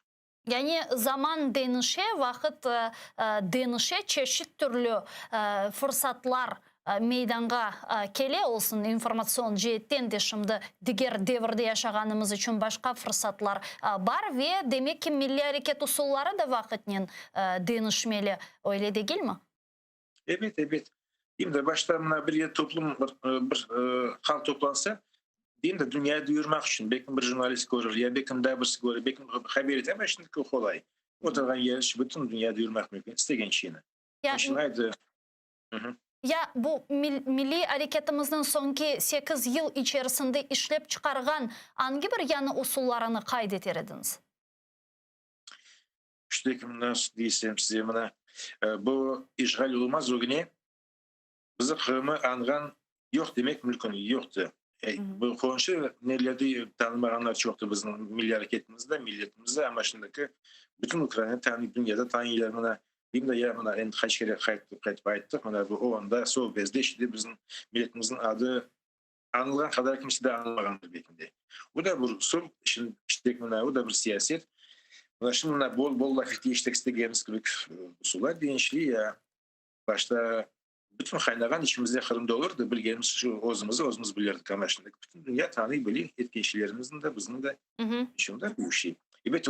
Yani zaman denişe, vakit denişe çeşit türlü fırsatlar meydanga kele olsun informasyon cihetten de şimdi diğer devirde yaşaganımız için başka fırsatlar var ve demek ki milli hareket usulları da vakitinin denişmeli, öyle değil mi? Evet. Şimdi başta bir toplum bir hal toplansa diyeyim de dünyayı duyurmak için belki bir jurnalist görür ya belki de birisi görür, belki haber et ama şimdi kolay. O da yer bütün dünyayı duyurmak mümkün. İstegen şeyini. Ya bu milli hareketimizin sonki 8 yıl içerisinde işlep çıkargan hangi bir yanı usullarını kaydetirdiniz? İşte nasıl diyesem size bu işgal olmaz o güne bizi Kırım'ı angan yok demek mümkün yoktu. Bu konuşu nelerde tanımayanlar çoktu bizim milli hareketimizde, milletimizde ama şimdiki bütün Ukrayna tanı dünyada tanıylarına diyeyim de ya en kaç kere kayıt bayittik. Bu anda soğuk bezde işte bizim milletimizin adı anılan kadar kimse de anılmagandır belki de. Bu da bir usul, işte bu da bir siyaset. Şimdi bol laf ettiği işte istediğimiz gibi usullar değişiyor ya. Başta bütün kaynagan içimizde Kırım'da olurdu. Bilgemiz şu özümüz bilirdik ama şimdi bütün dünya tanıyı biliyor. Etkileşilerimizin de bizim de içimde bir şey. Evet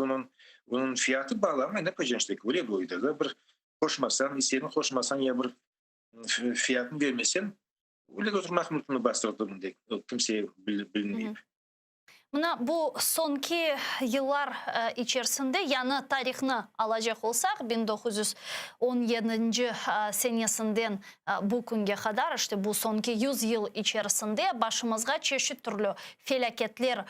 onun fiyatı bağlı ama ne yapacaksın işte öyle bir oydu da bir koşmasan, isteğini koşmasan ya bir fiyatını vermesen öyle oturmak mümkün bastırdı bunu kimseye bilmeyip. Bu sonki yıllar içerisinde yanı tarihini alacak olsak 1917 senesinden bu günge kadar işte bu sonki 100 yıl içerisinde başımızga çeşit türlü felaketler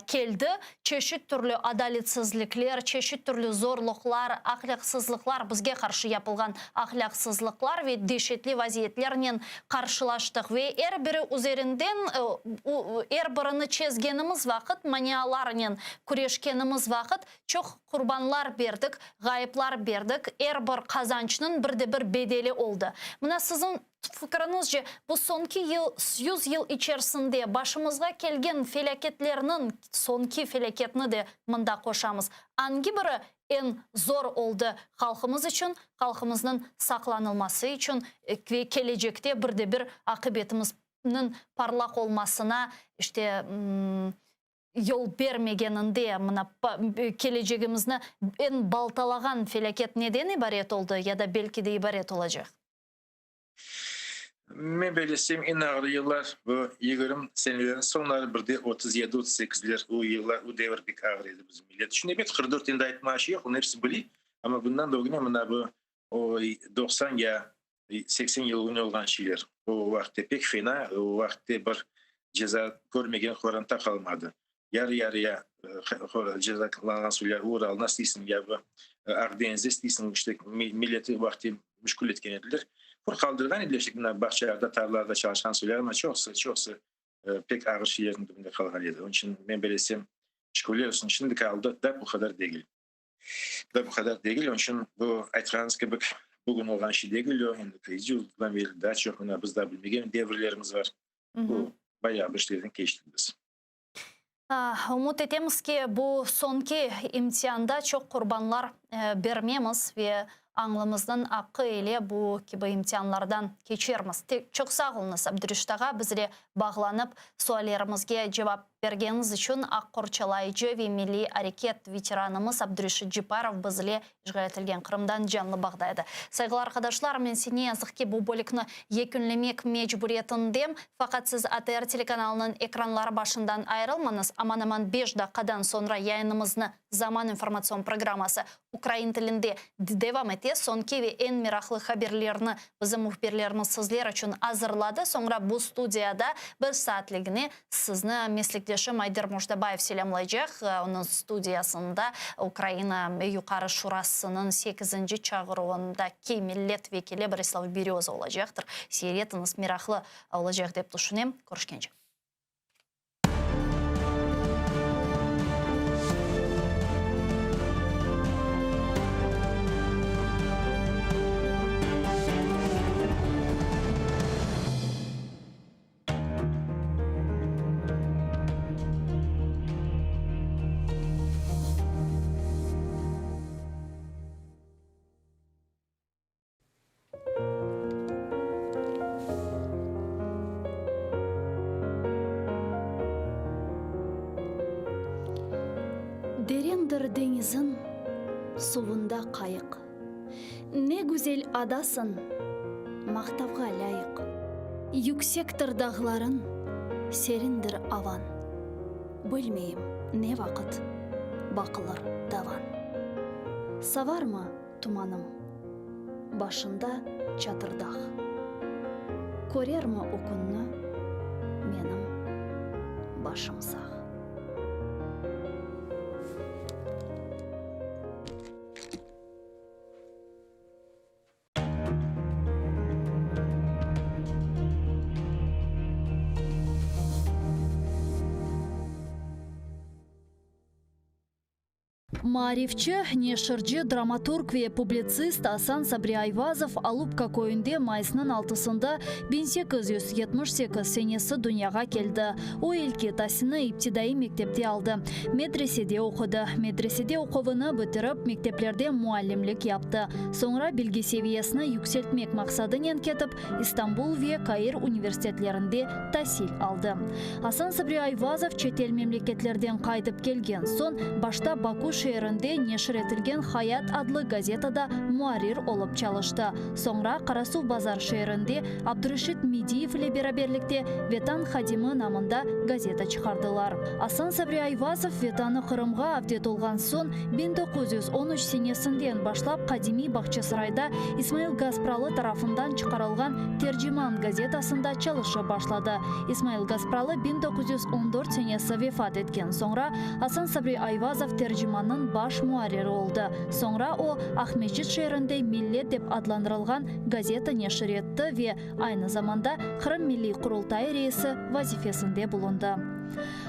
geldi. Çeşit türlü adaletsizlikler, çeşit türlü zorluklar, ahlaksızlıklar, bizge karşı yapılgan ahlaksızlıklar ve dehşetli vaziyetlerle karşılaştık ve her biri üzerinden her birini çizgenimiz vakit maniyalarının kureşkenimiz vakit çok kurbanlar verdik, gayiplar verdik. Her bir kazançının bir bedeli oldu. Buna sizin fikrinizce bu sonki 100 yıl içerisinde başımızga kelgen felaketlerinin sonki felaketini de mında koşamız. Hangi biri en zor oldu halkımız için, halkımızın saklanılması için ve gelecekte bir akıbetimizin parlak olmasına işte yol vermegeninde geleceğimizni en baltalagan felaket neden ibaret oldu ya da belki de ibaret olacak? Ben belirtsem en ağır yıllar bu 20 senelerin sonları bir de 37-38'ler o yıllar o devir pek ağırıydı bizim millet. Şimdi evet 44 yılında ait maaşı yok, onun hepsi biliyor. Ama bundan da o güne bu 90 ya 80 yıl önce olan şeyler. O vakti pek fena, o vakti bir ceza görmegen koranta kalmadı. Yarı yarıya жазаланған сөйлер Урална стейсін, ябы Ардензе стейсін, миллеті вақты мүшкіл еткен еділер. Бұр қалдырған еділер, бақшаларда, тарларда çalışan сөйлер, ama çoğusu pek ağır şeylerin dibinde kalgan edi. Onun için ben belesem şükürler olsun. Şimdi kaldı da bu kadar değil. Onun için bu aytkanız gibi bugün olan şey değil. Şimdi krizi yıldıktan beri daha çok biz de bilmegen devirlerimiz var. Bu bayağı bir şeylerden geçtik biz. Umut etemiz ki bu sonki imtihanda çok kurbanlar vermemiz ve anlamızdan hakkı ile bu gibi imtihanlardan geçirmiz. Çok sağ olunuz Abdurrüşit ağa, bizle bağlanıp suallerimizge cevap bergeniz için Akkorçalayıcı ve Milli Hareket veteranımız Abdurrüşit Jiparov bizle işgal etilgen Kırım'dan canlı bağdaydı. Saygılar arkadaşlar, men seni yazık ki bu bölükünü yekünlemek mecburiyetindeyim. Fakat siz ATR telekanalının ekranları başından ayrılmanız. Aman aman 5 dakikadan sonra yayınımızın Zaman informasyon programması Ukrayna tilinde devam etti. Sonki ve en meraklı haberlerini bizim muhbirlerimiz sizler için hazırladı. Sonra bu studiyada bir saatliğini sizni meslektaşım Ayder Mujdabayev selamlayacak. Onun studiyasında Ukrayna Yukarı Şurası'nın 8. çağrılarındaki milletvekili Borislav Berioza olacaktır. Seyretiniz, meraklı olacak dep düşünem. Görüşkence. Derенdir denizin suvunda kayık. Ne güzel adasın, mақтауға layık. Yüksektir dağların, serindir avan. Bilmeyim ne vakit, bakılır davan. Savar mı tumanım, başında çatırdağ. Korer mi okunnu, menim başım sağ. Марифчы, нешырчы, драматург ve publitsist Асан Сабри Айвазов Алупка көйінде майысының 6-сында 1878 senesi dünyaya келді. O ilki tasını iptidai mektepte aldı. Medresede okudu. Medresede okuvunu bitirip mekteplerde muallimlik yaptı. Sonra bilgi seviyesini yükseltmek maksadıyla ketip İstanbul ve Kair üniversitetlerinde tahsil aldı. Асан Сабри Айвазов çetel memleketlerden kaydıp gelgen son başta Baku şehrinde neşir etilgen Hayat adlı gazetada muarir olup çalıştı. Sonra Karasu Bazar şehrinde Abdurrüşit Mediyev ile beraberlikte Vetan Hadimi namında gazeta çıkardılar. Асан Сабри Айвазов Vetanı Kırım'a avdet olgan son 1913 senesinden başlap Kadimi Bahçesaray'da İsmail Gaspralı tarafından çıkarılgan Tercüman gazetasında çalışa başladı. İsmail Gaspralı 1914 senesi vefat etken sonra Асан Сабри Айвазов tercümanın baş muariri oldu. Sonra o Ahmetçit şehrinde Millet dep adlandırılgan gazeta neşir etti ve aynı zamanda Kırım Milli Kurultayı reisi vazifesinde bulundu.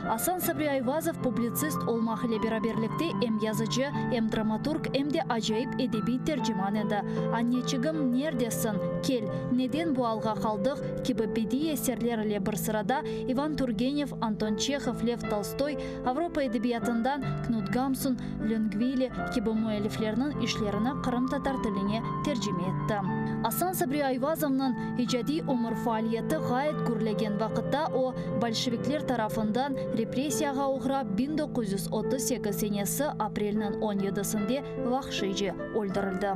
Асан Сабри Айвазов publitsist olmak ile beraberlikte hem yazıcı, hem dramaturg, hem de acayip edebi tercüman edi. Anneciğim neredesin? Kel, neden bu alga kaldık? Gibi bedi eserlerle bir sırada Ivan Turgenev, Anton Çekhov, Lev Tolstoy, Avrupa edebiyatından Knut Gamsun, Longvili gibi müelliflerinin işlerini Kırım Tatar tiline tercüme etti. Асан Сабри Айвазов'ның icadi umur faaliyeti gayet gürlegen vakitte o Bolşevikler tarafından represiyaga uğrap 1938 senesi aprelinin 17'sinde vahşice öldürüldü.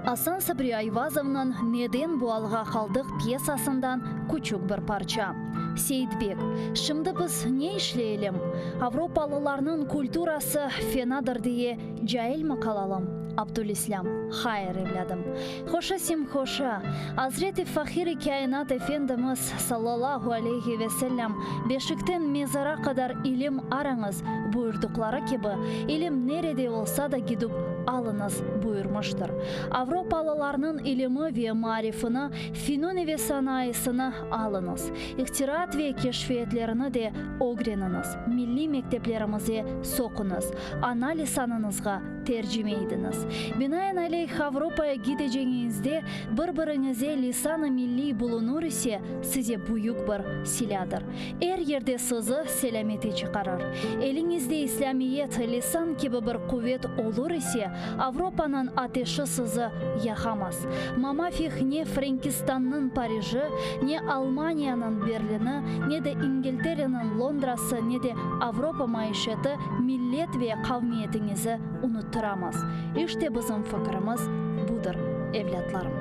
Асан Сабри Айвазов'ның Neden bu alga kaldık piyasasından küçük bir parça. Seyitbek, şimdi biz ne işleyelim? Avrupalılarının kulturası fenadır diye cahil mi kalalım? Абдулислам, хайыр евладым. Хоша сим хоша. Азрети Фахири Каинат Efendimiz sallallahu aleyhi ve sellem beşikten mezara kadar ilim aranız buyurdukları gibi ilim nerede olsa da gidip alınız buyurmuştur. Avrupalılarının ilimi ve marifini, fenoni ve sanayisini alınız. İhtirat ve keşfiyetlerini de öğreniniz. Milli mekteplerimize sokunuz. Ana lisanınızga tercüme ediniz. Binaenaleyh Avrupa'ya gideceğinizde birbirinize lisan-ı milli bulunur ise size büyük bir siladır. Her yerde sizi selamete çıkarır. Elinizde İslamiyet, lisan gibi bir kuvvet olur ise Avrupa'nın ateşi sizi yakamaz. Mamafih ne Frankistan'ın Paris'i, ne Almanya'nın Berlin'i, ne de İngiltere'nin Londra'sı, ne de Avrupa maişeti millet ve kavmiyetinizi unutturamaz. İşte bizim fikrimiz budur evlatlarım.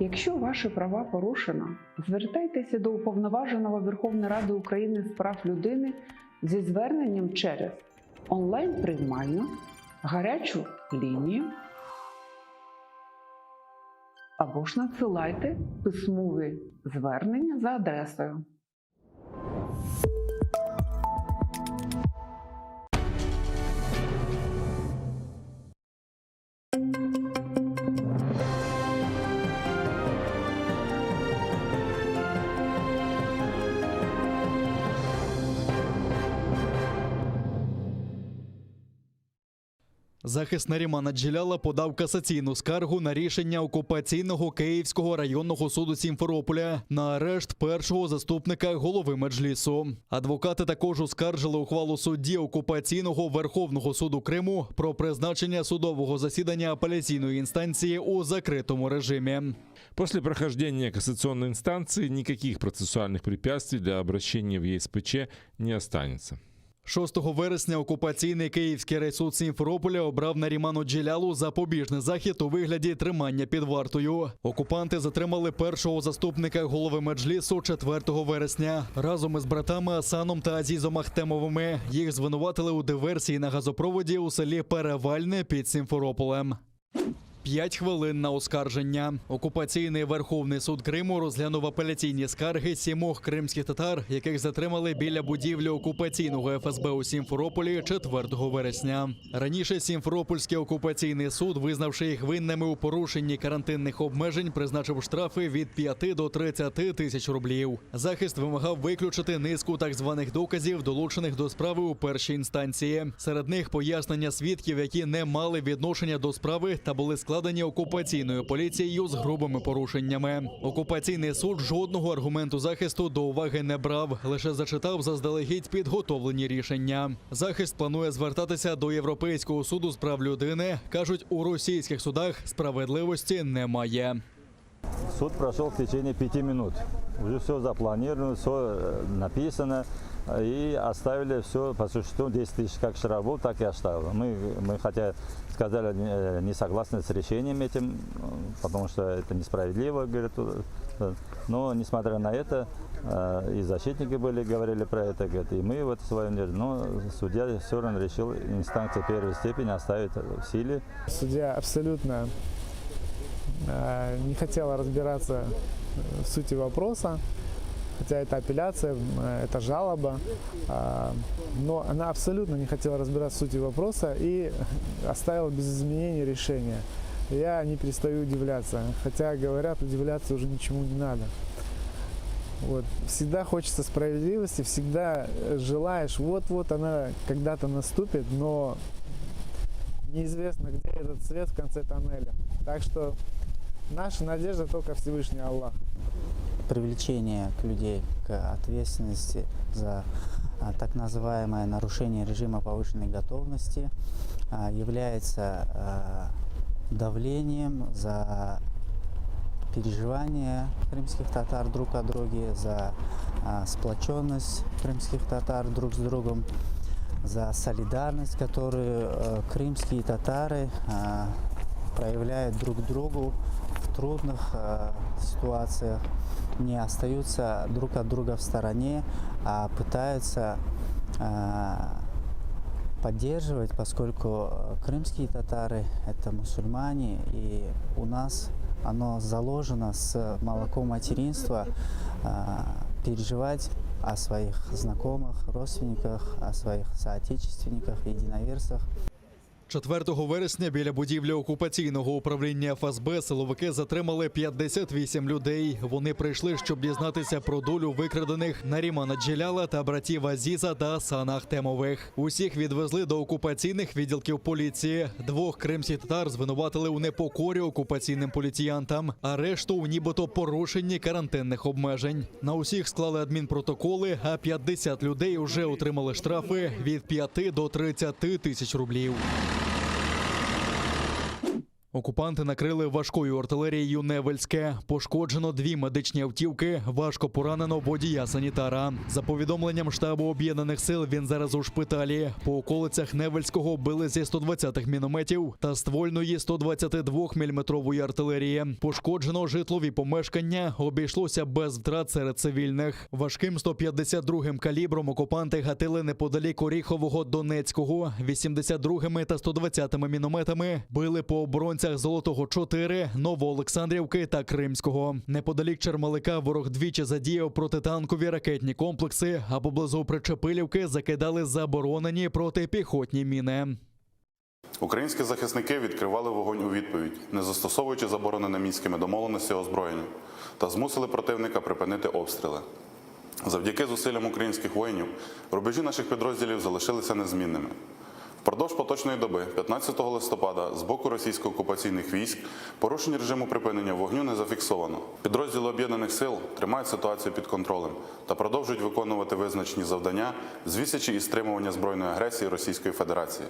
Якщо ваші права порушено, звертайтеся до Уповноваженого Верховної Ради України з прав людини зі зверненням через онлайн-приймальну, гарячу лінію або ж надсилайте письмові звернення за адресою. Захист Нарімана Джеляла подав касаційну скаргу на рішення окупаційного Київського районного суду Сімферополя на арешт першого заступника голови Меджлісу. Адвокати також оскаржили ухвалу судді окупаційного Верховного суду Криму про призначення судового засідання апеляційної інстанції у закритому режимі. После прохождения кассационной инстанции никаких процессуальных препятствий для обращения в ЕСПЧ не останется. 6 вересня окупаційний Київський райсуд Сімферополя обрав Наріману Джелялу запобіжний захід у вигляді тримання під вартою. Окупанти затримали першого заступника голови Меджлісу 4 вересня. Разом із братами Асаном та Азізом Ахтемовими їх звинуватили у диверсії на газопроводі у селі Перевальне під Сімферополем. 5 хвилин на оскарження. Окупаційний Верховний суд Криму розглянув апеляційні скарги 7 кримських татар, яких затримали біля будівлі окупаційного ФСБ у Сімферополі 4 вересня. Раніше Сімферопольський окупаційний суд, визнавши їх винними у порушенні карантинних обмежень, призначив штрафи від 5 до 30 тисяч рублів. Захист вимагав виключити низку так званих доказів, долучених до справи у першій інстанції. Серед них пояснення свідків, які не мали відношення до справи та були складені окупаційною поліцією з грубими порушеннями. Окупаційний суд жодного аргументу захисту до уваги не брав, лише зачитав заздалегідь підготовлені рішення. Захист планує звертатися до Європейського суду з прав людини. Кажуть, у російських судах справедливості немає. Суд прошел в течение 5 минут. Уже все запланировано, все написано. И оставили все по существу 10 тысяч как штраф, так и оставили. Мы хотя сказали, не согласны с решением этим, потому что это несправедливо, говорят. Но несмотря на это, и защитники говорили про это, говорят, и мы в своем деле. Но судья все равно решил инстанцию первой степени оставить в силе. Судья абсолютно не хотела разбираться в сути вопроса. хотя это апелляция, это жалоба, но она абсолютно не хотела разбираться в сути вопроса и оставила без изменений решение. Я не перестаю удивляться, хотя говорят, удивляться уже ничему не надо. Вот. Всегда хочется справедливости, всегда желаешь, вот-вот она когда-то наступит, но неизвестно, где этот свет в конце тоннеля. Так что наша надежда только Всевышний Аллах. Привлечение людей к ответственности за так называемое нарушение режима повышенной готовности является давлением за переживания крымских татар друг о друге, за сплоченность крымских татар друг с другом, за солидарность, которую крымские татары проявляют друг к другу в трудных ситуациях, не остаются друг от друга в стороне, а пытаются поддерживать, поскольку крымские татары – это мусульмане, и у нас оно заложено с молоком материнства переживать о своих знакомых, родственниках, о своих соотечественниках, единоверцах. 4 вересня біля будівлі окупаційного управління ФСБ силовики затримали 58 людей. Вони прийшли, щоб дізнатися про долю викрадених Нарімана Джеляла та братів Азіза та Асана Ахтемових. Усіх відвезли до окупаційних відділків поліції. 2 кримських татар звинуватили у непокорі окупаційним поліціянтам, а решту у нібито порушенні карантинних обмежень. На усіх склали адмінпротоколи, а 50 людей уже отримали штрафи від 5 до 30 тисяч рублів. Окупанти накрили важкою артилерією Невельське. Пошкоджено 2 медичні автівки, важко поранено водія-санітара. За повідомленням штабу Об'єднаних сил, він зараз у шпиталі. По околицях Невельського били зі 120-х мінометів та ствольної 122-мм артилерії. Пошкоджено житлові помешкання, обійшлося без втрат серед цивільних. Важким 152-м калібром окупанти гатили неподалік Оріхового Донецького. 82-ми та 120-ми мінометами били по оборонцях Золотого 4, Новоолександрівки та Кримського. Неподалік Чермалика ворог двічі задіяв протитанкові ракетні комплекси, а поблизу Причепилівки закидали заборонені протипіхотні міни. Українські захисники відкривали вогонь у відповідь, не застосовуючи заборонене мінськими домовленості озброєння, та змусили противника припинити обстріли. Завдяки зусиллям українських воїнів рубежі наших підрозділів залишилися незмінними. Впродовж поточної доби, 15 листопада, з боку російсько-окупаційних військ порушень режиму припинення вогню не зафіксовано. Підрозділи Об'єднаних сил тримають ситуацію під контролем та продовжують виконувати визначені завдання з відсічі і стримування збройної агресії Російської Федерації.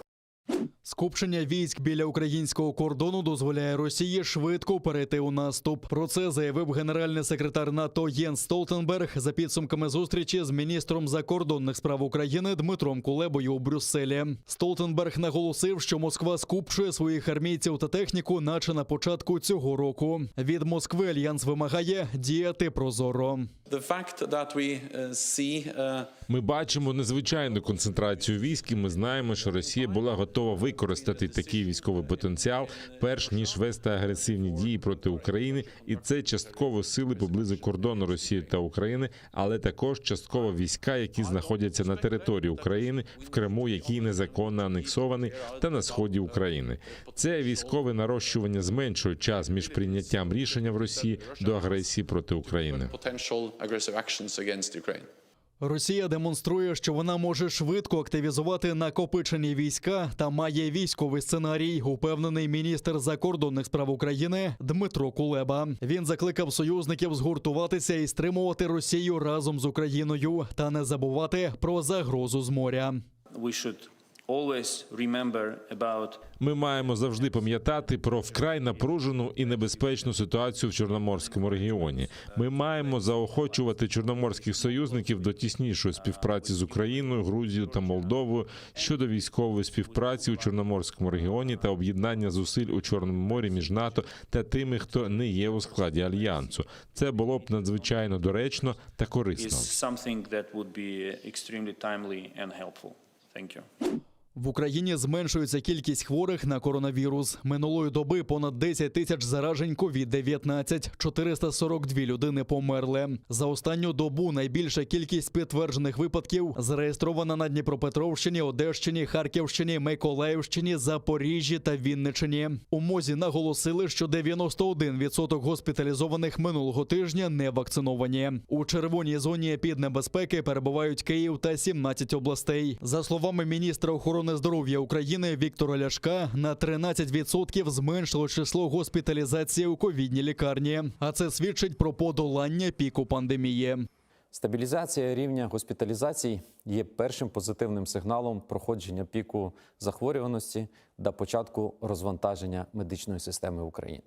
Скупчення військ біля українського кордону дозволяє Росії швидко перейти у наступ. Про це заявив генеральний секретар НАТО Єнс Столтенберг за підсумками зустрічі з міністром закордонних справ України Дмитром Кулебою у Брюсселі. Столтенберг наголосив, що Москва скупчує своїх армійців та техніку, наче на початку цього року. Від Москви Альянс вимагає діяти прозоро. Ми бачимо незвичайну концентрацію військ, і ми знаємо, що Росія була готова використати такий військовий потенціал, перш ніж вести агресивні дії проти України. І це частково сили поблизу кордону Росії та України, але також частково війська, які знаходяться на території України, в Криму, який незаконно анексований, та на сході України. Це військове нарощування зменшує час між прийняттям рішення в Росії до агресії проти України. Росія демонструє, що вона може швидко активізувати накопичені війська та має військовий сценарій, упевнений міністр закордонних справ України Дмитро Кулеба. Він закликав союзників згуртуватися і стримувати Росію разом з Україною та не забувати про загрозу з моря. Ми маємо завжди пам'ятати про вкрай напружену і небезпечну ситуацію в Чорноморському регіоні. Ми маємо заохочувати чорноморських союзників до тіснішої співпраці з Україною, Грузією та Молдовою щодо військової співпраці у Чорноморському регіоні та об'єднання зусиль у Чорному морі між НАТО та тими, хто не є у складі Альянсу. Це було б надзвичайно доречно та корисно. В Україні зменшується кількість хворих на коронавірус. Минулої доби понад 10 тисяч заражень COVID-19, 442 людини померли. За останню добу найбільша кількість підтверджених випадків зареєстрована на Дніпропетровщині, Одещині, Харківщині, Миколаївщині, Запоріжжі та Вінниччині. У МОЗі наголосили, що 91% госпіталізованих минулого тижня не вакциновані. У червоній зоні епіднебезпеки перебувають Київ та 17 областей. За словами міністра охорони здоров'я України Віктора Ляшка, на 13% зменшило число госпіталізацій у ковідній лікарні. А це свідчить про подолання піку пандемії. Стабілізація рівня госпіталізацій є першим позитивним сигналом проходження піку захворюваності та початку розвантаження медичної системи України.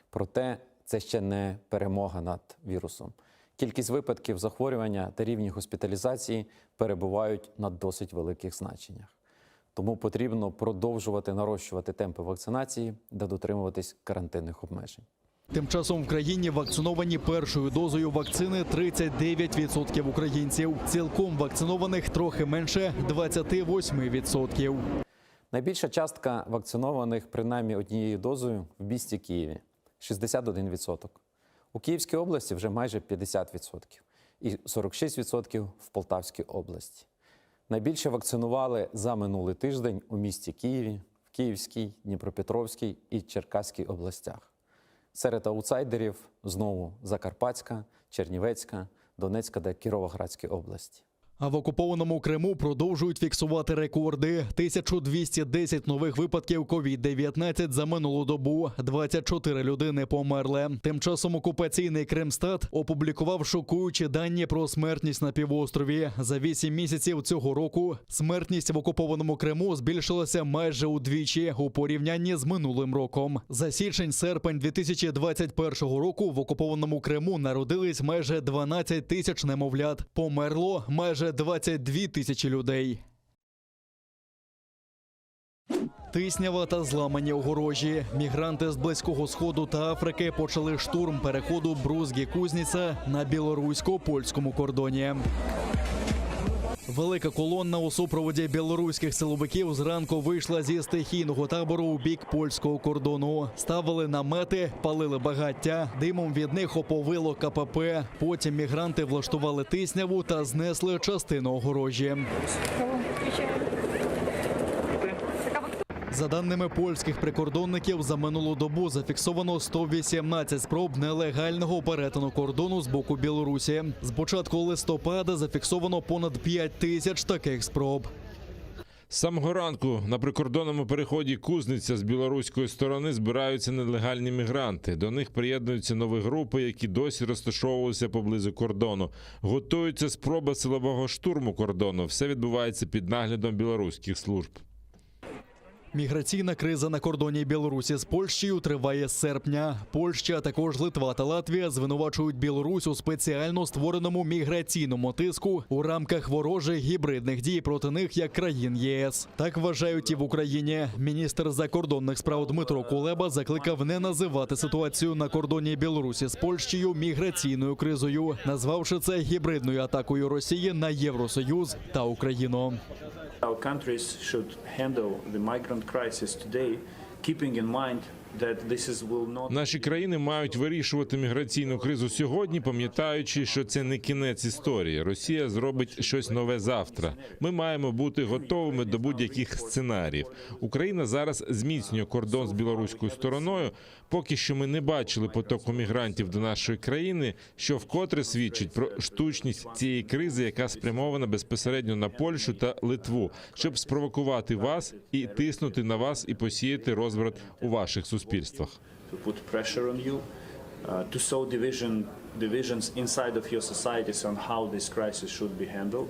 Проте це ще не перемога над вірусом. Кількість випадків захворювання та рівні госпіталізації перебувають на досить великих значеннях. Тому потрібно продовжувати нарощувати темпи вакцинації та дотримуватись карантинних обмежень. Тим часом в країні вакциновані першою дозою вакцини 39% українців. Цілком вакцинованих трохи менше – 28%. Найбільша частка вакцинованих принаймні однією дозою в місті Києві – 61%. У Київській області вже майже 50% і 46% в Полтавській області. Найбільше вакцинували за минулий тиждень у місті Києві, в Київській, Дніпропетровській і Черкаській областях. Серед аутсайдерів знову Закарпатська, Чернівецька, Донецька та Кіровоградська області. А в окупованому Криму продовжують фіксувати рекорди. 1210 нових випадків COVID-19 за минулу добу. 24 людини померли. Тим часом окупаційний Кримстат опублікував шокуючі дані про смертність на півострові. За 8 місяців цього року смертність в окупованому Криму збільшилася майже удвічі у порівнянні з минулим роком. За січень-серпень 2021 року в окупованому Криму народились майже 12 тисяч немовлят. Померло майже 22 тисячі людей. Тиснява та зламані огорожі. Мігранти з Близького Сходу та Африки почали штурм переходу Брузьгі-Кузніца на білорусько-польському кордоні. Велика колонна у супроводі білоруських силовиків зранку вийшла зі стихійного табору у бік польського кордону. Ставили намети, палили багаття, димом від них оповило КПП. Потім мігранти влаштували тисняву та знесли частину огорожі. За даними польських прикордонників, за минулу добу зафіксовано 118 спроб нелегального перетину кордону з боку Білорусі. З початку листопада зафіксовано понад 5 тисяч таких спроб. З самого ранку на прикордонному переході Кузниця з білоруської сторони збираються нелегальні мігранти. До них приєднуються нові групи, які досі розташовувалися поблизу кордону. Готуються спроби силового штурму кордону. Все відбувається під наглядом білоруських служб. Міграційна криза на кордоні Білорусі з Польщею триває з серпня. Польща, а також Литва та Латвія звинувачують Білорусь у спеціально створеному міграційному тиску у рамках ворожих гібридних дій проти них як країн ЄС. Так вважають і в Україні. Міністр закордонних справ Дмитро Кулеба закликав не називати ситуацію на кордоні Білорусі з Польщею міграційною кризою, назвавши це гібридною атакою Росії на Євросоюз та Україну. Our countries should handle the migrant crisis today, keeping in mind that this will not... Наші країни мають вирішувати міграційну кризу сьогодні, пам'ятаючи, що це не кінець історії. Росія зробить щось нове завтра. Ми маємо бути готовими до будь-яких сценаріїв. Україна зараз зміцнює кордон з білоруською стороною. Поки що ми не бачили потоку мігрантів до нашої країни, що вкотре свідчить про штучність цієї кризи, яка спрямована безпосередньо на Польщу та Литву, щоб спровокувати вас і тиснути на вас і посіяти розбрат у ваших суспільствах. To put pressure on you, to sow divisions inside of your societies on how this crisis should be handled.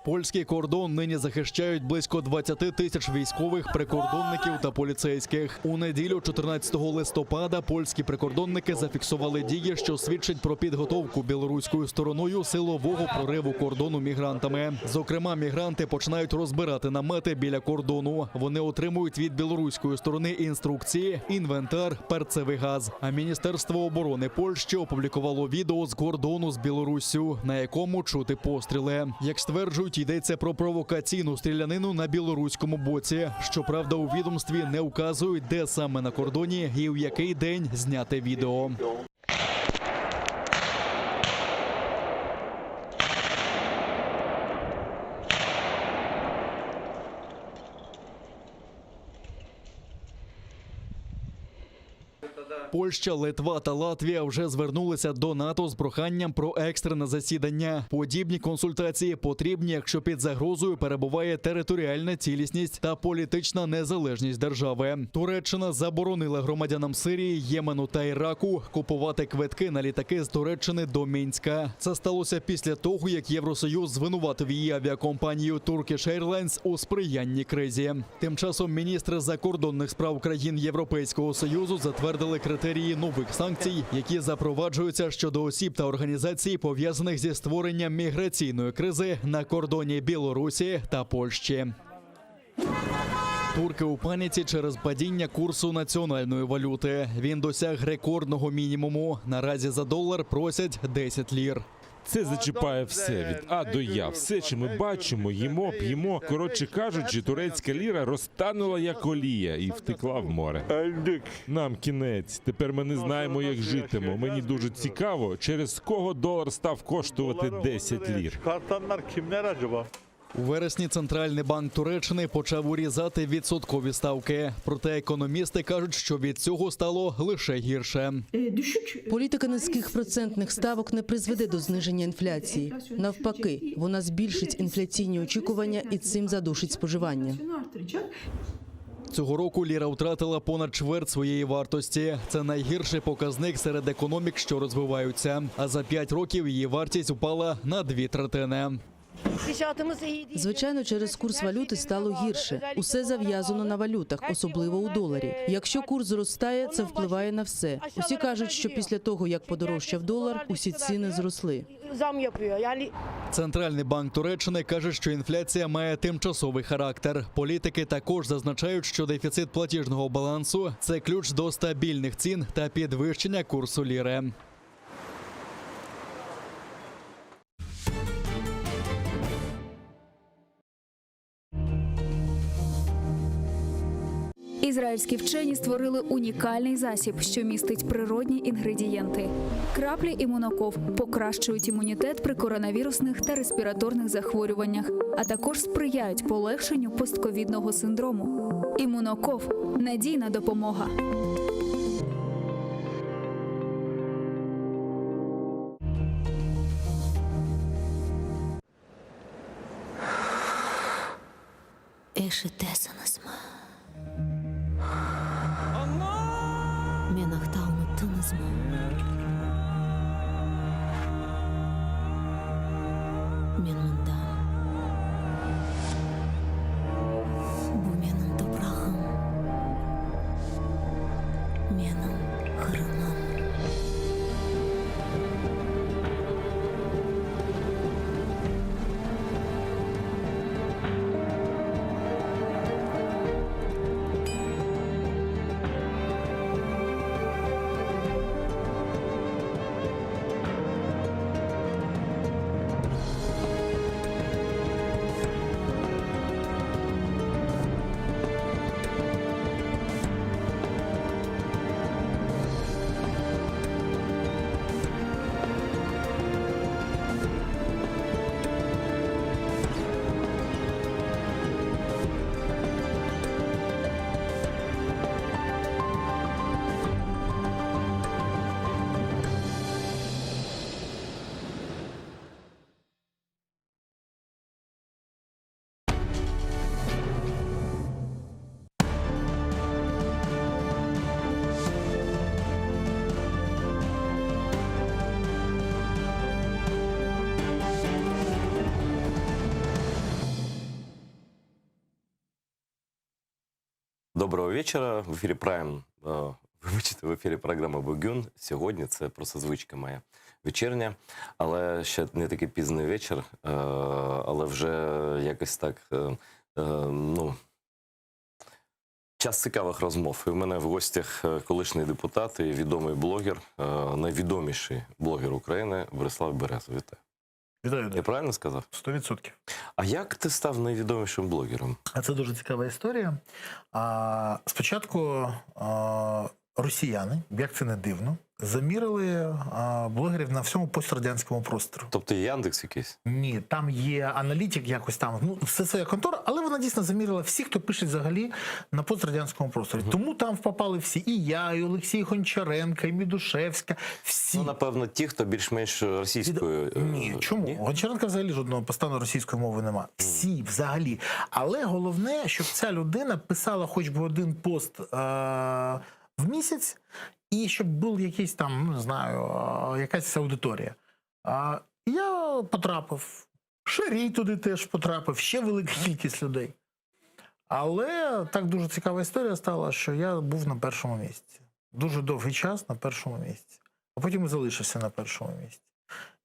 Польський кордон нині захищають близько 20 тисяч військових, прикордонників та поліцейських. У неділю, 14 листопада, польські прикордонники зафіксували дії, що свідчать про підготовку білоруською стороною силового прориву кордону мігрантами. Зокрема, мігранти починають розбирати намети біля кордону. Вони отримують від білоруської сторони інструкції, інвентар, перцевий газ. А Міністерство оборони Польщі опублікувало відео з кордону з Білоруссю, на якому чути постріли. Як стверджують кажуть, йдеться про провокаційну стрілянину на білоруському боці. Щоправда, у відомстві не вказують, де саме на кордоні і в який день зняте відео. Польща, Литва та Латвія вже звернулися до НАТО з проханням про екстрене засідання. Подібні консультації потрібні, якщо під загрозою перебуває територіальна цілісність та політична незалежність держави. Туреччина заборонила громадянам Сирії, Ємену та Іраку купувати квитки на літаки з Туреччини до Мінська. Це сталося після того, як Євросоюз звинуватив її авіакомпанію Turkish Airlines у сприянні кризі. Тим часом міністри закордонних справ країн Європейського Союзу затвердили критерії нових санкцій, які запроваджуються щодо осіб та організацій, пов'язаних зі створенням міграційної кризи на кордоні Білорусі та Польщі. Турки у паніці через падіння курсу національної валюти. Він досяг рекордного мінімуму. Наразі за долар просять 10 лір. Це зачіпає все від А до Я. Все, що ми бачимо, їмо, п'ємо. Коротше кажучи, турецька ліра розтанула як олія і втекла в море. Нам кінець. Тепер ми не знаємо, як житимо. Мені дуже цікаво, через кого долар став коштувати 10 лір. У вересні Центральний банк Туреччини почав урізати відсоткові ставки. Проте економісти кажуть, що від цього стало лише гірше. Політика низьких процентних ставок не призведе до зниження інфляції. Навпаки, вона збільшить інфляційні очікування і цим задушить споживання. Цього року ліра втратила понад чверть своєї вартості. Це найгірший показник серед економік, що розвиваються. А за 5 років її вартість упала на 2/3. Звичайно, через курс валюти стало гірше. Усе зав'язано на валютах, особливо у доларі. Якщо курс зростає, це впливає на все. Усі кажуть, що після того, як подорожчав долар, усі ціни зросли. Центральний банк Туреччини каже, що інфляція має тимчасовий характер. Політики також зазначають, що дефіцит платіжного балансу – це ключ до стабільних цін та підвищення курсу ліри. Ізраїльські вчені створили унікальний засіб, що містить природні інгредієнти. Краплі імуноков покращують імунітет при коронавірусних та респіраторних захворюваннях, а також сприяють полегшенню постковідного синдрому. Імуноков – надійна допомога. Мен ақтауны тынызмын. Мен мындамын. Бұл менің топырағым. Менің қырымым. Доброго вечора. В ефірі Прайм. Вибачте, в ефірі програма «Бугюн». Сьогодні це просто звичка моя вечірня, але ще не такий пізний вечір, але вже якось так, ну, час цікавих розмов. І в мене в гостях колишній депутат і відомий блогер, найвідоміший блогер України Борислав Береза. Вітаю. Вітаю. Я правильно сказав? 100%. А як ти став найвідомішим блогером? А це дуже цікава історія. Спочатку росіяни, як це не дивно, замірили блогерів на всьому пострадянському просторі. Тобто Яндекс якийсь? Ні, там є аналітик якось там, ну, все своя контора, але вона дійсно замірила всіх, хто пише взагалі на пострадянському просторі. Тому там попали всі. І я, і Олексій Гончаренко, і Мідушевська, всі. Ну, напевно, ті, хто більш-менш російською... Ні, чому? Гончаренка взагалі жодного постану російської мови нема. Всі взагалі. Але головне, щоб ця людина писала хоч би один пост в місяць, і щоб був якийсь там, не знаю, якась аудиторія. Я потрапив. Шарій туди теж потрапив. Ще велика кількість людей. Але так дуже цікава історія стала, що я був на першому місці. Дуже довгий час на першому місці. А потім і залишився на першому місці.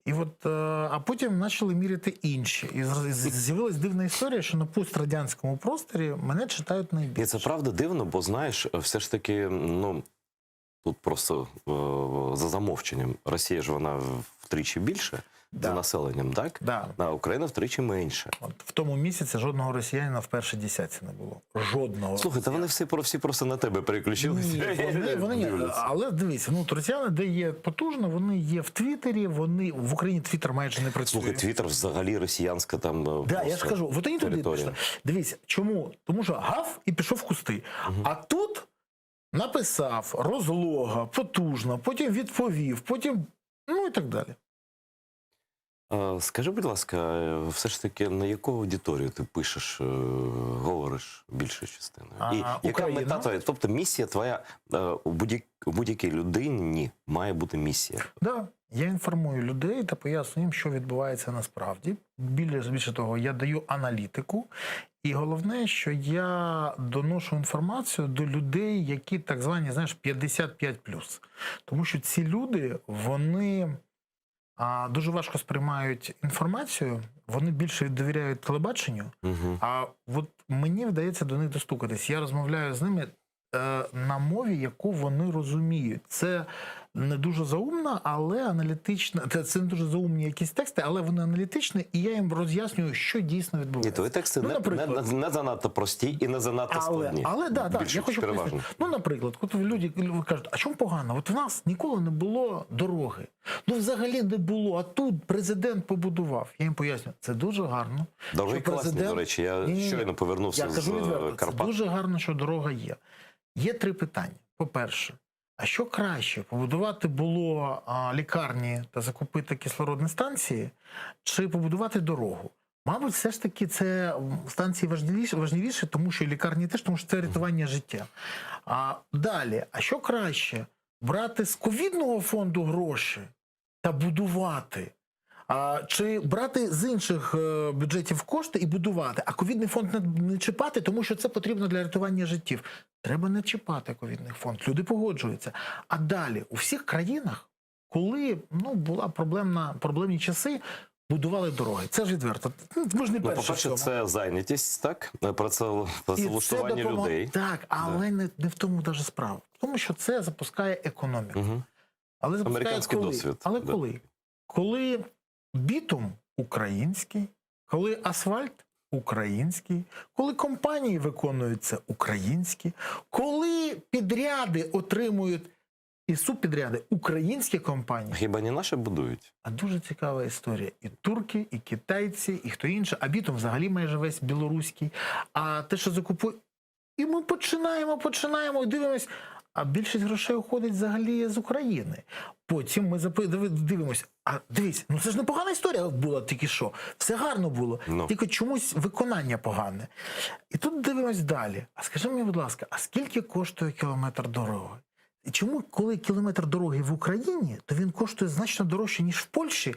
І от, а потім почали міряти інші. І з'явилась дивна історія, що на пострадянському просторі мене читають найбільше. І це правда дивно, бо, знаєш, все ж таки, ну, тут просто за замовченням. Росія ж вона втричі більше за населенням, так? Да. А Україна втричі менше. От в тому місяці жодного росіянина в першій десятці не було. Жодного. Слухайте, вони всі просто на тебе переключилися. Ні, вони але дивіться, ну, росіяни, де є потужно, вони є в Твіттері, вони в Україні Твіттер майже не працює. Слухай, Твіттер взагалі росіянська там. Да, я ж кажу, от вони туди пішли. Дивіться, чому? Тому що гав і пішов в кусти. А тут написав, розлога, потужно, потім відповів, потім, ну і так далі. Скажи, будь ласка, все ж таки, на яку аудиторію ти пишеш, говориш більшою частиною? І яка мета твоя? Тобто місія твоя у будь-якій людині має бути місія? Так, да, я інформую людей та пояснюю їм, що відбувається насправді. Більше того, я даю аналітику. І головне, що я доношу інформацію до людей, які так звані, знаєш, 55+. Тому що ці люди, вони дуже важко сприймають інформацію, вони більше довіряють телебаченню, а от мені вдається до них достукатись. Я розмовляю з ними на мові, яку вони розуміють. Це не дуже заумно, але аналітично. Це не дуже заумні якісь тексти, але вони аналітичні, і я їм роз'яснюю, що дійсно відбувається. І твої тексти не занадто прості і не занадто складні. Але да, я хочу пояснити. Ну, наприклад, коли люди кажуть, а чому погано? От в нас ніколи не було дороги. Ну, взагалі не було, а тут президент побудував. Я їм поясню, це дуже гарно. Дороги класні, до речі, я щойно повернувся з Карпат. Це дуже гарно, що дорога є. Є три питання. По-перше, а що краще, побудувати було лікарні та закупити кислородні станції, чи побудувати дорогу? Мабуть, все ж таки це станції важливіше, тому що лікарні теж, тому що це рятування життя. Далі, а що краще, брати з ковідного фонду гроші та будувати? Чи брати з інших бюджетів кошти і будувати, а ковідний фонд не чіпати, тому що це потрібно для рятування життів? Треба не чіпати ковідний фонд, люди погоджуються. А далі, у всіх країнах, коли була проблемні часи, будували дороги. Це ж відверто. Ми ж не перші. По-перше, це зайнятість, так? Працевлаштування людей. Так, але не в тому навіть справа. В тому, що це запускає економіку. Але запускає американський досвід. Але коли? Коли бітум український, коли асфальт український, коли компанії виконують це українські, коли підряди отримують і субпідряди українські компанії. Хіба не наші будують? А дуже цікава історія. І турки, і китайці, і хто інше. А бітум взагалі майже весь білоруський. А те, що закупують... І ми починаємо і дивимось, а більшість грошей уходить взагалі з України. Потім ми дивимося, а дивись, це ж непогана історія була тільки що. Все гарно було, тільки чомусь виконання погане. І тут дивимось далі. А скажи мені, будь ласка, а скільки коштує кілометр дороги? І чому, коли кілометр дороги в Україні, то він коштує значно дорожче, ніж в Польщі,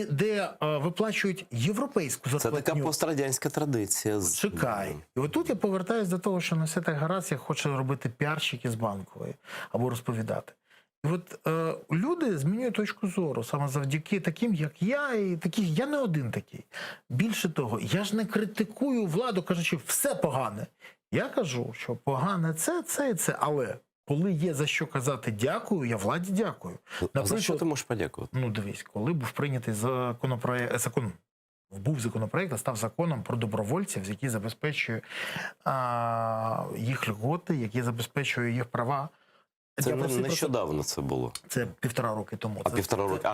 де виплачують європейську зарплатню? Це така пострадянська традиція. Чекай. І отут я повертаюся до того, що не все так гаразд, як хоче робити піарщик із Банкової або розповідати. І от люди змінюють точку зору саме завдяки таким, як я, і таких, я не один такий. Більше того, я ж не критикую владу, кажучи, все погане. Я кажу, що погане це і це, але коли є за що казати дякую, я владі дякую. А за що ти можеш подякувати? Ну, дивись, коли був прийнятий був законопроект, а став законом про добровольців, який забезпечує їх льготи, який забезпечує їх права. Це нещодавно це було. Це 1,5 роки тому.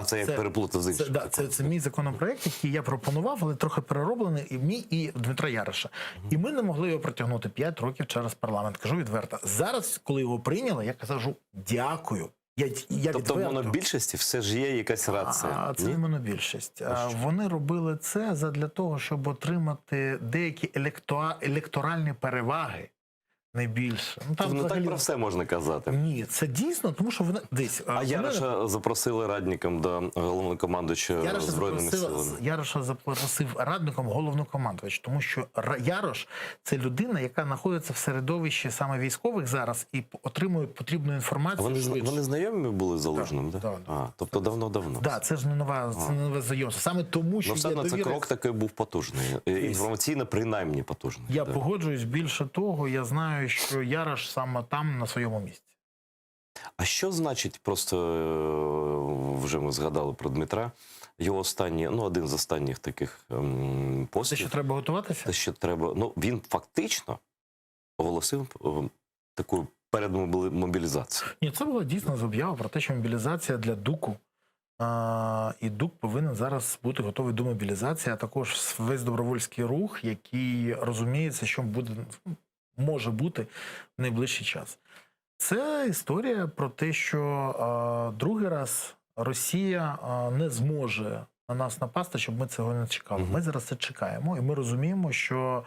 Це як переплутав з іншим. Це мій законопроект, який я пропонував, але трохи перероблений, і мій, і Дмитра Яроша. І ми не могли його протягнути 5 років через парламент. Кажу відверто. Зараз, коли його прийняли, я кажу дякую. Тобто в монобільшості все ж є якась рація? Це не монобільшість. Вони робили це задля того, щоб отримати деякі електоральні переваги. Найбільше. Ну, так про все можна казати. Ні, це дійсно, тому що вони десь... А Яроша запросили радником до головнокомандуючого Збройними силами. Яроша запросив радником головнокомандувача, тому що Ярош – це людина, яка знаходиться в середовищі саме військових зараз і отримує потрібну інформацію. Вони знайомі були з Залужним? Так. Тобто давно-давно. Так, це ж не нове знайомство. Саме тому, що все одно це крок такий був потужний. Інформаційно, принаймні, потужний. Я погоджуюсь. Більше того, я знаю, що Ярош саме там, на своєму місці. А що значить, просто вже ми згадали про Дмитра, його останні, один з останніх таких постів. Те, що треба готуватися? Те, що треба, він фактично оголосив таку передмобілізацію. Ні, це була дійсно заява про те, що мобілізація для ДУКу. І ДУК повинен зараз бути готовий до мобілізації, а також весь добровольський рух, який розуміється, що може бути в найближчий час. Це історія про те, що другий раз Росія не зможе на нас напасти, щоб ми цього не чекали. Ми зараз це чекаємо, і ми розуміємо, що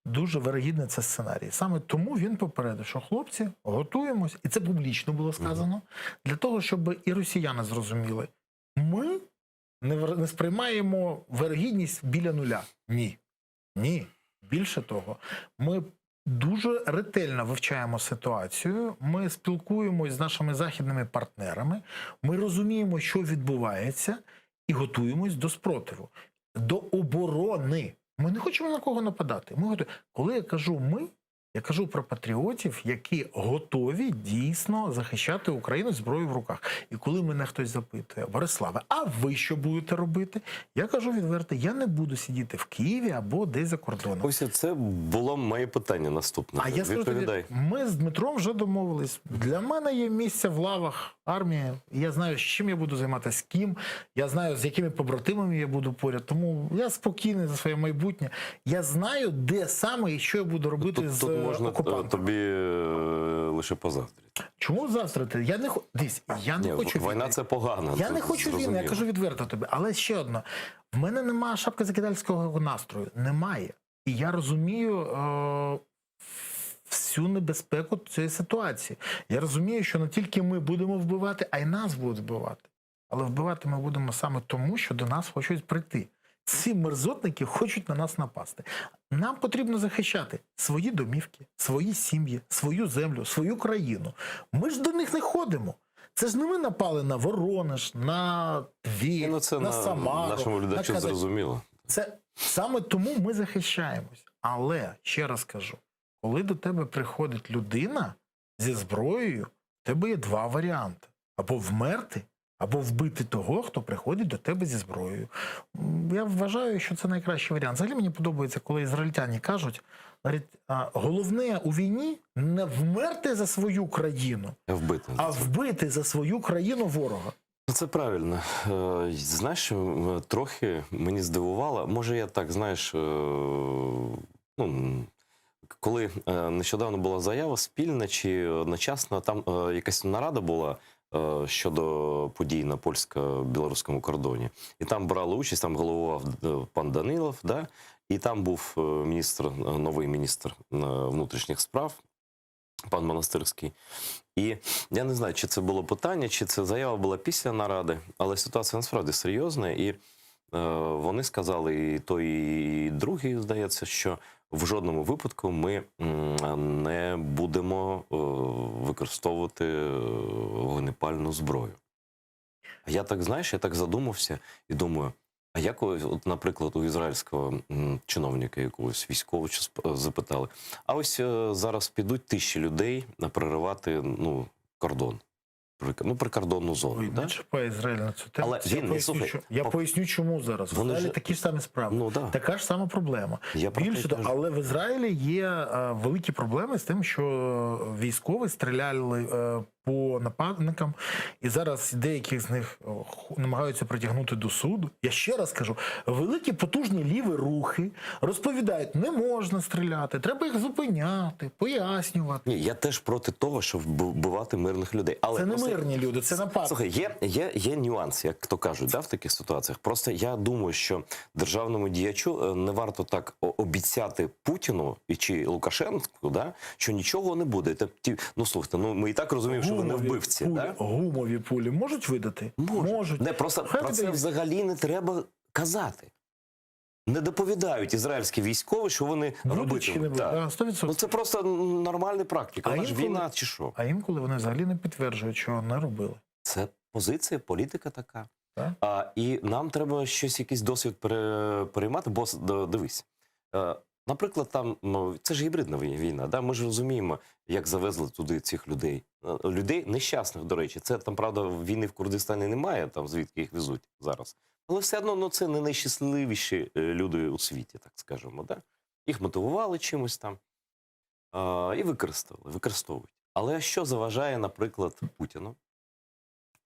дуже вирогідний це сценарій. Саме тому він попередив, що хлопці, готуємось, і це публічно було сказано, для того, щоб і росіяни зрозуміли, ми не сприймаємо вирогідність біля нуля. Ні. Ні. Більше того, ми дуже ретельно вивчаємо ситуацію, ми спілкуємось з нашими західними партнерами, ми розуміємо, що відбувається, і готуємось до спротиву, до оборони. Ми не хочемо на кого нападати. Коли я кажу «ми», я кажу про патріотів, які готові дійсно захищати Україну зброєю в руках. І коли мене хтось запитує: Бориславе, а ви що будете робити? Я кажу відверто, я не буду сидіти в Києві або десь за кордоном. Ось це було моє питання наступне. А я скажу тобі, ми з Дмитром вже домовились. Для мене є місце в лавах армії. Я знаю, з чим я буду займатися, з ким. Я знаю, з якими побратимами я буду поряд. Тому я спокійний за своє майбутнє. Я знаю, де саме і що я буду робити з можна тобі лише позаздрити. Чому заздрити? Я не хочу війни. Війна – це погано. Я не хочу війни, я кажу відверто тобі. Але ще одно. В мене немає шапки-закидальського настрою. Немає. І я розумію всю небезпеку цієї ситуації. Я розумію, що не тільки ми будемо вбивати, а й нас будуть вбивати. Але вбивати ми будемо саме тому, що до нас хочуть прийти. Ці мерзотники хочуть на нас напасти. Нам потрібно захищати свої домівки, свої сім'ї, свою землю, свою країну. Ми ж до них не ходимо. Це ж не ми напали на Воронеж, на Тверь, на Самару. Нашому глядачу зрозуміло. Це саме тому ми захищаємось. Але, ще раз кажу, коли до тебе приходить людина зі зброєю, в тебе є два варіанти. Або вмерти, або вбити того, хто приходить до тебе зі зброєю. Я вважаю, що це найкращий варіант. Взагалі мені подобається, коли ізраїльтяни кажуть, головне у війні не вмерти за свою країну, а вбити за свою країну ворога. Це правильно. Знаєш, трохи мені здивувало, може я так, знаєш, коли нещодавно була заява спільна чи одночасно, там якась нарада була щодо подій на польсько-білоруському кордоні. І там брали участь, там головував пан Данилов, да? І там був новий міністр внутрішніх справ, пан Монастирський. І я не знаю, чи це було питання, чи це заява була після наради, але ситуація насправді серйозна. І вони сказали, і той, і другий, здається, що в жодному випадку ми не будемо використовувати вогнепальну зброю. А я так, знаєш, я так задумався і думаю, а як, от, наприклад, у ізраїльського чиновника якогось військового запитали, а ось зараз підуть 1000 людей проривати кордон. Ну, прикордонну зону. Ой, да? не чіпай Ізраїль на цю тему. Але він, не слухай. Я поясню, чому зараз. В Вони Ізраїлі ж- такі ж самі справи. Ну, да. Така ж сама проблема. Я про те Більше й того, кажу. але в Ізраїлі є великі проблеми з тим, що військові стріляли по нападникам, і зараз деяких з них намагаються притягнути до суду. Я ще раз кажу, великі потужні ліві рухи розповідають, не можна стріляти, треба їх зупиняти, пояснювати. Ні, я теж проти того, щоб вбивати мирних людей. Але Це не просто- мирні люди, це нападки. Слухай, є нюанс, як то кажуть, да, в таких ситуаціях. Просто я думаю, що державному діячу не варто так обіцяти Путіну і чи Лукашенку, да, що нічого не буде. Ну, слухайте, ну ми і так розуміємо, що вони вбивці. Да? Гумові пулі можуть видати? Можуть. Не, просто Хай про це видають. взагалі не треба казати. Не доповідають ізраїльські військові, що вони Будуть чи не робитимуть. будуть? Так. 100%. Ну, це просто нормальна практика. Вона ж війна чи що? А інколи вони взагалі не підтверджують, що не робили. Це позиція, політика така. Так. І нам треба щось, якийсь досвід переймати, бо дивись. Наприклад, там, це ж гібридна війна, да? Ми ж розуміємо, як завезли туди цих людей. Людей нещасних, до речі. Це там, правда, війни в Курдистані немає, там звідки їх везуть зараз. Але все одно, ну, це не найщасливіші люди у світі, так скажемо. Да? Їх мотивували чимось там і використовують. Але що заважає, наприклад, Путіну?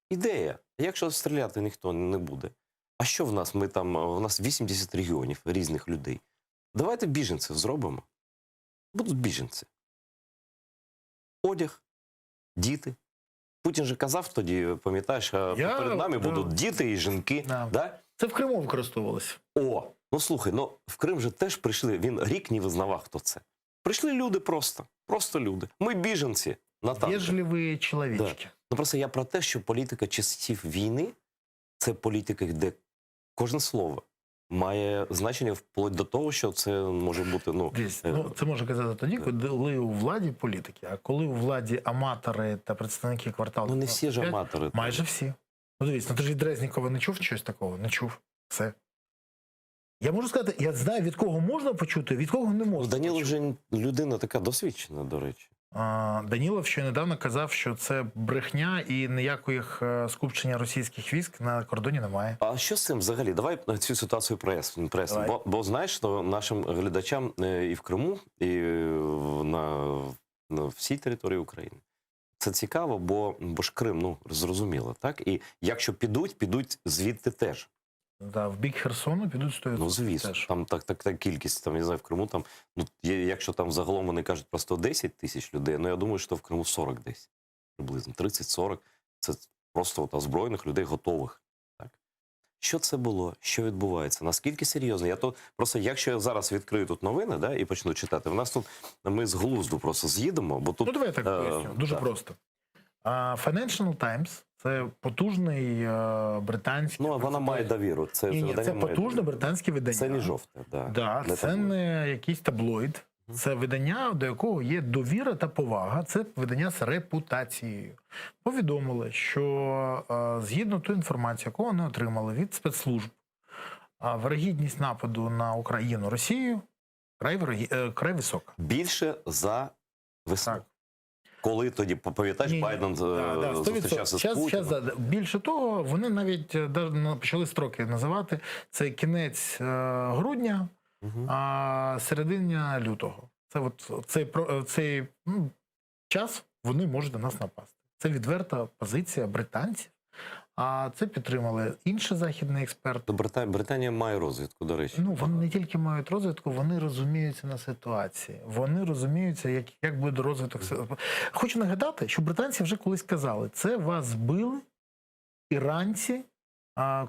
Ідея. Якщо стріляти ніхто не буде. А що в нас? У нас 80 регіонів різних людей. Давайте біженців зробимо. Будуть біженці. Одяг, діти. Путін же казав тоді, пам'ятаєш, перед нами будуть діти і жінки. Да? Це в Криму використовувалося. О, ну слухай, ну в Крим же теж прийшли, він рік не визнавав, хто це. Прийшли люди просто люди. Ми біженці на танках. Вежливі чоловічки. Да. Ну просто я про те, що політика часів війни – це політика, де кожне слово має значення вплоть до того, що це може бути, Це може казати тоді, коли у владі політики, а коли у владі аматори та представники кварталу. Ну не всі ж аматори. Майже всі. Ну дивись, ти ж від Резнікова не чув щось такого? Не чув. Все. Я можу сказати, я знаю, від кого можна почути, від кого не можна. Данілов вже людина така досвідчена, до речі. Данілов ще недавно казав, що це брехня і ніяких скупчення російських військ на кордоні немає. А що з цим взагалі? Давай цю ситуацію прояснимо. Бо знаєш, що нашим глядачам і в Криму, і на всій території України це цікаво, бо ж Крим, ну, зрозуміло, так? І якщо підуть звідти теж. Да, в бік Херсону підуть 100%. Ну, звісно, теж. Там так кількість, там, я знаю, в Криму, там, ну, якщо там загалом вони кажуть про 110 тисяч людей, ну, я думаю, що в Криму 40 десь, приблизно, 30-40, це просто от, озброєних людей готових. Так? Що це було? Що відбувається? Наскільки серйозно? Просто, якщо я зараз відкрию тут новини, да, і почну читати, в нас тут, ми з глузду просто з'їдемо, бо тут... Ну, давай я так поясню, дуже просто. Financial Times – це потужний британський... Ну, вона має довіру. Це потужне британське видання. Це не жовте. Це не якийсь таблоїд. Це видання, до якого є довіра та повага. Це видання з репутацією. Повідомили, що згідно ту інформацію, яку вони отримали від спецслужб, вирогідність нападу на Україну Росію край висока. Більше за весну. Коли тоді, пам'ятаєш, Байден зустрічався з Путіним? Більше того, вони навіть почали строки називати. Це кінець грудня, а середина лютого. Це от цей час вони можуть на нас напасти. Це відверта позиція британців. А це підтримали інші західні експерти. Британія має розвідку, до речі. Ну, вони не тільки мають розвідку, вони розуміються на ситуації. Вони розуміються, як буде розвиток. Хочу нагадати, що британці вже колись казали, це вас збили іранці,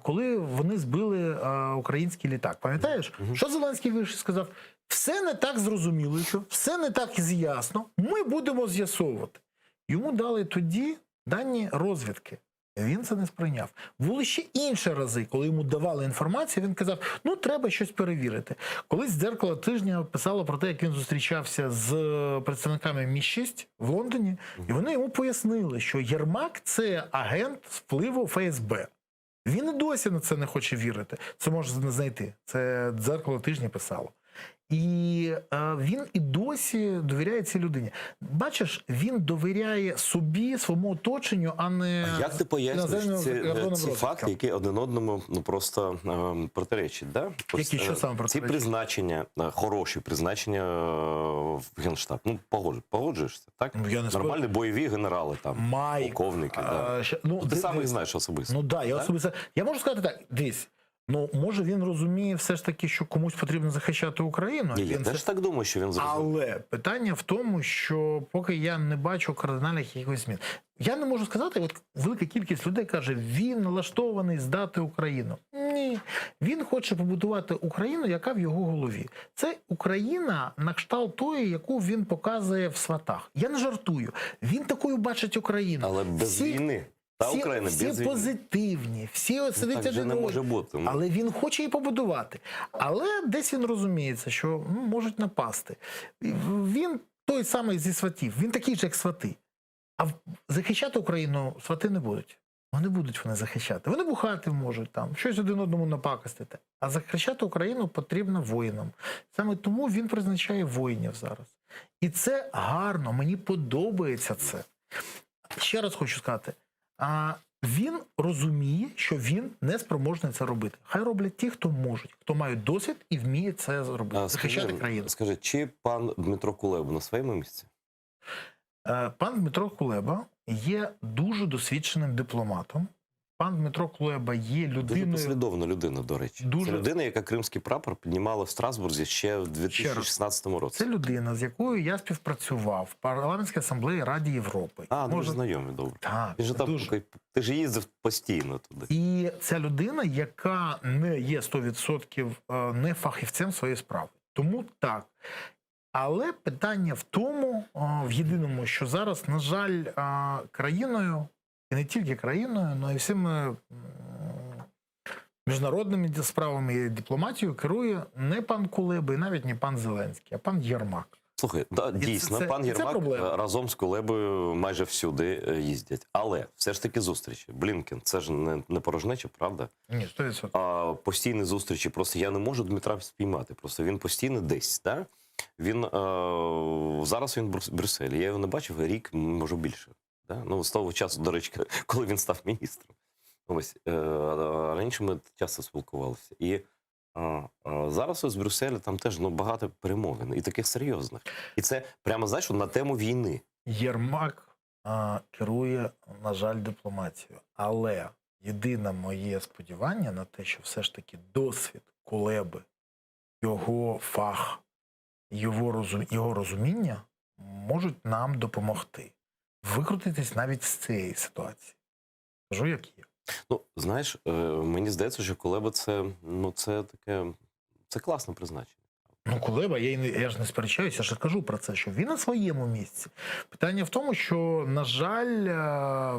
коли вони збили український літак. Пам'ятаєш? Що Зеленський вийшов і сказав? Все не так зрозуміло, все не так з'ясно, ми будемо з'ясовувати. Йому дали тоді дані розвідки. Він це не сприйняв. Були ще інші рази, коли йому давали інформацію, він казав, ну, треба щось перевірити. Колись «Дзеркало тижня» писало про те, як він зустрічався з представниками Мі-6 в Лондоні, і вони йому пояснили, що Єрмак – це агент впливу ФСБ. Він і досі на це не хоче вірити. Це можна знайти. Це «Дзеркало тижня» писало. І він і досі довіряє цій людині. Бачиш, він довіряє собі, своєму оточенню, а не... А як ти пояснюєш іноземному ці розвідкам? факти, які один одному просто протиречать? Да? Які, що саме ці протиречать? призначення, хороші призначення в Генштаб, ну погоджуєшся, так? Ну, я не Нормальні бойові генерали, там, полковники. Да. Ти сам їх знаєш особисто. Ну да, я особисто. Я можу сказати так, дивись, ну може він розуміє все ж таки, що комусь потрібно захищати Україну. Ні, я Він теж так думаю, що він зрозумів. Але питання в тому, що поки я не бачу кардинальних якихось змін. Я не можу сказати, от велика кількість людей каже, він налаштований здати Україну. Ні, він хоче побудувати Україну, яка в його голові. Це Україна на кшталт тої, яку він показує в «Сватах». Я не жартую. Він такою бачить Україну. Але без війни. Та Україна без всі війни. позитивні, всі от сидять так же один не одного. може бути. Ну. Але він хоче її побудувати. Але десь він розуміється, що можуть напасти. Він той самий зі сватів, він такий же, як свати. А захищати Україну свати не будуть. Вони будуть захищати. Вони бухати можуть, там, щось один одному напакостити. А захищати Україну потрібно воїнам. Саме тому він призначає воїнів зараз. І це гарно, мені подобається це. Ще раз хочу сказати, він розуміє, що він не спроможний це робити. Хай роблять ті, хто можуть, хто мають досвід і вміє це зробити. Захищати країну. Скажи, чи пан Дмитро Кулеба на своєму місці? Пан Дмитро Кулеба є дуже досвідченим дипломатом. Пан Дмитро Кулеба є людиною... Дуже послідовна людина, до речі. Дуже... Це людина, яка кримський прапор піднімала в Страсбурзі ще в 2016 році. Це людина, з якою я співпрацював в Парламентській асамблеї Ради Європи. Дуже знайомі, добре. Так, Він же там, ти ж їздив постійно туди. І це людина, яка не є 100% не фахівцем своєї справи. Тому так. Але питання в тому, в єдиному, що зараз, на жаль, країною, і не тільки країною, але й всіми міжнародними справами і дипломатією керує не пан Кулеба і навіть не пан Зеленський, а пан Єрмак. Слухай, дійсно, пан Єрмак разом з Кулебою майже всюди їздять. Але все ж таки зустрічі. Блінкен, це ж не порожнеча, правда? Ні, 100%. А постійні зустрічі, просто я не можу Дмитра спіймати. Просто він постійно десь, так? Він, зараз він в Брюсселі. Я його не бачив рік, може більше. Да? Ну, з того часу, до речі, коли він став міністром. Ось, раніше ми часто спілкувалися. І зараз ось в Брюсселі там теж багато перемовин, і таких серйозних. І це прямо, знаєш, на тему війни. Єрмак керує, на жаль, дипломатією. Але єдине моє сподівання на те, що все ж таки досвід Кулеби, його фах, його розуміння можуть нам допомогти викрутитись навіть з цієї ситуації. Кажу, як є. Ну, знаєш, мені здається, що Кулеба це таке, це класне призначення. Ну, Кулеба, я ж не сперечаюся, я ж кажу про це, що він на своєму місці. Питання в тому, що, на жаль,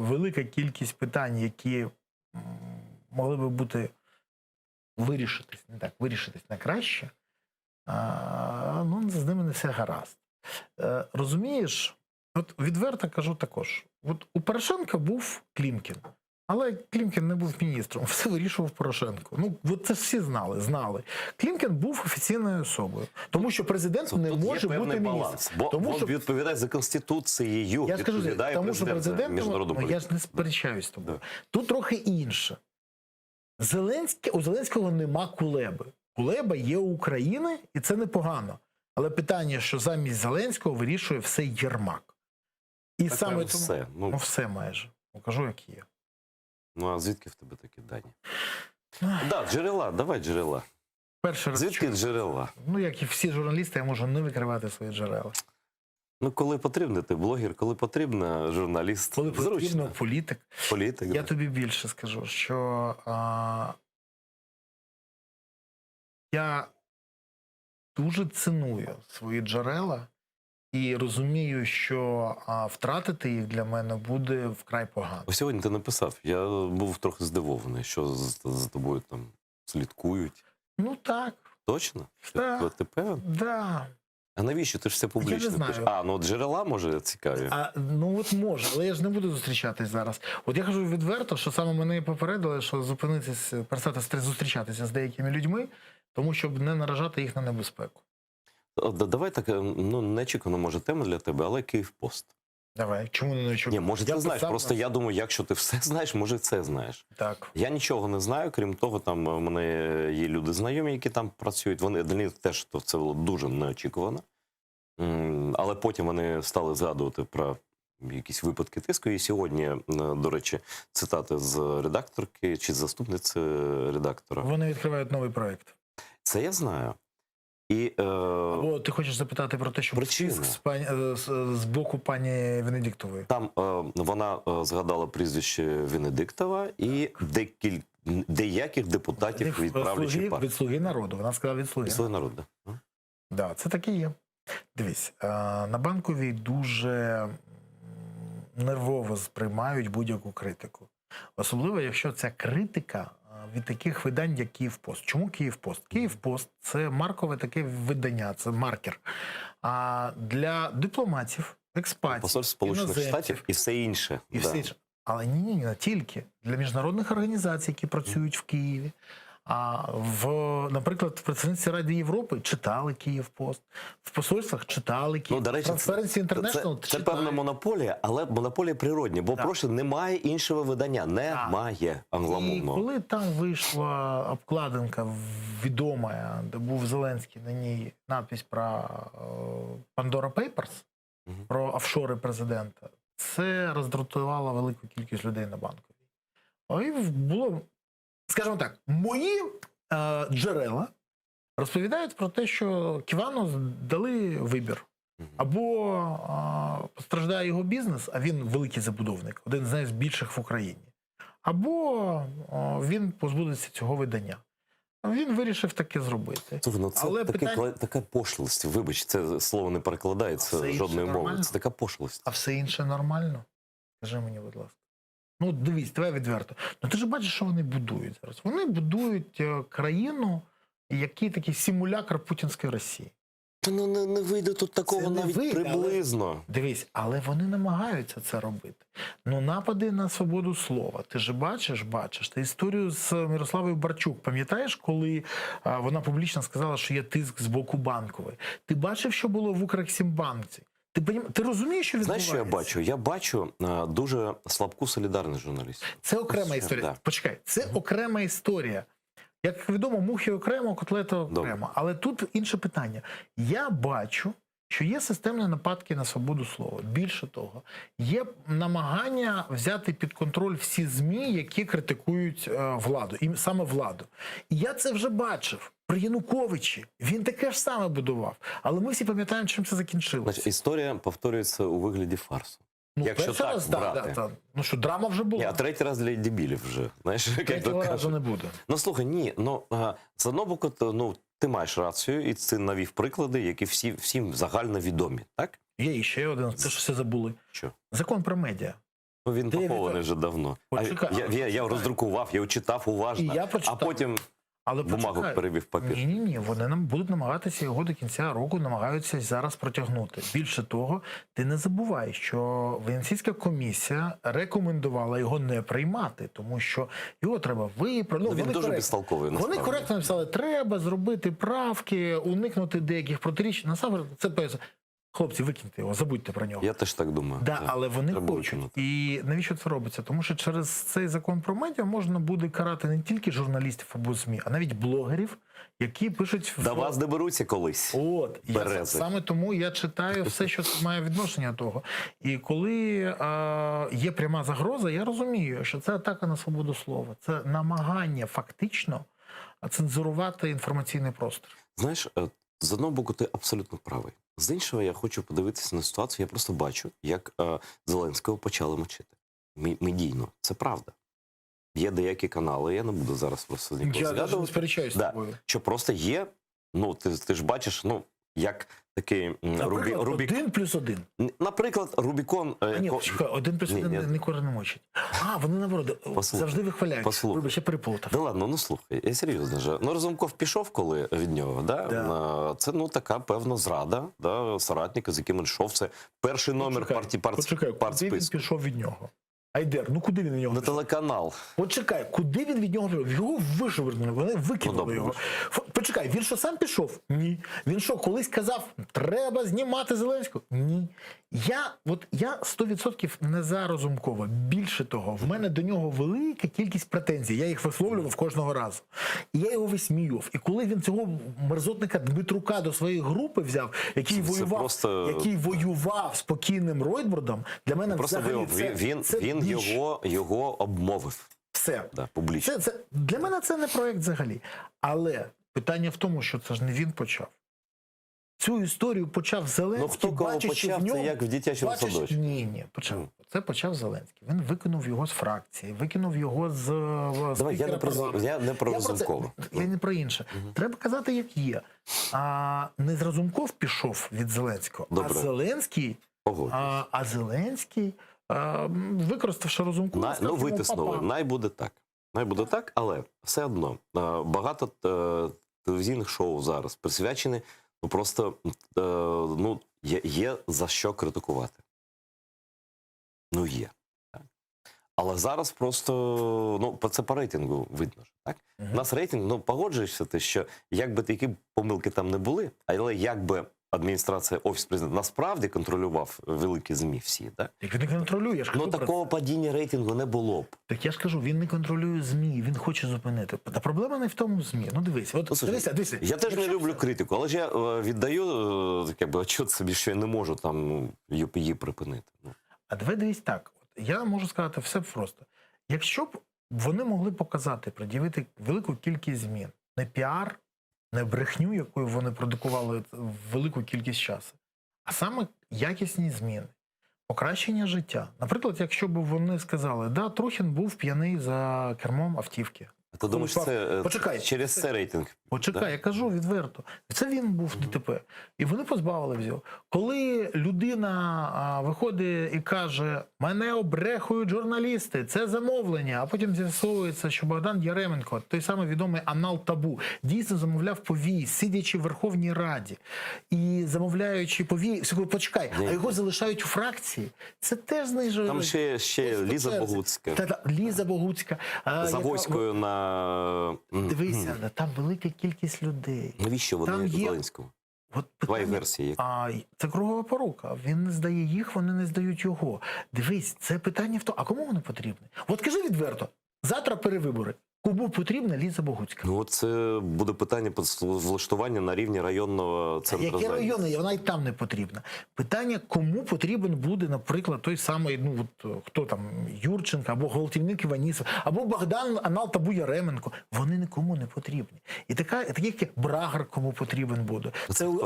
велика кількість питань, які могли би бути вирішитись на краще, з ними не все гаразд. Розумієш, от відверто кажу також, от у Порошенка був Клімкін, але Клімкін не був міністром, все вирішував Порошенко. Ну, от це всі знали. Клімкін був офіційною особою, тому що президент не може бути міністром. Бо він відповідає за Конституцією, відповідає тому що президент, міжнародному я ж не сперечаюсь з тобою. Тут трохи інше. У Зеленського нема Кулеби. Кулеба є у України, і це непогано. Але питання, що замість Зеленського вирішує все Єрмак. І так, саме все. Ну, все майже. Кажу, як є. Ну, а звідки в тебе такі дані? Джерела, давай джерела. Звідки джерела? Ну, як і всі журналісти, я можу не викривати свої джерела. Ну, коли потрібно, ти блогер, коли потрібно, журналіст. Коли потрібно, політик. Я да. тобі більше скажу, що я дуже ціную свої джерела і розумію, що втратити їх для мене буде вкрай погано. Ось сьогодні ти написав, я був трохи здивований, що за тобою там слідкують. Ну так. Точно? Так. Ти певен? Да. А навіщо? Ти ж все публічно пишеш. Ну джерела, може, цікаві? Ну от може, але я ж не буду зустрічатись зараз. От я кажу відверто, що саме мене попередили, що перестати зустрічатися з деякими людьми, тому щоб не наражати їх на небезпеку. Давай так, ну, нечекано, може, тема для тебе, але Київпост. Давай, чому не очікував? Ні, може, ти знаєш, просто я думаю, якщо ти все знаєш, може, це знаєш. Так. Я нічого не знаю, крім того, там у мене є люди знайомі, які там працюють. Вони для них теж то це було дуже неочікувано. Але потім вони стали згадувати про якісь випадки тиску. І сьогодні, до речі, цитати з редакторки чи заступниці редактора. Вони відкривають новий проєкт. Це я знаю. І, Або ти хочеш запитати про те, що тиск з боку пані Венедіктової? Там вона згадала прізвище Венедиктова і деяких депутатів від правлячої партії. Від «Слуги народу». Вона сказала від «Слуги». Від «Слуги народу», так. Да, це так і є. Дивись, на Банковій дуже нервово сприймають будь-яку критику. Особливо, якщо ця критика від таких видань, як «Київпост». Чому «Київпост»? «Київпост» – це маркове таке видання, це маркер. А для дипломатів, експатів, Посольств Сполучених Штатів і все інше. І все інше. Але ні, не тільки. Для міжнародних організацій, які працюють в Києві. Наприклад, в представництві Ради Європи читали «Київпост», в посольствах читали «Київпост», до речі, Transparency International це певна монополія, але монополія природня, бо просто немає іншого видання, немає англомовного. І коли там вийшла обкладинка відома, де був Зеленський, на ній надпись про Pandora Papers, про офшори президента, це роздратувало велику кількість людей на Банковій. І було... Скажімо так, мої джерела розповідають про те, що Ківану дали вибір. Або постраждає його бізнес, а він великий забудовник, один з найбільших в Україні. Або він позбудеться цього видання. Він вирішив таке зробити. Слухай, ну це така пошлость, вибач, це слово не перекладається жодною мовою. Це така пошлость. А все інше нормально? Скажи мені, будь ласка. Ну, дивись, давай відверто. Ну, ти ж бачиш, що вони будують зараз. Вони будують країну, який такий симулякр путінської Росії. Та ну не вийде тут такого навіть приблизно. Дивись, але вони намагаються це робити. Ну, напади на свободу слова. Ти ж бачиш ти історію з Мирославою Барчук. Пам'ятаєш, коли вона публічно сказала, що є тиск з боку Банкової? Ти бачив, що було в Укрексімбанці? Ти розумієш, що відбувається? Знаєш, що я бачу? Я бачу дуже слабку солідарність журналістів. Це окрема історія. Да. Почекай, це окрема історія. Як відомо, мухи окремо, котлета окремо. Але тут інше питання. Я бачу, що є системні нападки на свободу слова. Більше того, є намагання взяти під контроль всі ЗМІ, які критикують владу, і саме владу. І я це вже бачив. При Януковичі він таке ж саме будував. Але ми всі пам'ятаємо, чим це закінчилося. Значить, історія повторюється у вигляді фарсу. Ну, якщо так раз, брати. Да. Ну що, драма вже була. А третій раз для дебілів вже. Знаєш, третього разу не буде. Ну, слухай, ні. Ну, з одного боку, ти маєш рацію, і ти навів приклади, які всім загально відомі, так? Є ще один, це ж все забули. Що? Закон про медіа. Ну, він похований вже давно. Я роздрукував, я читав уважно, а потім... Але бумагу перевів папір. Ні, вони нам будуть намагатися його до кінця року, намагаються зараз протягнути. Більше того, ти не забувай, що Венеційська комісія рекомендувала його не приймати, тому що його треба виправити. Він дуже безтолковий, насправді. Вони коректно написали, треба зробити правки, уникнути деяких протиріч. Насамперед, це хлопці, викиньте його, забудьте про нього. Я теж так думаю. Да, але вони хочуть. І навіщо це робиться? Тому що через цей закон про медіа можна буде карати не тільки журналістів або ЗМІ, а навіть блогерів, які пишуть... До вас доберуться колись. От. Саме тому я читаю все, що має відношення до того. І коли є пряма загроза, я розумію, що це атака на свободу слова. Це намагання фактично цензурувати інформаційний простір. Знаєш, з одного боку, ти абсолютно правий. З іншого, я хочу подивитися на ситуацію. Я просто бачу, як Зеленського почали мочити. Медійно. Це правда. Є деякі канали, я не буду зараз просто нікого згадувати. Я не сперечаюсь з тобою. Що просто є, ну, ти ж бачиш, ну, як такий Наприклад, 1+1. Наприклад, Рубікон... Ні, чекай, 1+1 ніколи не мочить. Вони, наоборот, завжди вихваляють. Вибач, я переплутав. Да ладно, ну слухай, я серйозно же. Ну, Разумков пішов, коли від нього, да? Це, ну, така, певно, зрада, да, соратника, з яким він йшов. Це перший номер партсписку. Почекай, він пішов від нього. Айдер, ну куди він від нього На пішов? телеканал. Почекай, куди він від нього пішов? Його вишвернули, вони викинули його. Почекай, він що сам пішов? Ні. Він що, колись казав, треба знімати Зеленського? Ні. Я 100% не за Разумкова. Більше того, в мене до нього велика кількість претензій. Я їх висловлював кожного разу. І я його висміював. І коли він цього мерзотника Дмитрука до своєї групи взяв, який воював з покійним Ройтбурдом, для мене Просто взагалі він його обмовив. Все. Да, публічно. Для мене це не проєкт взагалі. Але питання в тому, що це ж не він почав. Цю історію почав Зеленський, хто кого почав, це як в дитячому садочку. Ні, почав. Це почав Зеленський. Він викинув його з фракції, викинув його з Давай, я не про Разумкова. Я не про інше. Треба казати, як є. Не з Разумков пішов від Зеленського, Добре. а Зеленський, використавши Разумкова, витиснули. Най буде так, але все одно багато телевізійних шоу зараз присвячені просто є за що критикувати. Є. Так. Але зараз просто, це по рейтингу видно. Так? У нас рейтинг, погоджуєшся ти, що якби які помилки там не були, але якби адміністрація, Офіс Президента насправді контролював великі ЗМІ всі, так? Так він не контролює. Такого падіння рейтингу не було б. Так я ж кажу, він не контролює ЗМІ, він хоче зупинити. Та проблема не в тому ЗМІ. Дивись. Дивися. Я теж не люблю критику, але ж я віддаю отчет собі, що я не можу там її припинити. А давай дивись так. Я можу сказати все просто. Якщо б вони могли показати, пред'явити велику кількість змін, не піар, не брехню, якою вони продукували велику кількість часу, а саме якісні зміни, покращення життя. Наприклад, якщо б вони сказали, да, Трухін був п'яний за кермом автівки. Ти думаєш, це через це рейтинг? Почекай, я кажу відверто. Це він був ДТП. І вони позбавили його. Коли людина виходить і каже, мене обрехують журналісти, це замовлення, а потім з'ясовується, що Богдан Яременко, той самий відомий анал табу, дійсно замовляв повій, сидячи в Верховній Раді. І замовляючи повій, почекай, а його залишають у фракції. Це теж знижує. Там ще Ліза Богуцька. Ліза Богуцька. Завойською на... Дивися, там велика кількість людей. Навіщо вони Зеленського? Твої версії. Це кругова порука. Він не здає їх, вони не здають його. Дивись, це питання в тому, а кому вони потрібні? Кажи відверто, завтра перевибори. Кому потрібна Ліза Богуцька? Це буде питання влаштування на рівні районного центру. Яке районне? Вона і там не потрібна. Питання, кому потрібен буде, наприклад, той самий, хто там, Юрченко, або Гвалтівник Іванісов, або Богдан Анал Табу Яременко. Вони нікому не потрібні. І такий, як Брагар, кому потрібен буде.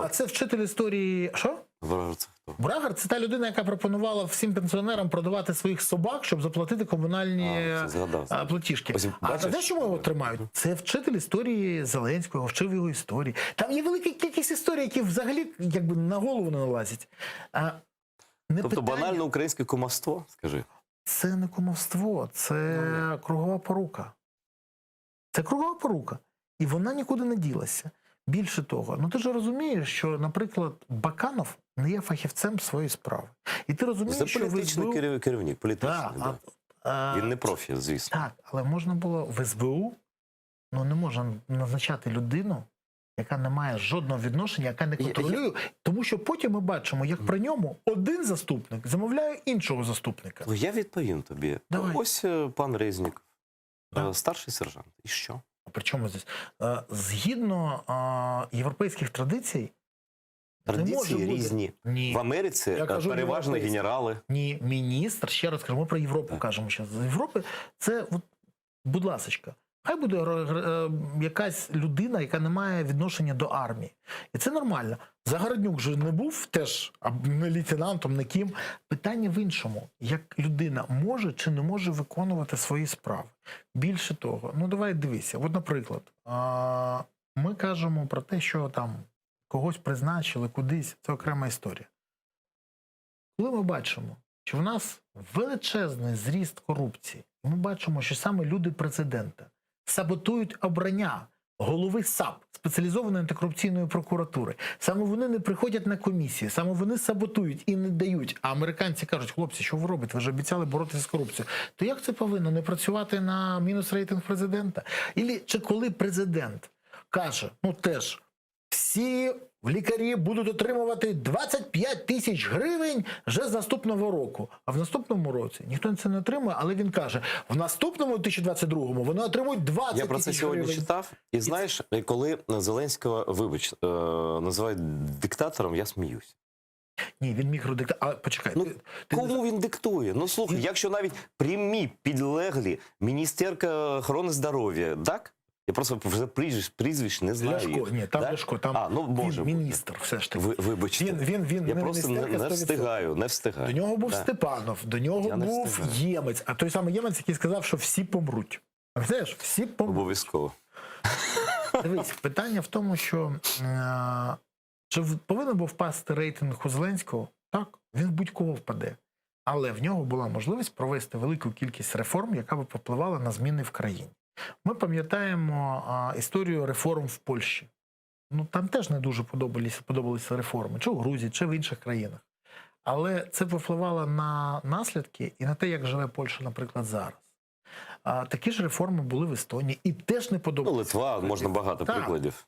А це вчитель історії... Що? Брагар це хто? Брагар – це та людина, яка пропонувала всім пенсіонерам продавати своїх собак, щоб заплатити комунальні платіжки. А знаєш, чому його тримають? Це вчитель історії Зеленського, вчив його історії. Там є велика кількість історій, які взагалі на голову не налазять. Тобто банальне українське кумовство, скажи? Це не кумовство, це кругова порука. Це кругова порука. І вона нікуди не ділася. Більше того, ти ж розумієш, що, наприклад, Баканов не є фахівцем своєї справи. І ти розумієш, це що політичний керівник, політичний. Він не профі, звісно. Так, але можна було в СБУ, не можна назначати людину, яка не має жодного відношення, яка не контролює, тому що потім ми бачимо, як при ньому один заступник замовляє іншого заступника. Я відповім тобі. Давай. Ось пан Резніков, старший сержант. І що? При чому здесь? Згідно європейських традицій, традиції різні. Ні. В Америці переважно генерали. Ні, міністр, ще раз кажемо про Європу, кажемо зараз. З Європи це, будь ласочка, хай буде якась людина, яка не має відношення до армії. І це нормально. Загороднюк же не був теж не лейтенантом, не ким. Питання в іншому. Як людина може чи не може виконувати свої справи. Більше того, давай дивися. Наприклад, ми кажемо про те, що там когось призначили кудись. Це окрема історія. Коли ми бачимо, що в нас величезний зріст корупції, ми бачимо, що саме люди президента саботують обрання голови САП, спеціалізованої антикорупційної прокуратури. Саме вони не приходять на комісії, саме вони саботують і не дають. А американці кажуть, хлопці, що ви робите? Ви ж обіцяли боротися з корупцією. То як це повинно? Не працювати на мінус рейтинг президента? Чи коли президент каже, ну теж, всі лікарі будуть отримувати 25 тисяч гривень вже з наступного року. А в наступному році ніхто це не отримує, але він каже, в наступному 2022-му вони отримують 20 тисяч гривень. Я про це сьогодні читав. І знаєш, коли Зеленського, вибач, називають диктатором, я сміюсь. Ні, він мікродиктатор. А, почекай. Ну, кому він диктує? Ну, слухай, якщо навіть прямі підлеглі міністерка охорони здоров'я, так? Я просто вже прізвищ не знаю. Ляшко, ні, там да? Ляшко, там він міністр, все ж таки. Вибачте, я просто не встигаю. До нього був Степанов, до нього був Ємець, а той самий Ємець, який сказав, що всі помруть. А знаєш, всі помруть. Обов'язково. Дивись, питання в тому, що чи повинен був впасти рейтинг у Зеленського? Так, він в будь-кого впаде. Але в нього була можливість провести велику кількість реформ, яка б попливала на зміни в країні. Ми пам'ятаємо історію реформ в Польщі. Ну, там теж не дуже подобалися реформи, чи в Грузії, чи в інших країнах. Але це повпливало на наслідки і на те, як живе Польща, наприклад, зараз. Такі ж реформи були в Естонії і теж не подобалися. Ну, Литва, можна багато прикладів.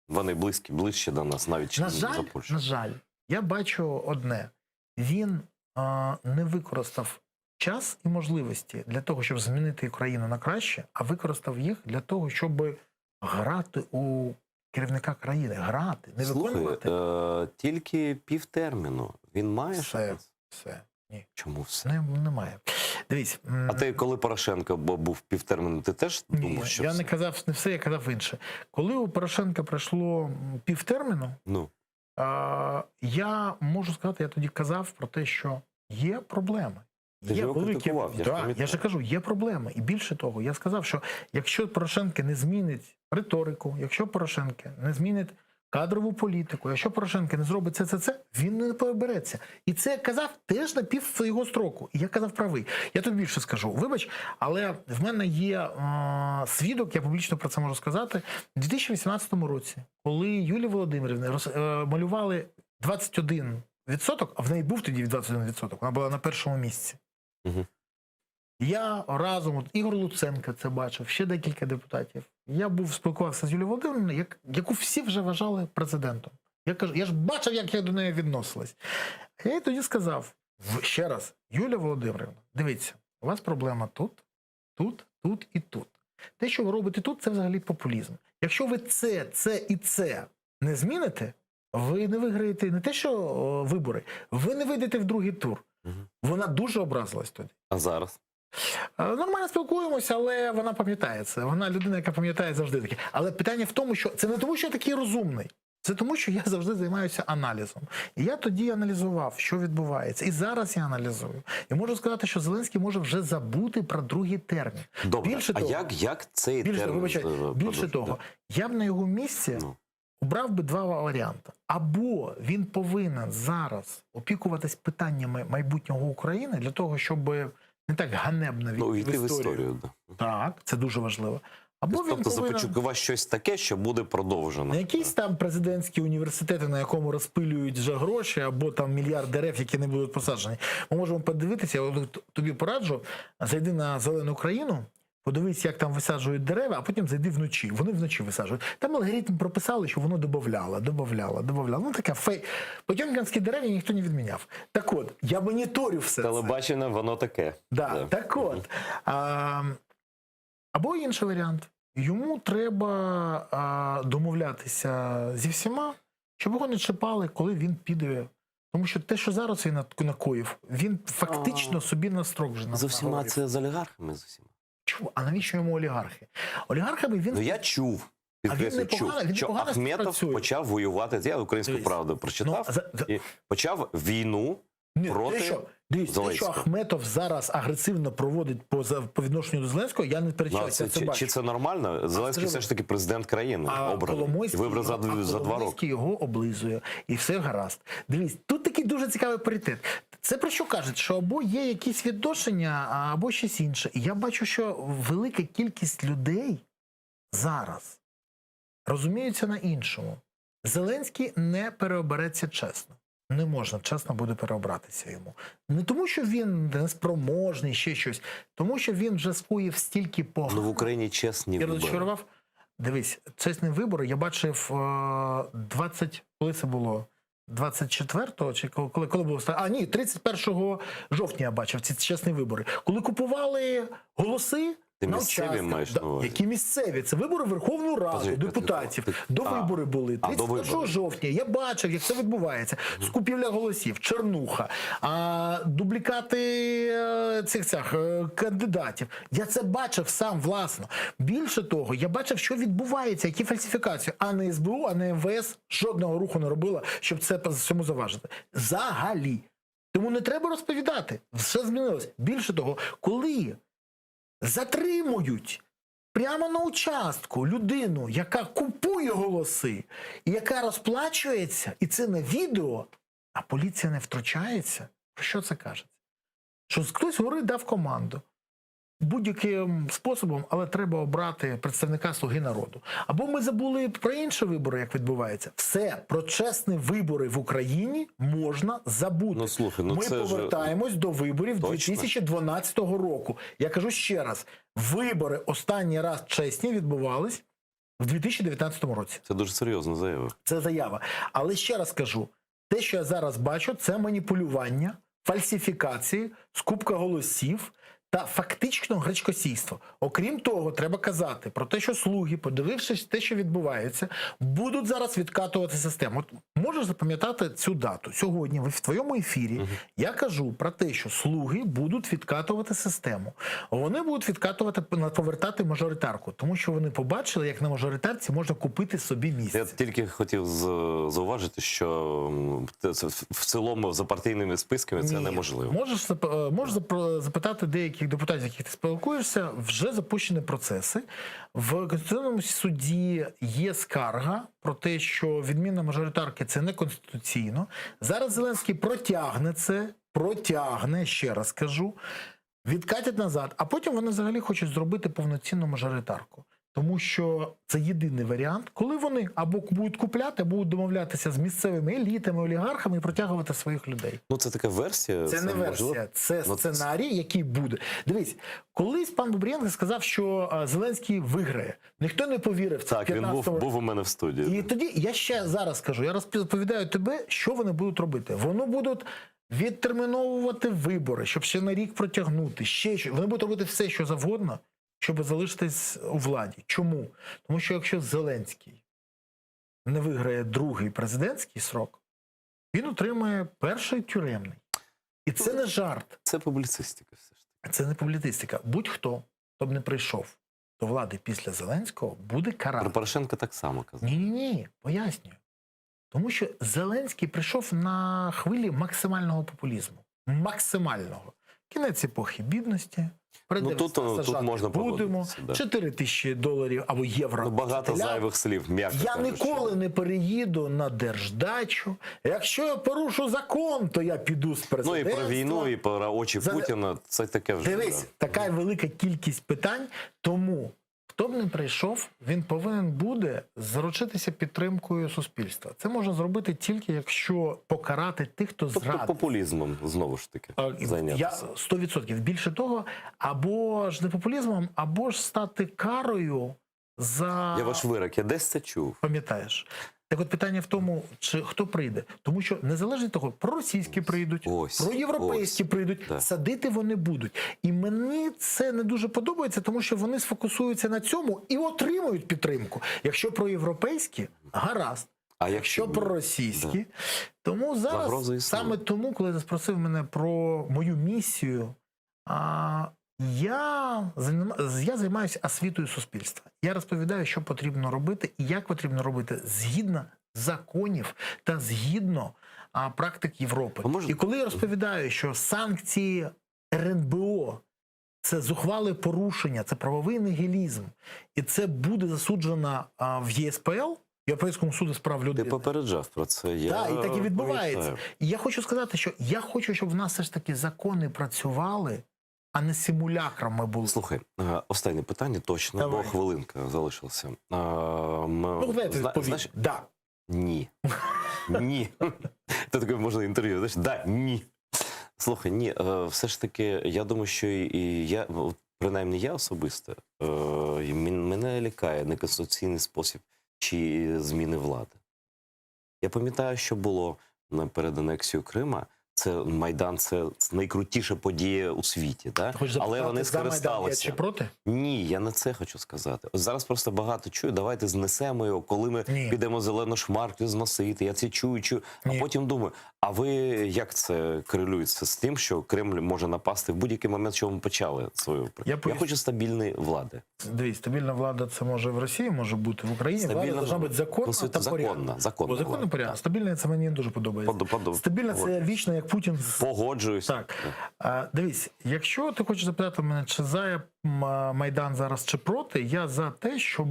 Вони ближче до нас, навіть ніж за Польщу. На жаль, я бачу одне. Він не використав час і можливості для того, щоб змінити Україну на краще, а використав їх для того, щоб грати у керівника країни. Грати, не виконувати. Слухай, тільки півтерміну. Він має шанс? Все. Ні. Чому все? Немає. Дивись. А ти, коли Порошенко був півтерміну, ти теж думав, що я все? не казав не все, я казав інше. Коли у Порошенка пройшло півтерміну, я можу сказати, я тоді казав про те, що є проблеми. Ти ж його критикував, я ж кажу, є проблеми. І більше того, я сказав, що якщо Порошенко не змінить риторику, якщо Порошенко не змінить кадрову політику, якщо Порошенко не зробить це, він не побереться. І це я казав теж на пів свого строку. І я казав правий. Я тут більше скажу. Вибач, але в мене є свідок, я публічно про це можу сказати, у 2018 році, коли Юлія Володимирівна малювали 21%, а в неї був тоді 21%, вона була на першому місці. Угу. Я разом, Ігор Луценко це бачив, ще декілька депутатів. Я спілкувався з Юлією Володимирівною, яку всі вже вважали президентом. Я ж бачив, як я до неї відносилась. Я їй тоді сказав, ще раз, Юлія Володимирівна, дивіться, у вас проблема тут, тут, тут і тут. Те, що ви робите тут, це взагалі популізм. Якщо ви це і це не зміните, ви не виграєте не те, що вибори, ви не вийдете в другий тур. Угу. Вона дуже образилась тоді. А зараз? Нормально спілкуємося, але вона пам'ятає це. Вона людина, яка пам'ятає завжди таке. Але питання в тому, що це не тому, що я такий розумний. Це тому, що я завжди займаюся аналізом. І я тоді аналізував, що відбувається. І зараз я аналізую. І можу сказати, що Зеленський може вже забути про другий термін. Добре, як цей термін? Більше того, я б на його місці обрав би два варіанти. Або він повинен зараз опікуватись питаннями майбутнього України для того, щоб не так ганебно війти в історію. Так, це дуже важливо. Або тобто започаткувати щось таке, що буде продовжено. Не якісь там президентські університети, на якому розпилюють вже гроші, або там мільярд дерев, які не будуть посаджені. Ми можемо подивитися, я тобі пораджу, зайди на «Зелену Україну», подивись, як там висаджують дерева, а потім зайди вночі. Вони вночі висаджують. Там алгоритм прописали, що воно додавало. Ну, таке Потьомкінські дерева ніхто не відміняв. Так от, я моніторю все це. Телебачення, воно таке. Да. Так от. Або інший варіант. Йому треба домовлятися зі всіма, щоб його не чіпали, коли він піде. Тому що те, що зараз він накоїв, він фактично собі на строк вже з усіма це з олігархами, з усіма. А навіщо йому олігархи? Олігархами він... я чув, що Ахметов почав воювати. Я «Українську правду» прочитав і почав війну проти Зеленського. Те, що Ахметов зараз агресивно проводить по відношенню до Зеленського, я не перечаюся. Чи це нормально? Зеленський все ж таки президент країни, обраний. І вибрав за 2 роки. Коломойський його облизує. І все гаразд. Дивись, тут такий дуже цікавий паритет. Це про що кажуть? Що або є якісь відношення, або щось інше. І я бачу, що велика кількість людей зараз розуміються на іншому. Зеленський не переобереться чесно. Не можна чесно буде переобратися йому. Не тому, що він неспроможний, ще щось. Тому, що він вже скоїв стільки поганого. Ну, в Україні чесні І вибори. розчарував. Дивись, чесні вибори я бачив коли це було? 24-го, чи коли було? А, ні, 31 жовтня я бачив ці чесні вибори. Коли купували голоси Ти на місцеві участках. маєш на увазі? Які місцеві? Це вибори в Верховну Раду, депутатів. До вибори були. 31 жовтня. Я бачив, як це відбувається. Скупівля голосів, чернуха, дублікати цих кандидатів. Я це бачив сам власно. Більше того, я бачив, що відбувається, які фальсифікації. А не СБУ, а не МВС жодного руху не робила, щоб це цьому заважити. Взагалі. Тому не треба розповідати. Все змінилось. Більше того, коли затримують прямо на участку людину, яка купує голоси, і яка розплачується, і це на відео, а поліція не втручається, про що це кажеться? Що хтось згори дав команду. Будь-яким способом, але треба обрати представника «Слуги народу». Або ми забули про інші вибори, як відбувається. Все, про чесні вибори в Україні можна забути. Ну, слухай, ну ми це повертаємось до виборів 2012 року. Я кажу ще раз, вибори останній раз чесні відбувались в 2019 році. Це дуже серйозна заява. Це заява. Але ще раз кажу, те, що я зараз бачу, це маніпулювання, фальсифікації, скупка голосів та фактично гречкосійство. Окрім того, треба казати про те, що «Слуги», подивившись те, що відбувається, будуть зараз відкатувати систему. От можеш запам'ятати цю дату. Сьогодні в твоєму ефірі я кажу про те, що «Слуги» будуть відкатувати систему. Вони будуть відкатувати, повертати мажоритарку, тому що вони побачили, як на мажоритарці можна купити собі місце. Я тільки хотів зауважити, що в цілому за партійними списками це неможливо. Можеш запитати деяких депутатів, з яких ти спілкуєшся, вже запущені процеси. В Конституційному суді є скарга про те, що відміна мажоритарки – це неконституційно. Зараз Зеленський протягне це, ще раз кажу, відкатять назад, а потім вони взагалі хочуть зробити повноцінну мажоритарку. Тому що це єдиний варіант, коли вони або будуть купляти, або будуть домовлятися з місцевими елітами, олігархами і протягувати своїх людей. Ну, це така версія. Це не версія, це сценарій, який буде. Дивись, колись пан Бубрієнко сказав, що Зеленський виграє. Ніхто не повірив. Так, він був у мене в студії. І тоді, я ще зараз скажу, я розповідаю тебе, що вони будуть робити. Вони будуть відтерміновувати вибори, щоб ще на рік протягнути. Вони будуть робити все, що завгодно, щоб залишитись у владі. Чому? Тому що якщо Зеленський не виграє другий президентський срок, він отримає перший тюремний. І це не жарт. Це публіцистика все ж таки. Це не публіцистика. Будь-хто, хто б не прийшов до влади після Зеленського, буде карати. Про Порошенка так само казав. Ні, пояснюю. Тому що Зеленський прийшов на хвилі максимального популізму. Максимального. Кінець епохи бідності. Ну, тут можна будемо. Да. $4000 або євро. Ну, багато зайвих слів, м'яко Я кажучи. ніколи не переїду на держдачу. Якщо я порушу закон, то я піду з президентства. Ну і про війну, і про очі Путіна. Це таке вже. Дивись, така велика кількість питань. Тому, хто б не прийшов, він повинен буде заручитися підтримкою суспільства. Це можна зробити тільки, якщо покарати тих, хто зрадив. Тобто популізмом, знову ж таки, зайнятися. 100%. Більше того, або ж не популізмом, або ж стати карою за... Я ваш вирок, я десь це чув. Пам'ятаєш? Так от питання в тому, чи хто прийде. Тому що незалежно від того, проросійські прийдуть, проєвропейські прийдуть, садити вони будуть. І мені це не дуже подобається, тому що вони сфокусуються на цьому і отримують підтримку. Якщо проєвропейські, гаразд. А якщо проросійські, тому зараз, саме тому, коли ти спросив мене про мою місію, я займаюся освітою суспільства. Я розповідаю, що потрібно робити і як потрібно робити згідно законів та згідно практик Європи. І коли я розповідаю, що санкції РНБО – це зухвале порушення, це правовий нігілізм, і це буде засуджено в ЄСПЛ, Європейському суду з прав людини. Ти попереджав про це. Так, і так і відбувається. І я хочу сказати, що я хочу, щоб в нас все ж таки закони працювали а не симулякрами були. Слухай, останнє питання точно, Давай. бо хвилинка залишилася. Знаєш, да. Ні. Ні. Це таке можна інтерв'ю. Знаєш, да, ні. Слухай, ні, все ж таки, я думаю, що і я, принаймні я особисто, мене лякає неконституційний спосіб чи зміни влади. Я пам'ятаю, що було перед анексією Крима. Це Майдан, це найкрутіша подія у світі, да? Але вони скористалися. Чи проти? Ні, я не це хочу сказати. Ось зараз просто багато чую, давайте знесемо його, коли ми підемо зелену шмарклю зносити. Я це чую, а потім думаю, а ви як це корелюється з тим, що Кремль може напасти в будь-який момент, що ми почали свою? Я хочу стабільної влади. Дивіться, стабільна влада це може в Росії, може бути в Україні. Влада повинна бути законна та порядна. Законна порядна. Стабільна це мені дуже подобається. Стабільна це вічно, як Путін. Погоджуюсь. Так. Дивись, якщо ти хочеш запитати мене, чи за Майдан зараз, чи проти, я за те, щоб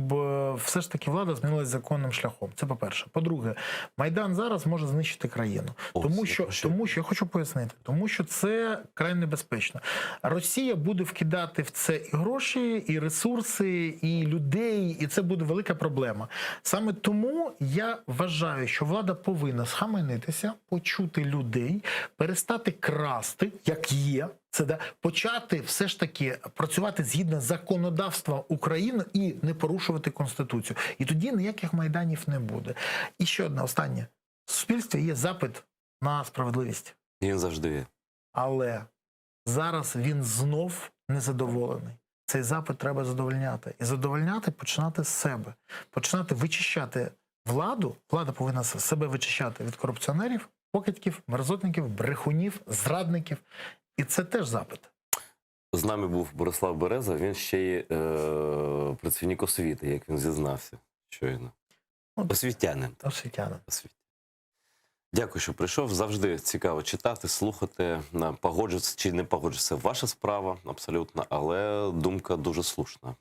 все ж таки влада змінилась законним шляхом. Це по-перше. По-друге, Майдан зараз може знищити країну. Тому що, я хочу пояснити, тому що це край небезпечно. Росія буде вкидати в це і гроші, і ресурси, і людей, і це буде велика проблема. Саме тому я вважаю, що влада повинна схаменитися, почути людей, перестати красти, як є, це почати все ж таки працювати згідно законодавства України і не порушувати Конституцію. І тоді ніяких майданів не буде. І ще одне, останнє. В суспільстві є запит на справедливість. Він завжди є. Але зараз він знов незадоволений. Цей запит треба задовольняти. І задовольняти починати з себе. Починати вичищати владу. Влада повинна себе вичищати від корупціонерів, покидьків, мерзотників, брехунів, зрадників. І це теж запит. З нами був Борислав Береза, він ще й працівник освіти, як він зізнався щойно. Освітянин. Освітянин. Дякую, що прийшов. Завжди цікаво читати, слухати, погоджуватися чи не погоджуватися. Ваша справа, абсолютно, але думка дуже слушна.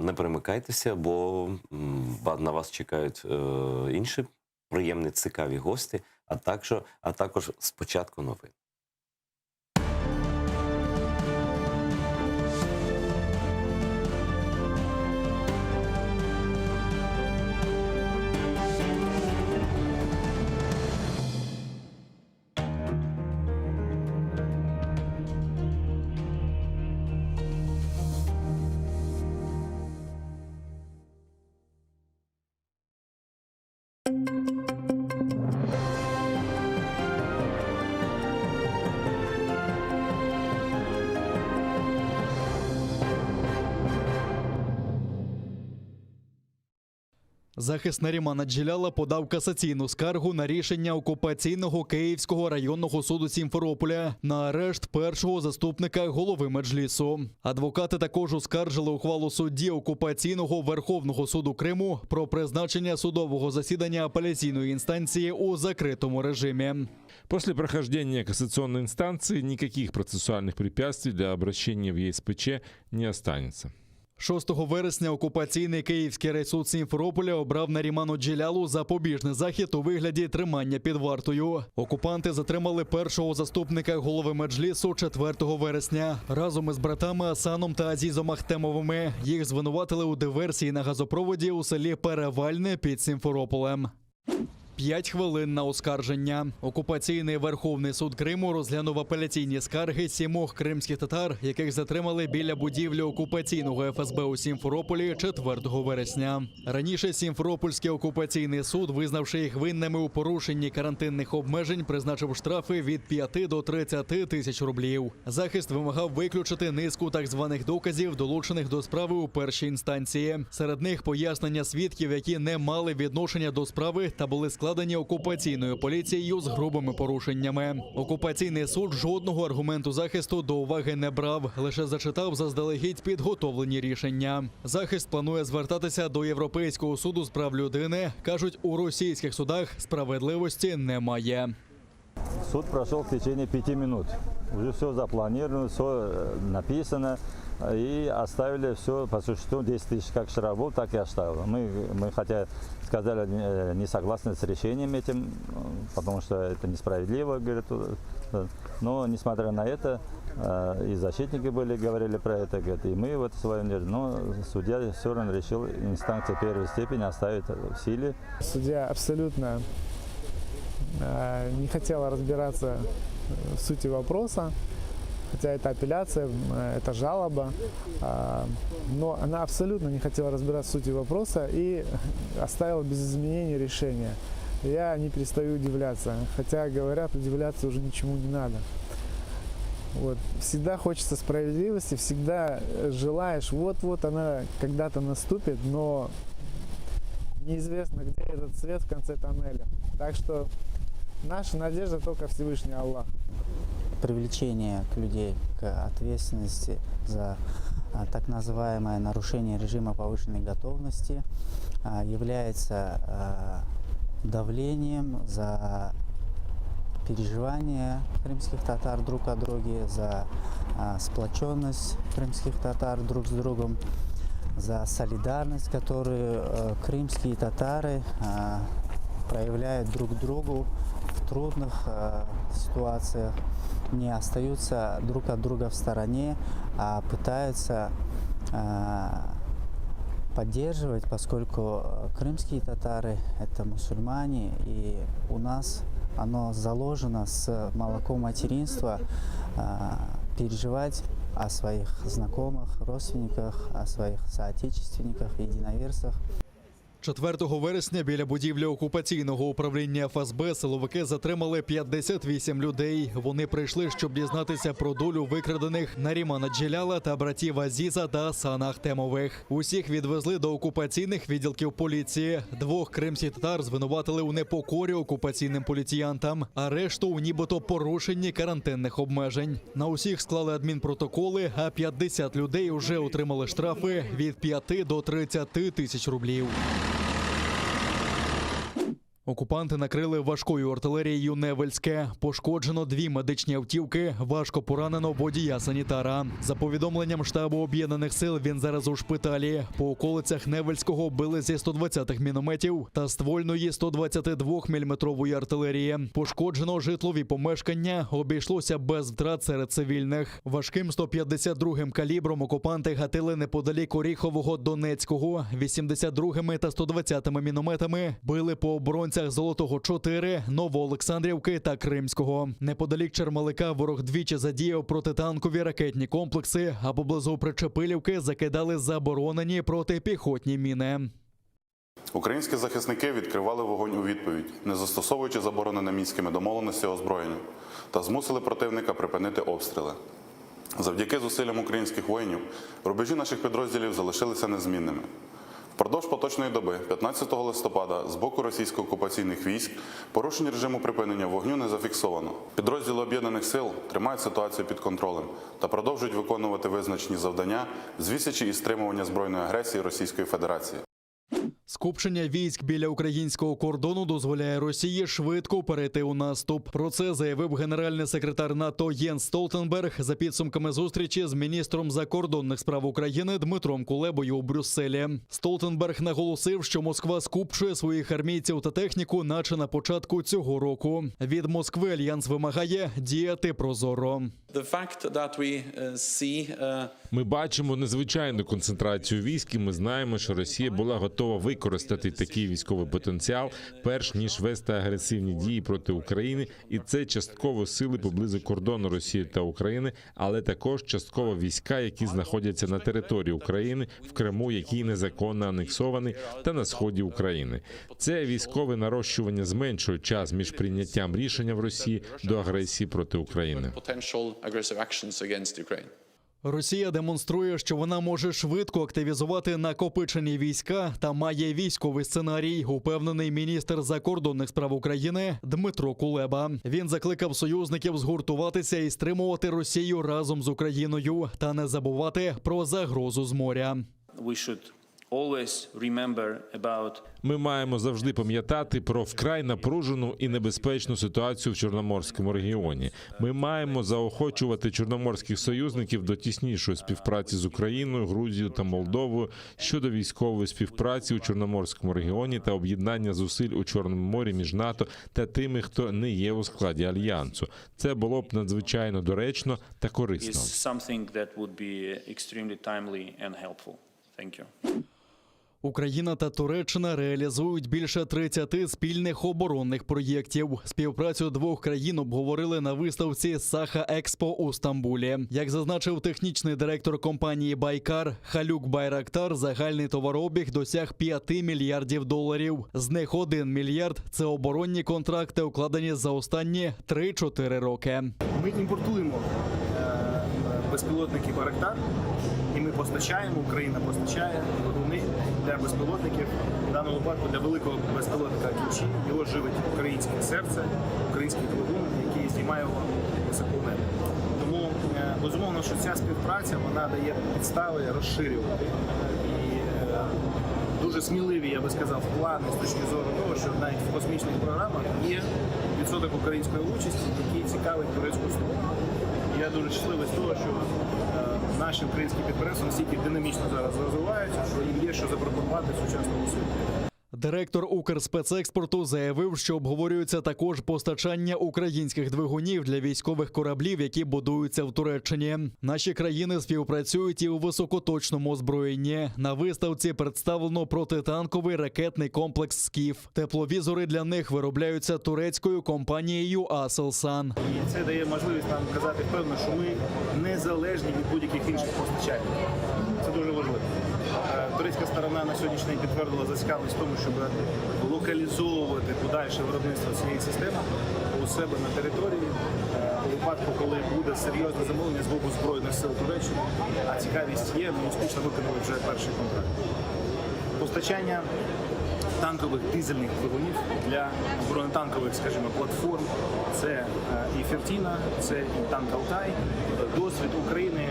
Не перемикайтеся, бо на вас чекають інші приємні, цікаві гості, а також спочатку новин. Захист Нарімана Джеляла подав касаційну скаргу на рішення окупаційного Київського районного суду Сімферополя на арешт першого заступника голови Меджлісу. Адвокати також оскаржили ухвалу судді окупаційного Верховного суду Криму про призначення судового засідання апеляційної інстанції у закритому режимі. После прохождения кассационной инстанции никаких процессуальных препятствий для обращения в ЕСПЧ не останется. 6 вересня окупаційний Київський райсуд Сімферополя обрав Наріману Джелялу запобіжний захід у вигляді тримання під вартою. Окупанти затримали першого заступника голови Меджлісу 4 вересня. Разом із братами Асаном та Азізом Ахтемовими їх звинуватили у диверсії на газопроводі у селі Перевальне під Сімферополем. 5 хвилин на оскарження. Окупаційний Верховний суд Криму розглянув апеляційні скарги 7 кримських татар, яких затримали біля будівлі окупаційного ФСБ у Сімферополі 4 вересня. Раніше Сімферопольський окупаційний суд, визнавши їх винними у порушенні карантинних обмежень, призначив штрафи від 5 до 30 тисяч рублів. Захист вимагав виключити низку так званих доказів, долучених до справи у першій інстанції. Серед них пояснення свідків, які не мали відношення до справи та були складені окупаційною поліцією з грубими порушеннями. Окупаційний суд жодного аргументу захисту до уваги не брав, лише зачитав заздалегідь підготовлені рішення. Захист планує звертатися до Європейського суду з прав людини. Кажуть, у російських судах справедливості немає. Суд прошел в течение 5 минут. Уже все запланировано, все написано. И оставили все по существу, 10 тысяч как штраф был, так и оставили. Мы хотя сказали, не согласны с решением этим, потому что это несправедливо, говорят. Но несмотря на это, И защитники говорили про это, говорит, и мы вот свое, но судья все равно решил инстанция первой степени оставить в силе. Судья абсолютно не хотела разбираться в сути вопроса, хотя это апелляция, это жалоба, но она абсолютно не хотела разбираться в сути вопроса и оставила без изменений решение. Я не перестаю удивляться, хотя говорят, удивляться уже ничему не надо. Вот. Всегда хочется справедливости, всегда желаешь, вот-вот она когда-то наступит, но неизвестно, где этот свет в конце тоннеля. Так что наша надежда только Всевышний Аллах. Привлечение людей к ответственности за так называемое нарушение режима повышенной готовности является давлением за переживания крымских татар друг о друге, за сплоченность крымских татар друг с другом, за солидарность, которую крымские татары проявляют друг к другу в трудных ситуациях, не остаются друг от друга в стороне, а пытаются поддерживать, поскольку крымские татары – это мусульмане, и у нас оно заложено с молоком материнства переживать о своих знакомых, родственниках, о своих соотечественниках, единоверцах. 4 вересня біля будівлі окупаційного управління ФСБ силовики затримали 58 людей. Вони прийшли, щоб дізнатися про долю викрадених Нарімана Джеляла та братів Азіза та Асана Ахтемових. Усіх відвезли до окупаційних відділків поліції. 2 кримських татар звинуватили у непокорі окупаційним поліціянтам, а решту у нібито порушенні карантинних обмежень. На усіх склали адмінпротоколи, а 50 людей уже отримали штрафи від 5 до 30 тисяч рублів. Окупанти накрили важкою артилерією Невельське. Пошкоджено 2 медичні автівки, важко поранено водія-санітара. За повідомленням штабу Об'єднаних сил, він зараз у шпиталі. По околицях Невельського били зі 120-х мінометів та ствольної 122-мм артилерії. Пошкоджено житлові помешкання, обійшлося без втрат серед цивільних. Важким 152-м калібром окупанти гатили неподалік Оріхового Донецького. 82-ми та 120-ми мінометами били по оборонцях Золотого 4, Новоолександрівки та Кримського. Неподалік Чермалика ворог двічі задіяв протитанкові ракетні комплекси, а поблизу Причепилівки закидали заборонені протипіхотні міни. Українські захисники відкривали вогонь у відповідь, не застосовуючи заборонене мінськими домовленостями озброєння, та змусили противника припинити обстріли. Завдяки зусиллям українських воїнів рубежі наших підрозділів залишилися незмінними. Впродовж поточної доби, 15 листопада, з боку російсько-окупаційних військ порушень режиму припинення вогню не зафіксовано. Підрозділи Об'єднаних сил тримають ситуацію під контролем та продовжують виконувати визначені завдання з відсічі і стримування збройної агресії Російської Федерації. Скупчення військ біля українського кордону дозволяє Росії швидко перейти у наступ. Про це заявив генеральний секретар НАТО Єнс Столтенберг за підсумками зустрічі з міністром закордонних справ України Дмитром Кулебою у Брюсселі. Столтенберг наголосив, що Москва скупчує своїх армійців та техніку, наче на початку цього року. Від Москви Альянс вимагає діяти прозоро. Ми бачимо незвичайну концентрацію військ, і ми знаємо, що Росія була готова використати такий військовий потенціал, перш ніж вести агресивні дії проти України, і це частково сили поблизу кордону Росії та України, але також частково війська, які знаходяться на території України, в Криму, який незаконно анексований, та на сході України. Це військове нарощування зменшує час між прийняттям рішення в Росії до агресії проти України. Росія демонструє, що вона може швидко активізувати накопичені війська та має військовий сценарій, упевнений міністр закордонних справ України Дмитро Кулеба. Він закликав союзників згуртуватися і стримувати Росію разом з Україною та не забувати про загрозу з моря. always remember about Ми маємо завжди пам'ятати про вкрай напружену і небезпечну ситуацію в Чорноморському регіоні. Ми маємо заохочувати чорноморських союзників до тіснішої співпраці з Україною, Грузією та Молдовою щодо військової співпраці у Чорноморському регіоні та об'єднання зусиль у Чорному морі між НАТО та тими, хто не є у складі альянсу. Це було б надзвичайно доречно та корисно. is something that would be extremely timely and helpful. Thank you. Україна та Туреччина реалізують більше 30 спільних оборонних проєктів. Співпрацю двох країн обговорили на виставці Саха Експо у Стамбулі. Як зазначив технічний директор компанії «Байкар» Халюк Байрактар, загальний товарообіг досяг $5 мільярдів. З них 1 мільярд – це оборонні контракти, укладені за останні 3-4 роки. Ми імпортуємо безпілотники «Байрактар», і ми постачаємо, Україна постачає двигуни для безпілотників, в даному випадку для великого безпілотника «Кічі». Його живить українське серце, український двигун, який знімає його високо в небо. Тому, безумовно, що ця співпраця, вона дає підстави розширювати. І дуже сміливі, я би сказав, плани з точки зору того, що навіть в космічних програмах є відсоток української участі, який цікавить турецьку сторону. Я дуже щасливий з того, що наші українські підприємства настільки динамічно зараз розвиваються, що їм є що запропонувати сучасному світу. Директор Укрспецекспорту заявив, що обговорюється також постачання українських двигунів для військових кораблів, які будуються в Туреччині. Наші країни співпрацюють і у високоточному озброєнні. На виставці представлено протитанковий ракетний комплекс «Скіф». Тепловізори для них виробляються турецькою компанією «Aselsan». І це дає можливість нам казати впевнено, що ми незалежні від будь-яких інших постачальників. Це дуже важливо. Турецька сторона на сьогоднішній день підтвердила зацікавленість в тому, щоб локалізовувати подальше виробництво цієї системи у себе на території у випадку, коли буде серйозне замовлення з боку Збройних сил Туреччини, а цікавість є, ми успішно виконали вже перший контракт. Постачання танкових дизельних двигунів для бронетанкових, скажімо, платформ. Це і Фертіна, це і танк Алтай. Досвід України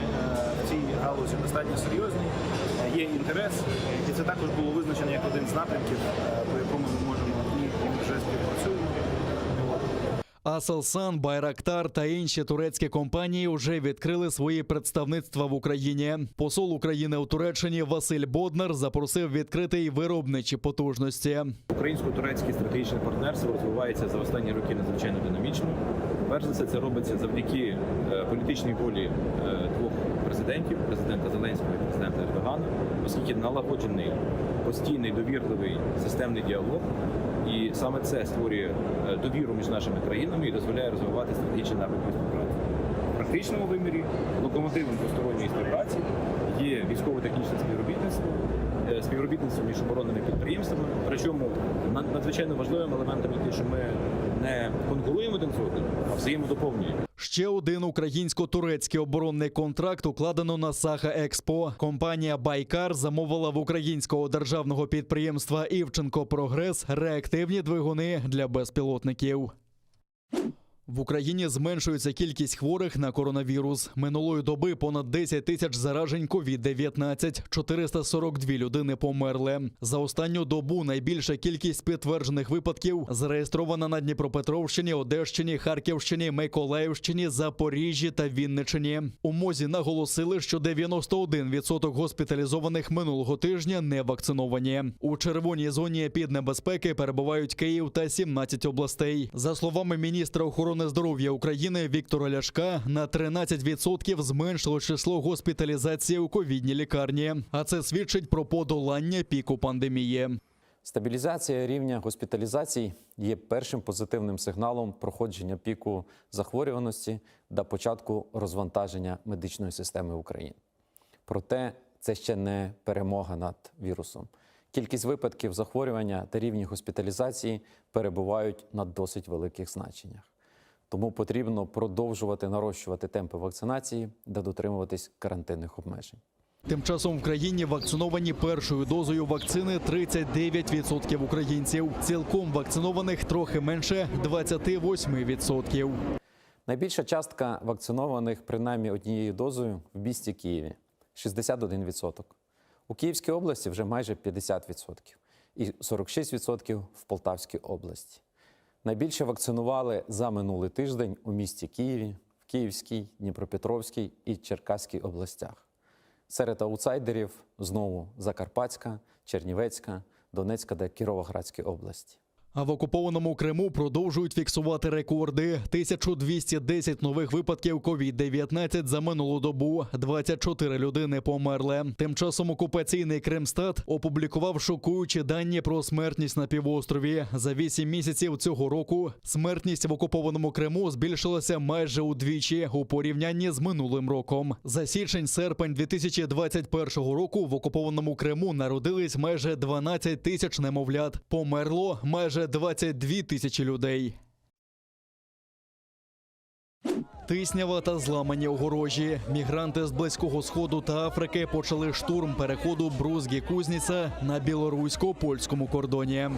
в цій галузі достатньо серйозний. Є інтерес, і це також було визначено як один з напрямків, по якому ми можемо і вже співпрацюємо. «Aselsan», «Байрактар» та інші турецькі компанії вже відкрили свої представництва в Україні. Посол України у Туреччині Василь Боднар запросив відкрити й виробничі потужності. Українсько-турецьке стратегічне партнерство розвивається за останні роки надзвичайно динамічно. Перш за все, це робиться завдяки політичній волі двох президентів, президента Зеленського і президента Ердогана, оскільки налагоджений постійний, довірливий, системний діалог. І саме це створює довіру між нашими країнами і дозволяє розвивати стратегічні напрямки співпраці. В практичному вимірі локомотивом двосторонньої співпраці є військово-технічне співробітництво між оборонними підприємствами. Причому надзвичайно важливим елементом є те, що ми не конкуруємо один з одним, а взаємодоповнюємо. Ще один українсько-турецький оборонний контракт укладено на Саха Експо. Компанія «Байкар» замовила в українського державного підприємства «Івченко Прогрес» реактивні двигуни для безпілотників. В Україні зменшується кількість хворих на коронавірус. Минулої доби понад 10 тисяч заражень COVID-19, 442 людини померли. За останню добу найбільша кількість підтверджених випадків зареєстрована на Дніпропетровщині, Одещині, Харківщині, Миколаївщині, Запоріжжі та Вінниччині. У МОЗі наголосили, що 91% госпіталізованих минулого тижня не вакциновані. У червоній зоні епіднебезпеки перебувають Київ та 17 областей. За словами міністра охорони здоров'я України Віктора Ляшка, на 13% зменшило число госпіталізацій у ковідній лікарні. А це свідчить про подолання піку пандемії. Стабілізація рівня госпіталізацій є першим позитивним сигналом проходження піку захворюваності та початку розвантаження медичної системи України. Проте це ще не перемога над вірусом. Кількість випадків захворювання та рівні госпіталізації перебувають на досить великих значеннях. Тому потрібно продовжувати нарощувати темпи вакцинації та дотримуватись карантинних обмежень. Тим часом в країні вакциновані першою дозою вакцини 39% українців. Цілком вакцинованих трохи менше – 28%. Найбільша частка вакцинованих принаймні однією дозою в місті Києві – 61%. У Київській області вже майже 50% і 46% в Полтавській області. Найбільше вакцинували за минулий тиждень у місті Києві, в Київській, Дніпропетровській і Черкаській областях. Серед аутсайдерів знову Закарпатська, Чернівецька, Донецька та Кіровоградській області. А в окупованому Криму продовжують фіксувати рекорди. 1210 нових випадків COVID-19 за минулу добу. 24 людини померли. Тим часом окупаційний Кримстат опублікував шокуючі дані про смертність на півострові. За 8 місяців цього року смертність в окупованому Криму збільшилася майже удвічі у порівнянні з минулим роком. За січень-серпень 2021 року в окупованому Криму народились майже 12 тисяч немовлят. Померло майже 22 тисячі людей. Тиснява та зламані огорожі. Мігранти з Близького Сходу та Африки почали штурм переходу Брузьгі-Кузніца на білорусько-польському кордоні.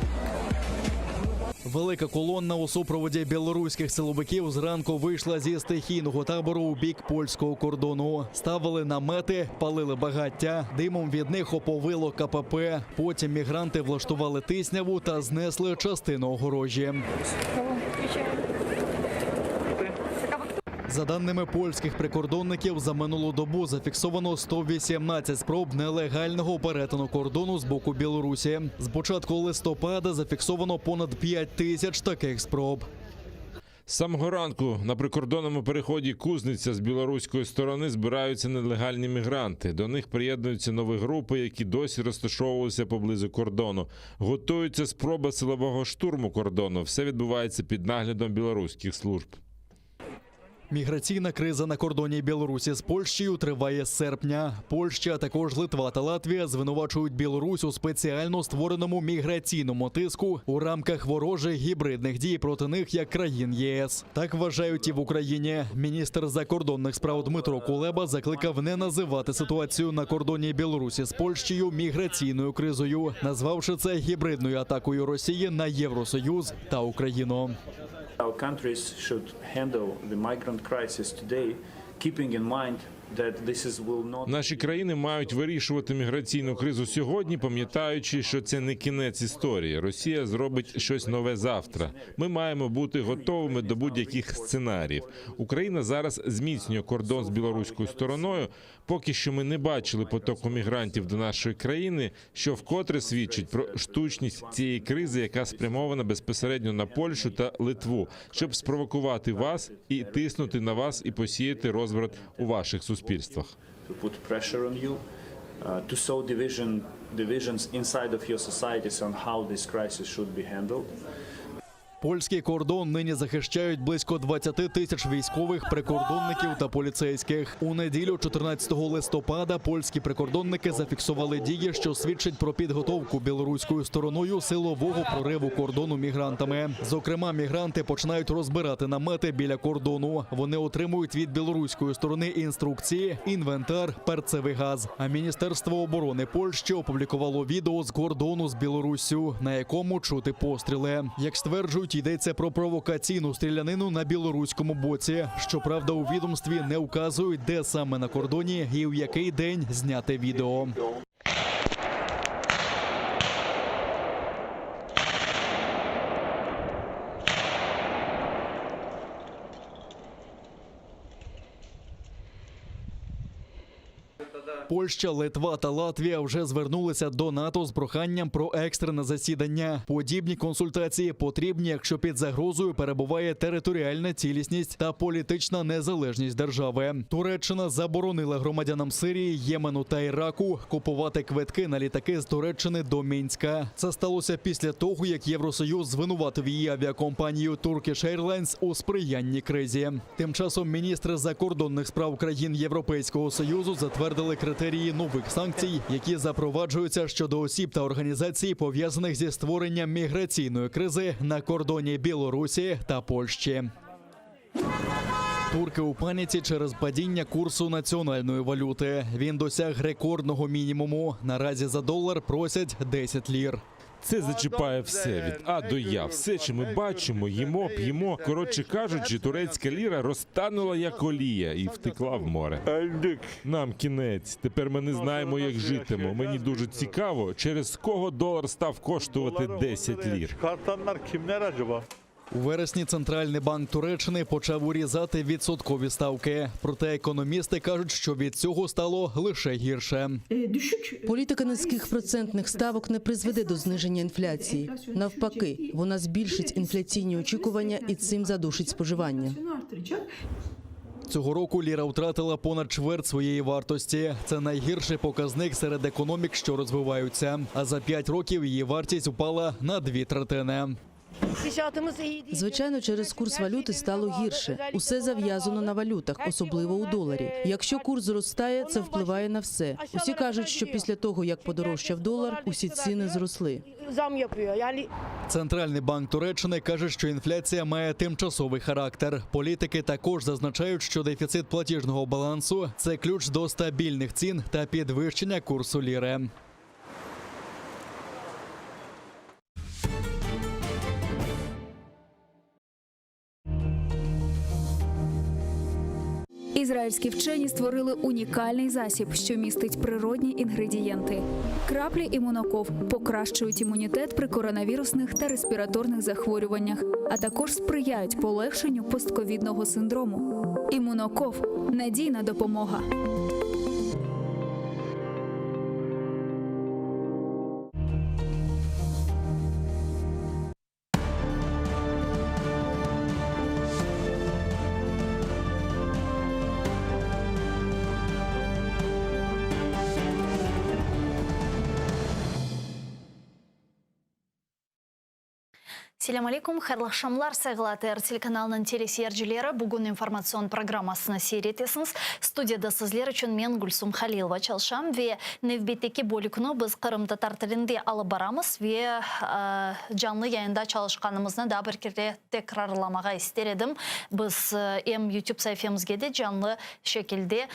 Велика колона у супроводі білоруських силовиків зранку вийшла зі стихійного табору у бік польського кордону. Ставили намети, палили багаття, димом від них оповило КПП. Потім мігранти влаштували тисняву та знесли частину огорожі. За даними польських прикордонників, за минулу добу зафіксовано 118 спроб нелегального перетину кордону з боку Білорусі. З початку листопада зафіксовано понад 5 тисяч таких спроб. З самого ранку на прикордонному переході Кузниця з білоруської сторони збираються нелегальні мігранти. До них приєднуються нові групи, які досі розташовувалися поблизу кордону. Готується спроба силового штурму кордону. Все відбувається під наглядом білоруських служб. Міграційна криза на кордоні Білорусі з Польщею триває з серпня. Польща, а також Литва та Латвія звинувачують Білорусь у спеціально створеному міграційному тиску у рамках ворожих гібридних дій проти них як країн ЄС. Так вважають і в Україні. Міністр закордонних справ Дмитро Кулеба закликав не називати ситуацію на кордоні Білорусі з Польщею міграційною кризою, назвавши це гібридною атакою Росії на Євросоюз та Україну. Our countries should handle the migrant crisis today, keeping in mind that this will not... Наші країни мають вирішувати міграційну кризу сьогодні, пам'ятаючи, що це не кінець історії. Росія зробить щось нове завтра. Ми маємо бути готовими до будь-яких сценаріїв. Україна зараз зміцнює кордон з білоруською стороною. Поки що ми не бачили потоку мігрантів до нашої країни, що вкотре свідчить про штучність цієї кризи, яка спрямована безпосередньо на Польщу та Литву, щоб спровокувати вас і тиснути на вас і посіяти розбрат у ваших суспільствах. To put pressure on you, to sow divisions inside of your societies on how this crisis should be handled. Польський кордон нині захищають близько 20 тисяч військових, прикордонників та поліцейських. У неділю, 14 листопада, польські прикордонники зафіксували дії, що свідчать про підготовку білоруською стороною силового прориву кордону мігрантами. Зокрема, мігранти починають розбирати намети біля кордону. Вони отримують від білоруської сторони інструкції, інвентар, перцевий газ. А Міністерство оборони Польщі опублікувало відео з кордону з Білоруссю, на якому чути постріли. Як стверджують, йдеться про провокаційну стрілянину на білоруському боці. Щоправда, у відомстві не вказують, де саме на кордоні і в який день зняте відео. Польща, Литва та Латвія вже звернулися до НАТО з проханням про екстрене засідання. Подібні консультації потрібні, якщо під загрозою перебуває територіальна цілісність та політична незалежність держави. Туреччина заборонила громадянам Сирії, Ємену та Іраку купувати квитки на літаки з Туреччини до Мінська. Це сталося після того, як Євросоюз звинуватив її авіакомпанію Turkish Airlines у сприянні кризі. Тим часом міністри закордонних справ країн Європейського Союзу затвердили критерії нових санкцій, які запроваджуються щодо осіб та організацій, пов'язаних зі створенням міграційної кризи на кордоні Білорусі та Польщі. Турки у паніці через падіння курсу національної валюти. Він досяг рекордного мінімуму. Наразі за долар просять 10 лір. Це зачіпає все від А до Я. Все, що ми бачимо, їмо, п'ємо. Коротше кажучи, турецька ліра розтанула як олія і втекла в море. Нам кінець. Тепер ми не знаємо, як житимо. Мені дуже цікаво, через кого долар став коштувати 10 лір. У вересні Центральний банк Туреччини почав урізати відсоткові ставки. Проте економісти кажуть, що від цього стало лише гірше. Політика низьких процентних ставок не призведе до зниження інфляції. Навпаки, вона збільшить інфляційні очікування і цим задушить споживання. Цього року ліра втратила понад чверть своєї вартості. Це найгірший показник серед економік, що розвиваються. А за 5 років її вартість впала на 2/3. Звичайно, через курс валюти стало гірше. Усе зав'язано на валютах, особливо у доларі. Якщо курс зростає, це впливає на все. Усі кажуть, що після того, як подорожчав долар, усі ціни зросли. Центральний банк Туреччини каже, що інфляція має тимчасовий характер. Політики також зазначають, що дефіцит платіжного балансу – це ключ до стабільних цін та підвищення курсу ліри. Ізраїльські вчені створили унікальний засіб, що містить природні інгредієнти. Краплі імуноков покращують імунітет при коронавірусних та респіраторних захворюваннях, а також сприяють полегшенню постковідного синдрому. Імуноков – надійна допомога. Селям алейкум, хайрлы шамлар, сайгыла ТР телеканалының телесерджілері бүгін информацион программасына сейретесіңіз. Студияда сізлер үшін мен Гүлсум Халилова чалшам. Ве невбеттекі бөлікіні біз Қырым татар тілінде алып барамыз. Ве жанлы яйында чалышқанымызны да бір керде текрарламаға істер едім. Біз YouTube сайфемізге де жанлы шекілде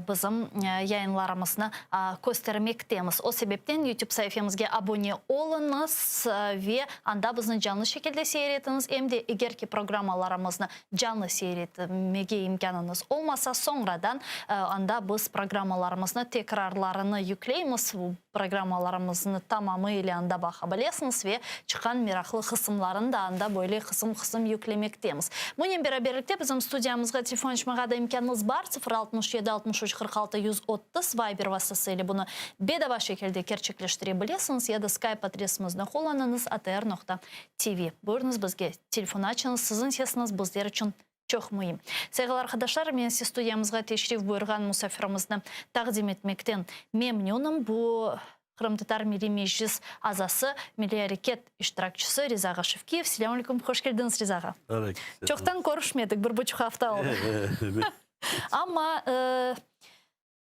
бізім яйынларымызны көстермектеміз. О себептен YouTube сайфемізге абоне олыңыз ве анда біздің жанлы şekilde seyretiniz. Hem de eğer ki programmalarımızı canlı seyretmege imkanınız olmasa sonradan anda biz programmalarımızı tekrarlarını yükleyimiz. Bu programmalarımızın tamamıyla anda bakabilirsiniz ve çıkan meraklı kısımlarını da anda böyle kısım yüklemektemiz. Bunun beraberlikte bizim stüdyamızda telefon açmağa da imkanınız var. 067 63 46 130 Viber vasıtasıyla bunu bedava şekilde gerçekleştirebilirsiniz ya da Skype adresimizde kullanınız atr.tv. Buyurunuz bizge telefon açınız, sizin sesiniz bizler için çok mühim. Sevgili arkadaşlar, men siz stüdyamızga teşrif buyurgan musafirimizni taqdim etmekten memnunum. Bu Kırım Tatar Milli Meclis azası, Milli Hareket iştirakçısı Riza Gaşevkiyev. Selamun aleyküm, hoş geldiniz Riza ağa. Çoktan görüşmedik, 1,5 hafta oldu. Ama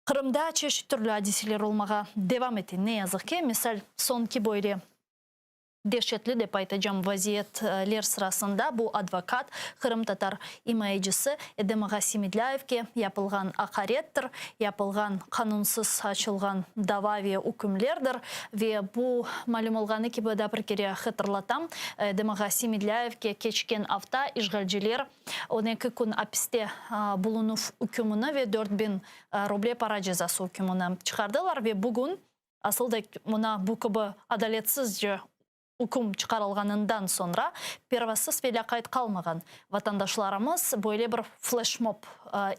Kırım'da çeşitli türlü hadiseler olmağa devam etti. Ne yazık ki, misal sonki böyle dehşetli dep aytacağım vaziyetler sırasında bu advokat Kırım Tatar himayecisi Edem Ağa Semidlayev'e yapılgan hakarettir, yapılgan kanunsuz açılgan dava ve hükümlerdir ve bu malum olganı gibi da bir kere hatırlatam. Edem Ağa Semidlayev'e geçken hafta işgalciler 12 gün hapiste bulunup hükümünü ve 4000 ruble para cezası hükümünü çıkardılar ve bugün asıl da buna bu gibi adaletsizce hüküm çıkarılganından sonra pervasız ve lakayt kalmagan vatandaşlarımız böyle bir flash mob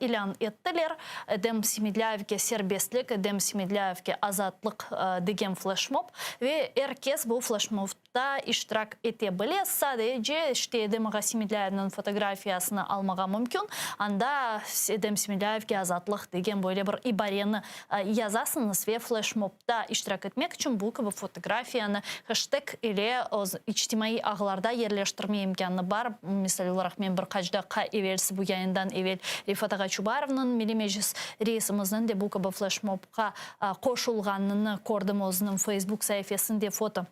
ilan ettiler. Edem Semidlayev'e serbestlik, Edem Semidlayev'e azatlık degen flash mob ve herkes bu flash mobda iştirak edebilir. Sadece işte Edem Ağa Semidlayev'in fotografiyasını almağa mümkün. Anda Edem Semidlayev'e azatlık degen böyle bir ibareni yazasınız ve flash mobda iştirak etmek için bu gibi fotografiyanı hashtag ile içtimai ağlarda yerleştirme imkanı var. Misal olarak men bir kaçda evvelsi bu yayından evvel Rifat Ağa Çubarov'nun Milli Meclis reisimizin de bu gibi flash mob'a koşulganını gördüm, o'zining Facebook sayfasında foto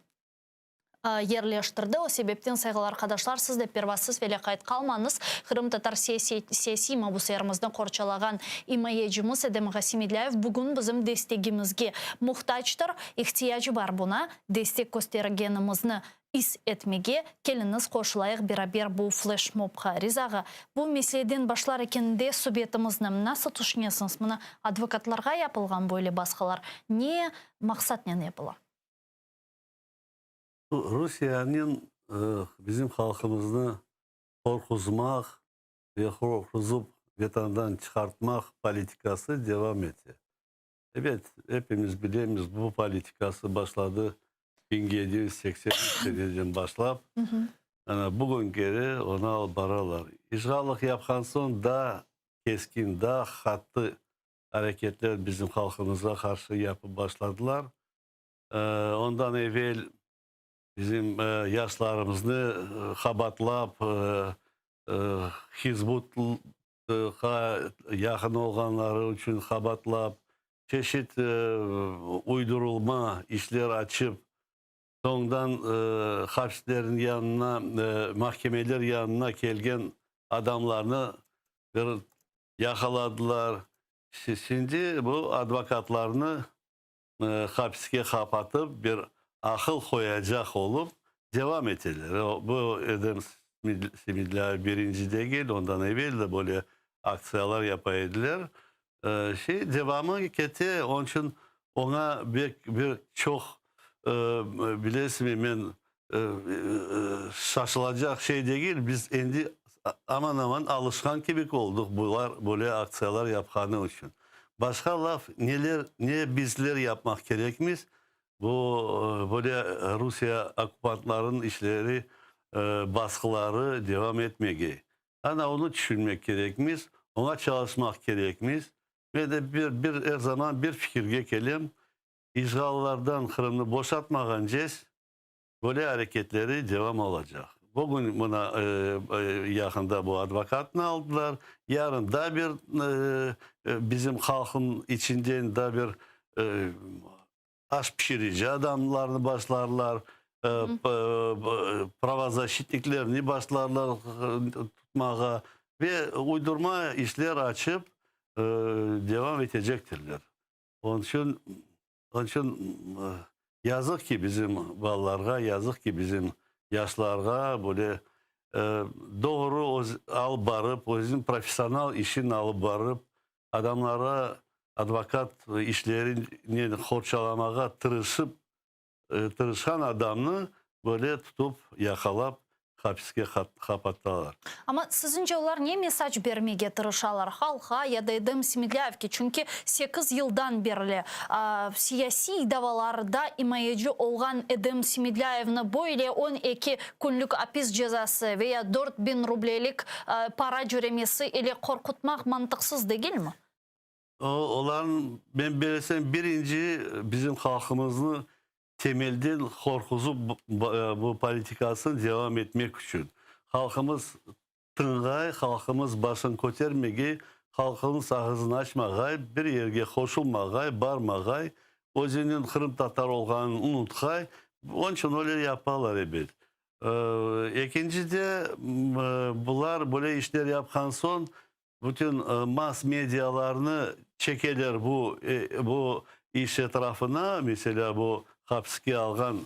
yerleştirdi. O sebepten saygılı arkadaşlar, siz de pervasız ve kayıt kalmanız. Kırım Tatar siyasi mabuslarımızdan korçalagan imayecimiz Edem Gasimidlayev bugün bizim destekimizge muhtaçtır. İhtiyacı var buna. Destek göstergenimizni is etmege keliniz koşulayıq beraber bu flash mobqa rizağı. Bu meseleden başlar ekende subyetimizden nasıl düşünüyorsunuz? Bunu advokatlarga yapılgan böyle baskılar. Ne maksat ne yapılan? Rusiyanın bizim halkımızı korkutmak ve korkutup vatandan çıkartmak politikası devam etti. Evet, hepimiz biliriz bu politikası başladı 1783 seneden başlap. Bugün geri ona baralar. İcralık yapkan son daha keskin, daha hattı hareketler bizim halkımıza karşı yapıp başladılar. Ondan evvel bizim yaşlarımızı kabatlap Hizbut'a yakın olanları için kabatlap çeşit uydurulma işler açıp sondan hapslerin yanına, mahkemeler yanına gelgen adamlarını yakaladılar. Şimdi bu advokatlarını hapse kapatıp bir akıl koyacak olup devam ettiler. Bu Edem Gasimidlayev birinci değil, ondan evvel de böyle aksiyalar yapaydılar. Devamı gitti. Onun için ona bir çok bilesiniz ben şaşılacak şey değil. Biz endi aman aman alışkan gibi olduk bunlar böyle aksiyalar yapkanı için. Başka laf ne bizler yapmak gerekmiş? Bu böyle Rusya okupantların işleri, baskıları devam etmeye. Ana onu düşünmek gerekmiş, ona çalışmak gerekmiş ve de her zaman bir fikirge gelelim. İşgallardan Kırım'ı boşaltmadan böyle hareketleri devam olacak. Bugün buna yakında bu advokatını aldılar. Yarın da bir bizim halkın içinden da bir aş pişirici adamlarını başlarlar. Pravazaşitliklerini başlarlar tutmaya ve uydurma işler açıp devam edecektirler. Onun için yazık ki bizim ballarga, yazık ki bizim yaşlarga böyle doğru alıp barıp, o bizim profesyonel işini alıp barıp adamlara advokat işlerini horçalamaya tırışan adamını böyle tutup yakalap hapse kapattılar. Ama sizince onlar niye mesaj vermeye tırışalar halka ya da Edem Gasimidlayev'e? Çünkü 8 yıldan beri siyasi davalarda imayacı olan Edem Gasimidlayev'ne böyle 12 günlük hapis cezası veya 4000 rublelik para cüremesi ile korkutmak mantıksız değil mi? Olan ben belirtsem birinci bizim halkımızı temelden korkusu bu politikasını devam etmek için. Halkımız tığay, halkımız başın kötermegi, halkımız ağzını açmagay, bir yerge koşulmagay, barmagay, özünün Kırım Tatar olganını unutkay, onun için öyle yaparlar evet. İkinci de bunlar böyle işler yapkan son bütün mas medyalarını çekeler bu iş etrafına, mesela bu hapse algan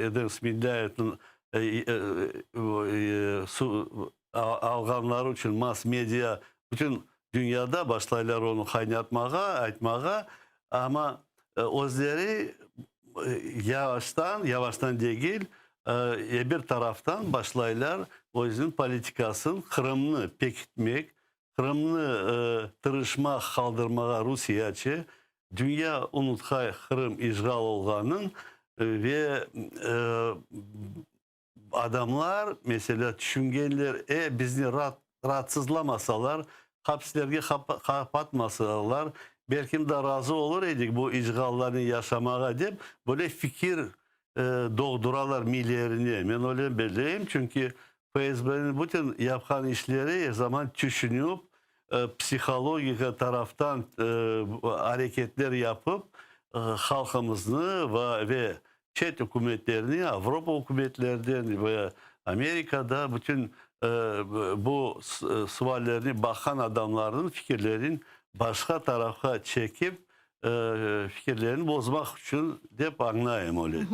Edem Gasimidlayev'in alganları için mas medya bütün dünyada başlayırlar onu kaynatmaya, aytmaya ama özleri yavaştan değil bir taraftan başlayırlar o yüzden politikasını Kırım'ını pekitmek, Kırım'ını tırışma, kaldırmaya Rusya'ya dünya unutkay Kırım işgal olganın ve adamlar mesela düşüngenler bizni rahatsızlamasalar, hapslerge kapatmasalar belki de razı olur edik bu işgallarını yaşamaya deyip böyle fikir doğduralar millerini. Ben öyle belirleyeyim çünkü FSB'nin bütün yapkan işleri her zaman düşünüp psikolojik taraftan hareketler yapıp halkımızı ve çet hükümetlerini, Avrupa hükümetlerden ve Amerika'da bütün bu suallerini bakan adamların fikirlerin başka tarafa çekip fikirlerini bozmak için dep anlayayım öyle.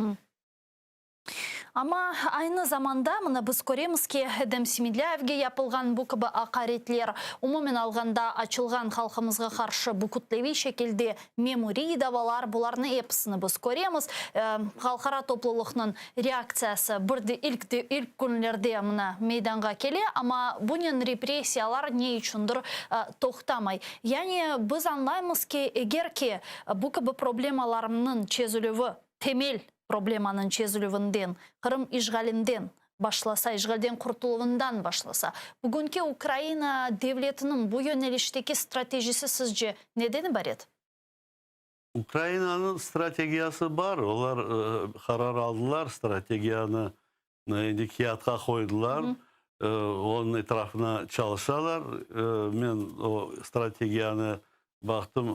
Ama aynı zamanda mına biz göremiz ki Edem Semidliyev'ge yapılgan bu gibi hakaretler umumen alganda açılgan halkımızga karşı bu kütlevi şekilde memori davalar bularını hepsini biz göremiz. Halkara topluluğunun reaksiyası ilk günlerde mına meydanga kele ama bunun represiyalar ne içindir toxtamay. Yani biz anlayımız ki eğer ki bu gibi problemalarının çözülüvü temel problemanın çözülüvünden, Kırım işgalinden başlasa, işgalden kurtuluğundan başlasa, bugünkü Ukrayna devletinin bu yönelişteki stratejisi sizce neden ibaret? Ukrayna'nın stratejiyası var. Onlar karar aldılar. Stratejiyanı kağıtқа koydular. Onun etrafına çalışıyorlar. Ben o stratejiyanı baktım,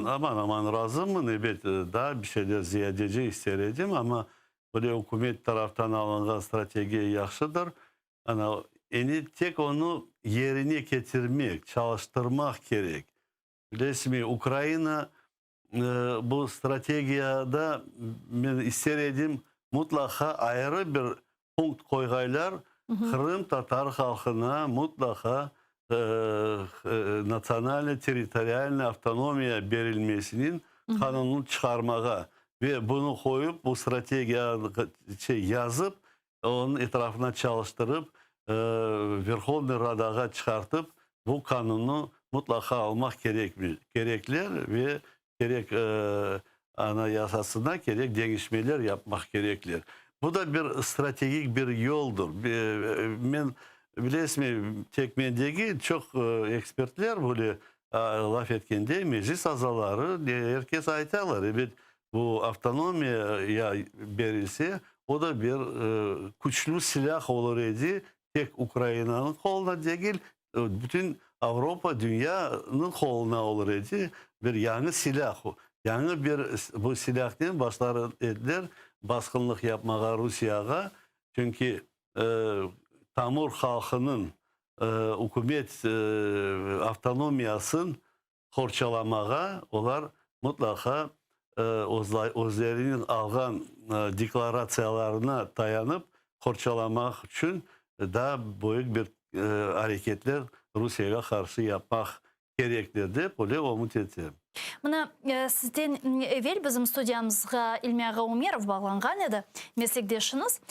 aman razı mı? Evet, daha bir şeyler ziyadece isterdim ama böyle hükümet taraftan alınan strateji yaxşıdır. Yani tek onu yerine getirmek, çalıştırmak gerek. Resmi Ukrayna bu stratejiyada ben isterdim mutlaka ayrı bir punkt koyaylar. Kırım Tatar halkına mutlaka nasyonel teritoriyal avtonomiya verilmesinin kanununu çıkarmaya ve bunu koyup bu stratejiye yazıp onun etrafına çalıştırıp Verkhovny Rada'ya çıkartıp bu kanunu mutlaka almak gerekler ve gerek anayasasına gerek değişmeler yapmak gerekler. Bu da bir stratejik bir yoldur. Ben bilesmi tekmedeki çok ekspertler böyle laf etkende meclis azaları herkes aytarlar. Evet, bu avtonomiya verilse o da bir güçlü silah olur idi. Tek Ukrayna'nın koluna değil, bütün Avrupa dünyanın koluna olur idi. Bir yeni silah. Yani bir bu silahtan başlar ediler baskınlık yapmaya Rusya'ya. Çünkü Tamur halkının hükümet avtonomiyasını korçalamaya onlar mutlaka özlerinin algan deklarasyyalarına dayanıp korçalamak için daha büyük bir hareketler Rusya'ya karşı yapmak gerekli de böyle umut ediyorum. Mına sizden evvel bizim studiyamızga İlmiye Umerov bağlangan edi, meslektaşınız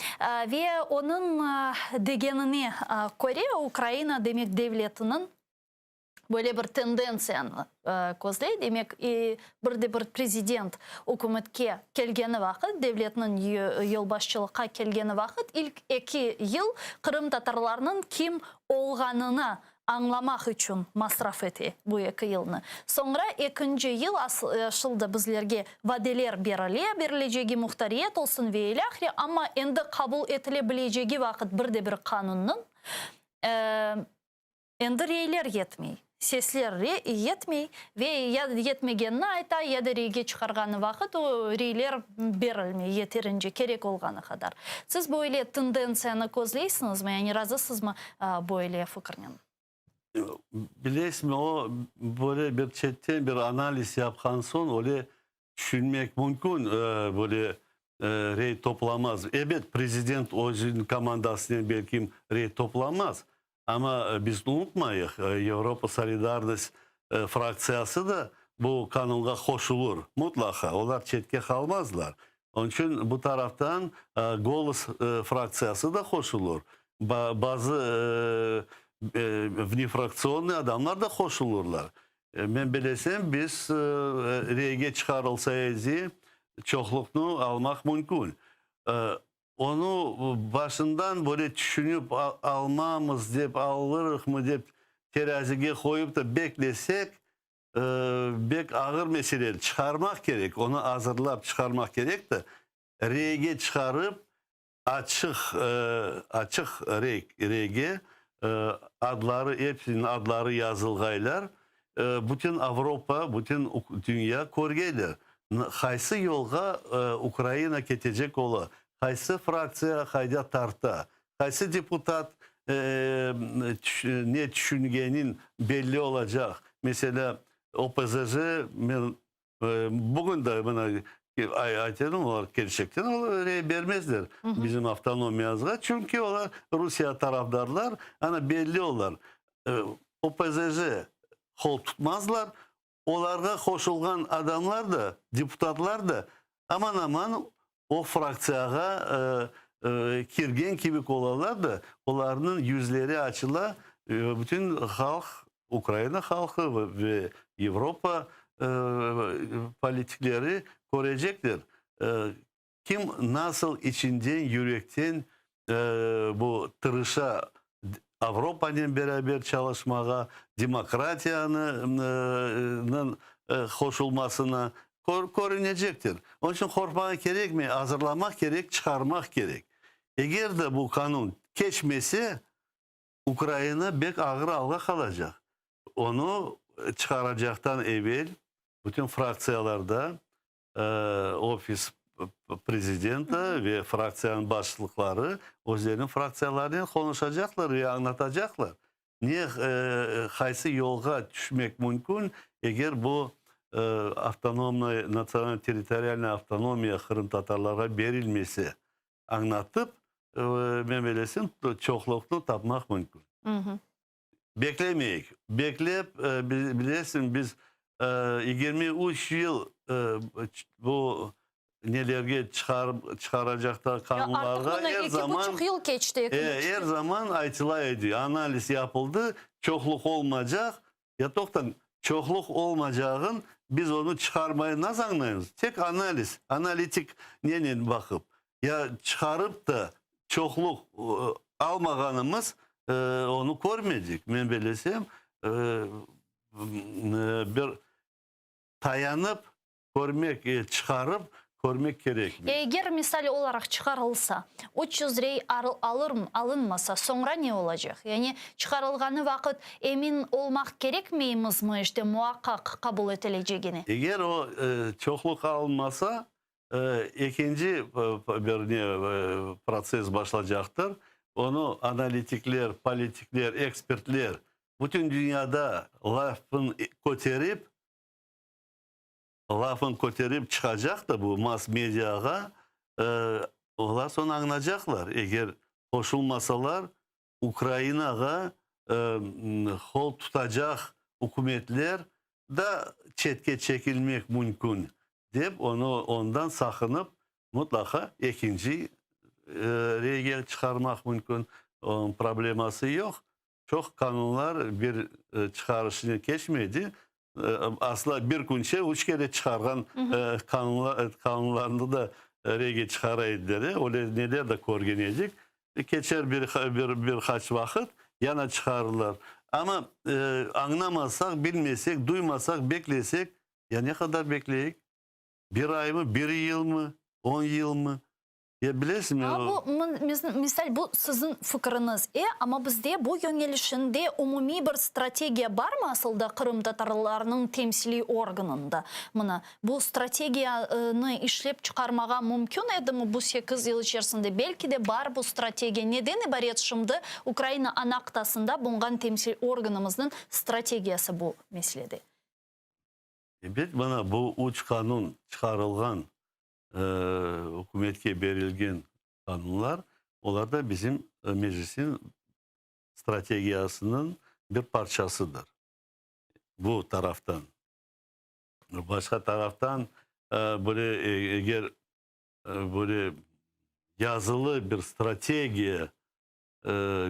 ve onun degenine göre Ukrayna demek devletinin böyle bir tendensiyani gözley, demek bir prezident hükümetke kelgeni vakit, devletinin yolbaşçılıkka kelgeni vakit ilk 2 yıl Kırım Tatarlarının kim olganını anlamak için masraf etti bu 2 yılını. Sonra 2. yıl aslında bizlerge vadeler berileceği muhtariyet olsun ve ilahri ama endi kabul edilebileceği vakit bir kanunun endi reyler yetmey. Sesler yetmey ve ya yetmegenini ayta ya da reyge çıkarganı vakit o reyler berilmey yeterince gerek olganı kadar. Siz böyle tendensiyani gözleysiniz mi? Yani razısınız mı böyle fikirden? Bilesmi o böyle bir chatten bir analiz yapkan son öyle düşünmek mümkün böyle rey toplamaz. Evet, prezident özünün komandasından belki rey toplamaz. Ama biz unutmayıq, Avropa Solidarność fraksiyası da bu kanunga koşulur mutlaka. Onlar çetke kalmazlar. Onun için bu taraftan Golos fraksiyası da koşulur. Bazı внефракционный adamlar da koşulurlar. Ben bilesem biz rege çıkarılsaydı çokluknu almak mümkün. Onu başından böyle düşünüp almamız deyip alırıq mı deyip teraziye koyup da beklesek bek ağır mesele çıkarmak gerek. Onu hazırlayıp çıkarmak gerek de rege çıkarıp açık rege adları hepsinin adları yazılgaylar. Bütün Avrupa, bütün dünya korgeyler. Qaysı yolga Ukrayna ketecek ola? Qaysı fraksiya hayda tarta? Qaysı deputat ne düşüngenin belli olacak? Mesela OPZJ bugün de bana aytelim olar gerçekten oraya vermezler bizim avtonomiyamıza. Çünkü olar Rusya tarafdarlar ana belli olar. OPZJ kol tutmazlar. Olarga koşulgan adamlar da, deputatlar da aman aman o fraksiyaga kirgen gibi olarlar da onların yüzleri açıla bütün halk, Ukrayna halkı ve Avrupa politikleri koruyacaklar. Kim nasıl içinden, yürekten bu tırışa Avrupa'nın beraber çalışmaya, demokratiyanın koşulmasına korunecektir. Onun için korkmak gerek mi? Hazırlamak gerek, çıkarmak gerek. Eğer de bu kanun geçmesi Ukrayna bek ağır alga kalacak. Onu çıkaracaktan evvel bütün fraksiyalarda ofis prezidenta ve fraksiyanın başlıkları özlerinin fraksiyalarını konuşacaklar ve anlatacaklar. Niye kaysı yolga düşmek mümkün eğer bu avtonomya, nasyonel teritorial avtonomiya Kırım Tatarlara verilmesi anlatıp memelesin çokluklu tapmak mümkün. Beklemeyik. Bekleyip bilesin biz 23 yıl bu nelerge çıkaracaklar kanunlarda her zaman yıl geçti. Her zaman aytılaydı. Analiz yapıldı. Çokluk olmayacak. Ya toktan çokluk olmayacağın biz onu çıkarmayı nasıl anlayırız? Tek analiz, analitik neyle bakıp ya çıkarıp da çokluk almaganımız onu görmeyecek. Ben belesem bir tayanıp görmek, çıkarıp görmek gerek mi? Eğer misal olarak çıkarılsa, 300 rey alınmasa sonra ne olacak? Yani çıkarılganı vakit emin olmak gerekmeyimiz mi işte muhakkak kabul edilecekini? Eğer o çokluk alınmasa ikinci bir proses başlayacaktır. Onu analitikler, politikler, ekspertler bütün dünyada lafın koterip çıkacak da bu mass medyaya onlar sonra anlayacaklar. Eğer koşulmasalar Ukrayna'ya kol tutacak hükümetler da çetke çekilmek mümkün deyip ondan sakınıp mutlaka ikinci rege çıkarmak mümkün. Onun probleması yok. Çok kanunlar bir çıkarışını geçmedi. Asla bir günçe 3 kere çıkargan kanunlarını da rege çıkaraydılar. Öyle neler de korgenecek. Geçer birkaç vakit yana çıkarırlar. Ama anlamazsak, bilmesek, duymasak, beklesek ya ne kadar bekleyek? Bir ay mı, bir yıl mı, 10 yıl mı? Ya bilirsin mi? Bu misal bu sizin fikriniz. Ama bizde bu yönelişinde umumi bir stratejiya var mı aslında Kırım Tatarlarının temsili organında? Bu stratejiyanı işlep çıkarmağa mümkün edi mi bu 8 yıl içerisinde? Belki de var bu stratejiya. Neden ibaret şimdi Ukrayna anaktasında bundan temsil organımızın stratejiyası bu meselede? Bana bu uç kanun çıkarılgan hükümetke verilgen kanunlar, onlar da bizim meclisin stratejiyasının bir parçasıdır. Bu taraftan. Başka taraftan böyle eğer böyle yazılı bir strateji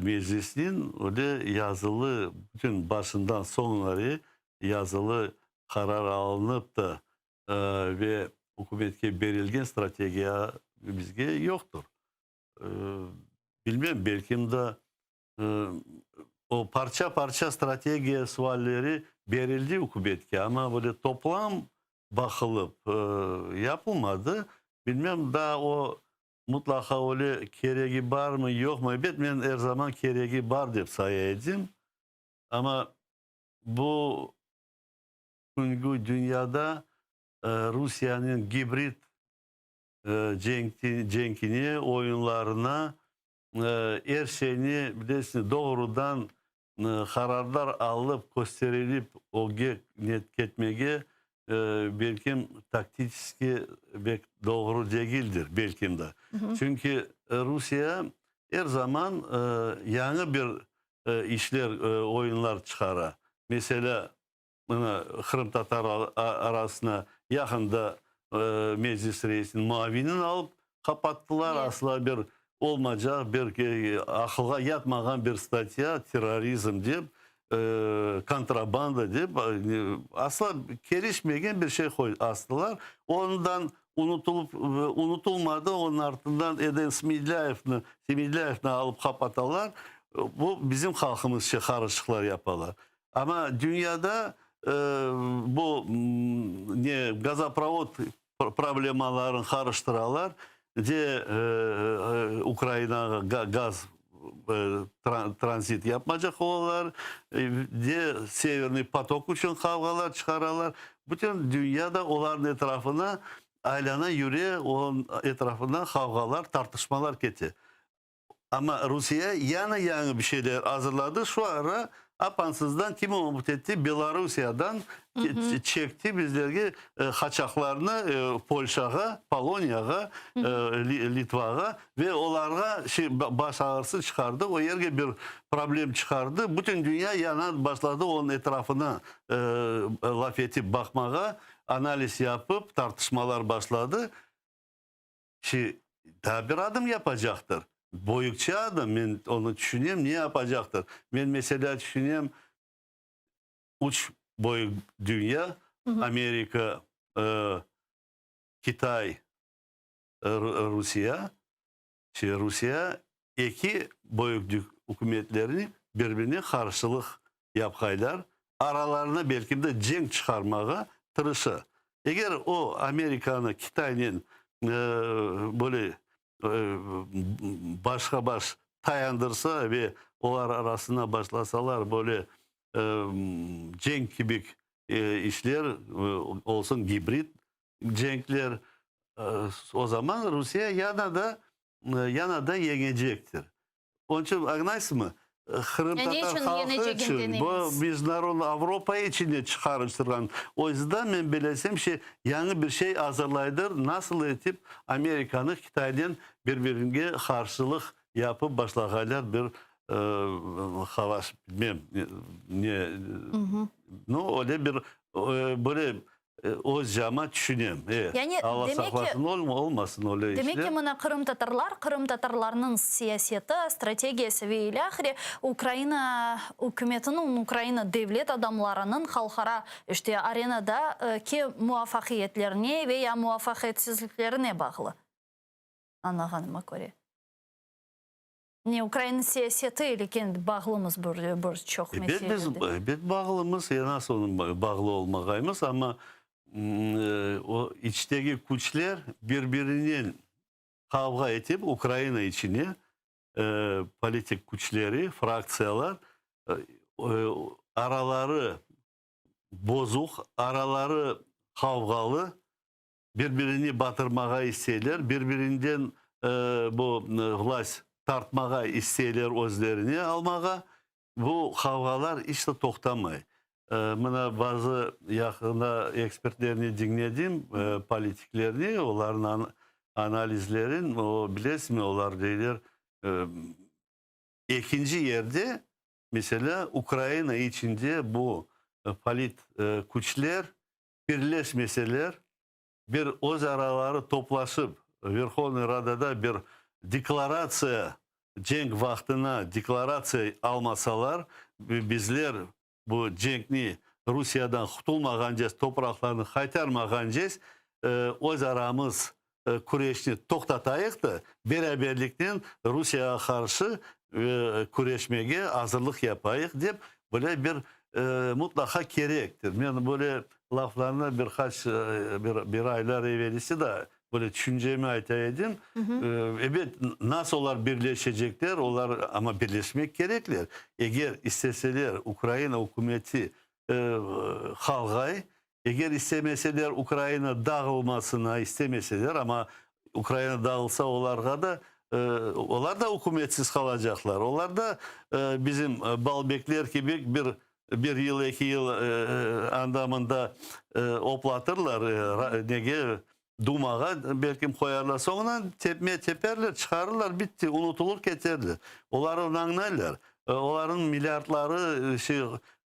meclisin öyle yazılı bütün başından sonları yazılı karar alınıp da ve hükümetke verilgen stratejiya bizge yoktur. Bilmem belki de o parça stratejiya sualleri verildi hükümetke ama böyle toplam bakılıp yapılmadı. Bilmem daha o mutlaka öyle gereği var mı yok mu? Ben her zaman gereği var deyip sayaydım. Ama bu günkü dünyada Rusya'nın hibrit cenkini oyunlarına her şeyini bilesiniz doğrudan kararlar alıp gösterilip o netmege belki taktiski doğru değildir belki de. Çünkü Rusya her zaman yeni bir işler oyunlar çıkara. Mesela Kırım Tatar arasına yakında meclis reisinin muavinini alıp kapattılar. Asla bir olmayacak bir akılga yatmagan bir statya terörizm deyip kontrabanda deyip asla gelişmeyen bir şey astılar. Ondan unutulmadı. Onun ardından Eden Smilyaev'ni alıp kapatalar. Bu bizim halkımız karışıklar yaparlar. Ama dünyada bu gazoprovod problemalarını karıştıralar. De Ukrayna'ya gaz transit yapmayacak olar. De Severny Potok için kavgalar çıkararlar. Bütün dünyada onların etrafına aylana yürüye, onun etrafından kavgalar, tartışmalar gitti. Ama Rusya yeni bir şeyler hazırladı. Şu ara apansızdan kimi umut etti? Belarusya'dan çekti bizlerge kaçaklarını Polşaga, Polonya'ga, Litva'ga ve onlara baş ağrısı çıkardı. O yerge bir problem çıkardı. Bütün dünya yana başladı onun etrafına laf etip bakmağa, analiz yapıp tartışmalar başladı. Daha bir adım yapacaktır. Boyukça adam, ben onu düşünüyorum, ne yapacaktır? Ben mesela düşünüyorum, uç boyuk dünya, Amerika, Kitay, Rusya, Rusya iki boyuk hükümetlerini birbirine karşılık yapaylar. Aralarına belki de cenk çıkarmaya tırışı. Eğer o Amerika'nın, Kitay'ın böyle başka baş dayandırsa ve onlar arasında başlasalar böyle cenk gibi işler olsun, hibrit cenkler, o zaman Rusya yana da yenecektir. Onun için anlarsın mı? Kırım Tatar halkı için bu международный Avrupa içinde çıkarıştıran. O yüzden ben bilesem yeni bir şey hazırlaydır. Nasıl etip Amerika'nın Kitay'dan birbirine karşılık yapıp başlayacaklar bir savaş, bilmem ne öyle bir böyle o zaman düşünüyorum. Yani Allah saklasın olmasın öyle işler. Demek ki buna Kırım Tatarlarının siyaseti, stratejisi ve ilahiri Ukrayna hükümetinin, Ukrayna devlet adamlarının halkara işte arenada ki muvaffakiyetlerine veya muvaffakiyetsizliklerine bağlı. Anlağanıma göre. Ne Ukrayna siyaseti ile kendi bağlımız bir çok meselede. Biz bağlımız, nasıl onun bağlı olmakayımız ama o içteki güçler birbirinin kavga edip Ukrayna içine politik güçleri, fraksiyalar araları bozuk, araları kavgalı, birbirini batırmaya isterler, birbirinden bu vlast tartmaya isterler özlerini almaya. Bu kavgalar işte toktamay. Bana bazı yakında ekspertlerini dinledim, politiklerini, onların analizlerin, o bilesiniz mi, onlar deyler. İkinci yerde mesela Ukrayna içinde bu güçler birleşmeseler, bir öz araları toplaşıp Verkhovny Rada'da bir deklarasya, cenk vaktine deklarasya almasalar, bizler bu cenkni Rusya'dan kurtulmağancağız, topraklarını kaytarmağancağız, öz aramız kureşini toktatayık da beraberlikten Rusya'ya karşı kureşmeye hazırlık yapayık deyip böyle bir mutlaka gerektir. Yani böyle laflarına bir aylar evvelisi de böyle düşüncemi aytaydım. Evet, nasıl onlar birleşecekler? Onlar ama birleşmek gerekler. Eğer isteseler Ukrayna hükümeti halkay Eğer istemeseler Ukrayna dağılmasına istemeseler ama Ukrayna dağılsa onlara da onlar da hükümetsiz kalacaklar. Onlar da bizim Balbekler gibi bir yıl, 2 yıl anlamında oplatırlar. Nege Duma'ya belki koyarlar. Sonra teperler, çıkarırlar, bitti. Unutulur keterler. Onların anlayırlar. Onların milyardları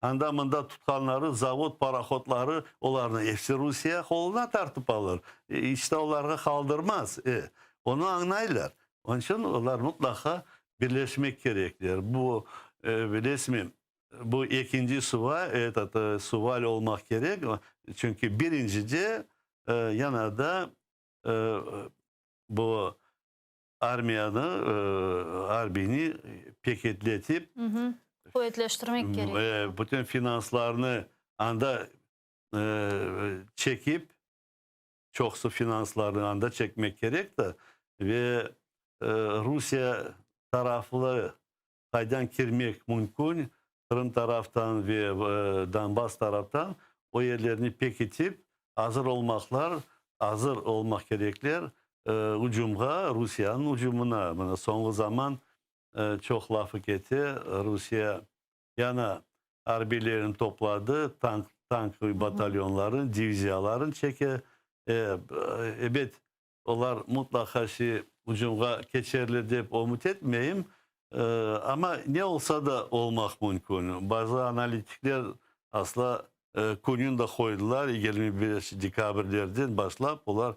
anlamında tutkanları, zavod paraxotları onların hepsi Rusya koluna tartıp alır. İşte onlara kaldırmaz. Onu anlayırlar. Onun için onlar mutlaka birleşmek gerekler. Bu resmi bu ikinci suval olmak gerek. Çünkü birincice yana bu armiyani paketletip kuvvetleştirmek gerek. Bütün finanslarını anda çekip çoksu finanslarını anda çekmek gerek de ve Rusya taraflı kaydan girmek mümkün. Kırım taraftan ve Donbas taraftan o yerlerini pekitip hazır olmak gerekler Rusya'nın hücumuna. Son zaman çok lafı etti. Rusya yana harbilerini topladı. Tank batalyonların, divizyaların çeke. Evet, onlar mutlaka hücumga geçerli deyip umut etmeyeyim. Ama ne olsa da olmak mümkün. Bazı analitikler asla konuyu da koydular. 21 dekabrlerden başlayıp onlar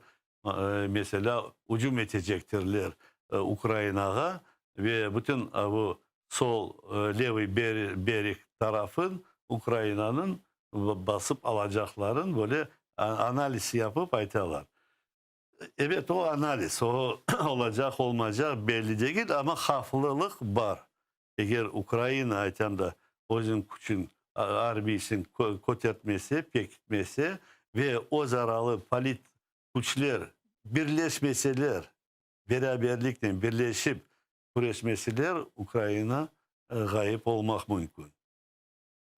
mesela hücum edecektirler Ukrayna'ya ve bütün bu sol levi berik tarafın Ukrayna'nın basıp alacakların böyle analiz yapıp aytarlar. Evet, o analiz, o olacak olmayacak belli değil ama haflılık var. Eğer Ukrayna aytanda özün küçün arbiysin kotertmesi, pekitmesi ve o zararlı palit güçler birleşmeseler, beraberlikle birleşip güreşmeseler Ukrayna gayip olmak mümkün.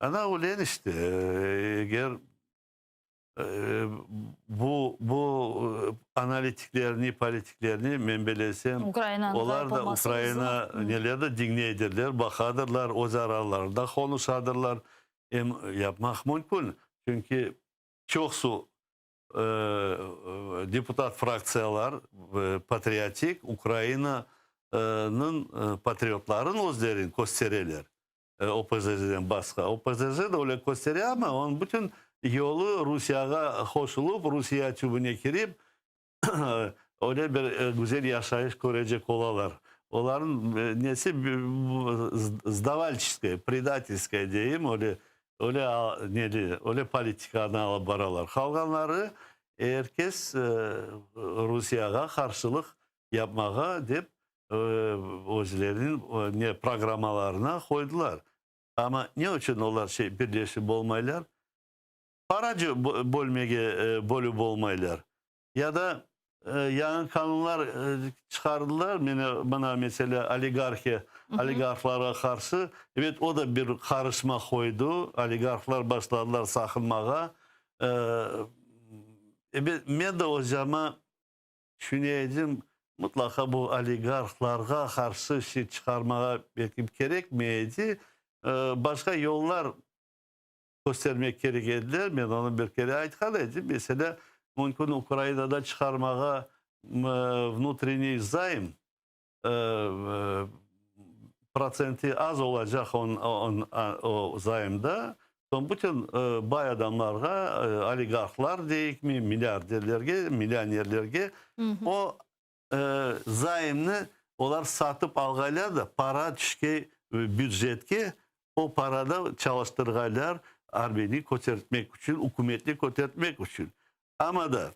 Ana ulen işte eğer bu analitiklerini, politiklerini menbelesem onlar da Ukrayna neler de dinle ederler, bakadırlar, o zararları da konuşadırlar. Yapmak mümkün. Çünkü çoksu депутат fraksiyalar patriotik Ukrayna'nın patriotların özlerini gösterirler. OPZ'den başka. OPZ de öyle gösteriyor ama onun bütün yolu Rusya'ya koşulup Rusya çubuğuna girip öyle bir güzel yaşayış görecek olarlar. Onların nesi zdavalçiske, predatelske diyeyim öyle politikadan alıp baralar. Kalganları herkes Rusya'ya karşılık yapmaya deyip özlerinin programalarına koydular. Ama ne için onlar birleşip olmaylar? Paracı bölüp olmaylar. Ya da yan kanunlar çıkardılar. Bana mesela oligarklara karşı. Evet, o da bir karışma koydu. Oligarklar başladılar sakınmaya. Ben de o zaman düşüneydim, mutlaka bu oligarklara karşı çıkarmaya belki gerekmeydi. Başka yollar göstermek gerekirler. Ben onu bir kere aytkalıydım. Mesela mümkün Ukrayna'da çıkarmaya внутренний zayım procenti az olacak o zayımda. Bütün bay adamlara, oligarklar deyik mi, milyonerlerge o zayımını onlar satıp algaylar da para düşke büdjetke o parada çalıştırgaylar arbeni kotertmek için, hükümetli kotertmek için. Ama da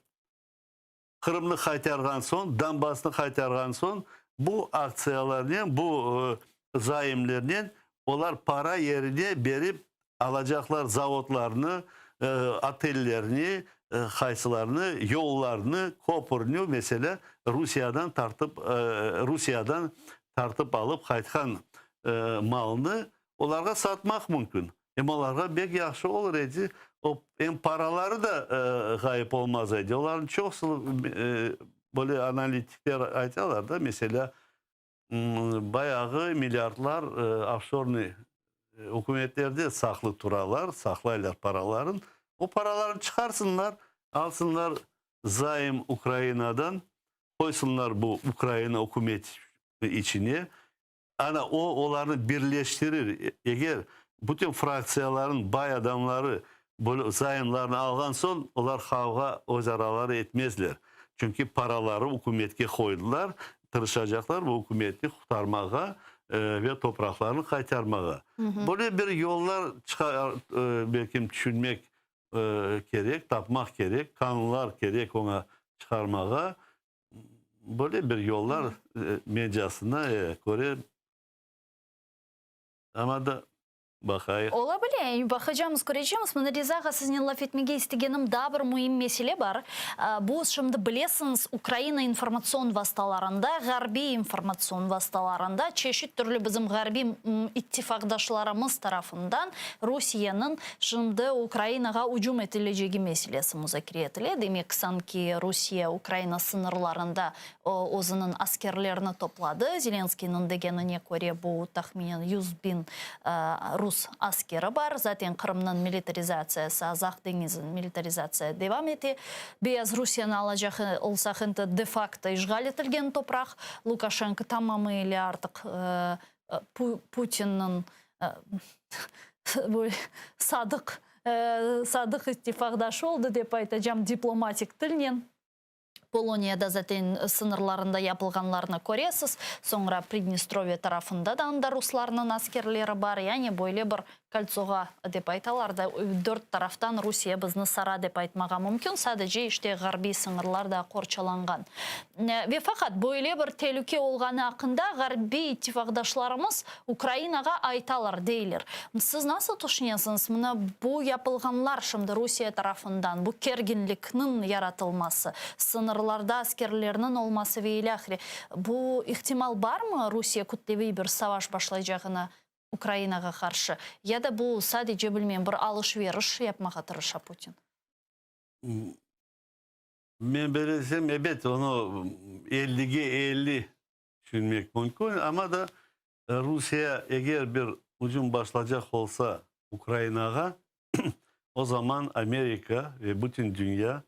Kırım'ını kaytargan son, Donbas'ını kaytargan son bu aksiyalarının, bu zayımlarının onlar para yerine verip alacaklar zavodlarını, atellerini, kayısılarını, yollarını, kopurunu mesela Rusya'dan tartıp alıp kaytkan malını onlara satmak mümkün. Onlara bek yaxşı olur edi. o en paraları da kayıp olmazdı. Onların çok böyle analitikler aytıyorlar da mesela bayağı milyardlar offshore hükümetlerde saklı turalar, saklaylar paraların. O paraları çıkarsınlar, alsınlar zaim Ukrayna'dan, koysunlar bu Ukrayna hükümet içine. Ana onları birleştirir. Eğer bütün fraksiyaların bay adamları böyle zaimlerini algan son, onlar kavga özaraları etmezler. Çünkü paraları hükümete koydular, tırışacaklar bu hükümeti kurtarmağa ve topraklarını kaytarmağa. Böyle bir yollar belki düşünmek gerek, tapmak gerek, kanunlar gerek ona çıkarmağa. Böyle bir yollar medyasına göre ama da bakayım. Olabilir. Bakacağımız, göreceğimiz. Мен Ризаға сізден лaf etmege istегенім да бір мұйым меселе бар. Бұл шымды білесіңіз, Украина информацион васталарында, ғарби информацион васталарында, чешет түрлі бізім ғарби иттифақдашыларымыз тарафындан Русияның шымды Украинаға ұжым етілежегі меселесі мұзакире етіле. Демек, санки Русия Украина сынырларында өзінің аскерлеріні топлады. Зеленскийнің дегеніне көре бұл тахминен 100 bin Rus askeri бар. Zaten Kırım'ın militarizasiyası, Azaq denizin militarizasiyası devam etti. Beyaz Rusya'nı alacak olsak de facto işgal etilgen toprak. Lukashenko tamamıyla artık Putin'in sadık ittifakdaşı oldu deyip aytacağım diplomatik tilinen. Polonya'da zaten sınırlarında yapılganlarını көресіз. Sonra Приднестровье tarafında da Ruslarının askerleri var. Yani böyle bir kalsoğa деп айталар da 4 taraftan Rusya bizni sara деп айтмаға mümkün. Sadece işte garbi sınırlarda korçalangan. Ve fakat böyle bir tehlike olğanı hakkında garbi ittifakdaşlarımız Ukrayna'ga aytalar değiller. Siz nasıl düşünüyorsunuz? Bu yapılganlar şimdi Rusya tarafından bu gerginliknin yaratılması, sınırlarda askerlerinin olması ve ilahiri. Bu ihtimal var mı Rusya kütlevi bir savaş başlayacağına Ukrayna'ga karşı? Ya da bu sadece bilmeyen bir alışveriş yapmağa tırışa Putin? Ben belirtsem evet onu 50'ye 50 düşünmek mümkün ama da Rusya eğer bir hücum başlayacak olsa Ukrayna'ga o zaman Amerika ve bütün dünya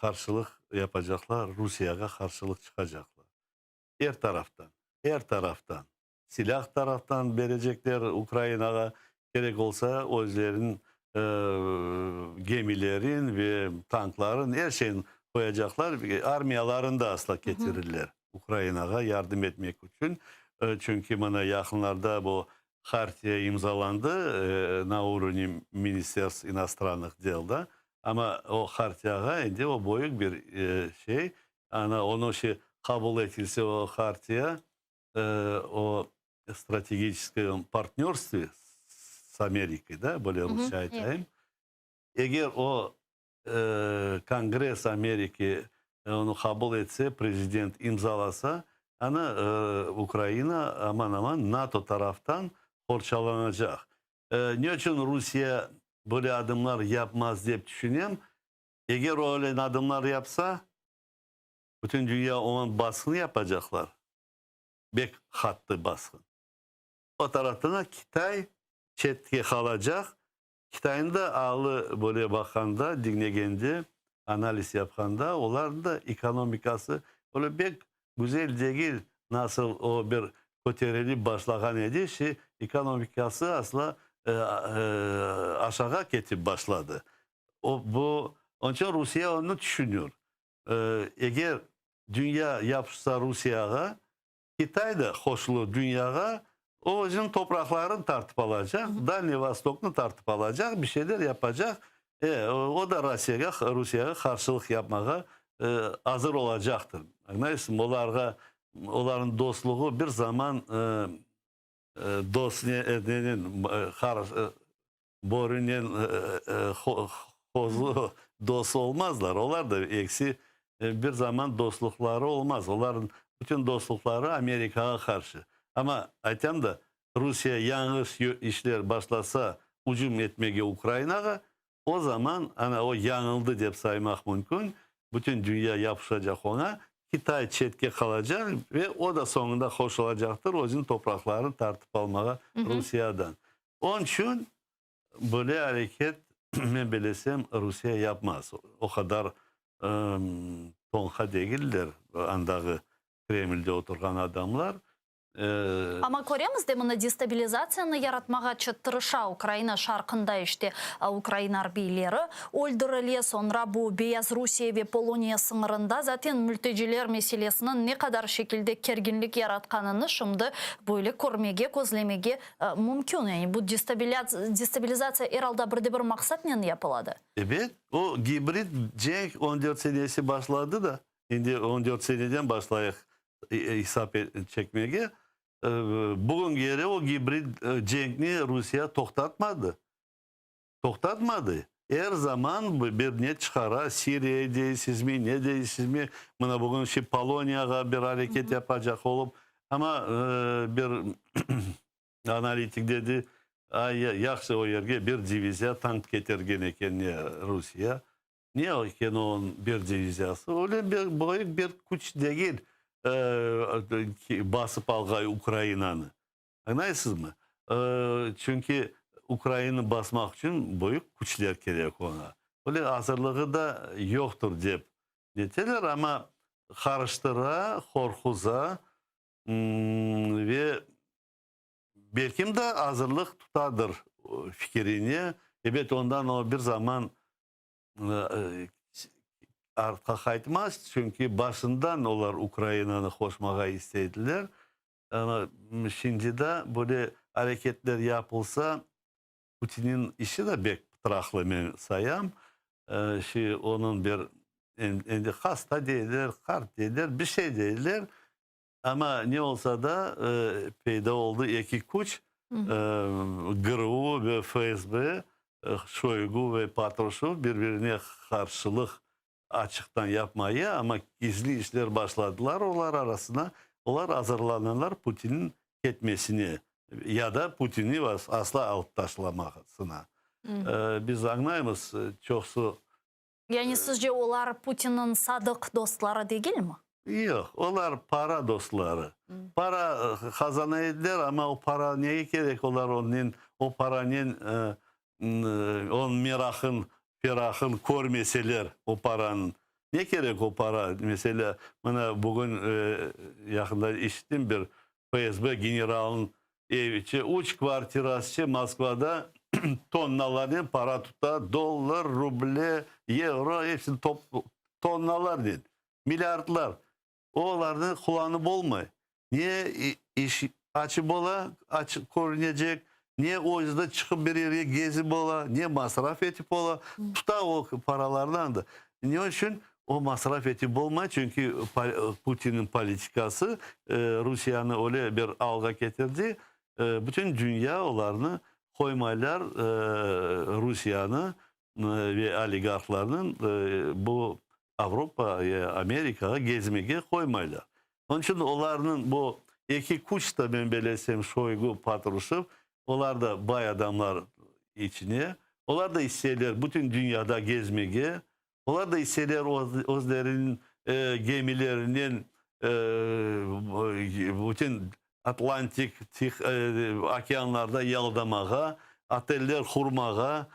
karşılık yapacaklar. Rusya'ya karşılık çıkacaklar. Her taraftan. Silah taraftan verecekler Ukrayna'ya gerek olsa özlerin gemilerin ve tankların her şeyin koyacaklar. Armiyalarını da asla getirirler Ukrayna'ya yardım etmek için. Çünkü bana yakınlarda bu hartiye imzalandı na уровне Министерства иностранных дел'da. Ama o hartiyaya indi o büyük bir şey. Onu kabul edilse o hartiya o стратегическом партнерстве с Америкой, да, более Rusya айтайım. Eğer o Kongres Amerika onu kabul etse, prezident imzalasa, Ukrayna aman aman NATO taraftan parçalanacak. Ne için Rusya böyle adımlar yapmaz diye düşünüyorum. Eğer öyle adımlar yapsa, bütün dünya onun baskını yapacaklar. Bek hattı baskın. O taraftan Kitay çetki kalacak. Kitay'ın da ağlı böyle bakanda, dinlegende, analiz yapkanda, onların da ekonomikası öyle pek güzel değil. Nasıl o bir kotereli başlagan idi, ekonomikası asla aşağı ketip başladı. Onun için Rusya onu düşünüyor. Eğer dünya yapsa Rusya'ya, Kitay da hoşlu dünyaya o yüzden topraklarını tartıp alacak, Dальний Vostok'unu tartıp alacak, bir şeyler yapacak. O da Rusya'ya karşılık yapmaya hazır olacaktır. Neyse, onların dostluğu bir zaman dost olmazlar. Onlar da eksi bir zaman dostlukları olmaz. Onların bütün dostlukları Amerika'ya karşı. Ama aytem da Rusya yanlış işler başlasa hücum etmege Ukrayna'ga, o zaman ana o yanıldı deyip saymak mümkün. Bütün dünya yapışacak ona. Hitay çetke kalacak ve o da sonunda koşulacaktır. Özün topraklarını tartıp almaya Rusya'dan. Onun için böyle hareket ben belesem Rusya yapmaz. O kadar tonka değiller andağı Kreml'de oturan adamlar. Ama ko'ryapmiz mına destabilizatsiyani yaratmaga tırışa Ukraina şarkında işte Ukraina harbiylari o'ldirildi. Sonra bu Beyaz Rusya ve Polonya sınırında zaten mülteciler meselesinin ne kadar şekilde gerginlik yaratkanını şimdi böyle görmege, gözlemege mümkün. Yani bu destabilizatsiya herhalde bir maksat ne yapıladı? Evet, o hibrit cenk 14 senesi başladı da şimdi 14 seneden başlayarak hesap çekmeye. Bugün geri o hibrit cenkni Rusya toktatmadı. Toktatmadı. Her zaman bir ne çıkara Suriye değilsiz mi, ne değilsiz mi? Buna bugün şey Polonya'ya bir hareket yapacak olup ama bir analitik dedi yaxşı o yerge bir divizya tank getirgen eken Rusya. Niye o eken onun bir divizyası? Öyle bir büyük bir güç değil. Basıp algay Ukrayna'nı. Anlaysınız mı? Çünkü Ukrayna'yı basmak için büyük güçler gerek ona. Öyle hazırlığı da yoktur deyip dediler ama karıştıra, korkuza ve belki de hazırlık tutadır fikrini. Evet ondan o bir zaman arka kaytmaz çünkü başından onlar Ukrayna'nı koşmaya istediler. Ama şimdi de böyle hareketler yapılsa Putin'in işi de pek tıraklı ben sayam. Onun bir hasta değiller, kart değiller, bir şey değiller. Ama ne olsa da peyda oldu iki güç. GRU ve FSB, Şoygu ve Patrushev birbirine karşılık açıktan yapmayı ama gizli işler başladılar onlar arasında. Onlar hazırlananlar Putin'in gitmesini ya da Putin'i asla alt taşlamasına. Biz anlayımız çoksu. Yani sizce onlar Putin'in sadık dostları değil mi? Yok, onlar para dostları. Para kazanıyorlar ama o para neye gerek onlar onun o paranın on mirakın firahın görmeseler o paranın. Ne gerek o para? Mesela bana bugün yakında işittim bir FSB generalın eviçi 3 kvartirası Moskva'da tonnaların para tutar. Dolar, ruble, euro hepsini tonnalar değil. Milyardlar. Oğlarını kullanıp olmay. Niye iş açıp ola, açık görünecek? Niye o yüzden çıkıp bir yere gezip ola? Niye masraf edip ola? Tuta o paralardan da. Niye için o masraf edip olmay? Çünkü Putin'in politikası Rusya'nı öyle bir alga getirdi. Bütün dünya onlarını koymaylar Rusya'nı ve oligarklarının bu Avrupa'ya, Amerika'ya gezmeye koymaylar. Onun için onların bu iki kuş da ben belesem Şoygu, Patrushev, onlar da bay adamlar içine. Onlar da isterler bütün dünyada gezmeye. Onlar da isterler özlerinin gemilerinin bütün Atlantik okyanlarda yaldamağa, oteller kurmağa,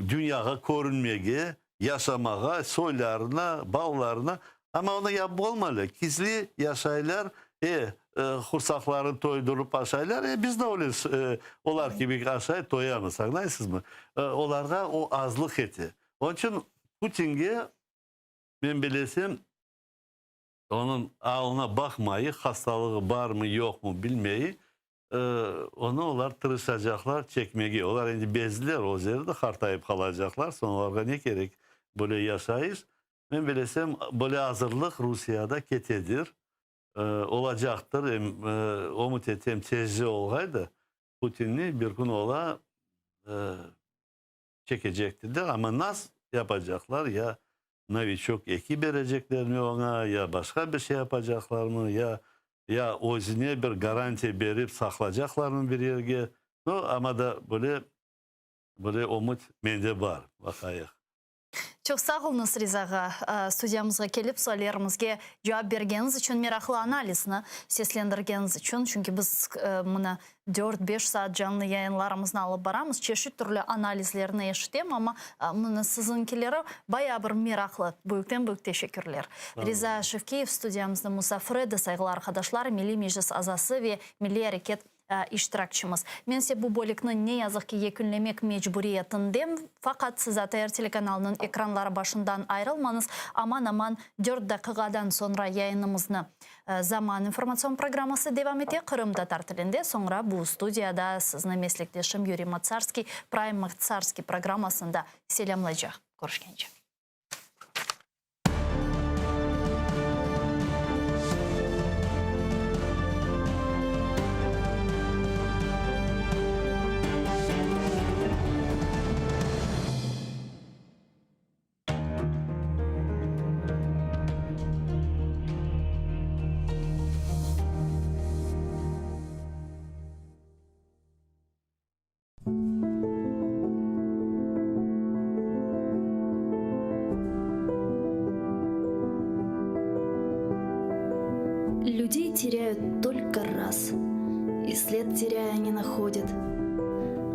dünyaya görünmeye, yaşamağa, soylarına, bağlarına ama onu yapıp olmalı. Gizli yaşaylar, kursaklarını toydurup aşaylar, biz de öyle onlar gibi aşağı toyamız, anlaysınız mı? Onlarda o azlık eti. Onun için Putin'e ben bilesem onun ağına bakmayı, hastalığı var mı yok mu bilmeyi, onu onlar tırışacaklar, çekmeye. Onlar şimdi bezdiler o üzerinde hartayıp kalacaklar. Sonra ne gerek böyle yaşayız. Ben bilesem böyle hazırlık Rusya'da ketedir. Olacaktır. O mütetem tezci olaydı. Putin'i bir gün ola çekecektir. Ama nasıl yapacaklar ya? Novichok eki verecekler mi ona ya başka bir şey yapacaklar mı ya özüne bir garanti verip saklayacaklar mı bir yerge? No, ama da böyle böyle umut mende var. Bakayıq. Çok sağ olunuz Riza'ga stüdyamızga kelip sorularımızga cevap bergeniz için, meraklı analizini seslendirgeniz için. Çünkü biz buna 4-5 saat canlı yayınlarımızını alıp baramız. Çeşit türlü analizlerini eşittim ama buna sizinkileri bayağı bir meraklı. Büyük teşekkürler. Riza Şevkeyev stüdyamızda misafiri, saygılar arkadaşlar, Milli Meclis azası ve Milli Hareket iştirakçımız. Men size bu bölükni ne yazık ki yekünlemek mecburiyetindeyim. Fakat siz ATR telekanalının ekranları başından ayrılmanız, aman 4 dakikadan sonra yayınımızını Zaman informasyon programması devam ediyor. Kırım Tatar tilinde. Sonra bu stüdyada sizinle meslektaşım Yuri Matsarski, Prime Matsarski programmasında selamlayacak. Görüşkence. Людей теряют только раз, и след теряя не находят.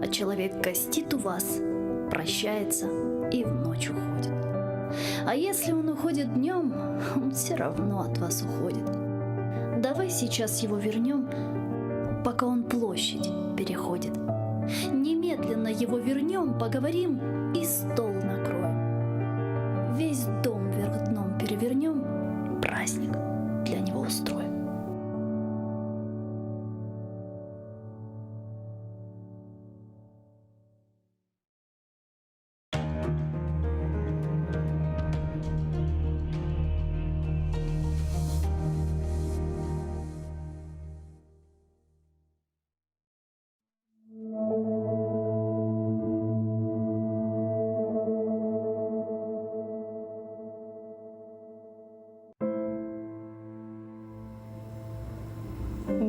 А человек гостит у вас, прощается и в ночь уходит. А если он уходит днем, он все равно от вас уходит. Давай сейчас его вернем, пока он площадь переходит. Немедленно его вернем, поговорим и стол накроем. Весь дом вверх дном перевернем, праздник для него устроим.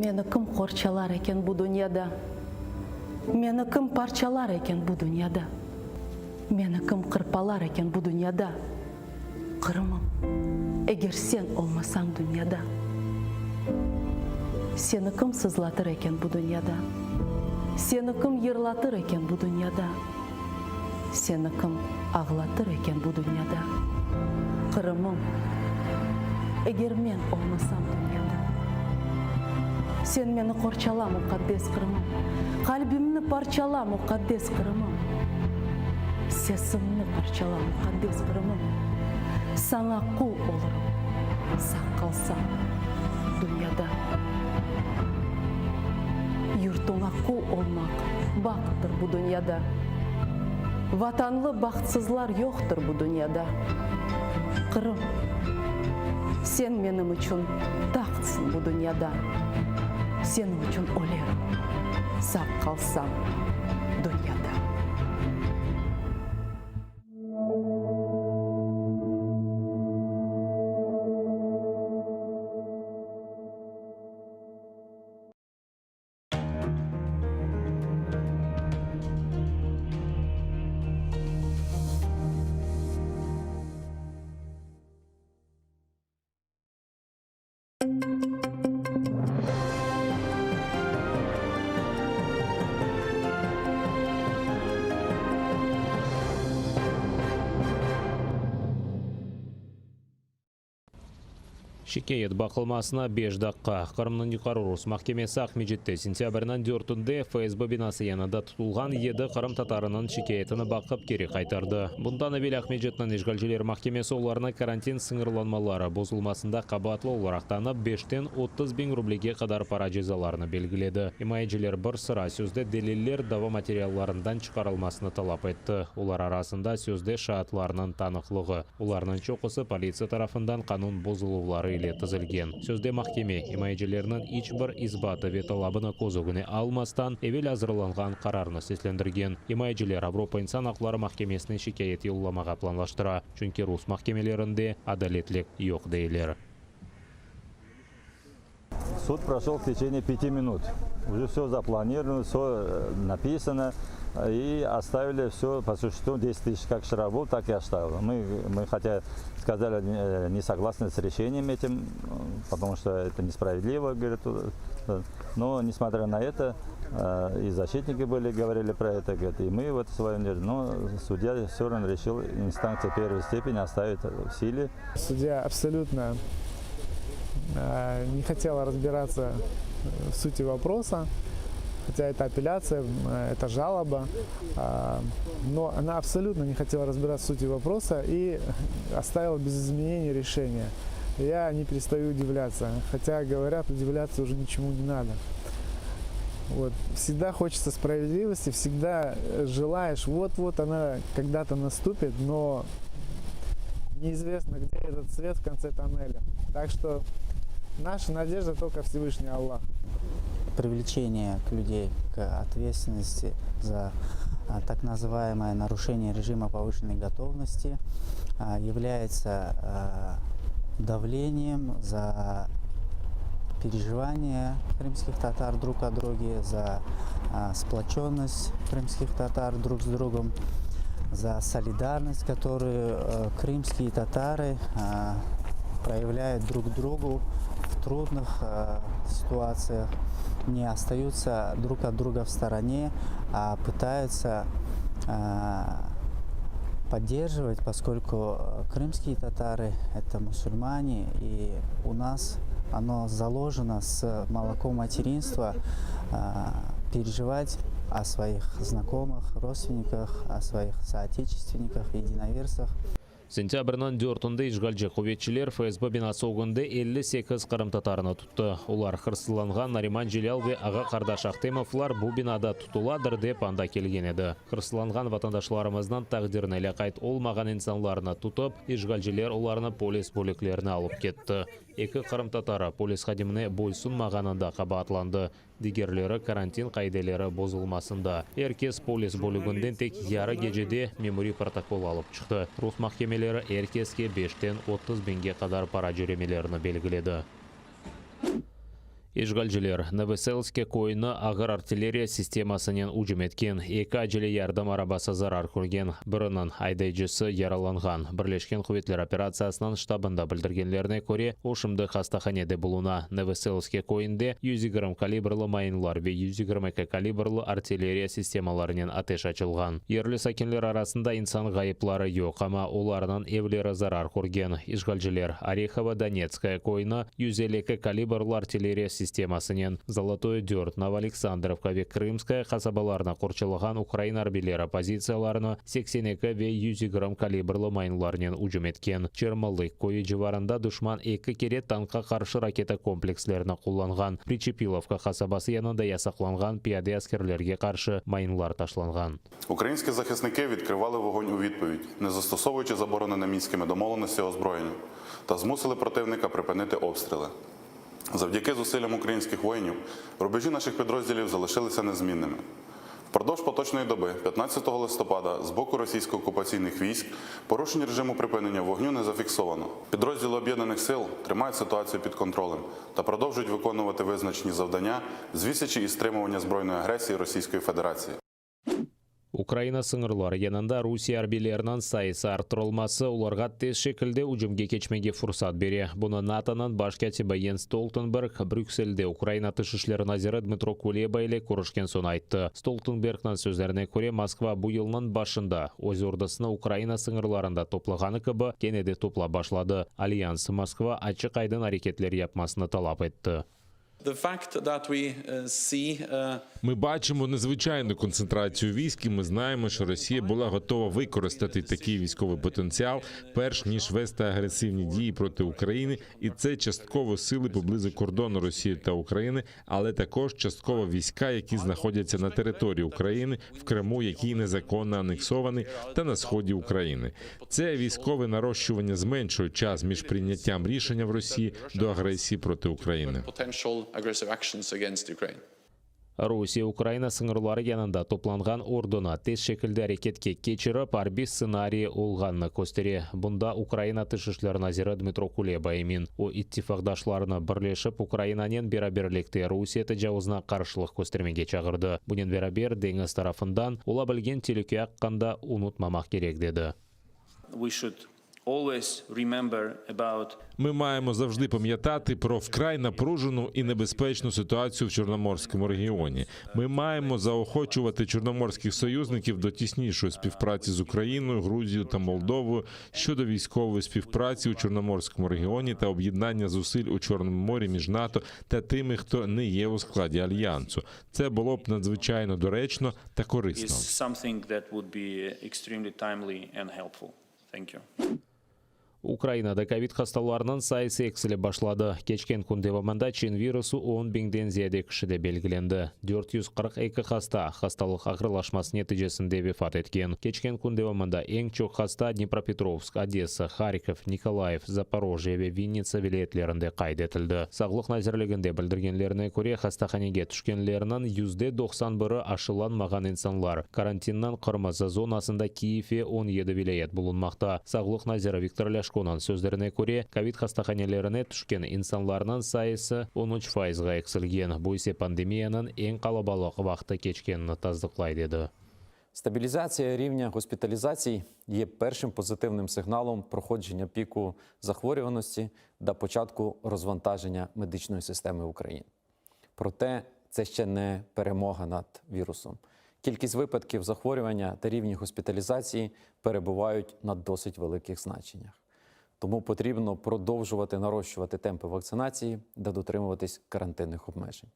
Meni kim qorchalar ekan bu dunyoda? Meni kim parchalar ekan bu dunyoda? Meni kim qirpalar ekan bu dunyoda? Qirmim, agar sen olmasang dunyoda. Seni kim sızlatır ekan bu dunyoda? Seni kim yig'latır ekan bu dunyoda? Seni kim ağlatır ekan bu dunyoda? Qirmim, agar men olmasam dunyoda. Sen meni qorchala muqaddas Qirmim, qalbimni parchala muqaddas Qirmim, sesimni parchala muqaddas Qirmim. Sana qul olurum, saq qalsam dunyoda. Yurtuna qul olmak baxtdır bu dunyoda. Vatanlı baxtsızlar yo'qdir bu dunyoda. Qirm, sen menim uchun taxtsan bu dunyoda. Senin uchun o'larim, saq qalsam dunyoda. Şikayet bakılmasına 5 dakika. Kırımның Yuqarı Rus Mahkemesi Akmecit'te sentябрьнің 4-інде ФСБ binası yanında tutulgan 7 Kırım Tatarının şikayetini bakıp geri kaytardı. Bundan evvel Akmecit'nin işgalciler mahkemesi onlarına karantin sınırlanmaları bozulmasında kabahatlı olarak tanıp 5'ten 30 bin rublege kadar para cezalarını belgiledi. Himayeciler bir sıra sözde deliller dava materyallarından çıkarılmasını talep etti. Ular arasında sözde şahitlarının tanıklığı. Ularının çoğusu polisiya tarafından kanun bozuluvları ile tizilgen. Sözde mahkeme himayecilerinin hiçbir isbatı ve talabını kozugunu almasdan evvel hazırlangan kararını seslendirgen. Himayeciler Avropa İnsan Hakları Mahkemesine şikayet yollamağa planlaştıra. Çünkü Rus mahkemelerinde adaletlik yok değiller. Суд прошел в течение 5 минут. Уже все запланировано, все написано. и оставили все по существу 10 тысяч как вчера был, так и оставили. Мы хотя сказали не согласны с решением этим, потому что это несправедливо, говорят, но несмотря на это, и защитники говорили про это, говорят, и мы вот свое, но судья все равно решил инстанция первой степени оставить в силе. Судья абсолютно не хотела разбираться в сути вопроса, хотя это апелляция, это жалоба, но она абсолютно не хотела разбираться в сути вопроса и оставила без изменений решение. Я не перестаю удивляться, хотя говорят, удивляться уже ничему не надо. Вот. Всегда хочется справедливости, всегда желаешь, вот-вот она когда-то наступит, но неизвестно, где этот свет в конце тоннеля. Так что наша надежда только Всевышний Аллах. Привлечение людей к ответственности за так называемое нарушение режима повышенной готовности является давлением за переживания крымских татар друг о друге, за сплоченность крымских татар друг с другом, за солидарность, которую крымские татары проявляют друг другу в трудных ситуациях, не остаются друг от друга в стороне, а пытаются поддерживать, поскольку крымские татары – это мусульмане, и у нас оно заложено с молоком материнства переживать о своих знакомых, родственниках, о своих соотечественниках, единоверцах. Сентябрьнан 4-нде ишгалчы кубетчилер ФСБ бинасы оғынды 58 қарым татарына тұтты. Олар қырсыланған Нариман Желял ве аға Қардаш Ахтемовлар бұл бинада тұтыладыр деп анда келген еді. Қырсыланған ватандашларымыздан тағдирнелі қайт олмаған инсанларына тұтып, ишгалчилер оларыны полис бөліклеріне алып кетті. 2 қарым татары полис қадиміне бойсунмағанында қабатланды. Дигерлері карантин қайделері бозылмасында. Эркес полис бөлігінден тек яры гежеде мемори протокол алып шықты. Рус махкемелері Эркеске 5-тен 30 бенге қадар пара жүремелеріні белгіледі. Ишгалчилер Новоселске койны агар артиллерия системасынан ужым еткен. 2 әжелі ярдам арабасы зарар көрген. Бірінің айдайжысы яраланған. Бірлешкен Құветлер операциясынан штабында білдіргенлеріне көре, ошымды хастаханеде болуна. Новоселске койынде 120 калибрлы майынлар ве 122 калибрлы артиллерия системаларынан атеш açылған. Ерлі сакенлер арасында инсан ғайыплары yok, ама оларынан евлері зарар көрген. Ишгалчилер Орехово Донецкая койны 152 калибрлы артиллерия системасынан Золотой Дёрт, Новоалександровка ве Крымская қасабаларына қорчылған Украина арбилері позицияларына 82 ве 120 калибрлы майынларынан ужым еткен. Чермалык койы жыварында душман 2 кере танкқа қаршы ракета комплекслеріне қолланған. Причепиловка қасабасы янында ясақланған пияде аскерлерге қаршы майынлар ташланған. Українські захисники відкривали вогонь у відповідь, не застосовуючи заборонене мінськими домовленості озброєння, та змусили противника припинити обстріли. Завдяки зусиллям українських воїнів рубежі наших підрозділів залишилися незмінними. Впродовж поточної доби, 15 листопада, з боку російсько-окупаційних військ порушень режиму припинення вогню не зафіксовано. Підрозділи Об'єднаних сил тримають ситуацію під контролем та продовжують виконувати визначені завдання з відсічі і стримування збройної агресії Російської Федерації. Украина сыңырлары янында Русия арбилерінен сайысы арттырылмасы оларға тез шекілде ұжымге кечмеге фұрсат бере. Бұны НАТО-нан баш катибы Йенс Столтенберг Брюксельде Украина тышышлер назиры Дмитро Кулеба ile көрішкен сон айтты. Столтенбергнан сөздеріне көре Москва бұл елінің башында өз ордасына Украина сыңырларында топлағаны кібі кенеде топла башлады. Альянс Москва ачық айдын әрекетлер япмасыны талап етті. Ми бачимо незвичайну концентрацію військ, і ми знаємо, що Росія була готова використати такий військовий потенціал, перш ніж вести агресивні дії проти України, і це частково сили поблизу кордону Росії та України, але також частково війська, які знаходяться на території України, в Криму, який незаконно анексований, та на сході України. Це військове нарощування зменшує час між прийняттям рішення в Росії до агресії проти України. Русия Украина сыңырлары янында топланған ордына тез шекілді әрекетке кечіріп, арби сценарии олғанны көстере. Бұнда Украина тышышлар назиры Дмитро Кулеба емин. О иттифақдашларына бірлешіп, Украинанен бераберлікті Русия тәжауызына қаршылық көстермеге чағырды. Бұнен берабер деңіз тарафындан ола білген телеке аққанда ұнытмамақ керек деді. Ми маємо завжди пам'ятати про вкрай напружену і небезпечну ситуацію в Чорноморському регіоні. Ми маємо заохочувати чорноморських союзників до тіснішої співпраці з Україною, Грузією та Молдовою щодо військової співпраці у Чорноморському регіоні та об'єднання зусиль у Чорному морі між НАТО та тими, хто не є у складі альянсу. Це було б надзвичайно доречно та корисно. Украинада ковид хасталарынан сайысы экселе башлады. Кечкен күндеваманда чин вирусу 10 биңден зияде кішіде белгіленді. 442 хаста хасталық ағрылашмасы нәтижесінде вефат еткен. Кечкен күндеваманда ең чоқ хаста Днепропетровск, Одесса, Харьков, Николаев, Запорожье ве Винница вилетлерінде қайдетілді. Сағлық назірлігінде білдіргенлеріне көре хастаханеге түшкенлерінің %91 ашыланмаған инсанлар. Карантиннан қырмызы зонасында Киеве 17 вилайет болынмақта. Сағлық назирі Виктор Ляшконан сөздеріне көре, ковид хастаханелеріне түшкен инсанларынан сайысы 13%-ға эксілген. Бұл есе пандемияның ең қалабалық вақты кечкенін таздықлай деді. Стабілізація рівня госпіталізацій є першим позитивним сигналом проходження піку захворюваності та початку розвантаження медичної системи України. Проте це ще не перемога над вірусом. Кількість випадків захворювання та рівні госпіталізації перебувають на досить великих значеннях. Тому потрібно продовжувати нарощувати темпи вакцинації та дотримуватись карантинних обмежень.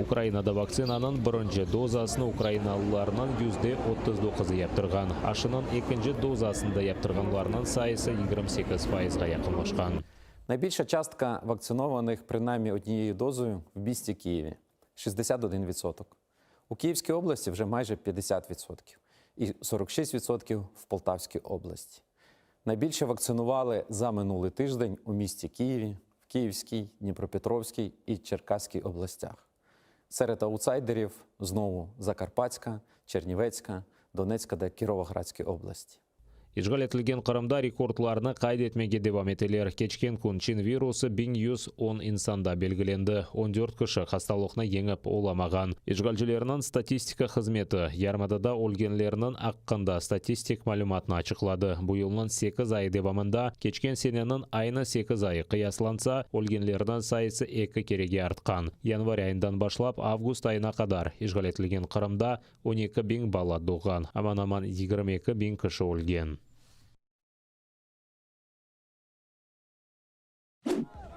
Украинада вакцинаның бірінші дозасын Украиналыларынан %39 яптырған. Ашының екінші дозасында яптырғанларының сайысы 28%-ға якынлашқан. Найбільша частка вакцинованих принаймні однією дозою в місті Києві – 61%. У Київській області вже майже 50% і 46% в Полтавській області. Найбільше вакцинували за минулий тиждень у місті Києві, в Київській, Дніпропетровській і Черкаській областях. Серед аутсайдерів знову Закарпатська, Чернівецька, Донецька та Кіровоградські області. Ишғал етілген Қырымда рекордларына қайд етмеге девам етелер. Кечкен күн чин вирусы 1110 инсанда белгіленді. 14 кіші хасталықны еңіп оламаған. Ишғалжылерінің статистика қызметі ярмадада өлгенлерінің аққында статистик малюматына ачықлады. Бұйылның 8 айы девамында кечкен сененің айны 8 айы қиясланса, өлгенлерінің сайысы 2 кереге артқан. Январь айындан башлап август айына қадар ишғал етілген Қырымда 12 000 бала туған. Аман-аман 22 000 кіші өлген.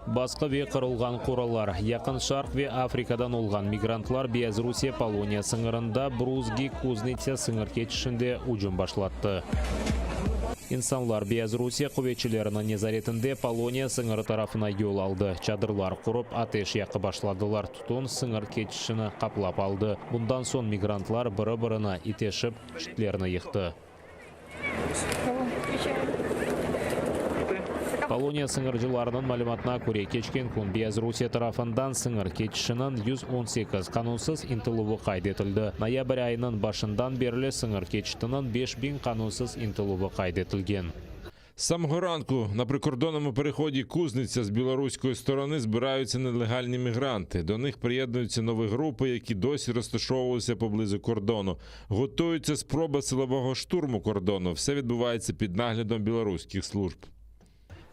Басқа ве қырылған қоралар. Яқын Шарқ ве Африкадан олған мигрантлар Белоруссия Полония сыңырында Брузги Кузница сыңыр кетішінде ұжым башлатты. Инсанлар Белоруссия құветшілерінің незаретінде Полония сыңыры тарафына ел алды. Чадырлар құрып, атеш яқы башладылар. Тұтын сыңыр кетішіні қаплап алды. Бұндан сон мигрантлар бірі-біріні итешіп, шітлеріні йықты. Полония сыңыржыларының мәліметіне көре кечкен күн Белоруссия тарафындан сыңыр кетішінің 118 қанунсыз интылуы қайдетілді. Ноябрь айының башындан берлі сыңыр кетішінің 5000 қанунсыз интылуы қайдетілген. З самого ранку на прикордонному переході Кузниця з білоруської сторони збираються нелегальні мігранти. До них приєднуються нові групи, які досі розташовувалися поблизу кордону. Готуються спроба силового штурму кордону. Все відбувається під наглядом білоруських служб.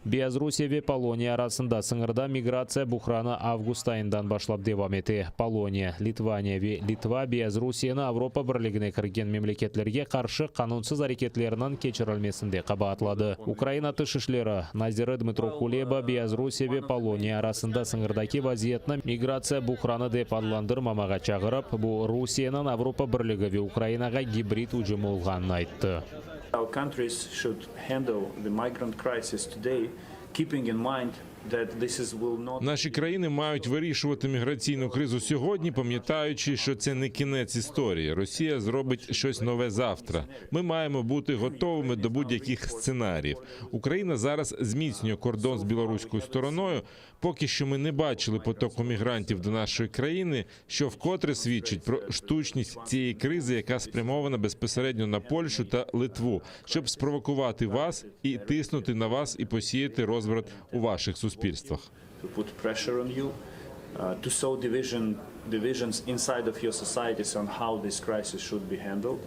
Белоруссия ве Полония арасында сыңырда миграция бұқраны август айындан башлап девам ете. Полония, Литвания ве Литва Белоруссияны Европа бірлігіне кірген мемлекетлерге қаршы қанунсыз әрекетлерінің кечірілмесінде қабатлады. Украина тышышлері Назиры Дмитро Кулеба Белоруссия ве Полония арасында сыңырдаки вазиетні миграция бұқраны деп адландырмамаға чағырып, бұл Русияның Европа бірлігі ве Украинаға гибрид ұжымы олғанын айтты. Our countries should handle the migrant crisis today, keeping in mind Наші країни мають вирішувати міграційну кризу сьогодні, пам'ятаючи, що це не кінець історії. Росія зробить щось нове завтра. Ми маємо бути готовими до будь-яких сценаріїв. Україна зараз зміцнює кордон з білоруською стороною. Поки що ми не бачили потоку мігрантів до нашої країни, що вкотре свідчить про штучність цієї кризи, яка спрямована безпосередньо на Польщу та Литву, щоб спровокувати вас і тиснути на вас і посіяти розбрат у ваших суспільствах. To put pressure on you, to sow divisions inside of your societies on how this crisis should be handled.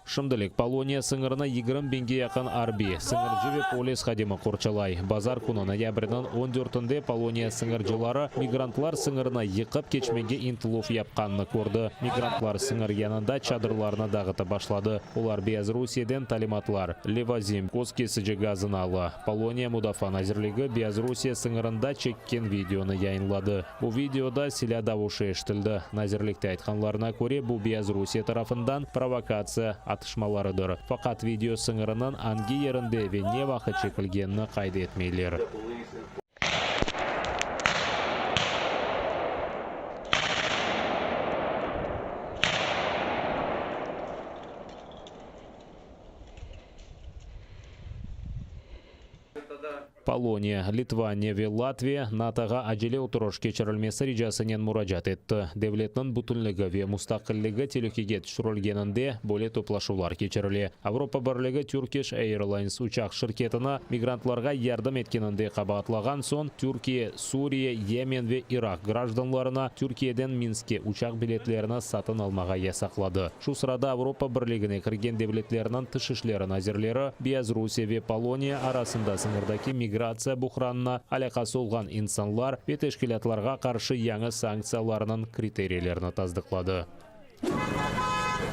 Шымдылык Полония сыңырына 20 бенге яқын арби. Сыңыржыве полис хадимы Қорчалай. Базар күні ноябрьдің 14-інде Полония сыңыржылары мигрантлар сыңырына йықып кечмеге интылуф япқанны көрді. Мигрантлар сыңыр янында чадырларына дағыты башлады. Олар Белорусиядан талиматлар. Левазим Коскесіжі газын алы. Полония Мудафа Назирлігі Белорусия сыңырында чеккен видеоны яйынлады. Бұл видеода силя дауышы ештілді. Назирлікті айтқанларына көре бұл Белорусия тарафындан провокация атышмаларыдыр. Фақат видео сыңырынан анги ерінде вене вақыт чекілгенні қайды етмейлер. Полония, Литвания ve Латвия NATO'ға әжеле отырыш кечірілмесі режасынен мұражат етті. Девлетнің бұтынлығы ve мұстақылығы телекеге түшірілгенінде бөле топлашулар кечірілі. Авропа бірлігі Turkish Airlines ұшақ шыркетіні мигрантларға ярдым еткенінде қабатлаған сон Түркия, Сурия, Йемен ve Ирак гражданларына Түркияден Минске ұшақ билетлеріні сатын алмаға ясақлады. Шу сырада Авропа бірлігіне кірген девлетлерінің тышышлерін әзірлері Белорусия ve Полония арасында сыңырдаки миграция бұқранына алақасы олған инсанлар ve тәшкілатларға қаршы яңы санкцияларының критерийлерін таздықлады.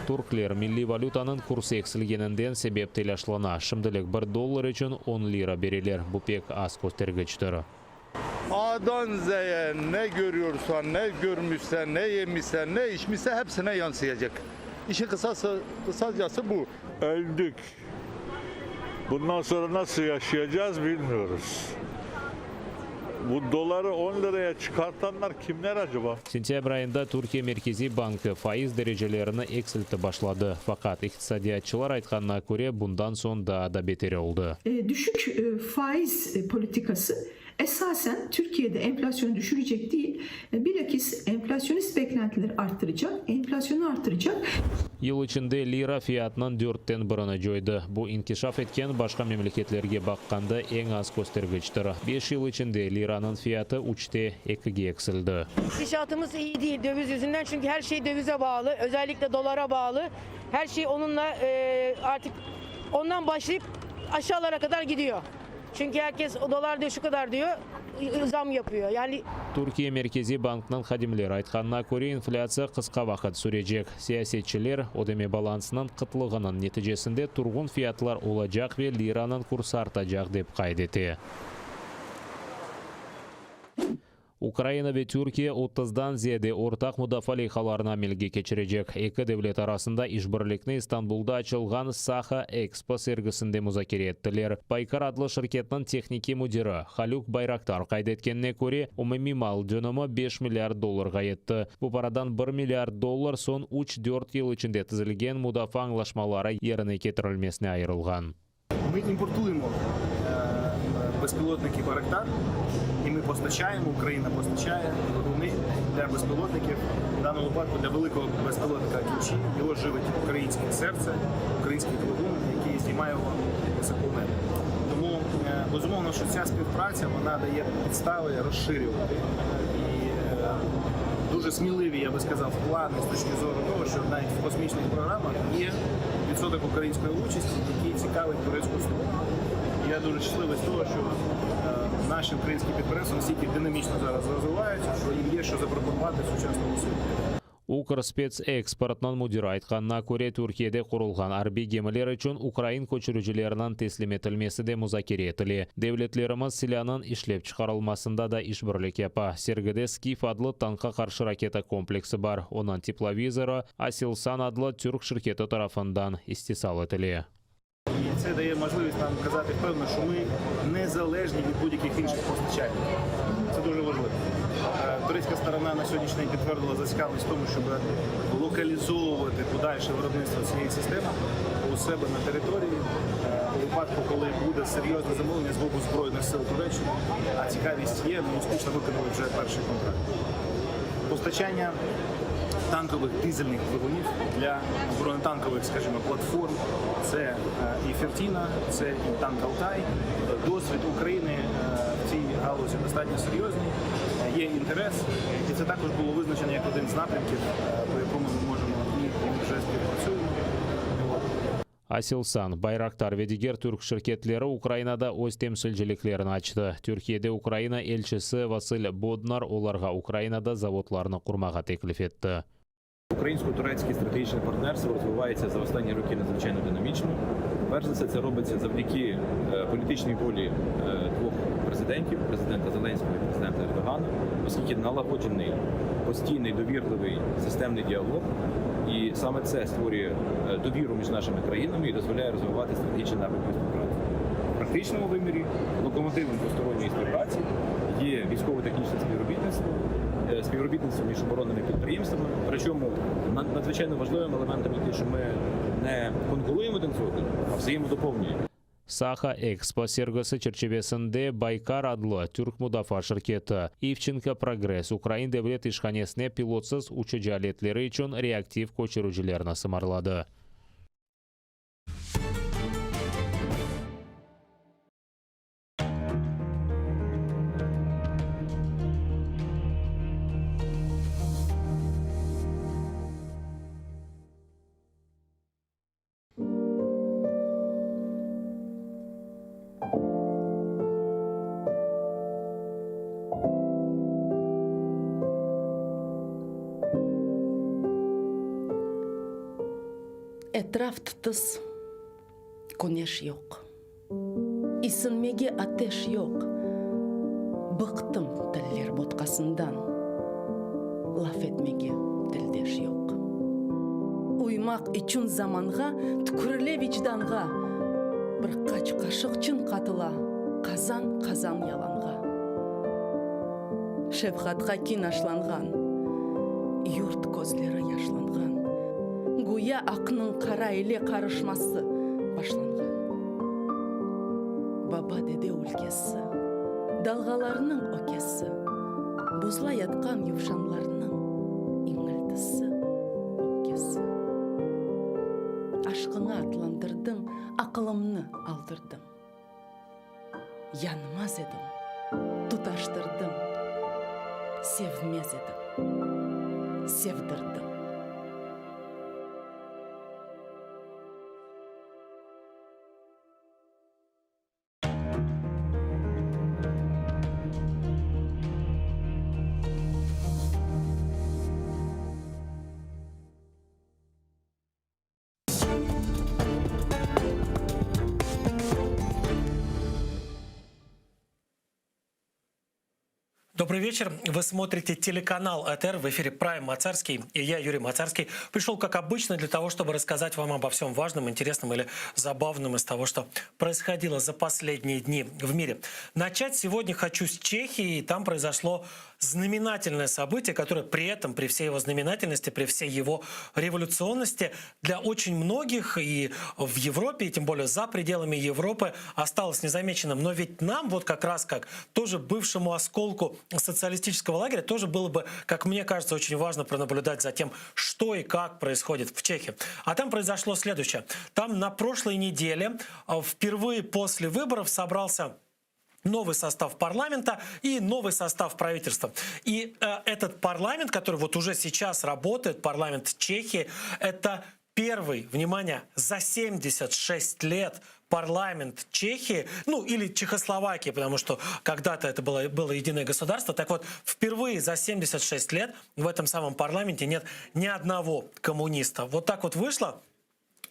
Турклер милли валютаның курсы эксілгенінден себеп телашлана. Шымдылық $1 үшін 10 лира берелер. Бұл пек аз көстергіштір. A'dan Z'ye ne görüyorsan, ne görmüşsen, ne yemişsen, ne içmişsen hepsine yansıyacak. İşin kısacası bu. Öldük. Bundan sonra nasıl yaşayacağız bilmiyoruz. Bu doları 10 liraya çıkartanlar kimler acaba? Сентябрь ayında Türkiye Merkezi Bankı faiz derecelerini eksilti başladı. Fakat iqtisadiyatçılar aytqanına göre bundan son daha da beteri oldu. Düşük faiz politikası esasen Türkiye'de enflasyonu düşürecek değil, bilakis enflasyonist beklentileri arttıracak, enflasyonu arttıracak. Yıl içinde lira fiyatının 4'ten 1'ine joydu. Bu inkişaf etken başka memleketlerge bakkanda en az göstergeçtir. 5 yıl içinde liranın fiyatı 3'te 2'ye eksildi. İktisatımız iyi değil döviz yüzünden çünkü her şey dövize bağlı, özellikle dolara bağlı. Her şey onunla artık ondan başlayıp aşağılara kadar gidiyor. Çünkü herkes o dolar diyor şu kadar diyor, zam yapıyor. Yani Türkiye Merkezi Bank'ның xadimleri aytqanına göre infляция qısqa vaqt sürecek. Siyasetçiler ödeme balansının qıtlığının neticesinde turgun fiyatlar olacak ve liranın kursu artacak deb qayd etdi. Ukraina ve Türkiye 30'dan ziyade ortak müdafaa loyihalarini amalga kechirecek. Iki devlet arasında işbirlikni İstanbul'da açılgan Saha Expo sergisinde muzokara ettiler. Baykar adlı şirketinin texniki müdiri Haluk Bayraktar qayd etkenine göre umumiy mal jönümü 5 milyard dollarga yetdi. Bu paradan 1 milyard dollar son 3-4 yıl içinde tuzilgan müdafaa anlaşmalari yerine ketirilmesine ayrılgan. Ми імпортуємо безпілотники Байрактар, і ми постачаємо, Україна постачає двигуни для безпілотників, в даному випадку для великого безпілотника Кілчі. Його живить українське серце, український двигун, який знімає його високо в небо. Тому, безумовно, що ця співпраця, вона дає підстави розширювати. І дуже сміливі, я би сказав, плани з точки зору того, що навіть в космічних програмах є відсоток української участі, який цікавить турецьку сторону. Я дуже щасливий з того, що наші українські підприємства настільки динамічно зараз розвиваються, що їм є що запропонувати сучасному світу. Укрспецэкспортның müdiri aytqanına göre Türkiye'de kurulgan harbiy gemiler için Ukrayn koçurucularının teslim etilmesi de muzokara etili. Devletlerimiz silahının işlep çıkarılmasında da işbirlik yapa. Sergide Skif adlı tanka karşı raketa kompleksi var. Onun tiplovizoru Aselsan adlı Türk şirketi tarafından istisal etili. це дає можливість нам казати впевнено, що ми незалежні від будь-яких інших постачальників. Це дуже важливо. Турецька сторона на сьогоднішній день підтвердила зацікавленість в тому, щоб локалізовувати подальше виробництво цієї системи у себе на території у випадку, коли буде серйозне замовлення з боку Збройних сил Туреччини, а цікавість є, ми успішно виконали вже перший контракт. Постачання танкових дизельних двигунів для бронетанкових, скажімо, платформ. Це і Фертіна, це і танк Алтай. Досвід України в цій галузі достатньо серйозний. Є інтерес, і це також було визначено як один з напрямків, по якому ми можемо і вже співпрацюємо. Aselsan, Байрактар Ведигер түрк шirketlері Украинада өз темсілжіліклерін açtı. Türkiye'de Ukraina elçisi Василь Боднар оларға Украинада заводларны құрмаға теклif etті. Українсько-турецьке стратегічне партнерство розвивається за останні роки надзвичайно динамічно. Перш за все, це робиться завдяки політичній волі двох президентів, президента Зеленського і президента Ердогана, оскільки налагоджений постійний, довірливий, системний діалог. І саме це створює довіру між нашими країнами і дозволяє розвивати стратегічні напрямки співпраці. В практичному вимірі локомотивом двосторонньої співпраці є військово-технічне співробітництво між оборонними підприємствами. Причому надзвичайно важливим елементом є те, що ми не конкуруємо один з одним, а взаємодоповнюємо. Саха Экспо сергісі черчебесінде Байкар адлы түрк мудафа шirketi Ивченко Прогресс Украин devlet ишханесіне пилотсыз учы жалетлері үшін реактив көшіружілеріні сымарлады. Etrafta tız, güneş yok. İsinmege ateş yok. Bıktım tiller botkasından. Laf etmege dildeş yok. Uymak için zamanға, tükürle vicdanға. Bir kaşık çın katıla, kazan yalanға. Şefkatға kin aşlanған, yurt gözleri yaşlanған. Гуя ақның қара еле қарышмасы башланған. Баба деде өлкесі, далғаларының өкесі, бұзла ятқан евшанларының иңілдісі, өпкесі. Ашқыңа атландырдың, ақылымны алдырдым. Янмаз едім, тұташтырдым, sevmez едім, sevdirdim. Добрый вечер. Вы смотрите телеканал АТР, в эфире Прайм Мацарский. И я, Юрий Мацарский, пришел, как обычно, для того, чтобы рассказать вам обо всем важном, интересном или забавном из того, что происходило за последние дни в мире. Начать сегодня хочу с Чехии. Там произошло знаменательное событие, которое при этом, при всей его знаменательности, при всей его революционности, для очень многих и в Европе, и тем более за пределами Европы, осталось незамеченным. Но ведь нам, вот как раз как тоже бывшему осколку социалистического лагеря, тоже было бы, как мне кажется, очень важно пронаблюдать за тем, что и как происходит в Чехии. А там произошло следующее. Там на прошлой неделе впервые после выборов собрался новый состав парламента и новый состав правительства. И этот парламент, который вот уже сейчас работает, парламент Чехии, это первый, внимание, за 76 лет парламент Чехии, ну или Чехословакии, потому что когда-то это было единое государство. Так вот, впервые за 76 лет в этом самом парламенте нет ни одного коммуниста. Вот так вот вышло.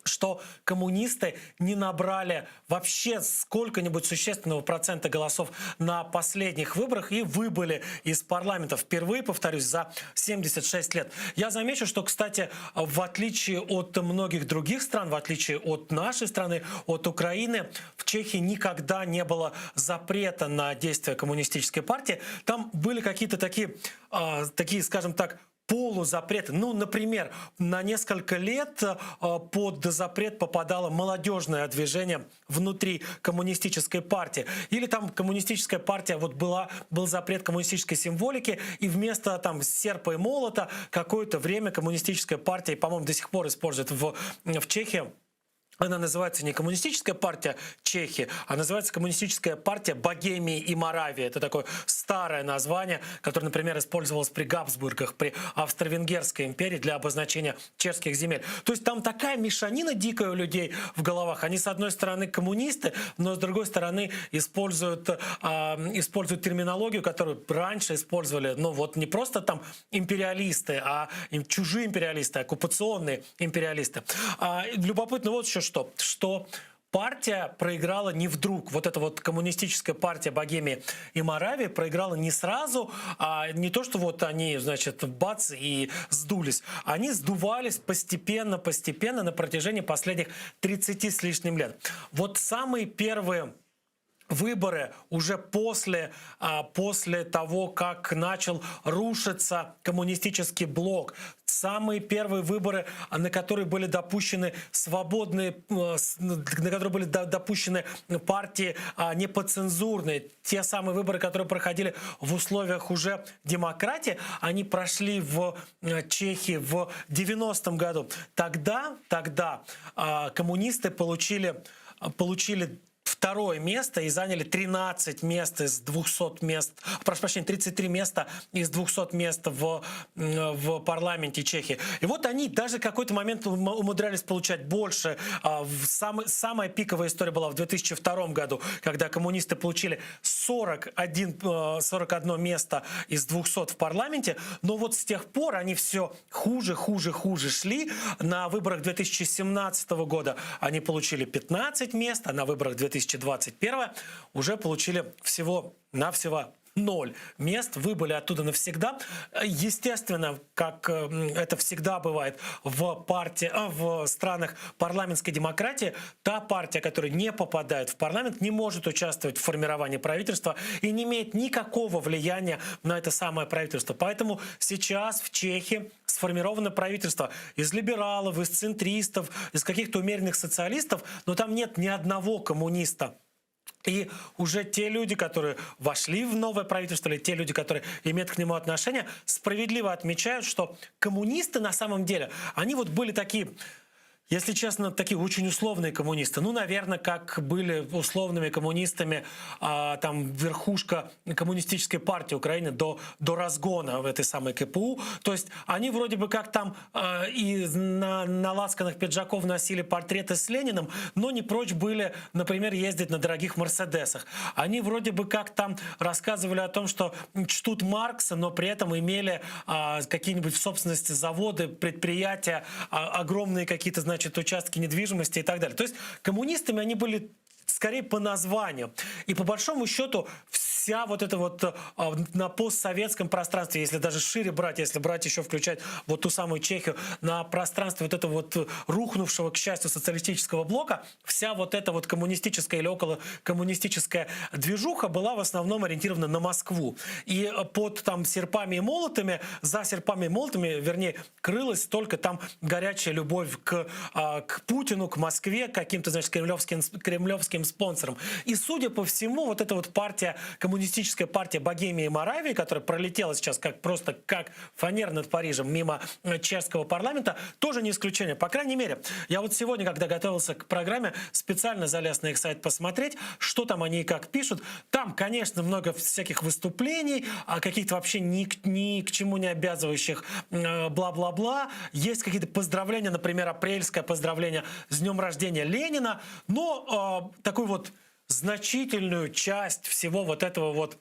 что коммунисты не набрали вообще сколько-нибудь существенного процента голосов на последних выборах и выбыли из парламента впервые, повторюсь, за 76 лет. Я замечу, что, кстати, в отличие от многих других стран, в отличие от нашей страны, от Украины, в Чехии никогда не было запрета на действия коммунистической партии. Там были какие-то такие, скажем так, полузапреты. Ну, например, на несколько лет под запрет попадало молодежное движение внутри коммунистической партии. Или там коммунистическая партия, вот был запрет коммунистической символики, и вместо там серпа и молота какое-то время коммунистическая партия, по-моему, до сих пор использует в Чехии. Она называется не Коммунистическая партия Чехии, а называется Коммунистическая партия Богемии и Моравии. Это такое старое название, которое, например, использовалось при Габсбургах, при Австро-Венгерской империи для обозначения чешских земель. То есть там такая мешанина дикая у людей в головах. Они, с одной стороны, коммунисты, но с другой стороны используют терминологию, которую раньше использовали, ну вот не просто там империалисты, а чужие империалисты, оккупационные империалисты. Любопытно вот еще что партия проиграла не вдруг. Вот эта вот коммунистическая партия Богемии и Моравии проиграла не сразу, а не то, что вот они, значит, бац, и сдулись. Они сдувались постепенно на протяжении последних 30 с лишним лет. Вот самые первые выборы уже после того, как начал рушиться коммунистический блок. Самые первые выборы, на которые были допущены на которые были допущены партии неподцензурные. Те самые выборы, которые проходили в условиях уже демократии, они прошли в Чехии в 90-м году. Тогда коммунисты получили второе место и заняли 13 мест из 200 мест, прошу прощения, 33 места из 200 мест в парламенте Чехии. И вот они даже в какой-то момент умудрялись получать больше. Самая пиковая история была в 2002 году, когда коммунисты получили 41 место из 200 в парламенте. Но вот с тех пор они все хуже шли. На выборах 2017 года они получили 15 мест, а на выборах 2021 уже получили всего-навсего 0 мест, выбыли оттуда навсегда. Естественно, как это всегда бывает в странах парламентской демократии, та партия, которая не попадает в парламент, не может участвовать в формировании правительства и не имеет никакого влияния на это самое правительство. Поэтому сейчас в Чехии сформировано правительство из либералов, из центристов, из каких-то умеренных социалистов, но там нет ни одного коммуниста. И уже те люди, которые вошли в новое правительство, или те люди, которые имеют к нему отношение, справедливо отмечают, что коммунисты на самом деле, они вот были такие, если честно, такие очень условные коммунисты. Ну, наверное, как были условными коммунистами там верхушка коммунистической партии Украины до разгона в этой самой КПУ. То есть они вроде бы как там и на лацканах пиджаков носили портреты с Лениным, но не прочь были, например, ездить на дорогих Мерседесах. Они вроде бы как там рассказывали о том, что чтут Маркса, но при этом имели какие-нибудь в собственности заводы, предприятия, огромные какие-то, значит, участки недвижимости и так далее. То есть коммунистами они были скорее по названию. И по большому счету вся вот эта вот на постсоветском пространстве, если даже шире брать, если брать еще включать вот ту самую Чехию, на пространстве вот этого вот рухнувшего, к счастью, социалистического блока, вся вот эта вот коммунистическая или околокоммунистическая движуха была в основном ориентирована на Москву. И под там серпами и молотами, за серпами и молотами, вернее, крылась только там горячая любовь к Путину, к Москве, к каким-то, значит, кремлевским спонсорам. И, судя по всему, вот эта вот партия, коммунистическая партия Богемии и Моравии, которая пролетела сейчас просто как фанера над Парижем мимо чешского парламента, тоже не исключение. По крайней мере, я вот сегодня, когда готовился к программе, специально залез на их сайт посмотреть, что там они и как пишут. Там, конечно, много всяких выступлений, каких-то вообще ни к чему не обязывающих бла-бла-бла. Есть какие-то поздравления, например, апрельское поздравление с днем рождения Ленина, но такую вот значительную часть всего вот этого вот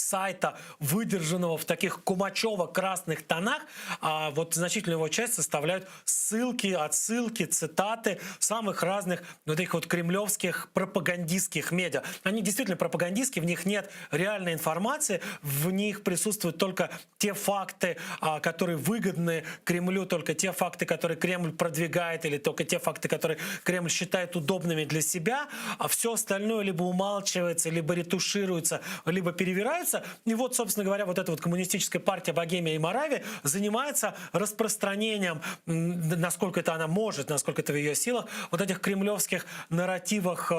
сайта, выдержанного в таких кумачево-красных тонах, а вот значительную его часть составляют ссылки, отсылки, цитаты самых разных вот этих вот кремлевских пропагандистских медиа. Они действительно пропагандистские, в них нет реальной информации, в них присутствуют только те факты, которые выгодны Кремлю, только те факты, которые Кремль продвигает, или только те факты, которые Кремль считает удобными для себя, а все остальное либо умалчивается, либо ретушируется, либо перевирается. И вот, собственно говоря, вот эта вот коммунистическая партия Богемия и Моравия занимается распространением, насколько это она может, насколько это в ее силах, вот этих кремлевских нарративах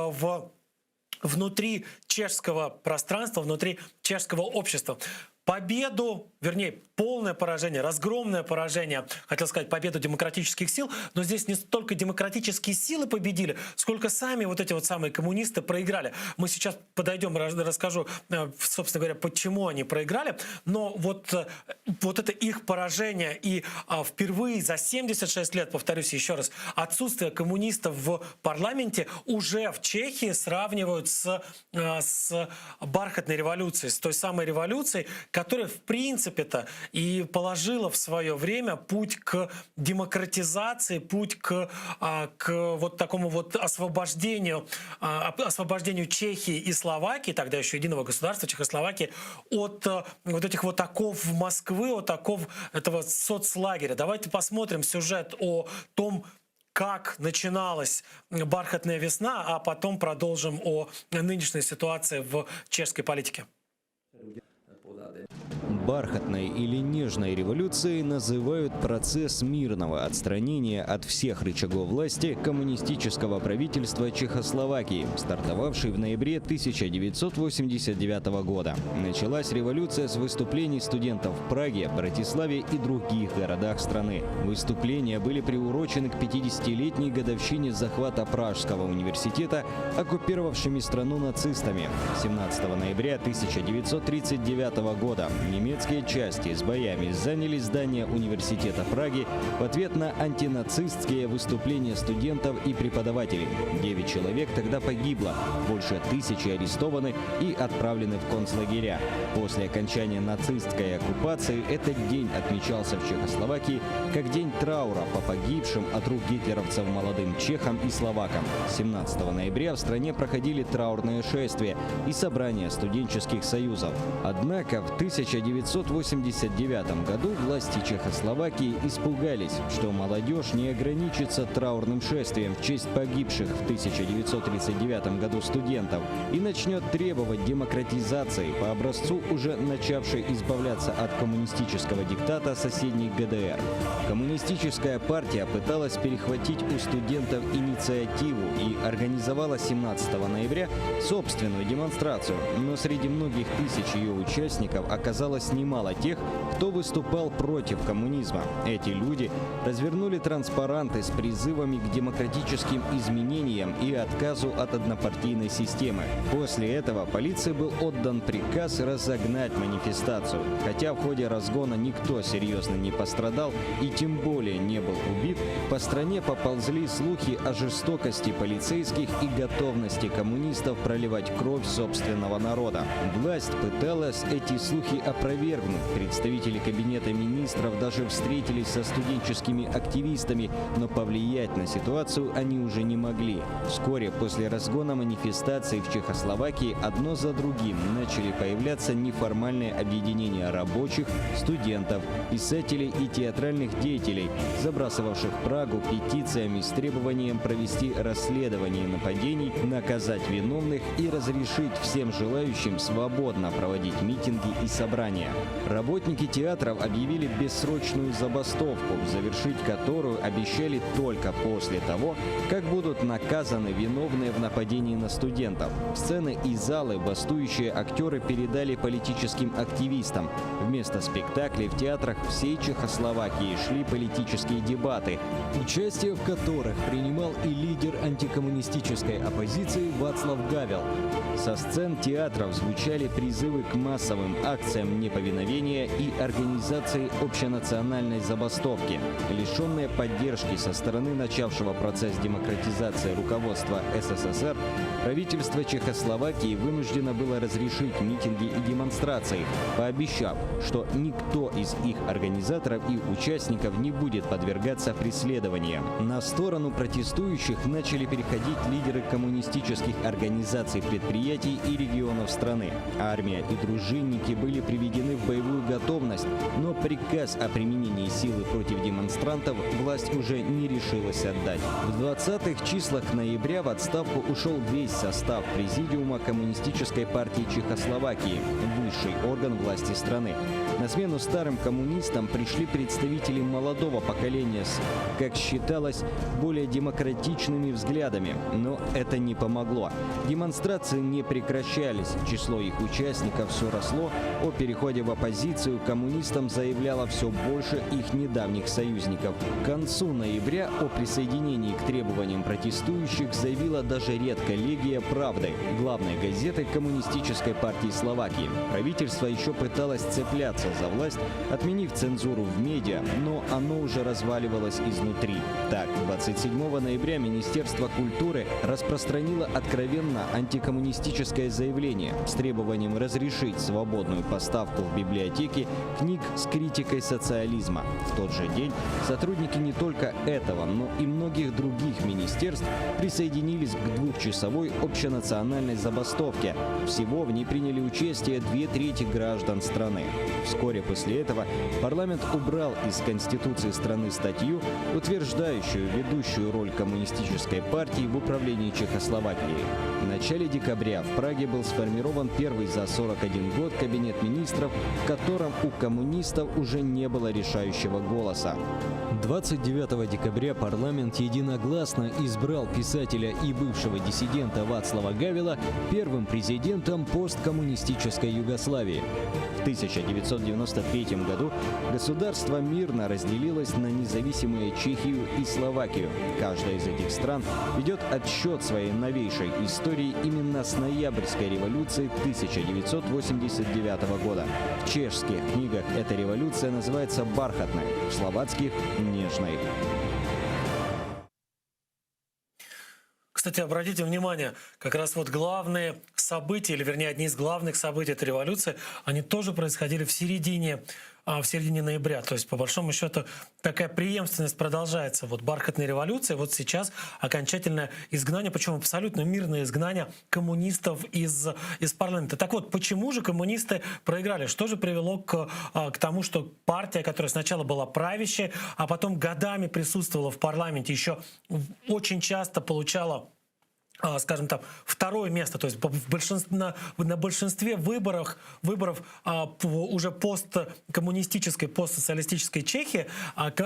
внутри чешского пространства, внутри чешского общества. Победу, вернее, полное поражение, разгромное поражение, хотел сказать, победу демократических сил, но здесь не столько демократические силы победили, сколько сами вот эти вот самые коммунисты проиграли. Мы сейчас подойдем, расскажу, собственно говоря, почему они проиграли, но вот это их поражение и впервые за 76 лет, повторюсь еще раз, отсутствие коммунистов в парламенте уже в Чехии сравнивают с бархатной революцией, с той самой революцией, которая в принципе-то и положила в свое время путь к демократизации, путь к вот такому вот освобождению Чехии и Словакии, тогда еще единого государства Чехословакии, от вот этих вот оков Москвы, от оков этого соцлагеря. Давайте посмотрим сюжет о том, как начиналась бархатная весна, а потом продолжим о нынешней ситуации в чешской политике. Бархатной или нежной революцией называют процесс мирного отстранения от всех рычагов власти коммунистического правительства Чехословакии, стартовавший в ноябре 1989 года. Началась революция с выступлений студентов в Праге, Братиславе и других городах страны. Выступления были приурочены к 50-летней годовщине захвата Пражского университета оккупировавшими страну нацистами. 17 ноября 1939 года немецкие части с боями заняли здание университета Праги в ответ на антинацистские выступления студентов и преподавателей. 9 человек тогда погибло, больше 1000 арестованы и отправлены в концлагеря. После окончания нацистской оккупации этот день отмечался в Чехословакии как день траура по погибшим от рук гитлеровцев молодым чехам и словакам. 17 ноября в стране проходили траурные шествия и собрания студенческих союзов. Однако в 1989 году власти Чехословакии испугались, что молодежь не ограничится траурным шествием в честь погибших в 1939 году студентов и начнет требовать демократизации по образцу уже начавшей избавляться от коммунистического диктата соседней ГДР. Коммунистическая партия пыталась перехватить у студентов инициативу и организовала 17 ноября собственную демонстрацию, но среди многих тысяч ее участников оказалось немало тех, кто выступал против коммунизма. Эти люди развернули транспаранты с призывами к демократическим изменениям и отказу от однопартийной системы. После этого полиции был отдан приказ разогнать манифестацию. Хотя в ходе разгона никто серьезно не пострадал и тем более не был убит, по стране поползли слухи о жестокости полицейских и готовности коммунистов проливать кровь собственного народа. Власть пыталась эти слухи опровергнуть. Представители кабинета министров даже встретились со студенческими активистами, но повлиять на ситуацию они уже не могли. Вскоре после разгона манифестаций в Чехословакии одно за другим начали появляться неформальные объединения рабочих, студентов, писателей и театральных деятелей, забрасывавших Прагу петициями с требованием провести расследование нападений, наказать виновных и разрешить всем желающим свободно проводить митинги и собрания. Работники театров объявили бессрочную забастовку, завершить которую обещали только после того, как будут наказаны виновные в нападении на студентов. Сцены и залы бастующие актеры передали политическим активистам. Вместо спектаклей в театрах всей Чехословакии шли политические дебаты, участие в которых принимал и лидер антикоммунистической оппозиции Вацлав Гавел. Со сцен театров звучали призывы к массовым акциям неповиновения и организации общенациональной забастовки. Лишенные поддержки со стороны начавшего процесс демократизации руководства СССР, правительство Чехословакии вынуждено было разрешить митинги и демонстрации. демонстрации, пообещав, что никто из их организаторов и участников не будет подвергаться преследованиям. На сторону протестующих начали переходить лидеры коммунистических организаций, предприятий и регионов страны. Армия и дружинники были приведены в боевую готовность, но приказ о применении силы против демонстрантов власть уже не решилась отдать. В 20-х числах ноября в отставку ушел весь состав Президиума Коммунистической партии Чехословакии, высший орган власти страны. На смену старым коммунистам пришли представители молодого поколения с, как считалось, более демократичными взглядами. Но это не помогло. Демонстрации не прекращались, число их участников все росло, о переходе в оппозицию коммунистам заявляло все больше их недавних союзников. К концу ноября о присоединении к требованиям протестующих заявила даже редколлегия «Правды», главной газеты Коммунистической партии Словакии. Правительство еще пыталось цепляться за власть, отменив цензуру в медиа, но оно уже разваливалось изнутри. Так, 27 ноября Министерство культуры распространило откровенно антикоммунистическое заявление с требованием разрешить свободную поставку в библиотеки книг с критикой социализма. В тот же день сотрудники не только этого, но и многих других министерств присоединились к двухчасовой общенациональной забастовке. Всего в ней приняли участие 2/3 граждан страны. Вскоре после этого парламент убрал из Конституции страны статью, утверждающую ведущую роль коммунистической партии в управлении Чехословакией. В начале декабря в Праге был сформирован первый за 41 год кабинет министров, в котором у коммунистов уже не было решающего голоса. 29 декабря парламент единогласно избрал писателя и бывшего диссидента Вацлава Гавела первым президентом посткоммунистической Югославии. В 1993 году государство мирно разделилось на независимые Чехию и Словакию. Каждая из этих стран ведет отсчет своей новейшей истории именно с ноябрьской революции 1989 года. В чешских книгах эта революция называется «Бархатной», в словацких – «Нежной». Кстати, обратите внимание, как раз вот главные события, или вернее одни из главных событий этой революции, они тоже происходили в середине ноября. То есть, по большому счету, такая преемственность продолжается. Вот бархатная революция, вот сейчас окончательное изгнание, причем абсолютно мирное изгнание коммунистов из парламента. Так вот, почему же коммунисты проиграли? Что же привело к тому, что партия, которая сначала была правящей, а потом годами присутствовала в парламенте, еще очень часто получала, скажем так, второе место, то есть на большинстве выборов уже посткоммунистической, постсоциалистической Чехии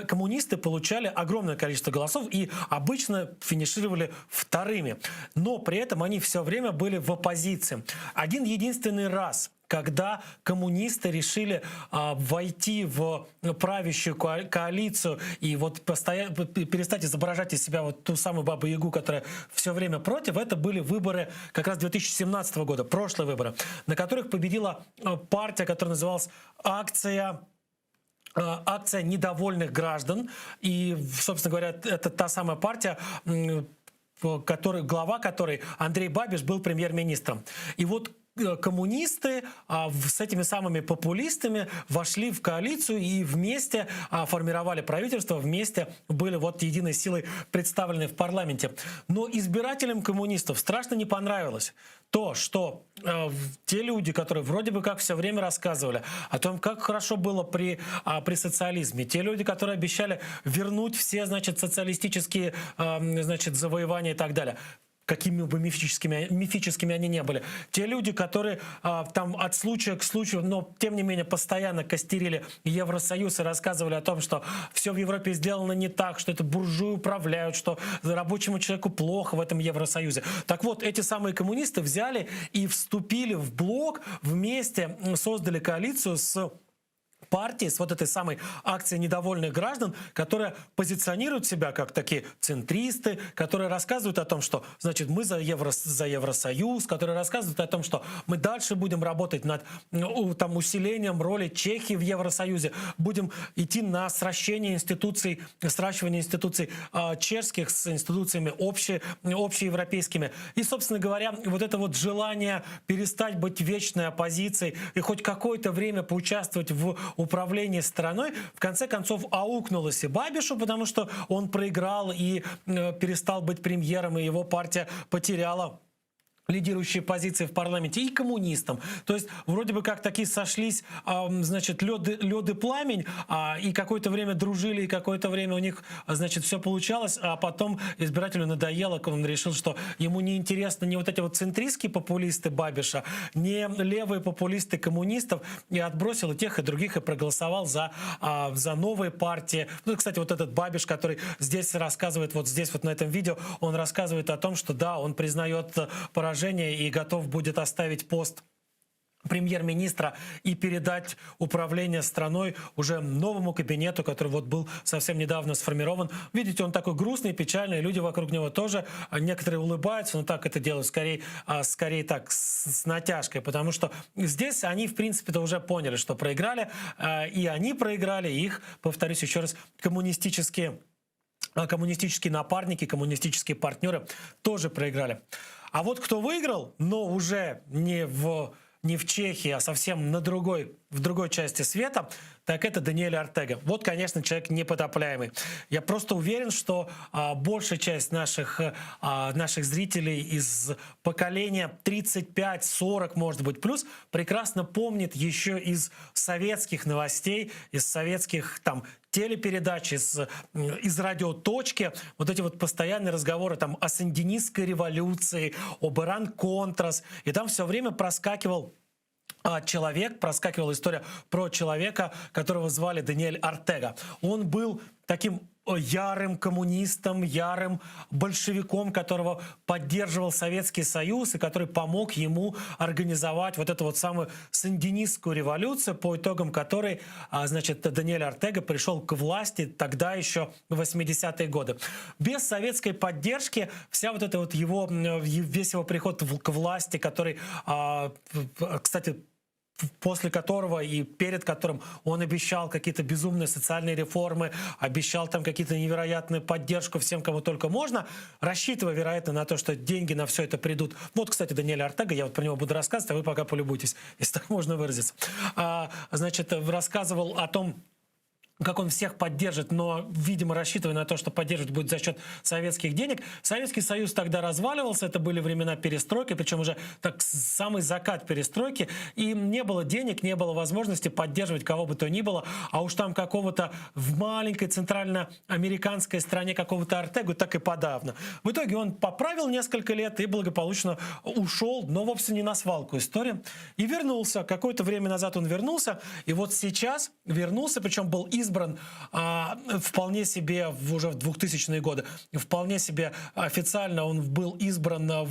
коммунисты получали огромное количество голосов и обычно финишировали вторыми. Но при этом они все время были в оппозиции. Один единственный раз, когда коммунисты решили войти в правящую коалицию и вот перестать изображать из себя вот ту самую Бабу-Ягу, которая все время против, это были выборы как раз 2017 года, прошлые выборы, на которых победила партия, которая называлась «Акция недовольных граждан». И, собственно говоря, это та самая партия, глава которой Андрей Бабиш был премьер-министром. И вот коммунисты с этими самыми популистами вошли в коалицию и вместе формировали правительство, вместе были вот единой силой представлены в парламенте. Но избирателям коммунистов страшно не понравилось то, что те люди, которые вроде бы как все время рассказывали о том, как хорошо было при социализме, те люди, которые обещали вернуть все, значит, социалистические, значит, завоевания и так далее, какими бы мифическими они не были. Те люди, которые там от случая к случаю, но тем не менее постоянно костерили Евросоюз и рассказывали о том, что все в Европе сделано не так, что это буржуи управляют, что рабочему человеку плохо в этом Евросоюзе. Так вот, эти самые коммунисты взяли и вступили в блок, вместе создали коалицию с партии, с вот этой самой акцией недовольных граждан, которые позиционируют себя как такие центристы, которые рассказывают о том, что, значит, мы за Евросоюз, которые рассказывают о том, что мы дальше будем работать над там, усилением роли Чехии в Евросоюзе, будем идти на сращивание институций чешских с институциями общеевропейскими. И, собственно говоря, вот это вот желание перестать быть вечной оппозицией и хоть какое-то время поучаствовать в управлении страной, в конце концов аукнулось и Бабишу, потому что он проиграл и перестал быть премьером, и его партия потеряла лидирующие позиции в парламенте, и коммунистам. То есть вроде бы как такие сошлись, значит, лед и пламень, и какое-то время дружили, и какое-то время у них, значит, все получалось, а потом избирателю надоело, он решил, что ему не интересно не вот эти вот центристские популисты Бабиша, не левые популисты коммунистов, и отбросил и тех, и других, и проголосовал за новые партии. Ну, кстати, вот этот Бабиш, который здесь рассказывает, вот здесь вот на этом видео, он рассказывает о том, что да, он признает поражение и готов будет оставить пост премьер-министра и передать управление страной уже новому кабинету, который вот был совсем недавно сформирован. Видите, он такой грустный, печальный, люди вокруг него тоже, некоторые улыбаются, но так это делают скорее так, с натяжкой, потому что здесь они, в принципе-то, уже поняли, что проиграли, и они проиграли, и их, повторюсь еще раз, коммунистические напарники, коммунистические партнеры тоже проиграли. А вот кто выиграл, но уже не в Чехии, а совсем в другой части света, так это Даниэль Ортега. Вот, конечно, человек непотопляемый. Я просто уверен, что большая часть наших зрителей из поколения 35-40, может быть, плюс, прекрасно помнит еще из советских новостей, из советских там телепередач, из радиоточки, вот эти вот постоянные разговоры там о сандинистской революции, об Иран-Контрас, и там все время проскакивала история про человека, которого звали Даниэль Ортега. Он был таким ярым коммунистом, ярым большевиком, которого поддерживал Советский Союз и который помог ему организовать вот эту вот самую сандинистскую революцию, по итогам которой, значит, Даниэль Ортега пришел к власти тогда еще в 80-е годы. Без советской поддержки вся вот эта вот весь его приход к власти, который, кстати, после которого и перед которым он обещал какие-то безумные социальные реформы, обещал там какие-то невероятную поддержку всем, кому только можно, рассчитывая, вероятно, на то, что деньги на все это придут. Вот, кстати, Даниэль Ортега, я вот про него буду рассказывать, а вы пока полюбуйтесь, если так можно выразиться. Значит, рассказывал о том, как он всех поддержит, но, видимо, рассчитывая на то, что поддерживать будет за счет советских денег. Советский Союз тогда разваливался, это были времена перестройки, причем уже так самый закат перестройки, и не было денег, не было возможности поддерживать кого бы то ни было, а уж там какого-то в маленькой центральноамериканской стране какого-то Ортегу так и подавно. В итоге он поправил несколько лет и благополучно ушел, но вовсе не на свалку история, и вернулся. Какое-то время назад он вернулся, и вот сейчас вернулся, причем был избран вполне себе уже в 2000-е годы, вполне себе официально он был избран на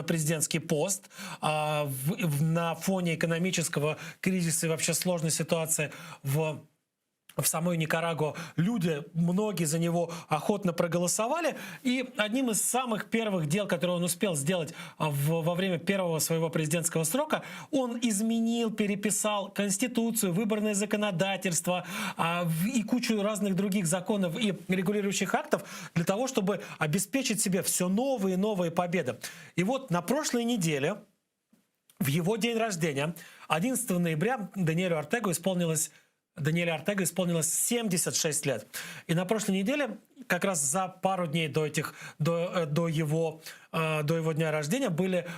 президентский пост на фоне экономического кризиса и вообще сложной ситуации в самой Никарагуа. Люди, многие за него охотно проголосовали. И одним из самых первых дел, которые он успел сделать во время первого своего президентского срока, он изменил, переписал Конституцию, выборное законодательство и кучу разных других законов и регулирующих актов для того, чтобы обеспечить себе все новые и новые победы. И вот на прошлой неделе, в его день рождения, 11 ноября, Даниэлю Ортегу исполнилось 76 лет. И на прошлой неделе, как раз за пару дней до его дня рождения,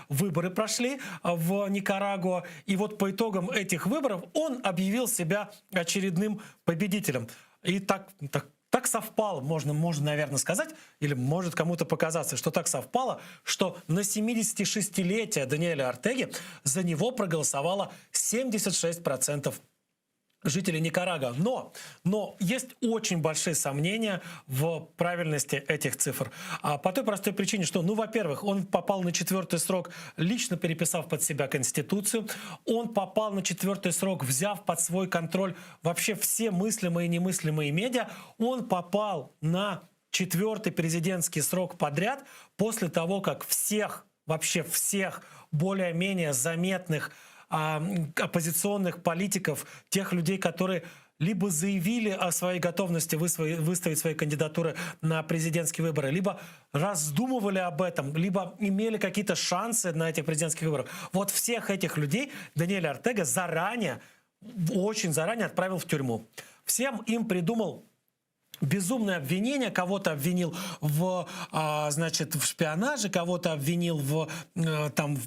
выборы прошли в Никарагуа. И вот по итогам этих выборов он объявил себя очередным победителем. И так совпало, можно, наверное, сказать, или может кому-то показаться, что так совпало, что на 76-летие Даниэля Ортеги за него проголосовало 76% жителей Никарагуа. Но есть очень большие сомнения в правильности этих цифр. По той простой причине, что, во-первых, он попал на 4-й срок, лично переписав под себя Конституцию. Он попал на 4-й срок, взяв под свой контроль вообще все мыслимые и немыслимые медиа. Он попал на 4-й президентский срок подряд после того, как вообще всех более-менее заметных оппозиционных политиков, тех людей, которые либо заявили о своей готовности выставить свои кандидатуры на президентские выборы, либо раздумывали об этом, либо имели какие-то шансы на этих президентских выборах. Вот всех этих людей Даниэль Ортега очень заранее отправил в тюрьму. Всем им придумал безумное обвинение, кого-то обвинил в шпионаже, кого-то обвинил в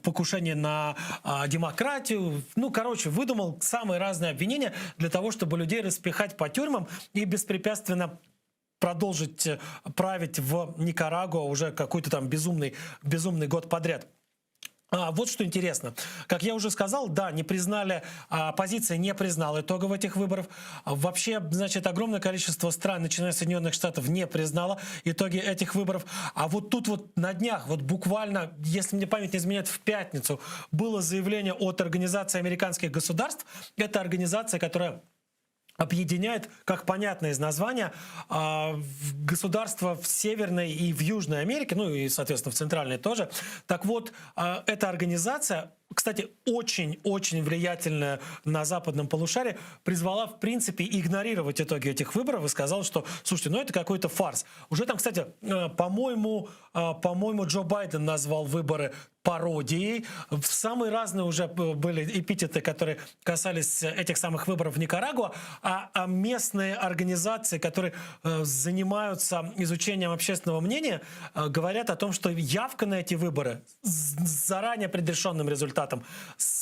покушении на демократию. Выдумал самые разные обвинения для того, чтобы людей распихать по тюрьмам и беспрепятственно продолжить править в Никарагуа уже какой-то там безумный год подряд. Вот что интересно. Как я уже сказал, да, оппозиция не признала итогов этих выборов. Вообще, огромное количество стран, начиная с Соединенных Штатов, не признало итоги этих выборов. А вот тут на днях, буквально, если мне память не изменяет, в пятницу было заявление от Организации американских государств. Это организация, которая объединяет, как понятно из названия, государства в Северной и в Южной Америке, и, соответственно, в Центральной тоже. Так вот, эта организация, кстати, очень-очень влиятельная на западном полушарии, призвала, в принципе, игнорировать итоги этих выборов и сказала, что, слушайте, это какой-то фарс. Уже там, кстати, по-моему, Джо Байден назвал выборы пародией. Самые разные уже были эпитеты, которые касались этих самых выборов в Никарагуа, а местные организации, которые занимаются изучением общественного мнения, говорят о том, что явка на эти выборы с заранее предрешенным результатом,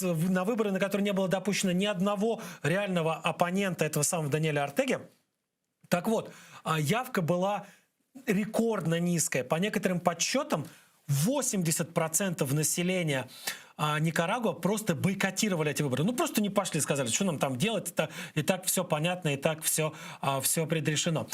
на выборы, на которые не было допущено ни одного реального оппонента этого самого Даниэля Ортеги. Так вот, явка была рекордно низкая. По некоторым подсчетам, 80% населения Никарагуа просто бойкотировали эти выборы. Просто не пошли, сказали, что нам там делать, и так все понятно, и так все предрешено.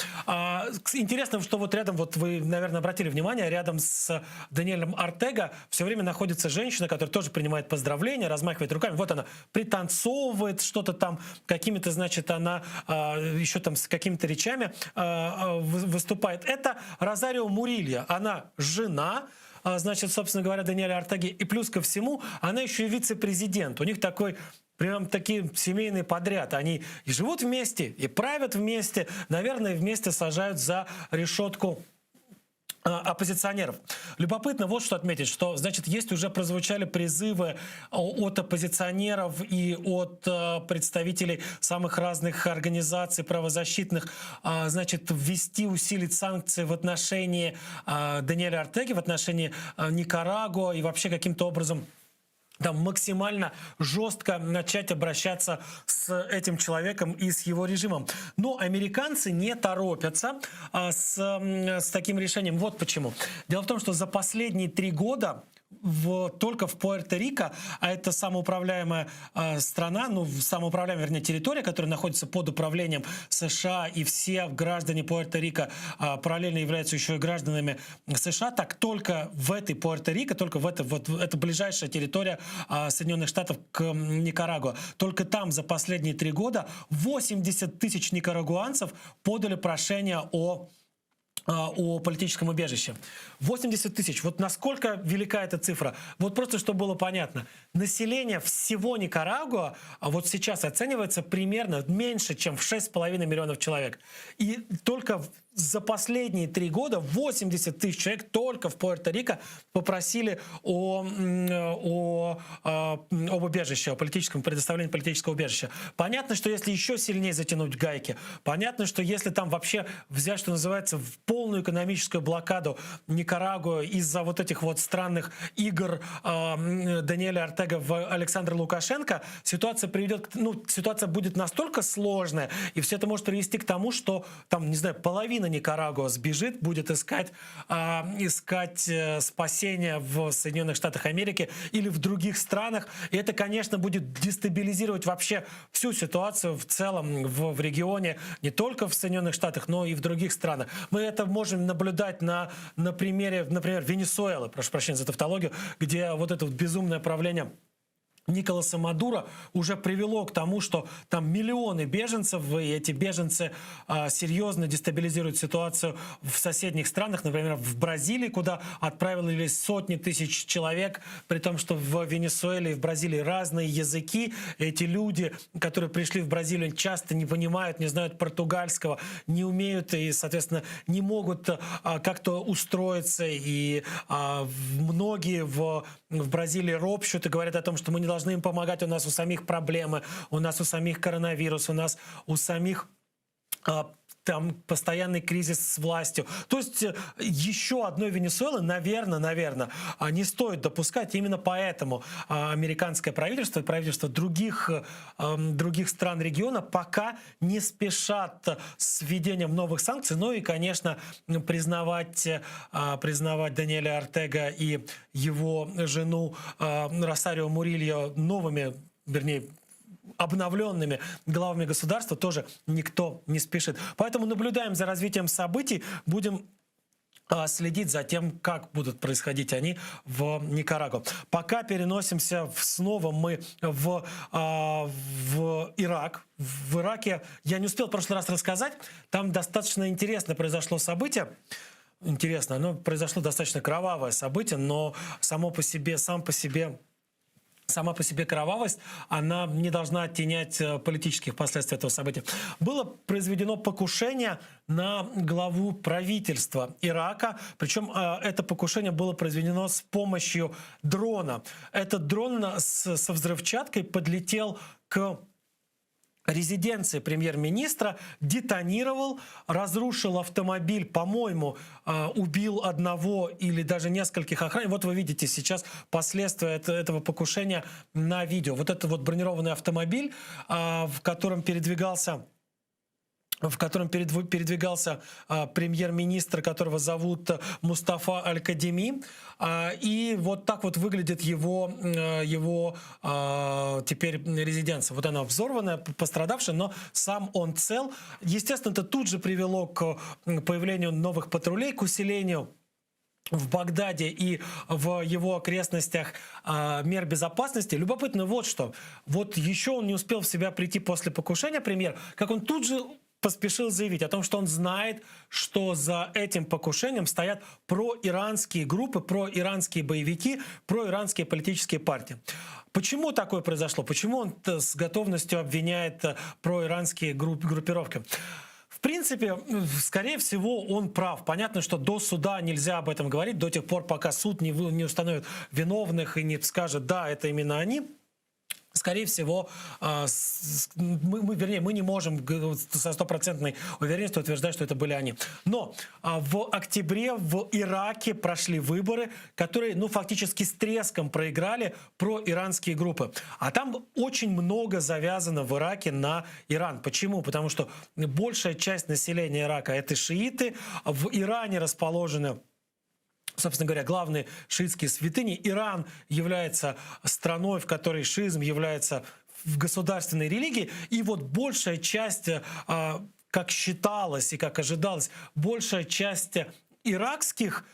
Интересно, что рядом, вы, наверное, обратили внимание, рядом с Даниэлем Ортега все время находится женщина, которая тоже принимает поздравления, размахивает руками. Вот она пританцовывает что-то там, какими-то, она еще там с какими-то речами выступает. Это Розарио Мурилья. Она жена, собственно говоря, Даниэля Ортеги. И плюс ко всему, она еще и вице-президент. У них такие семейный подряд. Они и живут вместе, и правят вместе. Наверное, вместе сажают за решетку оппозиционеров. Любопытно вот что отметить, что, есть уже прозвучали призывы от оппозиционеров и от представителей самых разных организаций правозащитных, ввести, усилить санкции в отношении Даниэля Ортеги, в отношении Никарагуа и вообще каким-то образом максимально жестко начать обращаться с этим человеком и с его режимом. Но американцы не торопятся с таким решением. Вот почему. Дело в том, что за последние 3 года только в Пуэрто-Рико, а это самоуправляемая страна, самоуправляемая, территория, которая находится под управлением США, и все граждане Пуэрто-Рико параллельно являются еще и гражданами США, так только в этой Пуэрто-Рико, только это ближайшая территория Соединенных Штатов к Никарагуа, только там за последние 3 года 80 тысяч никарагуанцев подали прошение о политическом убежище. 80 тысяч. Насколько велика эта цифра? Просто чтобы было понятно. Население всего Никарагуа сейчас оценивается примерно меньше, чем в 6,5 миллионов человек. И только за последние 3 года 80 тысяч человек только в Пуэрто-Рико попросили об убежище, о предоставлении политического убежища. Понятно, что если еще сильнее затянуть гайки, понятно, что если там вообще взять, что называется, в полную экономическую блокаду Никарагуа из-за этих странных игр Даниэля Ортега в Александра Лукашенко, ситуация будет настолько сложная, и все это может привести к тому, что половина половина Никарагуа сбежит, будет искать спасения в Соединенных Штатах Америки или в других странах. И это, конечно, будет дестабилизировать вообще всю ситуацию в целом в регионе, не только в Соединенных Штатах, но и в других странах. Мы это можем наблюдать на примере, например, Венесуэлы, прошу прощения за тавтологию, где вот это вот безумное правление Николаса Мадуро уже привело к тому, что там миллионы беженцев, и эти беженцы серьезно дестабилизируют ситуацию в соседних странах, например, в Бразилии, куда отправились сотни тысяч человек, при том, что в Венесуэле и в Бразилии разные языки. Эти люди, которые пришли в Бразилию, часто не понимают, не знают португальского, не умеют и, соответственно, не могут как-то устроиться. И многие в Бразилии ропщут и говорят о том, что мы не должны им помогать, у нас у самих проблемы, у нас у самих коронавирус, у нас у самих там постоянный кризис с властью. То есть еще одной Венесуэлы, наверное, не стоит допускать. Именно поэтому американское правительство и правительство других стран региона пока не спешат с введением новых санкций. Ну и, конечно, признавать Даниэля Ортега и его жену Росарио Мурильо новыми, вернее, обновленными главами государства тоже никто не спешит. Поэтому наблюдаем за развитием событий, будем следить за тем, как будут происходить они в Никарагуа. Пока переносимся снова мы в Ирак. В Ираке я не успел в прошлый раз рассказать, там достаточно интересно произошло событие. Интересно, оно произошло достаточно кровавое событие, но сама по себе кровавость, она не должна оттенять политических последствий этого события. Было произведено покушение на главу правительства Ирака, причем это покушение было произведено с помощью дрона. Этот дрон со взрывчаткой подлетел к резиденции премьер-министра, детонировал, разрушил автомобиль, по-моему, убил одного или даже нескольких охранников. Вот вы видите сейчас последствия этого покушения на видео. Вот это вот бронированный автомобиль, в котором передвигался премьер-министр, которого зовут Мустафа Аль-Кадими. И вот так вот выглядит его теперь резиденция. Вот она взорванная, пострадавшая, но сам он цел. Естественно, это тут же привело к появлению новых патрулей, к усилению в Багдаде и в его окрестностях мер безопасности. Любопытно вот что. Вот еще он не успел в себя прийти после покушения, премьер, как он тут же поспешил заявить о том, что он знает, что за этим покушением стоят проиранские группы, проиранские боевики, проиранские политические партии. Почему такое произошло? Почему он с готовностью обвиняет проиранские группировки? В принципе, скорее всего, он прав. Понятно, что до суда нельзя об этом говорить, до тех пор, пока суд не установит виновных и не скажет, да, это именно они. Скорее всего, мы не можем со стопроцентной уверенностью утверждать, что это были они. Но в октябре в Ираке прошли выборы, которые фактически с треском проиграли проиранские группы. А там очень много завязано в Ираке на Иран. Почему? Потому что большая часть населения Ирака — это шииты. В Иране расположены, собственно говоря, главные шиитские святыни. Иран является страной, в которой шиизм является государственной религией. И вот большая часть, как считалось и как ожидалось, большая часть иракских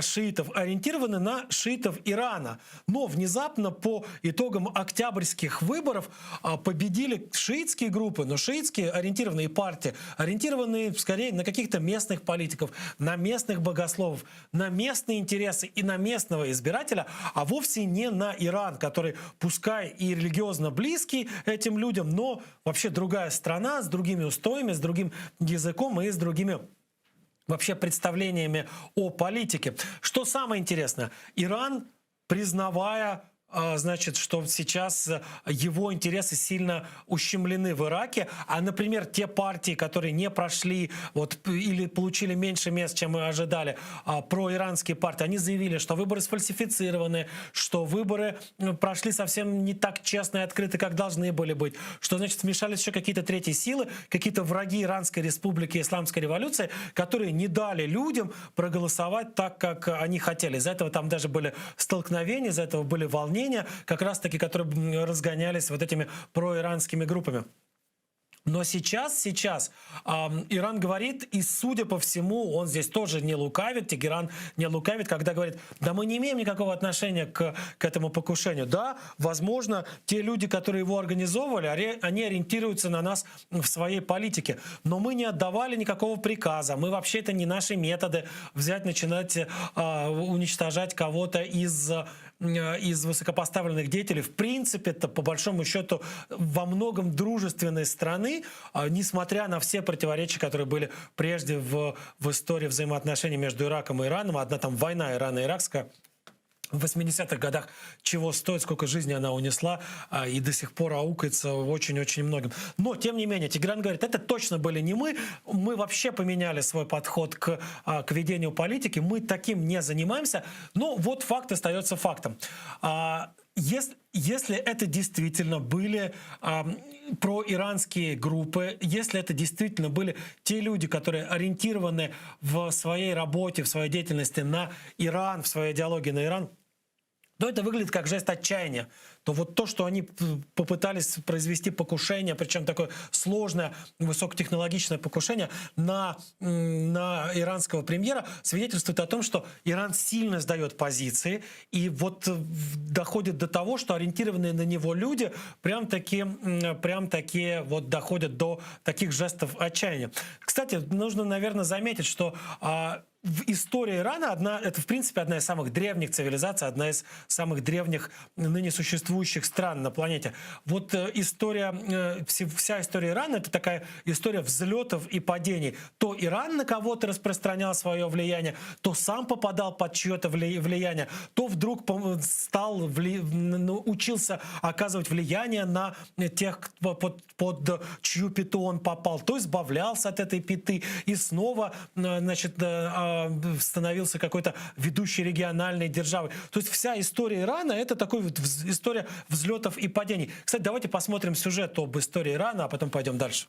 шиитов ориентированы на шиитов Ирана. Но внезапно по итогам октябрьских выборов победили шиитские группы, но шиитские ориентированные партии, ориентированные скорее на каких-то местных политиков, на местных богословов, на местные интересы и на местного избирателя, а вовсе не на Иран, который пускай и религиозно близкий этим людям, но вообще другая страна с другими устоями, с другим языком и с другими вообще представлениями о политике. Что самое интересное, Иран, признавая значит, что сейчас его интересы сильно ущемлены в Ираке, а, например, те партии, которые не прошли вот, или получили меньше мест, чем мы ожидали, проиранские партии, они заявили, что выборы сфальсифицированы, что выборы прошли совсем не так честно и открыто, как должны были быть, что, значит, вмешались еще какие-то третьи силы, какие-то враги Иранской республики, исламской революции, которые не дали людям проголосовать так, как они хотели. Из-за этого там даже были столкновения, из-за этого были волнения, как раз-таки, которые разгонялись вот этими проиранскими группами. Но сейчас Иран говорит, и судя по всему, он здесь тоже не лукавит, Тегеран не лукавит, когда говорит, да мы не имеем никакого отношения к этому покушению. Да, возможно, те люди, которые его организовывали, они ориентируются на нас в своей политике. Но мы не отдавали никакого приказа. Мы вообще, это не наши методы взять, начинать уничтожать кого-то из высокопоставленных деятелей. В принципе, это по большому счету во многом дружественной страны, несмотря на все противоречия, которые были прежде в истории взаимоотношений между Ираком и Ираном. Одна там война ирано-иракская в 80-х годах чего стоит, сколько жизней она унесла, и до сих пор аукается очень-очень многим. Но, тем не менее, Тегеран говорит, это точно были не мы. Мы вообще поменяли свой подход к ведению политики. Мы таким не занимаемся. Но вот факт остается фактом. Если это действительно были проиранские группы, если это действительно были те люди, которые ориентированы в своей работе, в своей деятельности на Иран, в своей идеологии на Иран, то это выглядит как жест отчаяния. То вот то, что они попытались произвести покушение, причем такое сложное, высокотехнологичное покушение на иранского премьера, свидетельствует о том, что Иран сильно сдает позиции, и вот доходит до того, что ориентированные на него люди прям-таки вот доходят до таких жестов отчаяния. Кстати, нужно, наверное, заметить, что в истории Ирана это, в принципе, одна из самых древних цивилизаций, одна из самых древних ныне существующих стран на планете. Вот вся история Ирана — это такая история взлетов и падений. То Иран на кого-то распространял свое влияние, то сам попадал под чье-то влияние, то вдруг учился оказывать влияние на тех, под чью пяту он попал, то избавлялся от этой пяты и снова, значит, становился какой-то ведущей региональной державой. То есть вся история Ирана — это такая вот история взлетов и падений. Кстати, давайте посмотрим сюжет об истории Ирана, а потом пойдем дальше.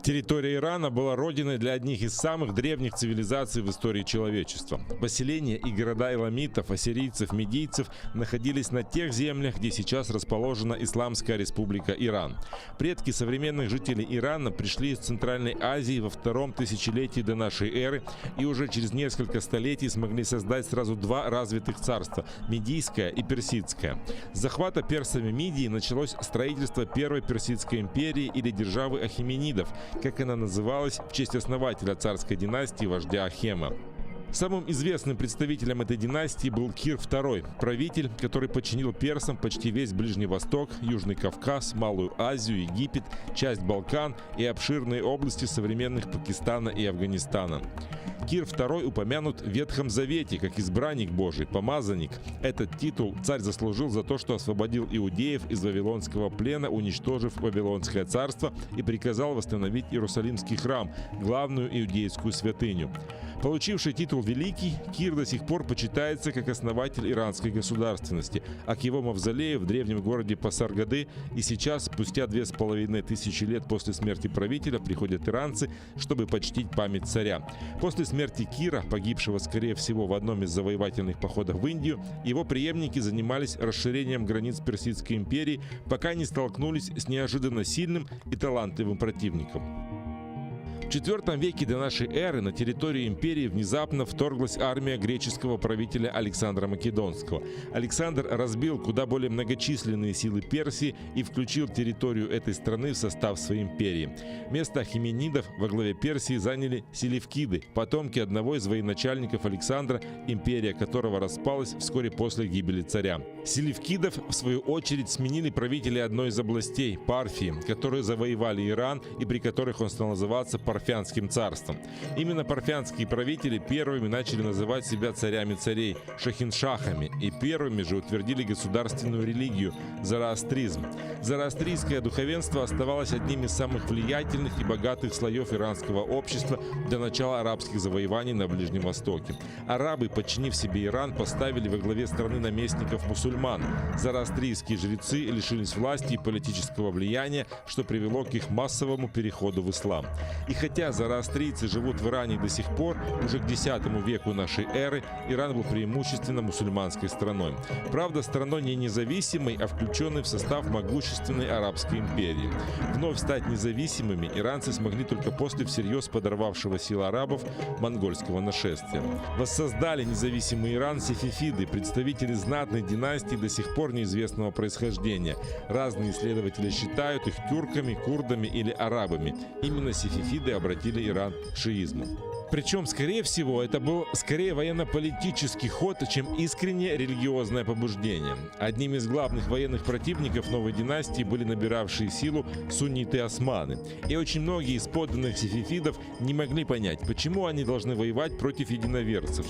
Территория Ирана была родиной для одних из самых древних цивилизаций в истории человечества. Поселения и города эламитов, ассирийцев, медийцев находились на тех землях, где сейчас расположена Исламская республика Иран. Предки современных жителей Ирана пришли из Центральной Азии во втором тысячелетии до нашей эры и уже через несколько столетий смогли создать сразу два развитых царства – Медийское и Персидское. С захвата персами Мидии началось строительство Первой Персидской империи или державы Ахеменидов, как она называлась в честь основателя царской династии вождя Ахема. Самым известным представителем этой династии был Кир II, правитель, который подчинил персам почти весь Ближний Восток, Южный Кавказ, Малую Азию, Египет, часть Балкан и обширные области современных Пакистана и Афганистана. Кир II упомянут в Ветхом Завете как избранник Божий, помазанник. Этот титул царь заслужил за то, что освободил иудеев из вавилонского плена, уничтожив Вавилонское царство, и приказал восстановить Иерусалимский храм, главную иудейскую святыню. Получивший титул «Великий», Кир до сих пор почитается как основатель иранской государственности, а к его мавзолею в древнем городе Пасаргады и сейчас, спустя 2500 лет после смерти правителя, приходят иранцы, чтобы почтить память царя. После смерти Кира, погибшего, скорее всего, в одном из завоевательных походов в Индию, его преемники занимались расширением границ Персидской империи, пока не столкнулись с неожиданно сильным и талантливым противником. В IV веке до нашей эры на территорию империи внезапно вторглась армия греческого правителя Александра Македонского. Александр разбил куда более многочисленные силы Персии и включил территорию этой страны в состав своей империи. Место ахеменидов во главе Персии заняли селевкиды, потомки одного из военачальников Александра, империя которого распалась вскоре после гибели царя. Селевкидов, в свою очередь, сменили правители одной из областей – Парфии, которые завоевали Иран и при которых он стал называться Парфянским Парфянским царством. Именно парфянские правители первыми начали называть себя царями царей, шахиншахами, и первыми же утвердили государственную религию – зороастризм. Зороастрийское духовенство оставалось одним из самых влиятельных и богатых слоев иранского общества до начала арабских завоеваний на Ближнем Востоке. Арабы, подчинив себе Иран, поставили во главе страны наместников мусульман. Зороастрийские жрецы лишились власти и политического влияния, что привело к их массовому переходу в ислам. И хотя зороастрийцы живут в Иране до сих пор, уже к X веку нашей эры Иран был преимущественно мусульманской страной. Правда, страной не независимой, а включенной в состав могущественной Арабской империи. Вновь стать независимыми иранцы смогли только после всерьез подорвавшего силы арабов монгольского нашествия. Воссоздали независимый Иран сефевиды, представители знатной династии до сих пор неизвестного происхождения. Разные исследователи считают их тюрками, курдами или арабами. Именно сефевиды обратили Иран к шиизму. Причем, скорее всего, это был скорее военно-политический ход, чем искреннее религиозное побуждение. Одним из главных военных противников новой династии были набиравшие силу сунниты-османы. И очень многие из подданных сефевидов не могли понять, почему они должны воевать против единоверцев.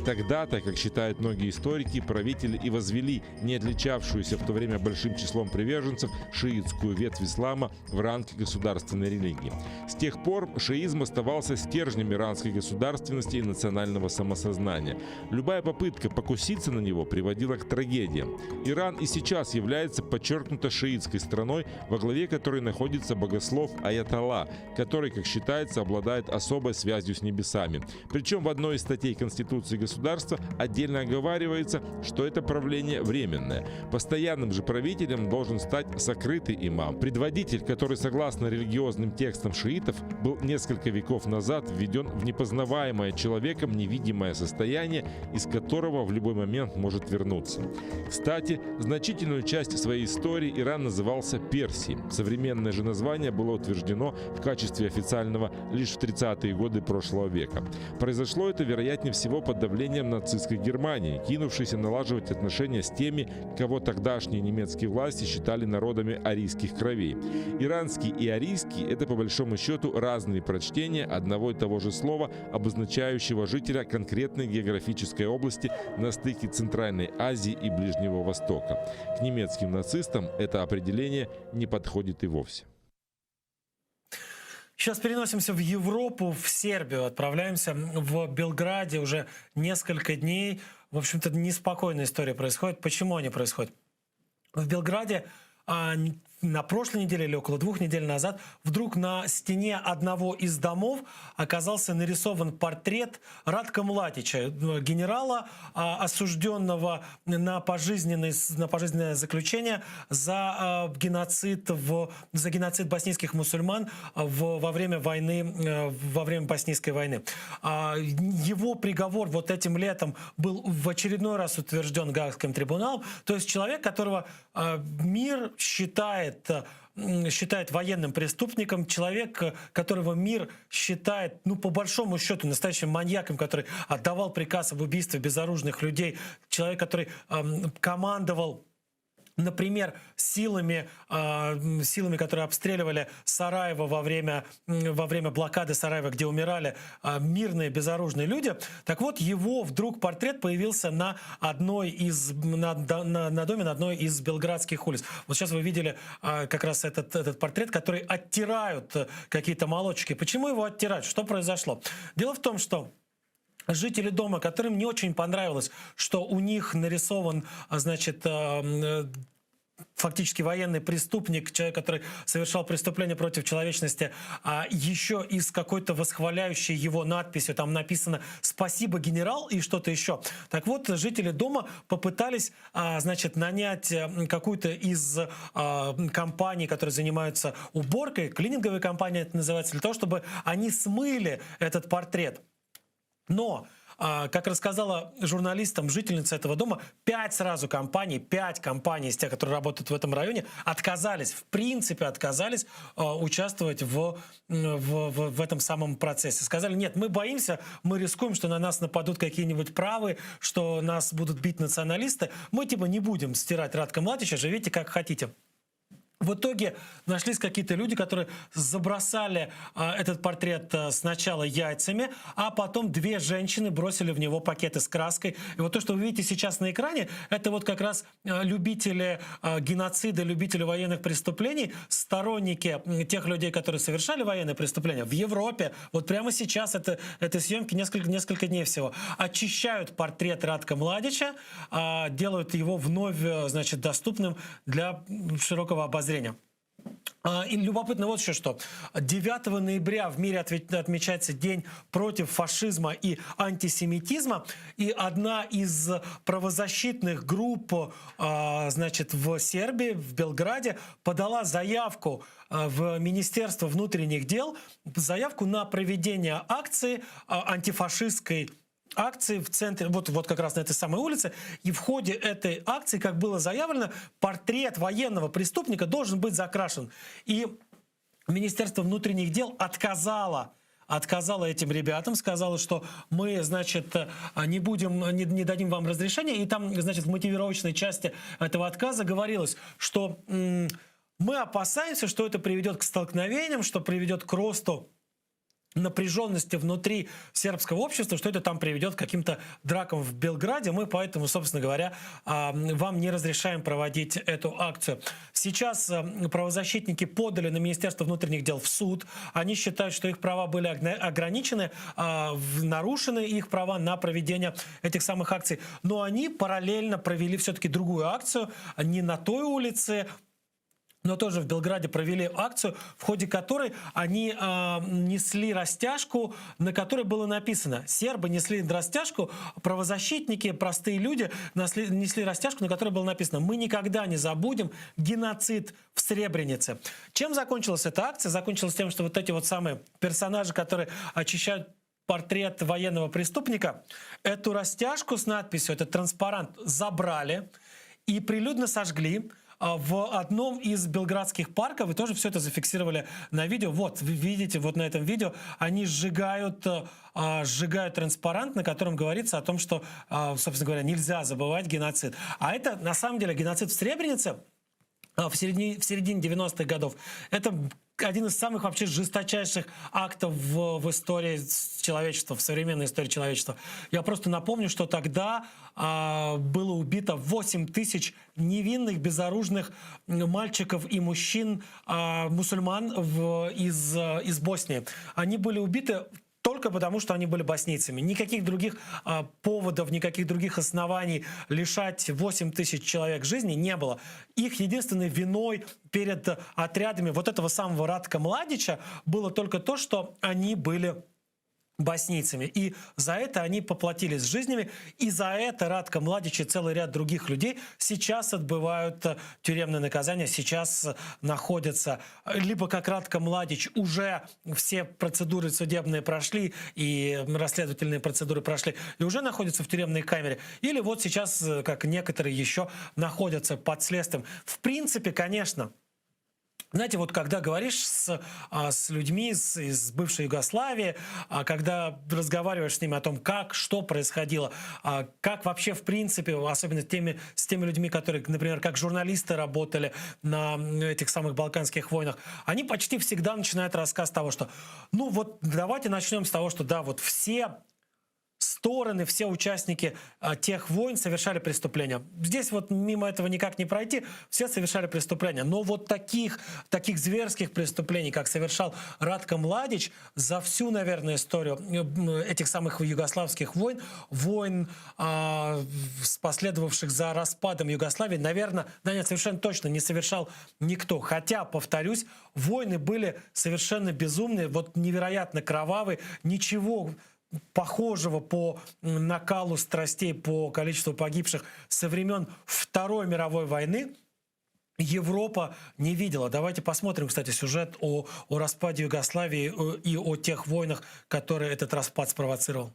Тогда-то, как считают многие историки, правители и возвели не отличавшуюся в то время большим числом приверженцев шиитскую ветвь ислама в ранг государственной религии. С тех пор шиизм оставался стержнем иранской государственности и национального самосознания. Любая попытка покуситься на него приводила к трагедиям. Иран и сейчас является подчеркнуто шиитской страной, во главе которой находится богослов Аятолла, который, как считается, обладает особой связью с небесами. Причем в одной из статей Конституции государства отдельно оговаривается, что это правление временное. Постоянным же правителем должен стать сокрытый имам, предводитель, который, согласно религиозным текстам шиитов, был несколько веков назад введен в непознаваемое человеком невидимое состояние, из которого в любой момент может вернуться. Кстати, значительную часть своей истории Иран назывался Персией. Современное же название было утверждено в качестве официального лишь в 30-е годы прошлого века. Произошло это, вероятнее всего, под давлением нацистской Германии, кинувшейся налаживать отношения с теми, кого тогдашние немецкие власти считали народами арийских кровей. Иранский и арийский – это, по большому счету, разные прочтения одного и того же слова, обозначающего жителя конкретной географической области на стыке Центральной Азии и Ближнего Востока. К немецким нацистам это определение не подходит и вовсе. Сейчас переносимся в Европу, в Сербию. Отправляемся в Белграде уже несколько дней. В общем-то, неспокойная история происходит. Почему они происходят? В Белграде на прошлой неделе или около 2 недель назад вдруг на стене одного из домов оказался нарисован портрет Ратка Млатича, генерала, осужденного на пожизненное заключение за геноцид боснийских мусульман во время боснийской войны. Его приговор вот этим летом был в очередной раз утвержден Гаагским трибуналом. То есть человек, которого мир считает военным преступником, человек, которого мир считает, по большому счету, настоящим маньяком, который отдавал приказ об убийстве безоружных людей, человек, который командовал, например, силами, которые обстреливали Сараево во время блокады Сараева, где умирали мирные безоружные люди. Так вот, его вдруг портрет появился на доме на одной из белградских улиц. Вот сейчас вы видели как раз этот портрет, который оттирают какие-то молодчики. Почему его оттирают? Что произошло? Дело в том, что жители дома, которым не очень понравилось, что у них нарисован, фактически военный преступник, человек, который совершал преступление против человечности, еще и с какой-то восхваляющей его надписью, там написано «Спасибо, генерал» и что-то еще. Так вот, жители дома попытались, нанять какую-то из компаний, которые занимаются уборкой, клининговая компания это называется, для того, чтобы они смыли этот портрет. Но, как рассказала журналистам жительница этого дома, 5 компаний из тех, которые работают в этом районе, в принципе отказались участвовать в этом самом процессе. Сказали: нет, мы боимся, мы рискуем, что на нас нападут какие-нибудь правые, что нас будут бить националисты. Мы не будем стирать Ратка Млатича, живите как хотите. В итоге нашлись какие-то люди, которые забросали этот портрет сначала яйцами, а потом две женщины бросили в него пакеты с краской. И вот то, что вы видите сейчас на экране, это вот как раз любители геноцида, любители военных преступлений, сторонники тех людей, которые совершали военные преступления в Европе. Вот прямо сейчас этой съемки несколько дней всего. Очищают портрет Ратка Младича, делают его вновь, значит, доступным для широкого обозрения. И любопытно вот еще что. 9 ноября в мире отмечается День против фашизма и антисемитизма. И одна из правозащитных групп, значит, в Сербии, в Белграде, подала заявку в Министерство внутренних дел, заявку на проведение акции антифашистской акции в центре, вот как раз на этой самой улице, и в ходе этой акции, как было заявлено, портрет военного преступника должен быть закрашен. И Министерство внутренних дел отказало этим ребятам, сказала, что мы, значит, не дадим вам разрешения. И там, значит, в мотивировочной части этого отказа говорилось, что мы опасаемся, что это приведет к столкновениям, что приведет к росту напряженности внутри сербского общества, что это там приведет к каким-то дракам в Белграде. Мы поэтому, собственно говоря, вам не разрешаем проводить эту акцию. Сейчас правозащитники подали на Министерство внутренних дел в суд. Они считают, что их права были ограничены, нарушены их права на проведение этих самых акций. Но они параллельно провели все-таки другую акцию, не на той улице, но тоже в Белграде провели акцию, в ходе которой они несли растяжку, на которой было написано, сербы несли растяжку, правозащитники, простые люди несли растяжку, на которой было написано: «Мы никогда не забудем геноцид в Сребренице». Чем закончилась эта акция? Закончилась тем, что вот эти вот самые персонажи, которые очищают портрет военного преступника, эту растяжку с надписью, этот транспарант забрали и прилюдно сожгли в одном из белградских парков. Вы тоже все это зафиксировали на видео. Вот, вы видите, вот на этом видео они сжигают транспарант, на котором говорится о том, что, собственно говоря, нельзя забывать геноцид. А это, на самом деле, геноцид в Сребренице в середине 90-х годов. Это один из самых вообще жесточайших актов в истории человечества, в современной истории человечества. Я просто напомню, что тогда было убито 8 тысяч невинных, безоружных мальчиков и мужчин, мусульман из Боснии. Они были убиты только потому, что они были боснийцами. Никаких других поводов, никаких других оснований лишать 8 тысяч человек жизни не было. Их единственной виной перед отрядами вот этого самого Ратка Младича было только то, что они были боснийцами. И за это они поплатились жизнями. И за это Ратка Младич и целый ряд других людей сейчас отбывают тюремное наказание. Сейчас находятся либо как Ратка Младич, уже все процедуры судебные прошли и расследовательные процедуры прошли, и уже находятся в тюремной камере. Или вот сейчас, как некоторые еще, находятся под следствием. В принципе, конечно, знаете, вот когда говоришь с людьми из бывшей Югославии, когда разговариваешь с ними о том, как, что происходило, как вообще в принципе, особенно с теми людьми, которые, например, как журналисты работали на этих самых Балканских войнах, они почти всегда начинают рассказ с того, что, ну вот давайте начнем с того, что да, вот все стороны, все участники тех войн совершали преступления. Здесь вот мимо этого никак не пройти, все совершали преступления. Но вот таких зверских преступлений, как совершал Ратка Младич, за всю, наверное, историю этих самых югославских войн, последовавших за распадом Югославии, наверное, да нет, совершенно точно не совершал никто. Хотя, повторюсь, войны были совершенно безумные, вот невероятно кровавые, ничего похожего по накалу страстей, по количеству погибших со времен Второй мировой войны Европа не видела. Давайте посмотрим, кстати, сюжет о распаде Югославии и о тех войнах, которые этот распад спровоцировал.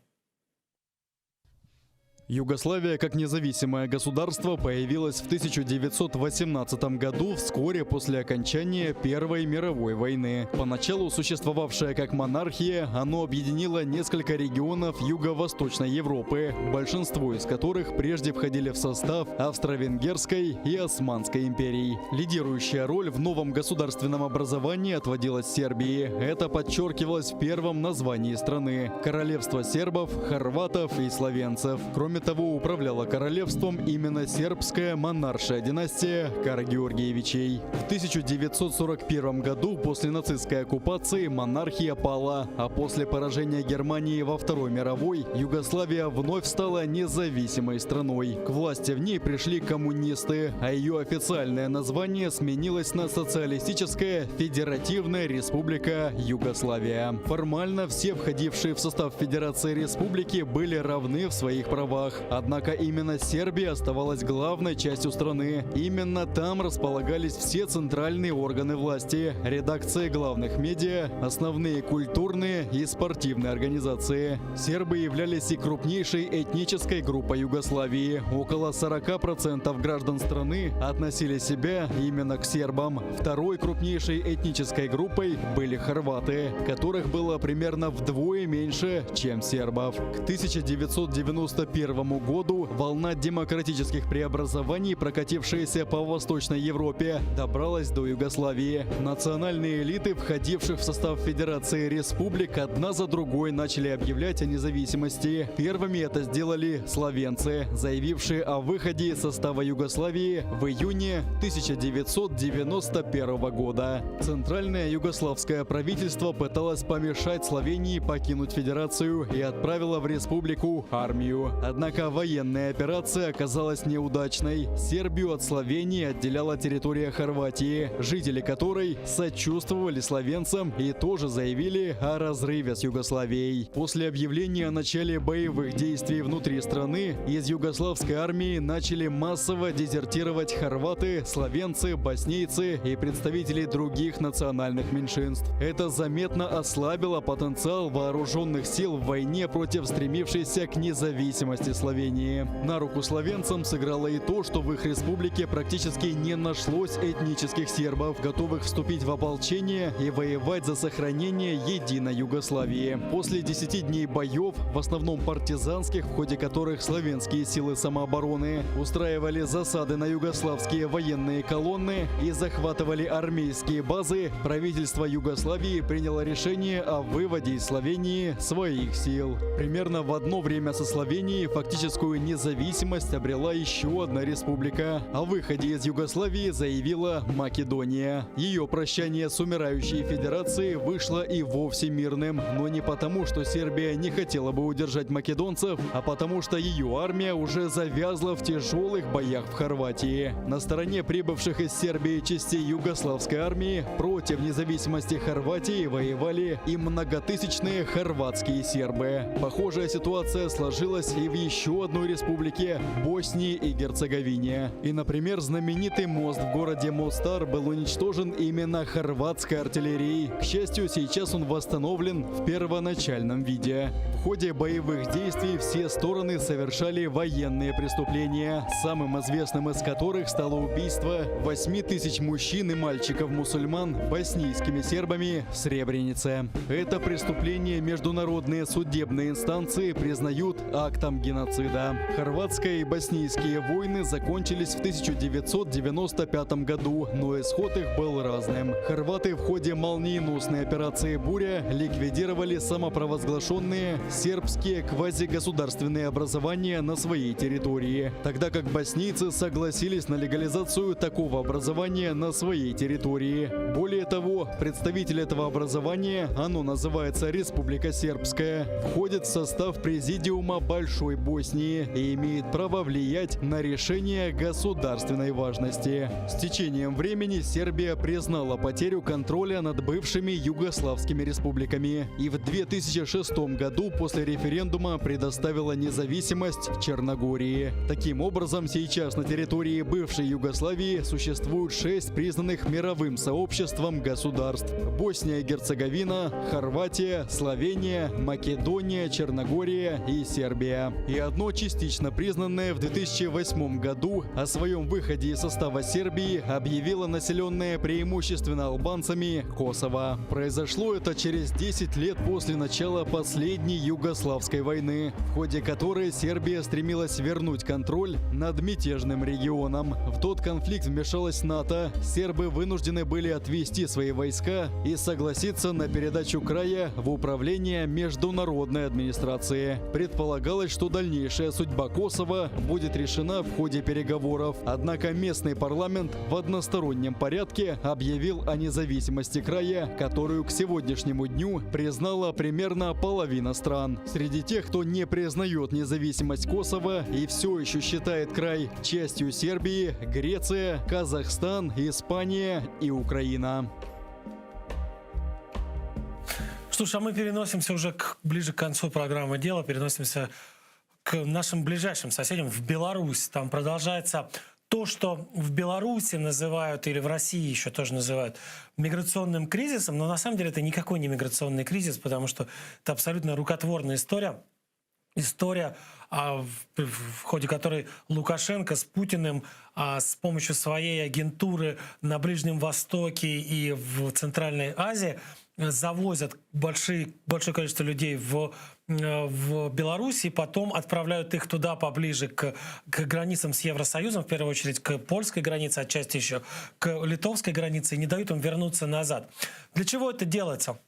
Югославия как независимое государство появилась в 1918 году, вскоре после окончания Первой мировой войны. Поначалу существовавшая как монархия, оно объединило несколько регионов Юго-Восточной Европы, большинство из которых прежде входили в состав Австро-Венгерской и Османской империй. Лидирующая роль в новом государственном образовании отводилась Сербии. Это подчеркивалось в первом названии страны – Королевство сербов, хорватов и словенцев. Кроме того, управляла королевством именно сербская монаршая династия Карагеоргиевичей. В 1941 году после нацистской оккупации монархия пала, а после поражения Германии во Второй мировой Югославия вновь стала независимой страной. К власти в ней пришли коммунисты, а ее официальное название сменилось на Социалистическая Федеративная Республика Югославия. Формально все входившие в состав Федерации Республики были равны в своих правах. Однако именно Сербия оставалась главной частью страны. Именно там располагались все центральные органы власти, редакции главных медиа, основные культурные и спортивные организации. Сербы являлись и крупнейшей этнической группой Югославии. Около 40% граждан страны относили себя именно к сербам. Второй крупнейшей этнической группой были хорваты, которых было примерно вдвое меньше, чем сербов. К 1991 году волна демократических преобразований, прокатившаяся по Восточной Европе, добралась до Югославии. Национальные элиты, входивших в состав Федерации Республик, одна за другой начали объявлять о независимости. Первыми это сделали словенцы, заявившие о выходе из состава Югославии в июне 1991 года. Центральное югославское правительство пыталось помешать Словении покинуть Федерацию и отправило в республику армию. Однако военная операция оказалась неудачной. Сербию от Словении отделяла территория Хорватии, жители которой сочувствовали словенцам и тоже заявили о разрыве с Югославией. После объявления о начале боевых действий внутри страны из югославской армии начали массово дезертировать хорваты, словенцы, боснийцы и представители других национальных меньшинств. Это заметно ослабило потенциал вооруженных сил в войне против стремившейся к независимости Словении. На руку словенцам сыграло и то, что в их республике практически не нашлось этнических сербов, готовых вступить в ополчение и воевать за сохранение единой Югославии. После 10 дней боев, в основном партизанских, в ходе которых словенские силы самообороны устраивали засады на югославские военные колонны и захватывали армейские базы, правительство Югославии приняло решение о выводе из Словении своих сил. Примерно в одно время со Словенией фактическую независимость обрела еще одна республика. О выходе из Югославии заявила Македония. Ее прощание с умирающей федерацией вышло и вовсе мирным, но не потому, что Сербия не хотела бы удержать македонцев, а потому что ее армия уже завязла в тяжелых боях в Хорватии. На стороне прибывших из Сербии частей югославской армии против независимости Хорватии воевали и многотысячные хорватские сербы. Похожая ситуация сложилась и в еще одной республике – Боснии и Герцеговине. И, например, знаменитый мост в городе Мостар был уничтожен именно хорватской артиллерией. К счастью, сейчас он восстановлен в первоначальном виде. В ходе боевых действий все стороны совершали военные преступления, самым известным из которых стало убийство 8000 мужчин и мальчиков-мусульман боснийскими сербами в Сребренице. Это преступление международные судебные инстанции признают актом геноцида. Хорватские и боснийские войны закончились в 1995 году, но исход их был разным. Хорваты в ходе молниеносной операции «Буря» ликвидировали самопровозглашенные сербские квазигосударственные образования на своей территории, тогда как боснийцы согласились на легализацию такого образования на своей территории. Более того, представитель этого образования, оно называется Республика Сербская, входит в состав президиума Большой Боснии и имеет право влиять на решения государственной важности. С течением времени Сербия признала потерю контроля над бывшими югославскими республиками и в 2006 году после референдума предоставила независимость Черногории. Таким образом, сейчас на территории бывшей Югославии существует 6 признанных мировым сообществом государств: Босния и Герцеговина, Хорватия, Словения, Македония, Черногория и Сербия. и одно частично признанное в 2008 году. О своем выходе из состава Сербии объявило населенное преимущественно албанцами Косово. Произошло это через 10 лет после начала последней Югославской войны, в ходе которой Сербия стремилась вернуть контроль над мятежным регионом. В тот конфликт вмешалась НАТО. Сербы вынуждены были отвести свои войска и согласиться на передачу края в управление международной администрации. Предполагалось, что дальнейшая судьба Косово будет решена в ходе переговоров. Однако местный парламент в одностороннем порядке объявил о независимости края, которую к сегодняшнему дню признала примерно половина стран. Среди тех, кто не признает независимость Косово и все еще считает край частью Сербии, Греция, Казахстан, Испания и Украина. Что ж, а мы переносимся уже ближе к концу программы «Дело», переносимся к нашим ближайшим соседям в Беларусь. Там продолжается то, что в Беларуси называют, или в России еще тоже называют, миграционным кризисом, но на самом деле это никакой не миграционный кризис, потому что это абсолютно рукотворная история. История, в ходе которой Лукашенко с Путиным с помощью своей агентуры на Ближнем Востоке и в Центральной Азии завозят большое количество людей в Беларусь и потом отправляют их туда поближе к границам с Евросоюзом, в первую очередь к польской границе, отчасти еще к литовской границе, и не дают им вернуться назад. Для чего это делается?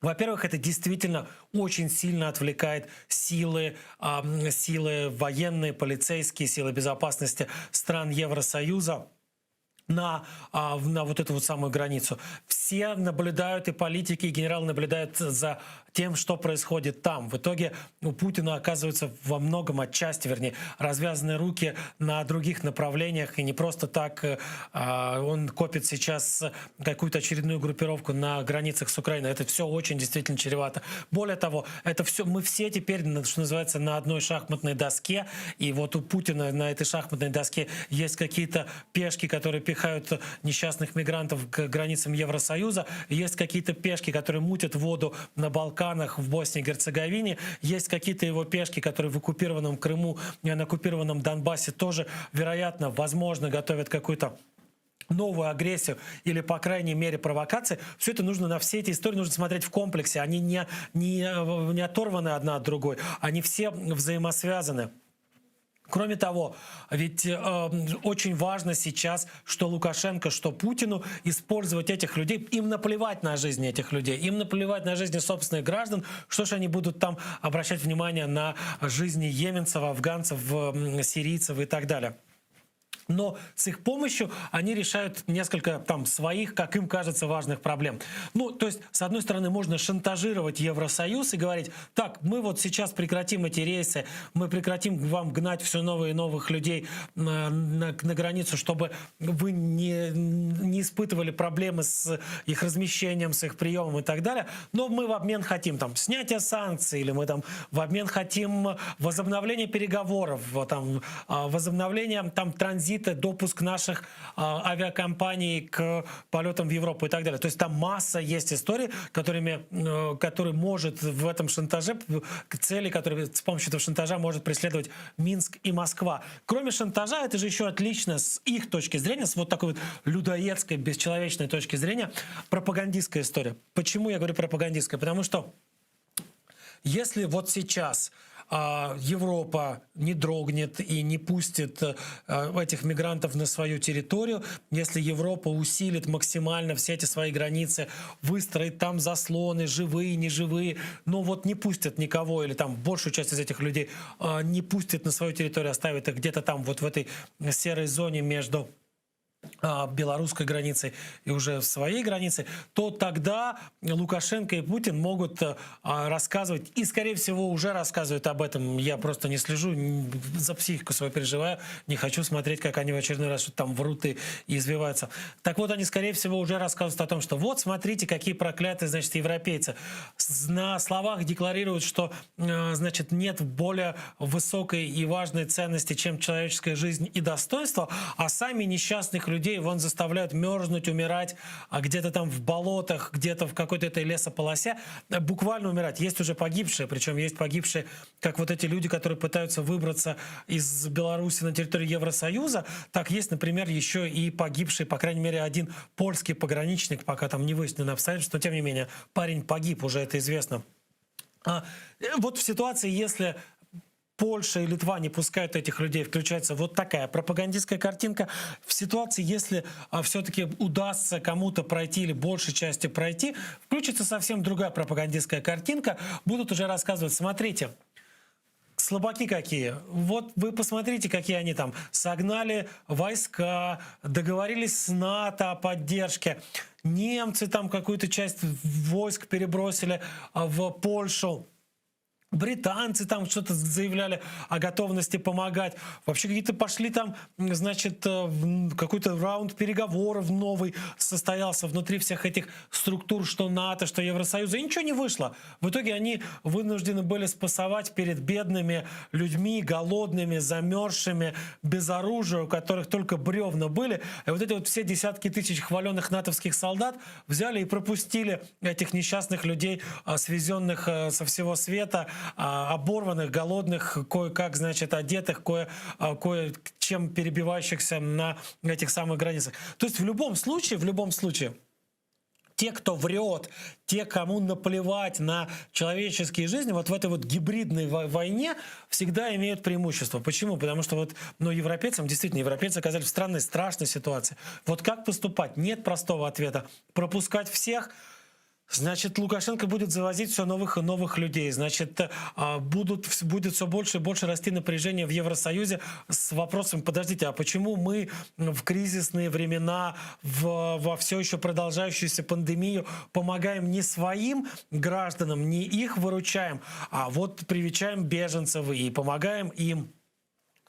Во-первых, это действительно очень сильно отвлекает силы военные, полицейские, силы безопасности стран Евросоюза на вот эту вот самую границу. Все наблюдают, и политики, и генералы наблюдают за тем, что происходит там. В итоге у Путина оказываются во многом, отчасти, вернее, развязаны руки на других направлениях, и не просто так он копит сейчас какую-то очередную группировку на границах с Украиной. Это все очень действительно чревато. Более того, это все, мы все теперь, что называется, на одной шахматной доске, и вот у Путина на этой шахматной доске есть какие-то пешки, которые пихают несчастных мигрантов к границам Евросоюза, есть какие-то пешки, которые мутят воду на Балканах, в Боснии и Герцеговине, есть какие-то его пешки, которые в оккупированном Крыму, на оккупированном Донбассе тоже, вероятно, возможно, готовят какую-то новую агрессию или, по крайней мере, провокации. Все это нужно, на все эти истории нужно смотреть в комплексе. Они не оторваны одна от другой, они все взаимосвязаны. Кроме того, ведь очень важно сейчас, что Лукашенко, что Путину, использовать этих людей. Им наплевать на жизнь этих людей, им наплевать на жизни собственных граждан. Что ж они будут там обращать внимание на жизни йеменцев, афганцев, сирийцев и так далее. Но с их помощью они решают несколько там своих, как им кажется, важных проблем. Ну, то есть, с одной стороны, можно шантажировать Евросоюз и говорить: так, мы вот сейчас прекратим эти рейсы, мы прекратим вам гнать все новые и новых людей на границу, чтобы вы не испытывали проблемы с их размещением, с их приемом и так далее. Но мы в обмен хотим там снятия санкций, или мы там в обмен хотим возобновления переговоров, там, возобновления там транзита, допуск наших авиакомпаний к полетам в Европу и так далее. То есть там масса есть историй, которые может в этом шантаже, цели, которые с помощью этого шантажа может преследовать Минск и Москва. Кроме шантажа, это же еще отлично с их точки зрения, с вот такой вот людоедской, бесчеловечной точки зрения, пропагандистская история. Почему я говорю пропагандистская? Потому что если вот сейчас Европа не дрогнет и не пустит этих мигрантов на свою территорию, если Европа усилит максимально все эти свои границы, выстроит там заслоны, живые, неживые, но вот не пустят никого, или там большую часть из этих людей не пустит на свою территорию, оставит их где-то там вот в этой серой зоне между белорусской границей и уже своей границей, то тогда Лукашенко и Путин могут рассказывать, и, скорее всего, уже рассказывают об этом. Я просто не слежу, за психику свою переживаю, не хочу смотреть, как они в очередной раз что-то там врут и извиваются. Так вот, они, скорее всего, уже рассказывают о том, что вот, смотрите, какие проклятые, значит, европейцы. На словах декларируют, что, значит, нет более высокой и важной ценности, чем человеческая жизнь и достоинство, а сами несчастных людей вон заставляют мерзнуть, умирать, а где-то там в болотах, где-то в какой-то этой лесополосе, буквально умирать. Есть уже погибшие, причем есть погибшие, как вот эти люди, которые пытаются выбраться из Беларуси на территорию Евросоюза, так есть, например, еще и погибший, по крайней мере, один польский пограничник, пока там не выяснено обстоятельства, но тем не менее, парень погиб, уже это известно. Вот в ситуации, если Польша и Литва не пускают этих людей, включается вот такая пропагандистская картинка. В ситуации, если все-таки удастся кому-то пройти или большей части пройти, включится совсем другая пропагандистская картинка. Будут уже рассказывать, смотрите, слабаки какие. Вот вы посмотрите, какие они там. Согнали войска, договорились с НАТО о поддержке. Немцы там какую-то часть войск перебросили в Польшу. Британцы там что-то заявляли о готовности помогать. Вообще какие-то пошли там, значит, какой-то раунд переговоров новый состоялся внутри всех этих структур, что НАТО, что Евросоюза. И ничего не вышло. В итоге они вынуждены были спасовать перед бедными людьми, голодными, замерзшими, без оружия, у которых только бревна были. И вот эти вот все десятки тысяч хваленных натовских солдат взяли и пропустили этих несчастных людей, свезенных со всего света, оборванных, голодных, кое-как, значит, одетых, кое-чем перебивающихся на этих самых границах. То есть в любом случае, те, кто врет, те, кому наплевать на человеческие жизни, вот в этой вот гибридной войне всегда имеют преимущество. Почему? Потому что вот, европейцы оказались в странной, страшной ситуации. Вот как поступать? Нет простого ответа. Пропускать всех? Значит, Лукашенко будет завозить все новых и новых людей. Значит, будет все больше и больше расти напряжение в Евросоюзе с вопросом, подождите, а почему мы в кризисные времена, во все еще продолжающуюся пандемию помогаем не своим гражданам, не их выручаем, а вот привечаем беженцев и помогаем им.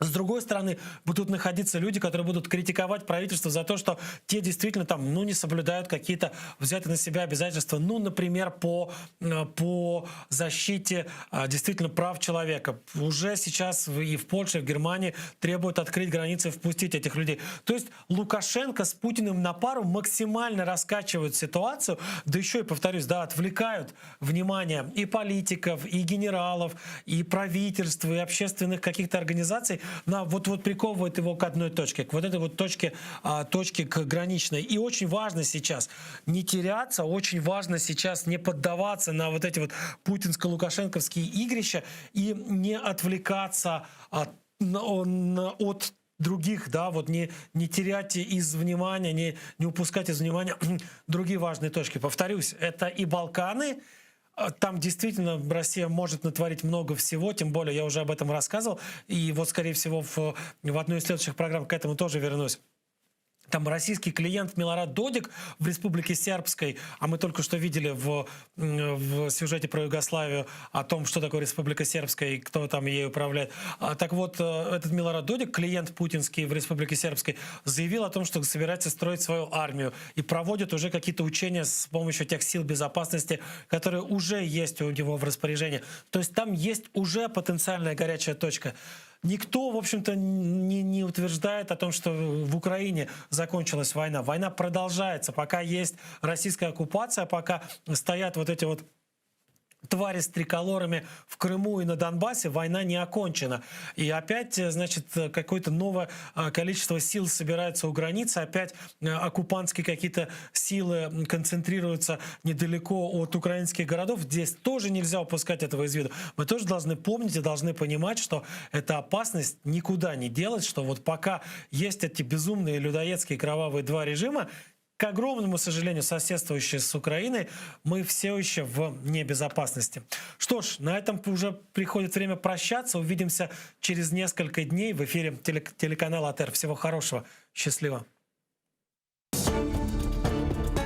С другой стороны, будут находиться люди, которые будут критиковать правительство за то, что те действительно там, не соблюдают какие-то взятые на себя обязательства, например, по защите действительно прав человека. Уже сейчас и в Польше, и в Германии требуют открыть границы и впустить этих людей. То есть Лукашенко с Путиным на пару максимально раскачивают ситуацию, да еще и, повторюсь, отвлекают внимание и политиков, и генералов, и правительства, и общественных каких-то организаций, вот приковывает его к одной точке, к вот этой вот точке к граничной. И очень важно сейчас не теряться, очень важно сейчас не поддаваться на вот эти вот путинско-лукашенковские игрища и не отвлекаться от других, не терять из внимания, не упускать из внимания другие важные точки. Повторюсь, это и Балканы. Там действительно Россия может натворить много всего, тем более я уже об этом рассказывал. И вот, скорее всего, в одной из следующих программ к этому тоже вернусь. Там российский клиент Милорад Додик в Республике Сербской, а мы только что видели в сюжете про Югославию о том, что такое Республика Сербская и кто там ей управляет. Так вот, этот Милорад Додик, клиент путинский в Республике Сербской, заявил о том, что собирается строить свою армию и проводит уже какие-то учения с помощью тех сил безопасности, которые уже есть у него в распоряжении. То есть там есть уже потенциальная горячая точка. Никто, в общем-то, не утверждает о том, что в Украине закончилась война. Война продолжается, пока есть российская оккупация, пока стоят вот эти вот твари с триколорами в Крыму и на Донбассе, война не окончена. И опять, значит, какое-то новое количество сил собирается у границы, опять оккупантские какие-то силы концентрируются недалеко от украинских городов. Здесь тоже нельзя упускать этого из виду. Мы тоже должны помнить и должны понимать, что эта опасность никуда не делать, что вот пока есть эти безумные людоедские кровавые два режима, к огромному сожалению, соседствующие с Украиной, мы все еще в небезопасности. Что ж, на этом уже приходит время прощаться. Увидимся через несколько дней в эфире телеканала АТР. Всего хорошего. Счастливо.